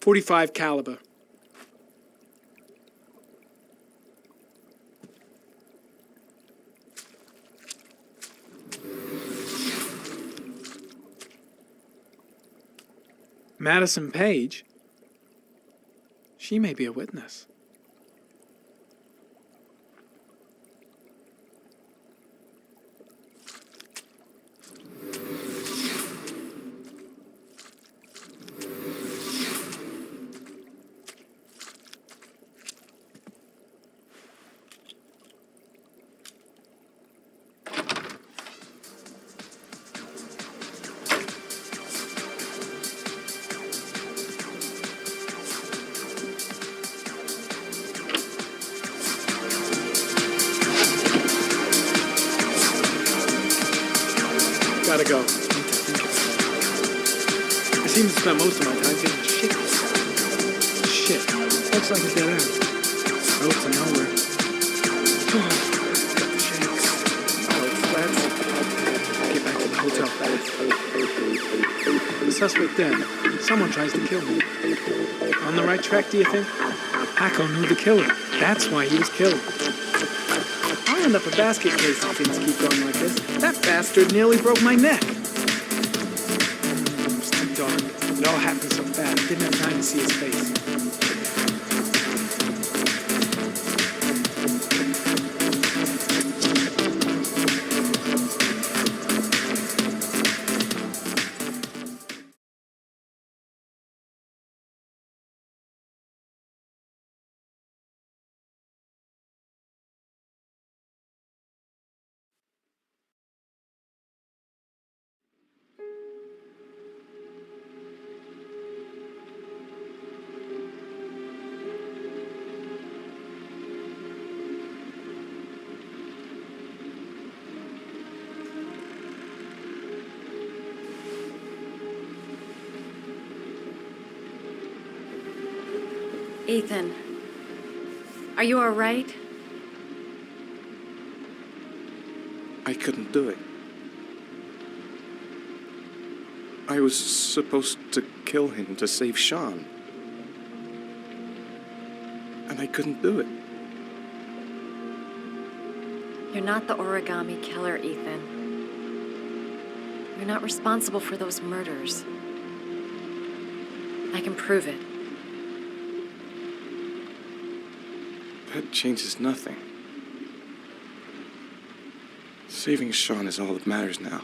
Speaker 10: .45 caliber. Madison Page? She may be a witness. Gotta go. Need to think about it. I seem to spend most of my time getting shit. Shit. Looks like a dead end. Road to nowhere. Got the shakes. Oh, it's flats. Get back to the hotel fast. The suspect dead. Someone tries to kill me. On the right track, do you think? Paco knew the killer. That's why he was killed. I'll end up a basket case if things keep going like this. That bastard nearly broke my neck. It's too dark. It all happened so fast. Didn't have time to see his face.
Speaker 17: Ethan, are you all right?
Speaker 22: I couldn't do it. I was supposed to kill him to save Sean. And I couldn't do it.
Speaker 17: You're not the origami killer, Ethan. You're not responsible for those murders. I can prove it.
Speaker 22: That changes nothing. Saving Sean is all that matters now.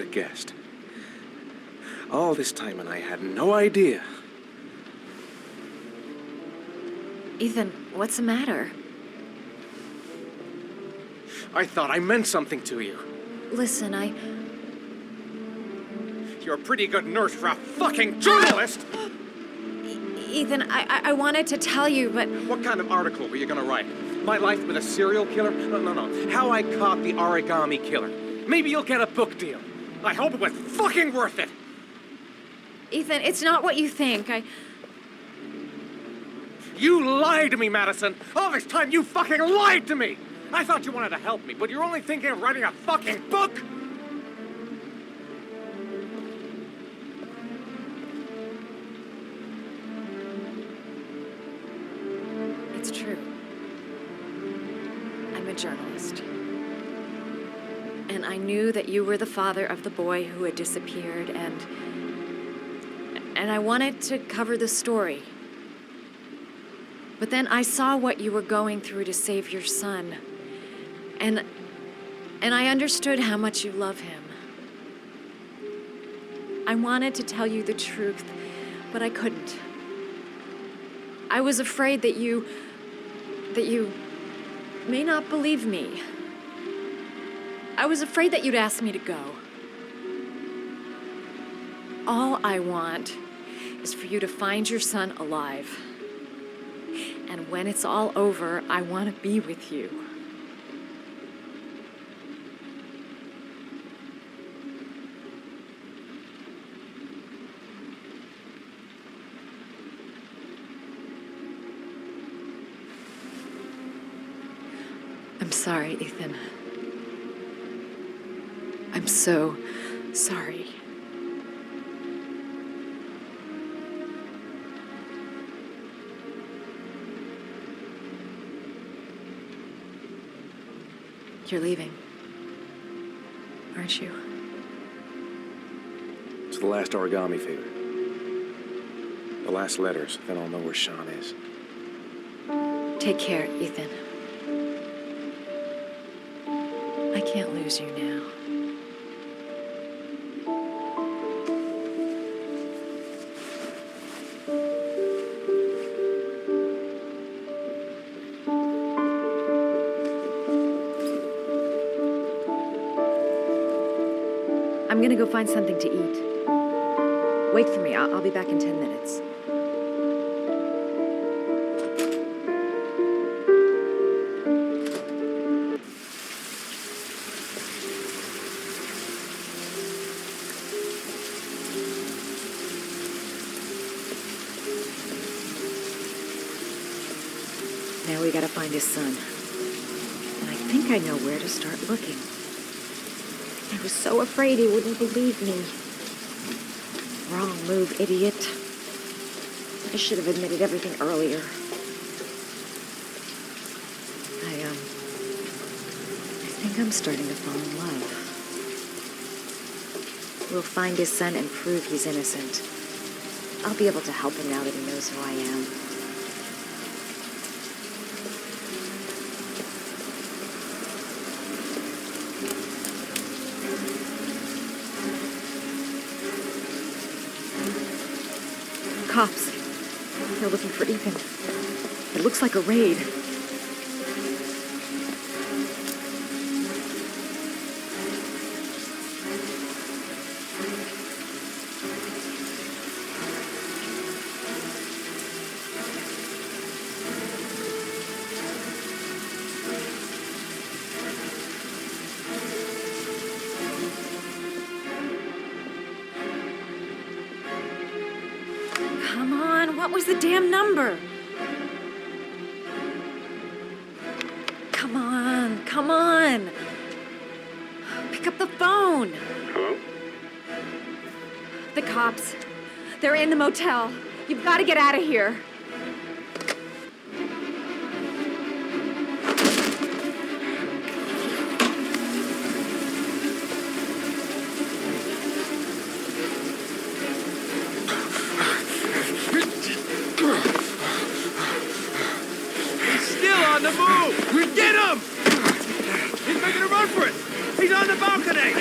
Speaker 22: have guessed? All this time and I had no idea.
Speaker 17: Ethan, what's the matter?
Speaker 22: I thought I meant something to you.
Speaker 17: Listen,
Speaker 22: You're a pretty good nurse for a fucking journalist!
Speaker 17: Ethan, I wanted to tell you, but...
Speaker 22: What kind of article were you gonna write? My life with a serial killer? No. How I caught the origami killer. Maybe you'll get a book deal. I hope it was fucking worth it!
Speaker 17: Ethan, it's not what you think.
Speaker 22: You lied to me, Madison! All this time you fucking lied to me! I thought you wanted to help me, but you're only thinking of writing a fucking book?
Speaker 17: It's true. I'm a journalist. And I knew that you were the father of the boy who had disappeared, and I wanted to cover the story. But then I saw what you were going through to save your son. And I understood how much you love him. I wanted to tell you the truth, but I couldn't. I was afraid that you may not believe me. I was afraid that you'd ask me to go. All I want is for you to find your son alive. And when it's all over, I want to be with you. I'm sorry, Ethan. I'm so sorry. You're leaving, aren't you?
Speaker 22: It's the last origami figure. The last letters, then I'll know where Sean is.
Speaker 17: Take care, Ethan. I can't lose you now. I'm gonna go find something to eat. Wait for me. I'll be back in 10 minutes. Now we gotta find his son. And I think I know where to start looking. I was so afraid he wouldn't believe me. Wrong move, idiot. I should have admitted everything earlier. I think I'm starting to fall in love. We'll find his son and prove he's innocent. I'll be able to help him now that he knows who I am. Cops. They're looking for Ethan. It looks like a raid. What was the damn number? Come on, come on. Pick up the phone.
Speaker 15: Hello?
Speaker 17: The cops. They're in the motel. You've got to get out of here.
Speaker 9: On the move! Get him! He's making a run for it! He's on the balcony!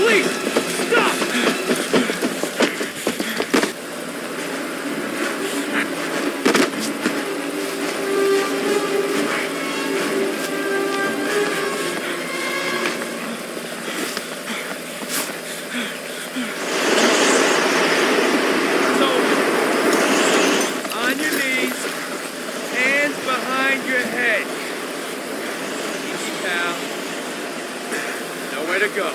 Speaker 9: Please, stop! On your knees, hands behind your head. Easy, pal. Nowhere to go.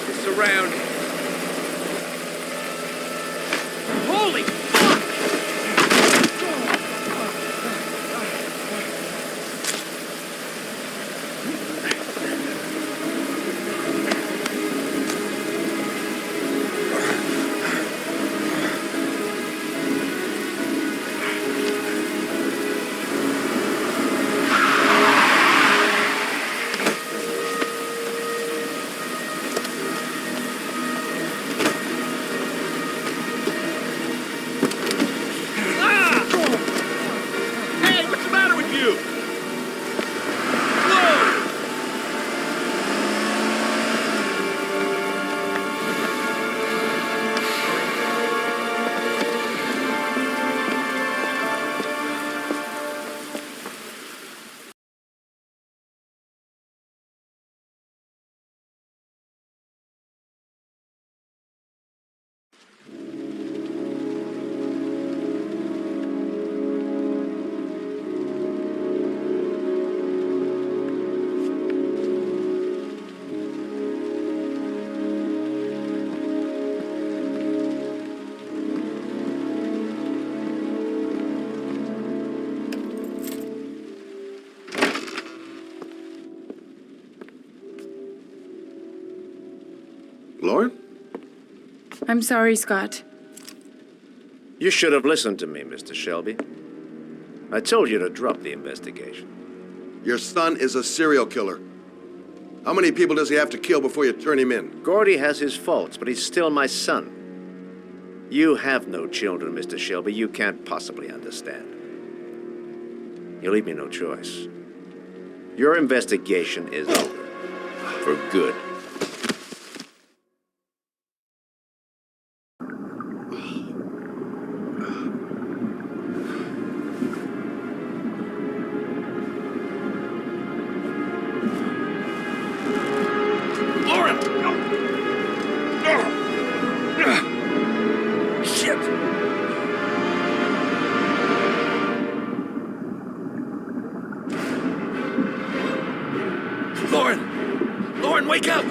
Speaker 9: You're surrounded. Holy fuck!
Speaker 12: Hey, what's the matter with you?
Speaker 13: Lauren?
Speaker 1: I'm sorry, Scott.
Speaker 8: You should have listened to me, Mr. Shelby. I told you to drop the investigation.
Speaker 6: Your son is a serial killer. How many people does he have to kill before you turn him in?
Speaker 8: Gordy has his faults, but he's still my son. You have no children, Mr. Shelby. You can't possibly understand. You leave me no choice. Your investigation is over. For good.
Speaker 12: Lauren! Shit! Lauren! Lauren, wake up!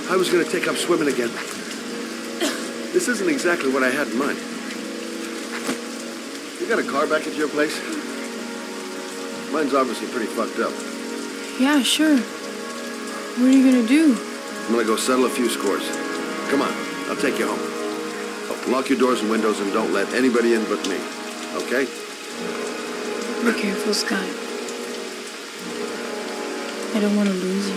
Speaker 6: I was going to take up swimming again. This isn't exactly what I had in mind. You got a car back at your place? Mine's obviously pretty fucked up.
Speaker 1: Yeah, sure. What are you gonna do?
Speaker 6: I'm gonna go settle a few scores. Come on, I'll take you home. Oh, lock your doors and windows and don't let anybody in but me. Okay?
Speaker 1: Be careful, Scott. I don't want to lose you.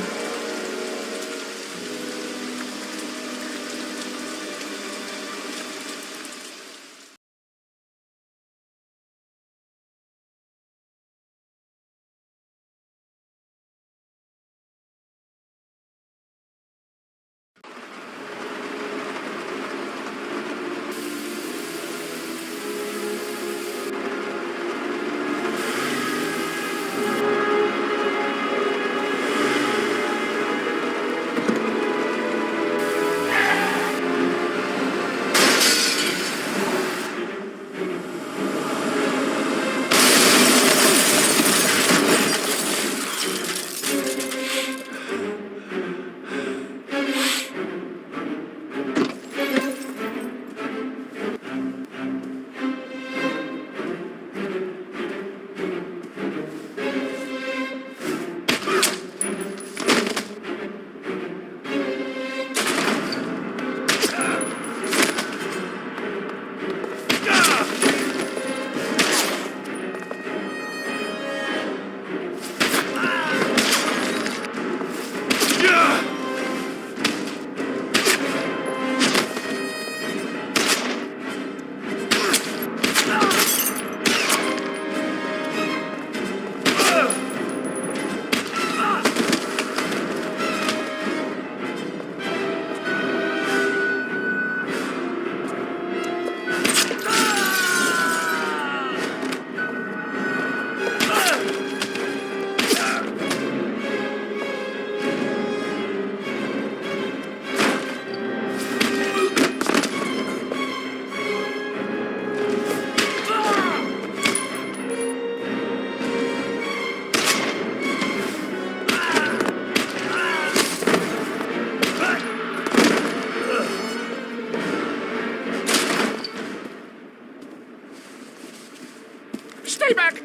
Speaker 11: Stay back!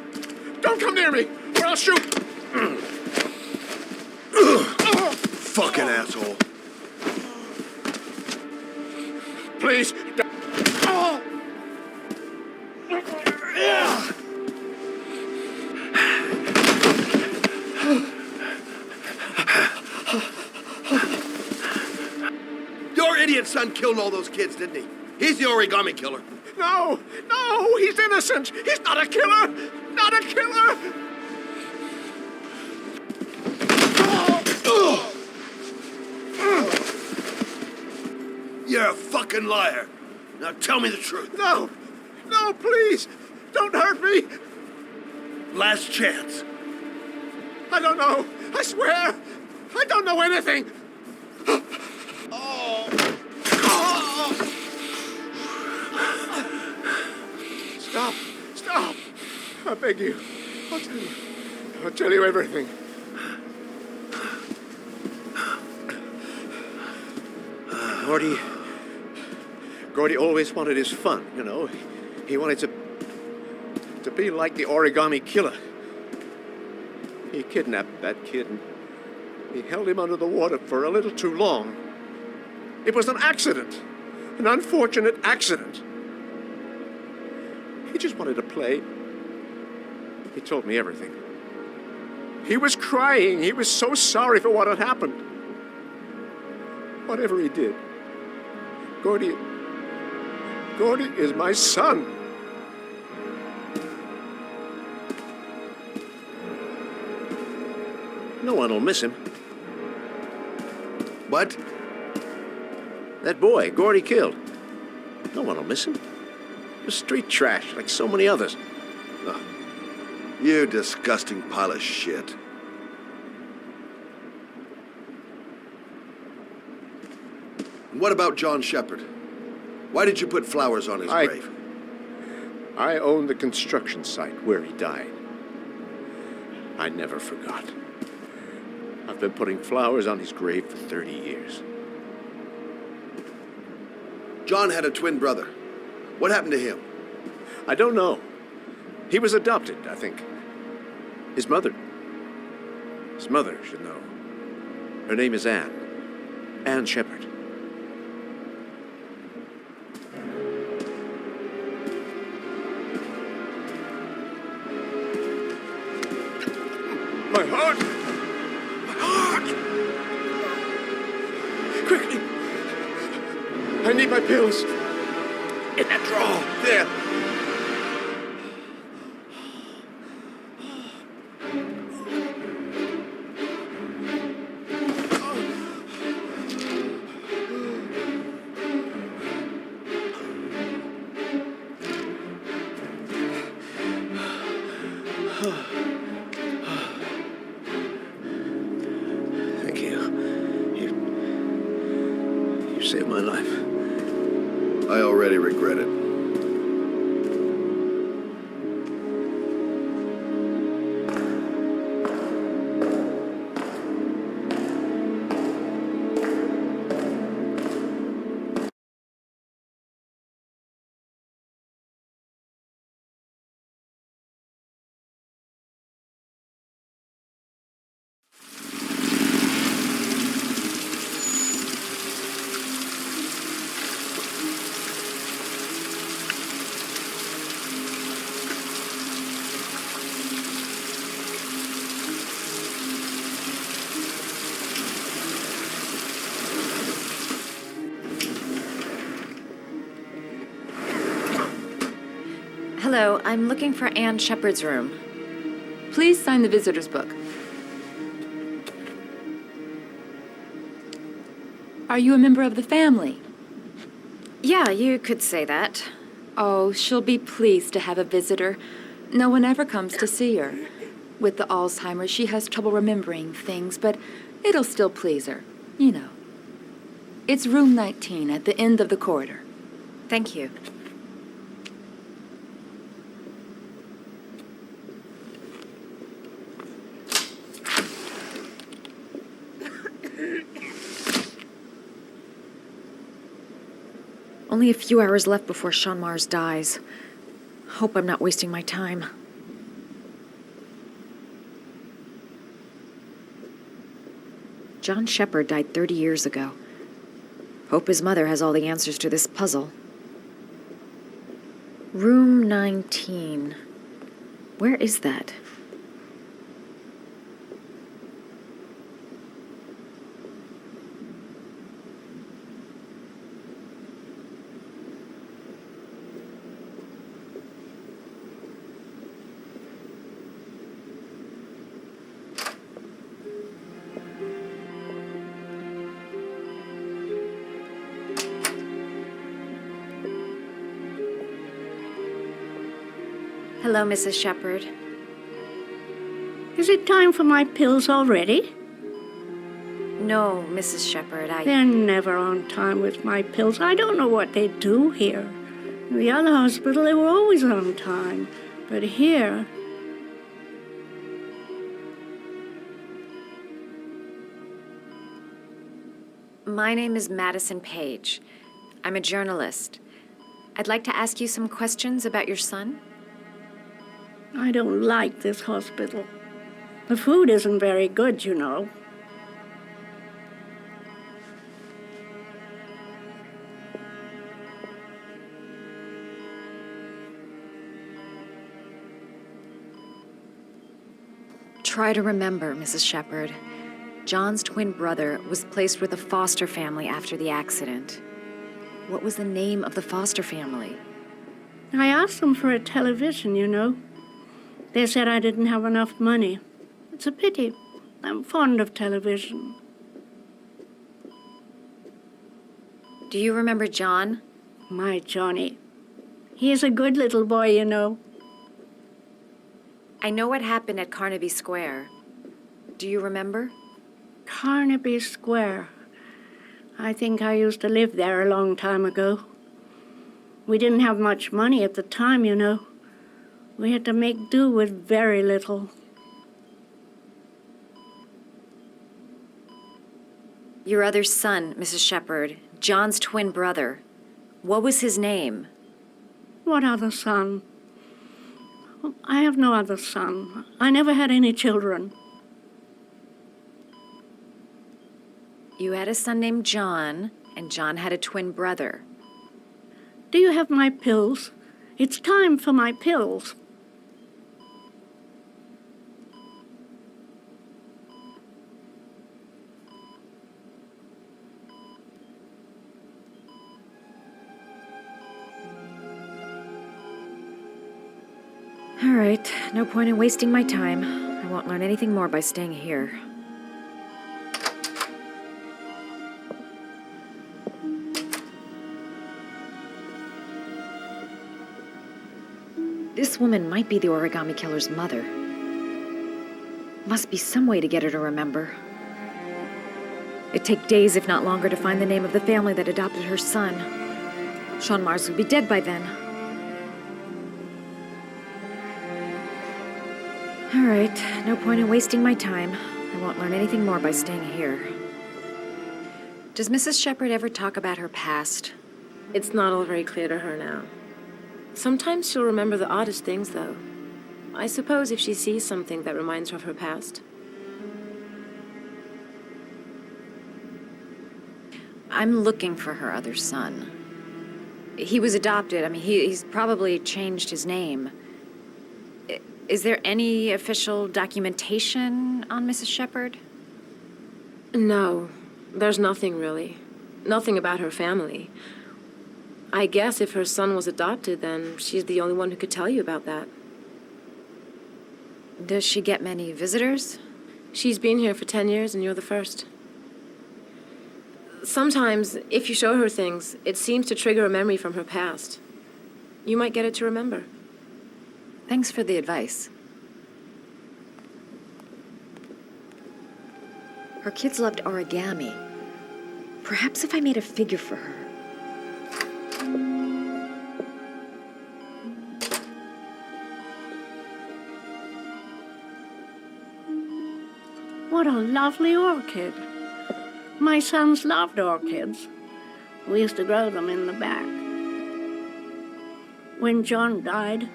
Speaker 11: Don't come near me, or I'll shoot!
Speaker 6: Fucking asshole.
Speaker 11: Please.
Speaker 6: Your idiot son killed all those kids, didn't he? He's the origami killer.
Speaker 11: No! No! He's innocent! He's not a killer! Not a killer!
Speaker 6: You're a fucking liar. Now tell me the truth.
Speaker 11: No! No, please! Don't hurt me!
Speaker 6: Last chance.
Speaker 11: I don't know. I swear! I don't know anything! Stop! Stop! I beg you. I'll tell you. I'll tell you everything.
Speaker 8: Gordy always wanted his fun, you know. He wanted to be like the origami killer. He kidnapped that kid and he held him under the water for a little too long. It was an accident, an unfortunate accident. He just wanted to play. He told me everything.
Speaker 11: He was crying. He was so sorry for what had happened. Whatever he did, Gordy is my son.
Speaker 8: No one will miss him.
Speaker 6: What?
Speaker 8: That boy, Gordy killed. No one will miss him. You're street trash, like so many others.
Speaker 6: Oh, you disgusting pile of shit. And what about John Shepard? Why did you put flowers on his grave?
Speaker 8: I own the construction site where he died. I never forgot. I've been putting flowers on his grave for 30 years.
Speaker 6: John had a twin brother. What happened to him?
Speaker 8: I don't know. He was adopted, I think. His mother should know. Her name is Anne. Anne Shepard.
Speaker 12: My heart! My heart! Quickly! I need my pills. In that drawer. There.
Speaker 8: Thank you. You saved my life.
Speaker 6: I already regret it.
Speaker 17: Hello, I'm looking for Anne Shepard's room.
Speaker 2: Please sign the visitor's book. Are you a member of the family?
Speaker 17: Yeah, you could say that.
Speaker 2: Oh, she'll be pleased to have a visitor. No one ever comes to see her. With the Alzheimer's, she has trouble remembering things, but it'll still please her. You know. It's room 19 at the end of the corridor.
Speaker 17: Thank you. Only a few hours left before Sean Mars dies. Hope I'm not wasting my time. John Shepard died 30 years ago. Hope his mother has all the answers to this puzzle. Room 19. Where is that? Hello, Mrs. Shepard.
Speaker 19: Is it time for my pills already?
Speaker 17: No, Mrs. Shepard,
Speaker 19: They're never on time with my pills. I don't know what they do here. In the other hospital, they were always on time. But here...
Speaker 17: My name is Madison Page. I'm a journalist. I'd like to ask you some questions about your son.
Speaker 19: I don't like this hospital. The food isn't very good, you know.
Speaker 17: Try to remember, Mrs. Shepard. John's twin brother was placed with a foster family after the accident. What was the name of the foster family?
Speaker 19: I asked them for a television, you know. They said I didn't have enough money. It's a pity. I'm fond of television.
Speaker 17: Do you remember John?
Speaker 19: My Johnny. He is a good little boy, you know.
Speaker 17: I know what happened at Carnaby Square. Do you remember?
Speaker 19: Carnaby Square. I think I used to live there a long time ago. We didn't have much money at the time, you know. We had to make do with very little.
Speaker 17: Your other son, Mrs. Shepard, John's twin brother.
Speaker 3: What was his name?
Speaker 19: What other son? I have no other son. I never had any children.
Speaker 3: You had a son named John, and John had a twin brother.
Speaker 19: Do you have my pills? It's time for my pills.
Speaker 3: All right, no point in wasting my time. I won't learn anything more by staying here. This woman might be the origami killer's mother. Must be some way to get her to remember. It'd take days, if not longer, to find the name of the family that adopted her son. Sean Mars would be dead by then. All right, no point in wasting my time. I won't learn anything more by staying here. Does Mrs. Shepherd ever talk about her past?
Speaker 4: It's not all very clear to her now. Sometimes she'll remember the oddest things, though. I suppose if she sees something that reminds her of her past.
Speaker 3: I'm looking for her other son. He was adopted. I mean, he's probably changed his name. Is there any official documentation on Mrs. Shepherd?
Speaker 4: No, there's nothing really. Nothing about her family. I guess if her son was adopted, then she's the only one who could tell you about that.
Speaker 3: Does she get many visitors?
Speaker 4: She's been here for 10 years, and you're the first. Sometimes, if you show her things, it seems to trigger a memory from her past. You might get it to remember.
Speaker 3: Thanks for the advice. Her kids loved origami. Perhaps if I made a figure for her.
Speaker 19: What a lovely orchid. My sons loved orchids. We used to grow them in the back. When John died,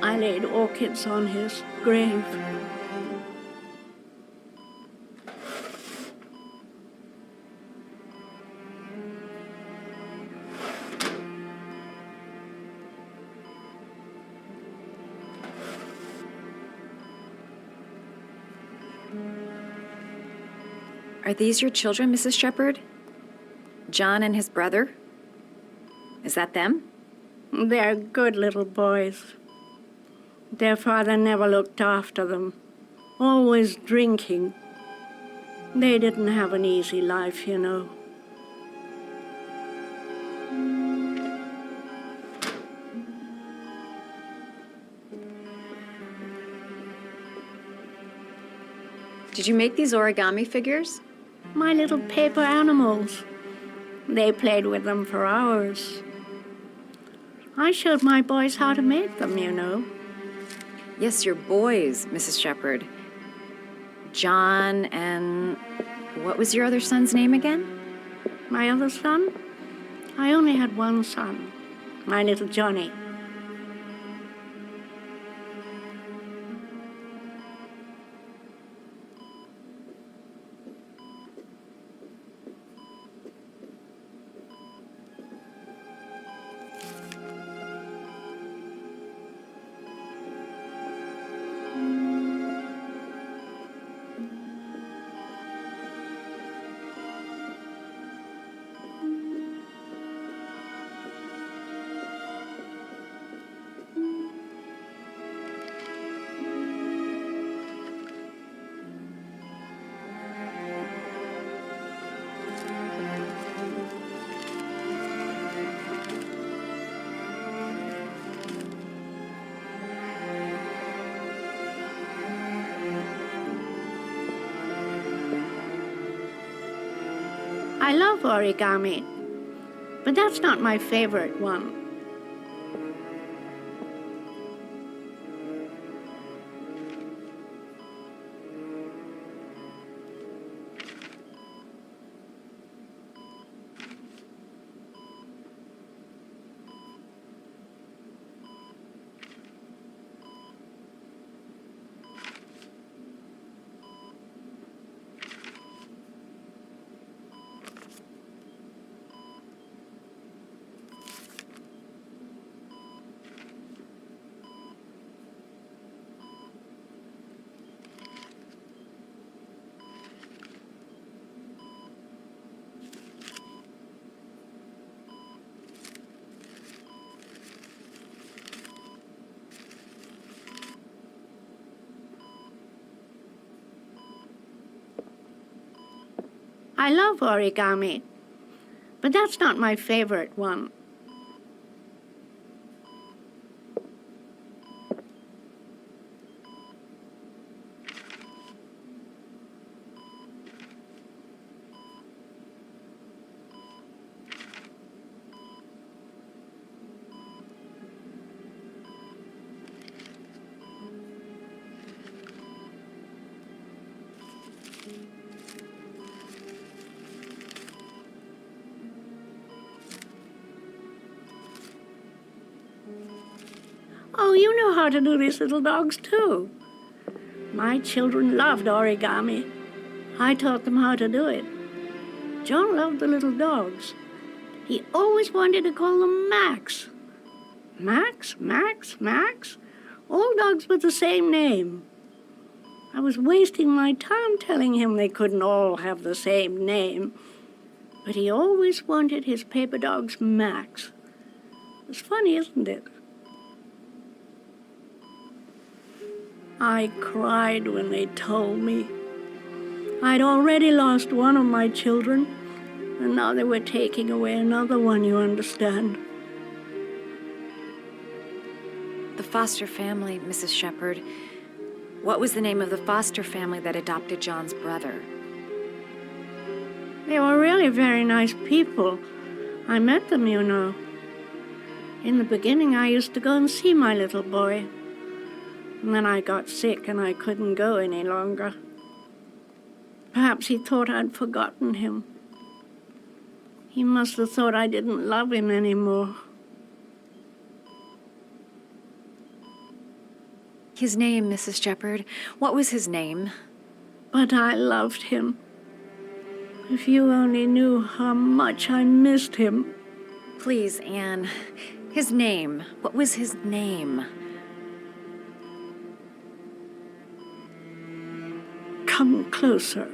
Speaker 19: I laid orchids on his grave.
Speaker 3: Are these your children, Mrs. Shepherd? John and his brother? Is that them?
Speaker 19: They're good little boys. Their father never looked after them, always drinking. They didn't have an easy life, you know.
Speaker 3: Did you make these origami figures?
Speaker 19: My little paper animals. They played with them for hours. I showed my boys how to make them, you know.
Speaker 3: Yes, your boys, Mrs. Shepherd. John and... what was your other son's name again?
Speaker 19: My other son? I only had one son, my little Johnny. I love origami, but that's not my favorite one. I love origami, but that's not my favorite one. Oh, you know how to do these little dogs, too. My children loved origami. I taught them how to do it. John loved the little dogs. He always wanted to call them Max. Max, Max, Max? All dogs with the same name. I was wasting my time telling him they couldn't all have the same name. But he always wanted his paper dogs Max. It's funny, isn't it? I cried when they told me. I'd already lost one of my children, and now they were taking away another one, you understand.
Speaker 3: The foster family, Mrs. Shepherd. What was the name of the foster family that adopted John's brother?
Speaker 19: They were really very nice people. I met them, you know. In the beginning, I used to go and see my little boy. And then I got sick and I couldn't go any longer. Perhaps he thought I'd forgotten him. He must have thought I didn't love him anymore.
Speaker 3: His name, Mrs. Shepherd. What was his name?
Speaker 19: But I loved him. If you only knew how much I missed him.
Speaker 3: Please, Anne. His name. What was his name?
Speaker 19: Come closer.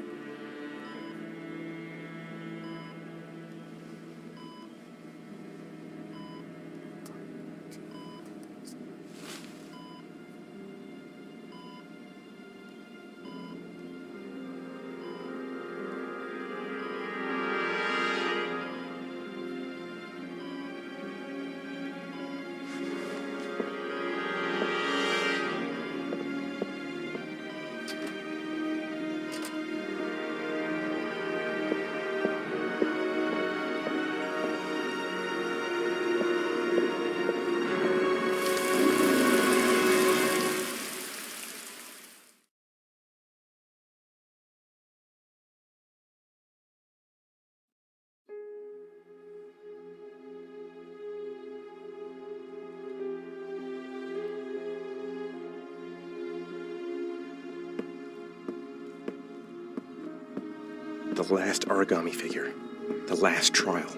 Speaker 22: The last origami figure. The last trial.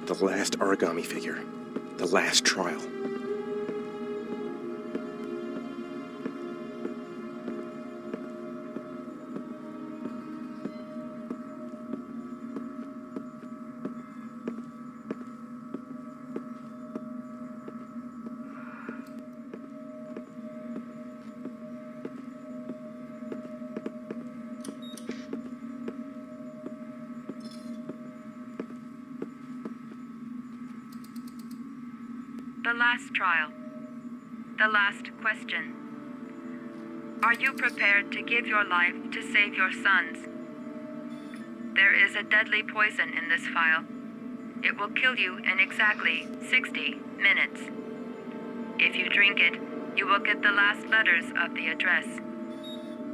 Speaker 22: The last origami figure. The last trial.
Speaker 2: The last trial. The last question. Are you prepared to give your life to save your sons? There is a deadly poison in this vial. It will kill you in exactly 60 minutes. If you drink it, you will get the last letters of the address.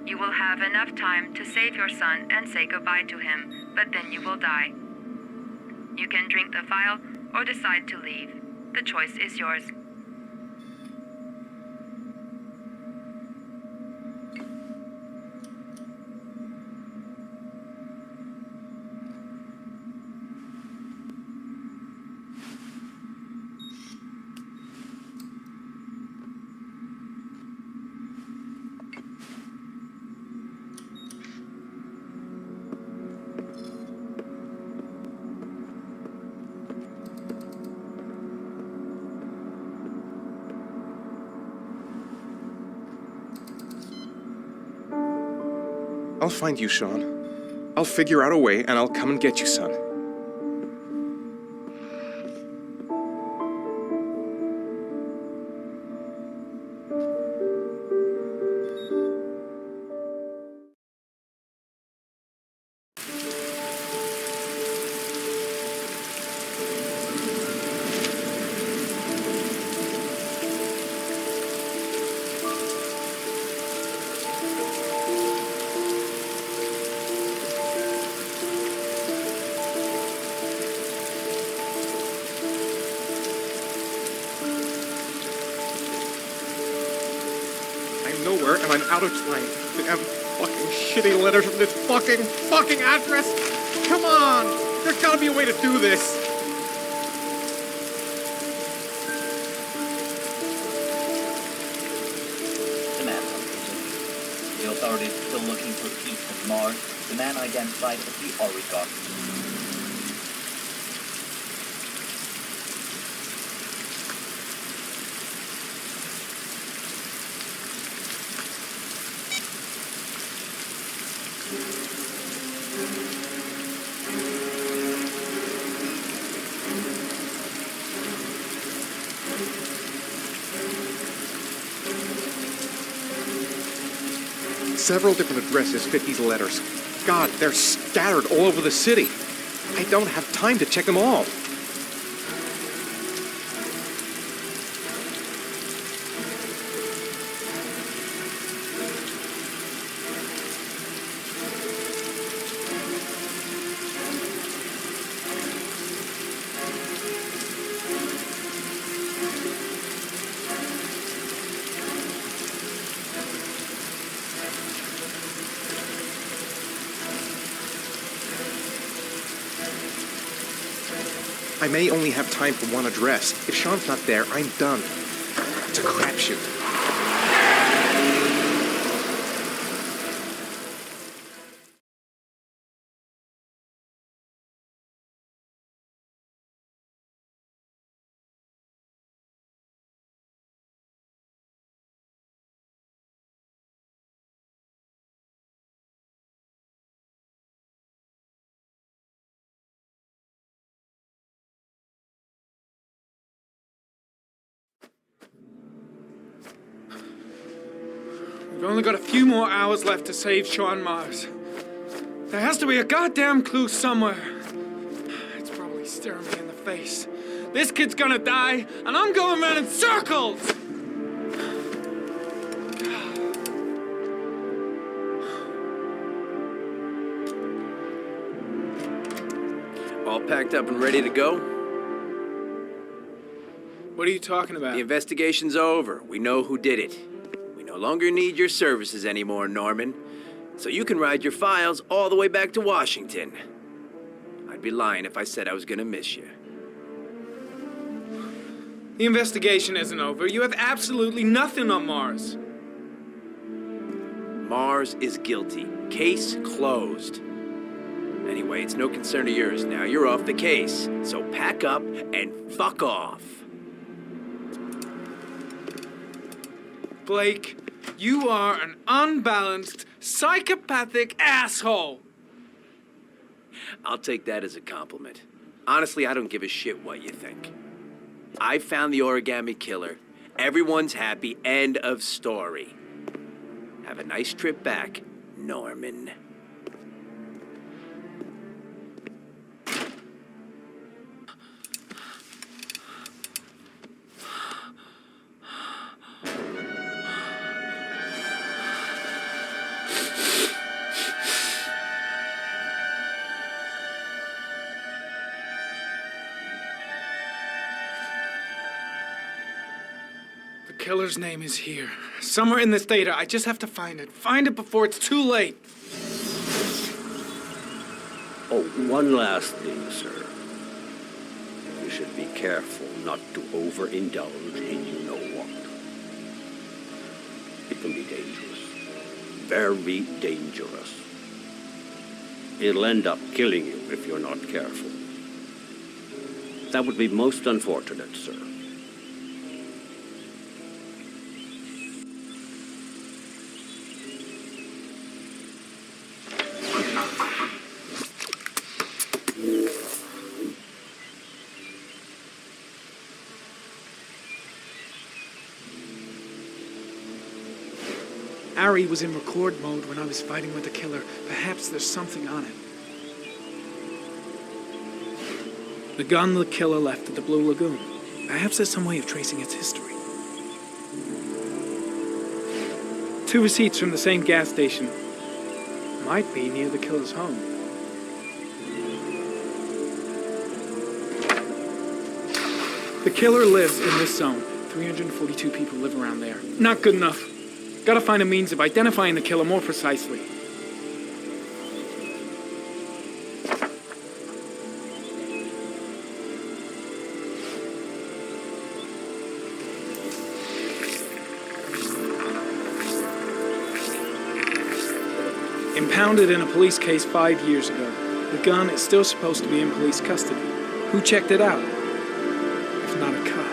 Speaker 2: You will have enough time to save your son and say goodbye to him, but then you will die. You can drink the vial or decide to leave. The choice is yours.
Speaker 22: I'll find you, Sean. I'll figure out a way and I'll come and get you, son. Nowhere, and I'm out of time. Damn fucking shitty letters from this fucking address. Come on! There's gotta be a way to do this.
Speaker 7: Command Officer. The authorities are still looking for Pete from Mars, the man identified as the Origon.
Speaker 22: Several different addresses fit these letters. God, they're scattered all over the city. I don't have time to check them all. I may only have time for one address. If Sean's not there, I'm done. It's a crapshoot.
Speaker 10: We've only got a few more hours left to save Sean Mars. There has to be a goddamn clue somewhere. It's probably staring me in the face. This kid's gonna die, and I'm going around in circles!
Speaker 9: All packed up and ready to go?
Speaker 10: What are you talking about?
Speaker 9: The investigation's over. We know who did it. We no longer need your services anymore, Norman. So you can ride your files all the way back to Washington. I'd be lying if I said I was gonna miss you.
Speaker 10: The investigation isn't over. You have absolutely nothing on Mars.
Speaker 9: Mars is guilty. Case closed. Anyway, it's no concern of yours now. You're off the case. So pack up and fuck off.
Speaker 10: Blake, you are an unbalanced, psychopathic asshole.
Speaker 9: I'll take that as a compliment. Honestly, I don't give a shit what you think. I found the origami killer. Everyone's happy. End of story. Have a nice trip back, Norman.
Speaker 10: The killer's name is here. Somewhere in this data. I just have to find it. Find it before it's too late.
Speaker 14: Oh, one last thing, sir. You should be careful not to overindulge in you know what. It can be dangerous. Very dangerous. It'll end up killing you if you're not careful. That would be most unfortunate, sir.
Speaker 10: Harry was in record mode when I was fighting with the killer. Perhaps there's something on it. The gun the killer left at the Blue Lagoon. Perhaps there's some way of tracing its history. 2 receipts from the same gas station. Might be near the killer's home. The killer lives in this zone. 342 people live around there. Not good enough. Gotta find a means of identifying the killer more precisely. Impounded in a police case 5 years ago. The gun is still supposed to be in police custody. Who checked it out? If not a cop.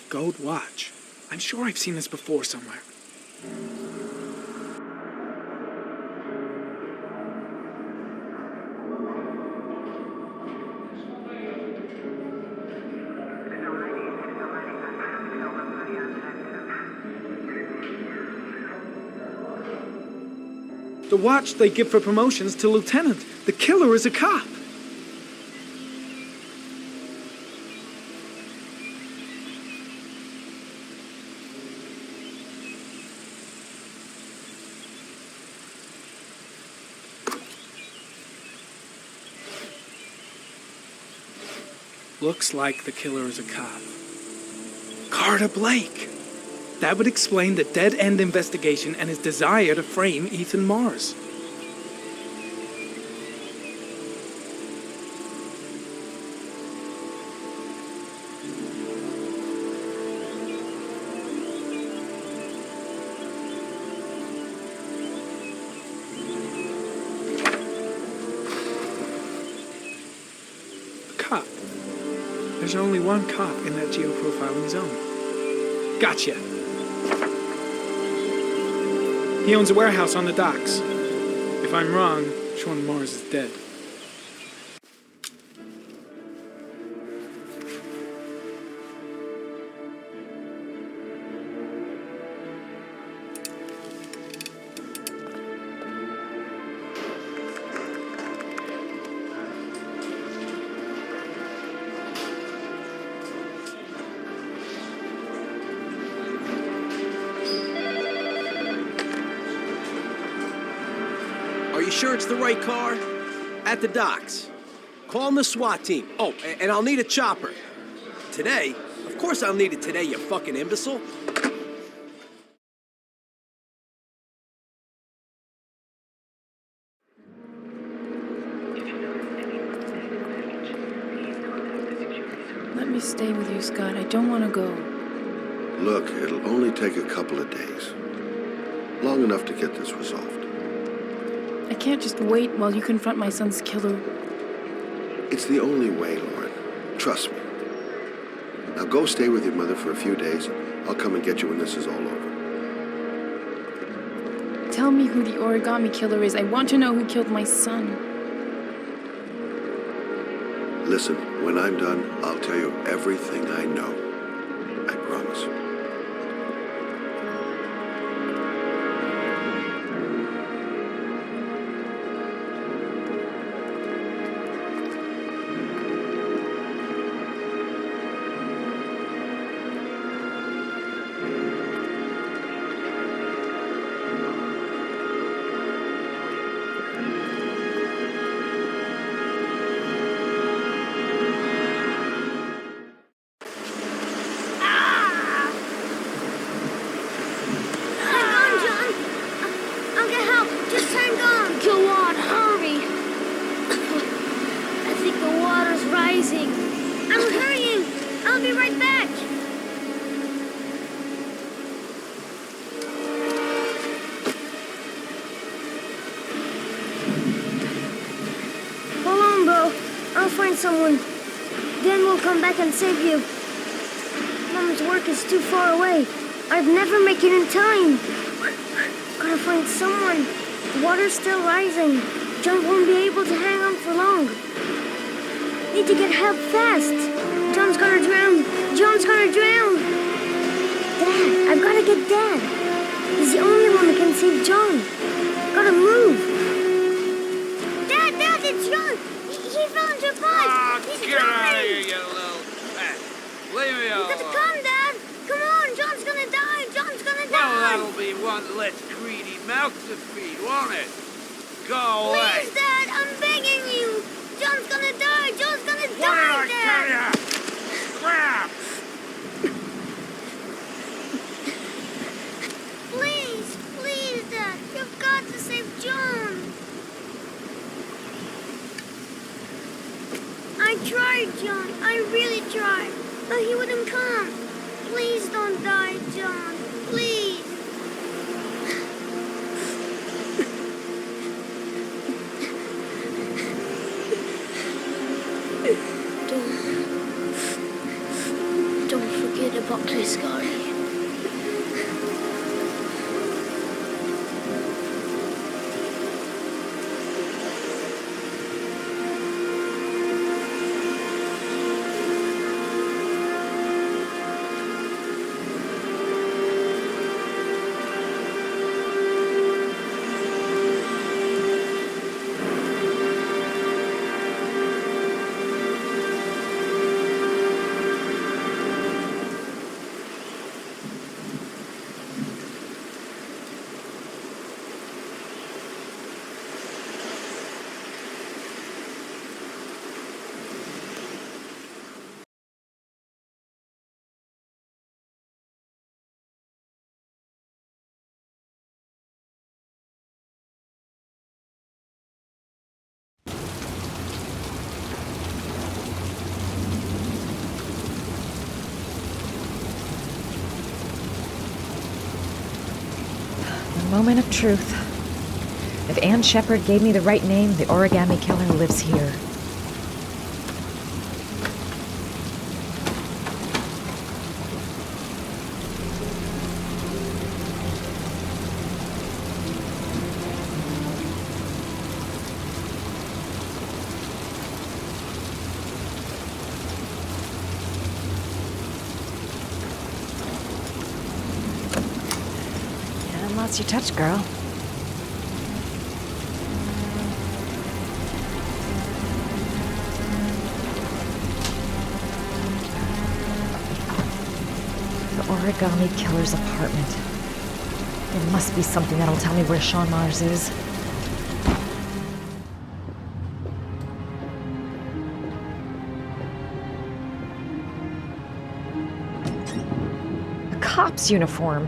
Speaker 10: Gold watch. I'm sure I've seen this before somewhere. The watch they give for promotions to lieutenant. The killer is a cop. Looks like the killer is a cop. Carter Blake! That would explain the dead-end investigation and his desire to frame Ethan Mars. Cop. There's only one cop in that geoprofiling zone. Gotcha. He owns a warehouse on the docks. If I'm wrong, Sean Mars is dead.
Speaker 9: Are you sure it's the right car? At the docks. Call the SWAT team. Oh, and I'll need a chopper. Today? Of course I'll need it today, you fucking imbecile.
Speaker 1: Let me stay with you, Scott. I don't want to go.
Speaker 6: Look, it'll only take a couple of days. Long enough to get this resolved.
Speaker 1: I can't just wait while you confront my son's killer.
Speaker 6: It's the only way, Lauren. Trust me. Now go stay with your mother for a few days. I'll come and get you when this is all over.
Speaker 1: Tell me who the origami killer is. I want to know who killed my son.
Speaker 6: Listen, when I'm done, I'll tell you everything I know. I promise.
Speaker 20: rising. I'm hurrying. I'll be right back. Hold on, bro. I'll find someone. Then we'll come back and save you. Mom's work is too far away. I'd never make it in time. Gotta find someone. The water's still rising. John won't be able to hang on for long. Need to get help fast. John's gonna drown. John's gonna drown. Dad, I've gotta get Dad. He's the only one that can save John. Gotta move. Dad, it's John. He fell into a pipe. He's
Speaker 18: Get out of
Speaker 20: drowning.
Speaker 18: here, you little pet. Leave me
Speaker 20: You
Speaker 18: alone.
Speaker 20: gotta come, Dad. Come on, John's gonna die. John's gonna
Speaker 18: Well,
Speaker 20: die.
Speaker 18: that'll be one less greedy mouth to feed, won't it? Go away.
Speaker 20: Please, Dad, I'm begging you. John's gonna die. John's gonna
Speaker 18: What
Speaker 20: die,
Speaker 18: did I tell ya?
Speaker 20: Dad.
Speaker 18: Crap!
Speaker 20: Please, Dad. You've got to save John. I tried, John. I really tried. But he wouldn't come. Please don't die, John. Please. Don't forget about this guy.
Speaker 17: Moment of truth. If Ann Shepard gave me the right name, the origami killer lives here. Lost your touch, girl. The origami killer's apartment. There must be something that'll tell me where Sean Mars is. A cop's uniform.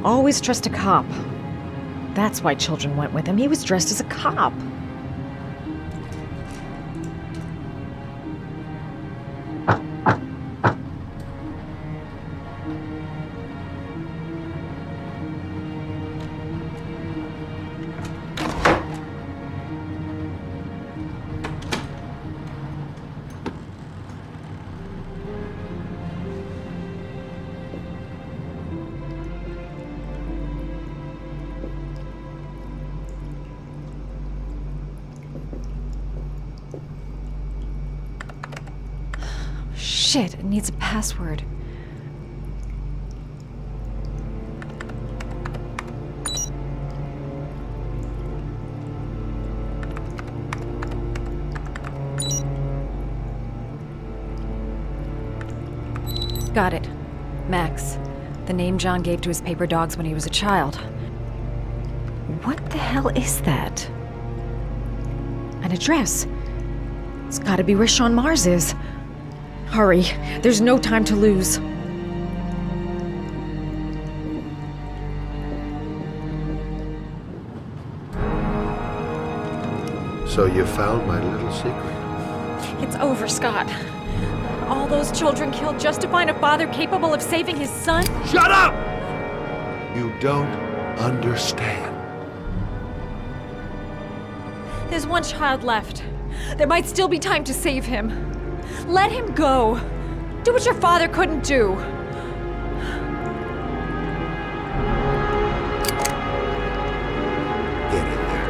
Speaker 17: Always trust a cop. That's why children went with him. He was dressed as a cop. Shit, it needs a password. Got it. Max. The name John gave to his paper dogs when he was a child. What the hell is that? An address. It's gotta be where Sean Mars is. Hurry. There's no time to lose.
Speaker 6: So you found my little secret.
Speaker 17: It's over, Scott. All those children killed just to find a father capable of saving his son?
Speaker 12: Shut up!
Speaker 6: You don't understand.
Speaker 17: There's one child left. There might still be time to save him. Let him go. Do what your father couldn't do.
Speaker 6: Get in there.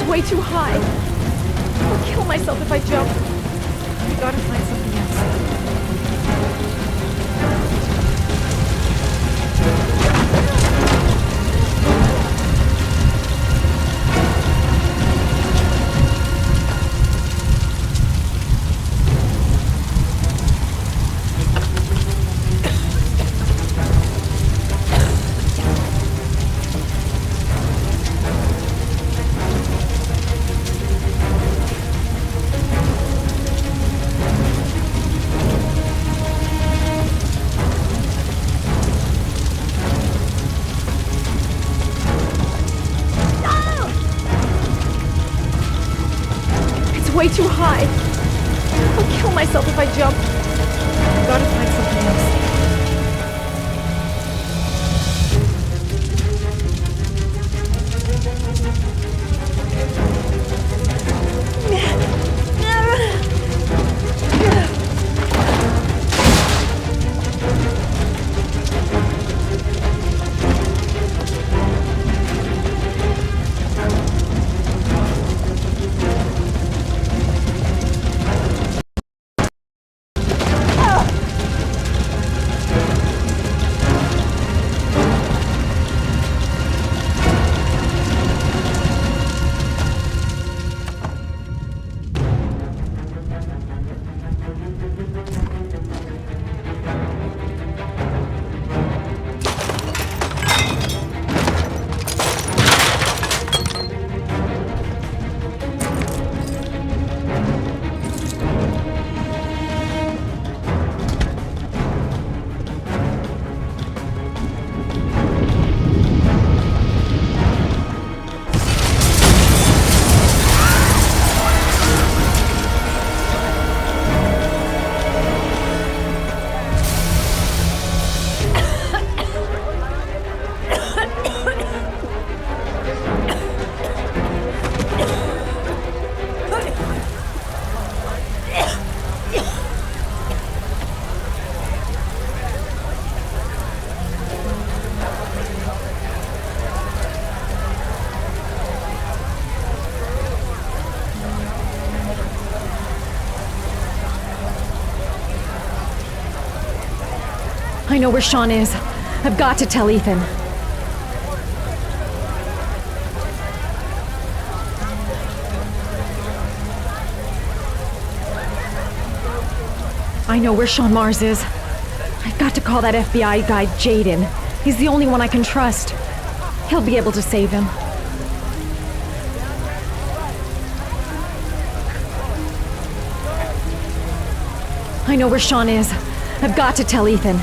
Speaker 17: Way too high. I'll kill myself if I jump. I gotta find something else. Way too high. I'll kill myself if I jump. I gotta find something else. I know where Sean is. I've got to tell Ethan. I know where Sean Mars is. I've got to call that FBI guy, Jaden. He's the only one I can trust. He'll be able to save him. I know where Sean is. I've got to tell Ethan.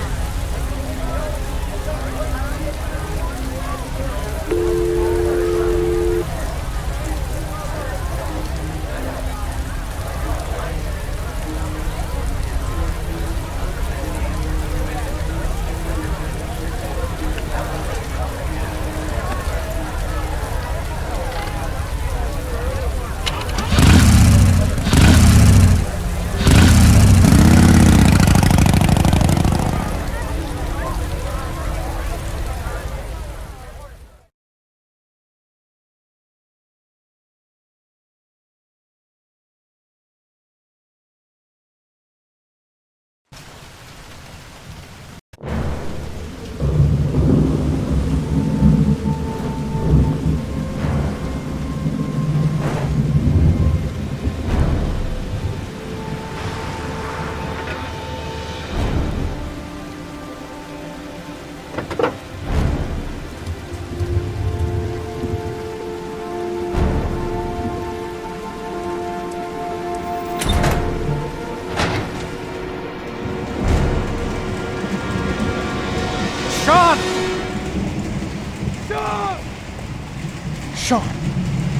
Speaker 16: Sean!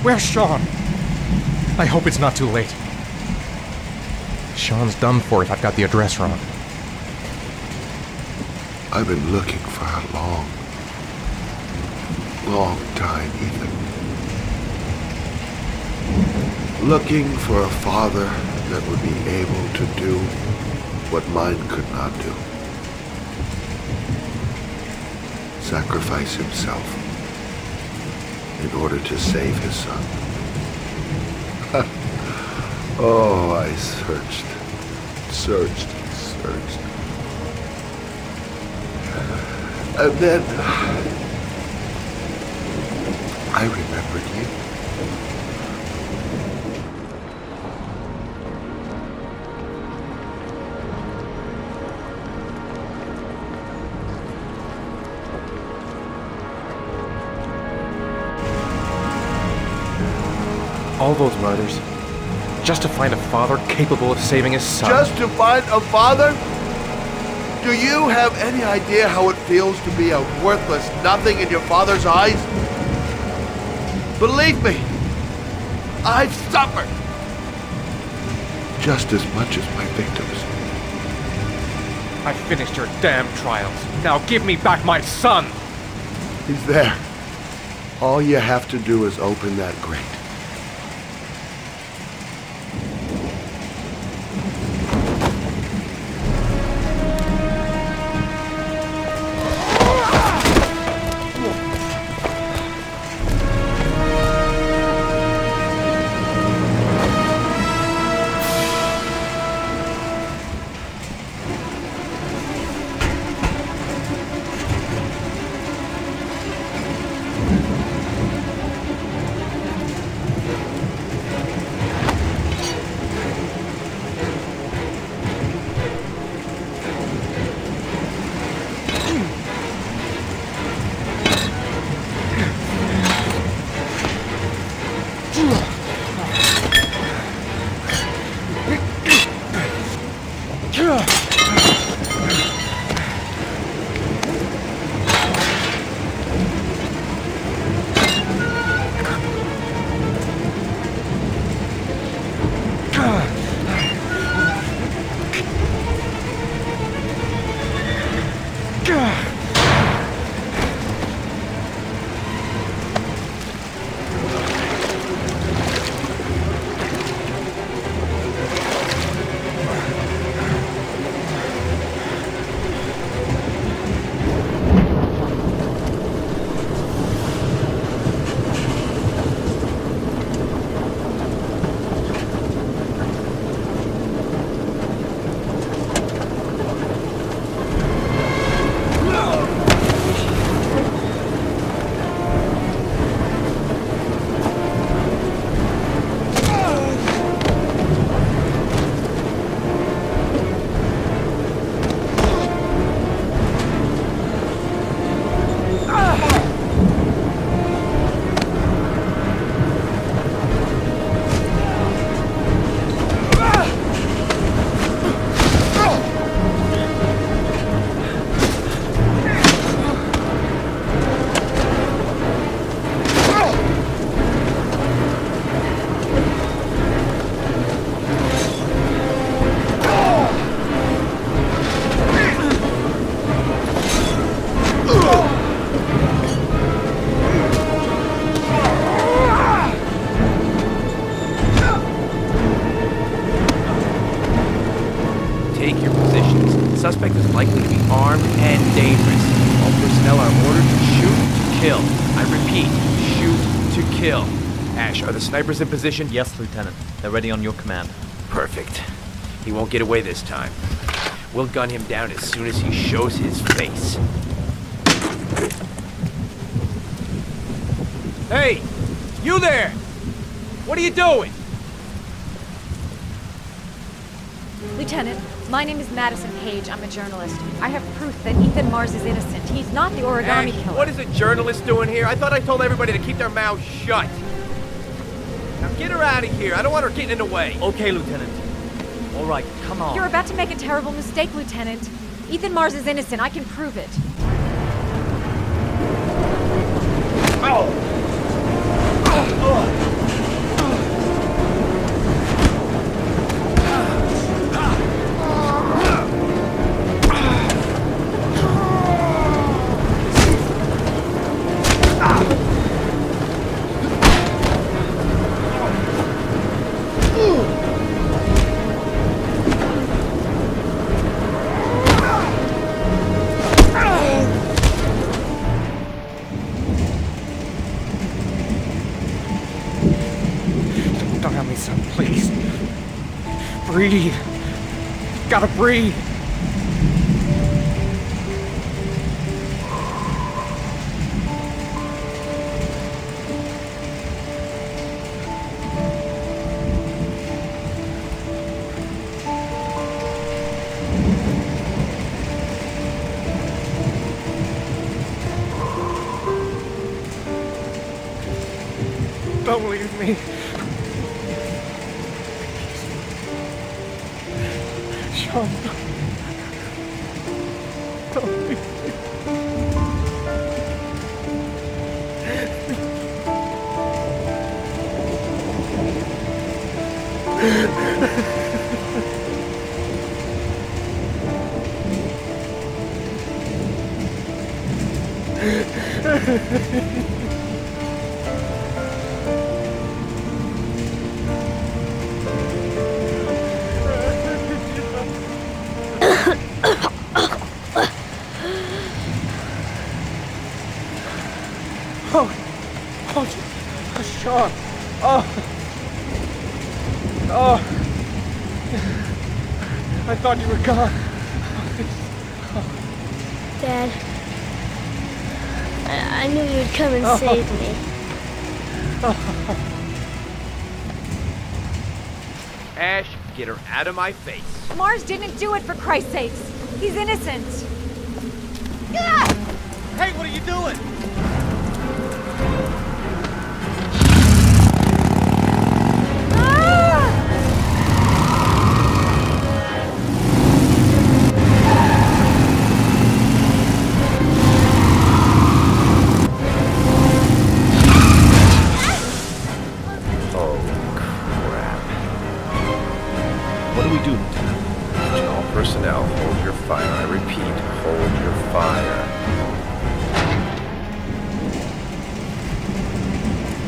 Speaker 16: Where's Sean? I hope it's not too late. Sean's done for if I've got the address wrong.
Speaker 6: I've been looking for a long, long time, Ethan. Looking for a father that would be able to do what mine could not do. Sacrifice himself in order to save his son. Oh, I searched. And then I remembered you.
Speaker 16: All those murders, just to find a father capable of saving his son.
Speaker 6: Just to find a father? Do you have any idea how it feels to be a worthless nothing in your father's eyes? Believe me, I've suffered just as much as my victims.
Speaker 16: I finished your damn trials. Now give me back my son!
Speaker 6: He's there. All you have to do is open that grate.
Speaker 9: take your positions. The suspect is likely to be armed and dangerous. All personnel are ordered to shoot to kill. I repeat, shoot to kill. Ash, are the snipers in position?
Speaker 5: Yes, Lieutenant. They're ready on your command.
Speaker 9: Perfect. He won't get away this time. We'll gun him down as soon as he shows his face. Hey! You there! What are you doing?
Speaker 17: Lieutenant, my name is Madison Page. I'm a journalist. I have proof that Ethan Mars is innocent. He's not the origami
Speaker 9: Ash,
Speaker 17: killer.
Speaker 9: what is a journalist doing here? I thought I told everybody to keep their mouths shut. Now get her out of here. I don't want her getting in the way.
Speaker 5: Okay, Lieutenant. All right, come on.
Speaker 17: You're about to make a terrible mistake, Lieutenant. Ethan Mars is innocent. I can prove it.
Speaker 9: Oh!
Speaker 16: Breathe. Gotta breathe. Don't leave me. Sean, don't leave me. Sean. I thought you were gone.
Speaker 20: Dad, I knew you'd come and save me.
Speaker 9: Ash, get her out of my face.
Speaker 17: Mars didn't do it, for Christ's sakes. He's innocent.
Speaker 9: Hey, what are you doing?
Speaker 21: Personnel, hold your fire. I repeat, hold your fire.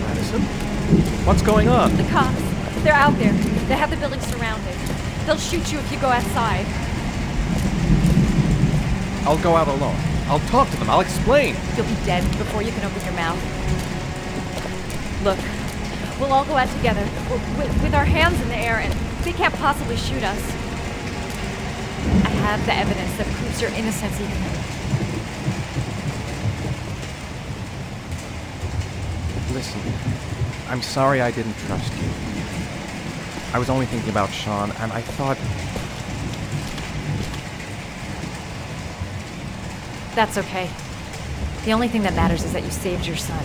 Speaker 5: Madison? What's going on?
Speaker 17: The cops. They're out there. They have the building surrounded. They'll shoot you if you go outside.
Speaker 5: I'll go out alone. I'll talk to them. I'll explain.
Speaker 17: You'll be dead before you can open your mouth. Look, we'll all go out together with our hands in the air, and they can't possibly shoot us. I have the evidence that proves your innocence, Ethan.
Speaker 5: Listen, I'm sorry I didn't trust you. I was only thinking about Sean, and I thought...
Speaker 17: That's okay. The only thing that matters is that you saved your son.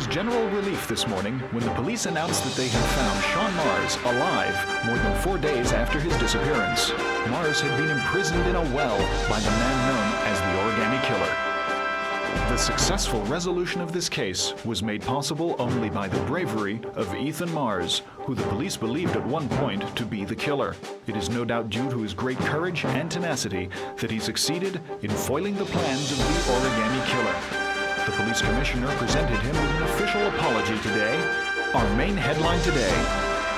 Speaker 13: was general relief this morning when the police announced that they had found Sean Mars alive more than 4 days after his disappearance. Mars had been imprisoned in a well by the man known as the Origami Killer. The successful resolution of this case was made possible only by the bravery of Ethan Mars, who the police believed at one point to be the killer. It is no doubt due to his great courage and tenacity that he succeeded in foiling the plans of the Origami Killer. The police commissioner presented him with an official apology today. Our main headline today: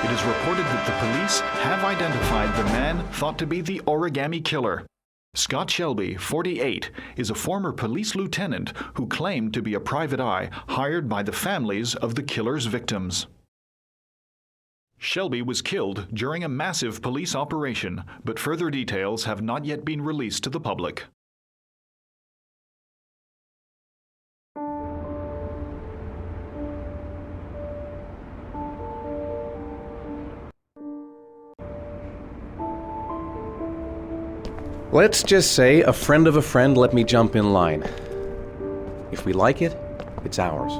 Speaker 13: it is reported that the police have identified the man thought to be the Origami Killer. Scott Shelby, 48, is a former police lieutenant who claimed to be a private eye hired by the families of the killer's victims. Shelby was killed during a massive police operation, but further details have not yet been released to the public.
Speaker 22: Let's just say a friend of a friend let me jump in line. If we like it, it's ours.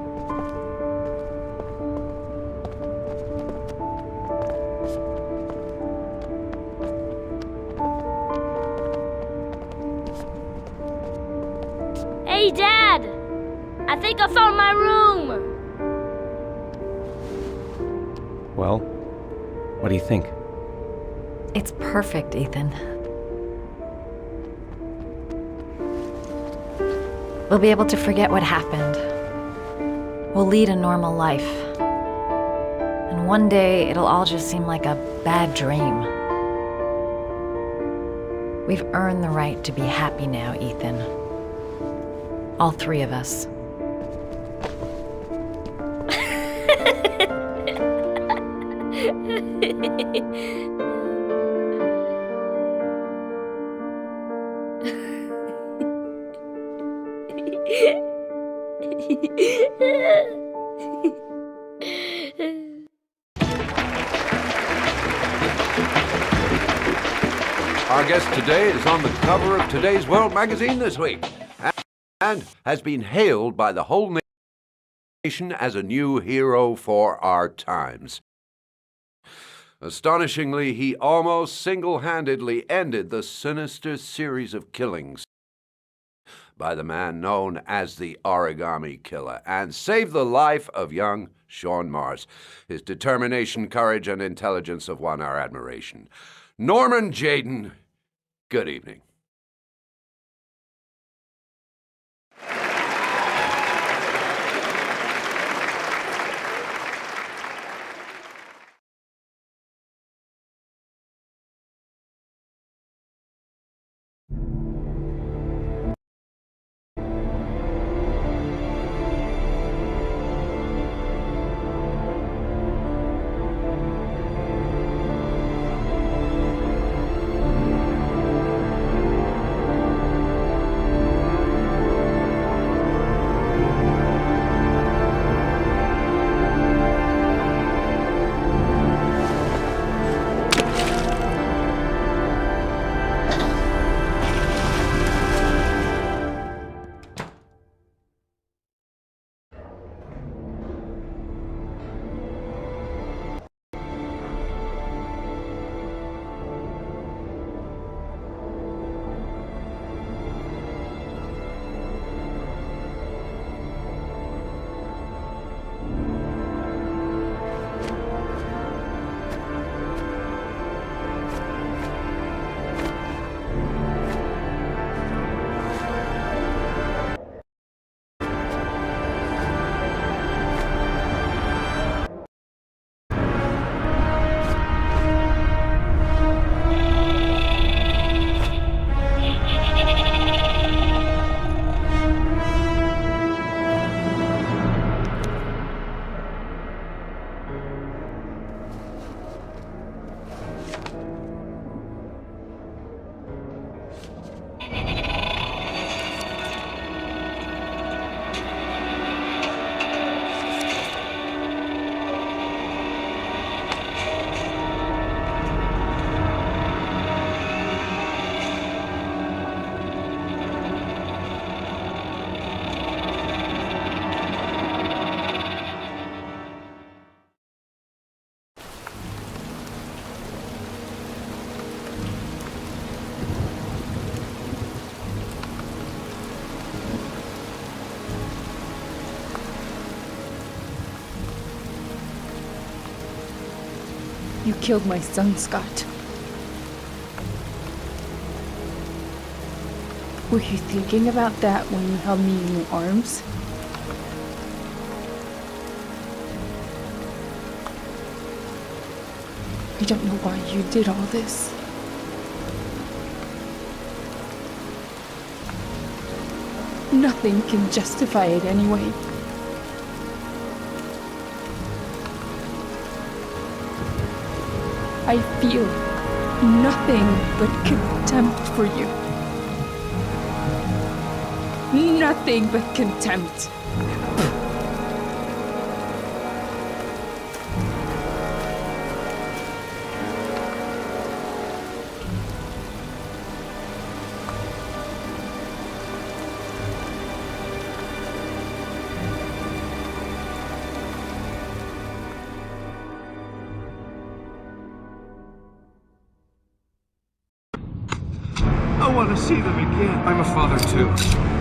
Speaker 15: Hey, Dad! I think I found my room!
Speaker 22: Well, what do you think?
Speaker 17: It's perfect, Ethan. We'll be able to forget what happened. We'll lead a normal life. And one day, it'll all just seem like a bad dream. We've earned the right to be happy now, Ethan. All three of us.
Speaker 23: Our guest today is on the cover of Today's World magazine this week and has been hailed by the whole nation as a new hero for our times. Astonishingly, he almost single-handedly ended the sinister series of killings by the man known as the Origami Killer and saved the life of young Sean Mars. His determination, courage, and intelligence have won our admiration. Norman Jayden, good evening.
Speaker 1: You killed my son, Scott. Were you thinking about that when you held me in your arms? I don't know why you did all this. Nothing can justify it anyway. I feel nothing but contempt for you. Nothing but contempt.
Speaker 4: I want to see them again.
Speaker 16: I'm a father too.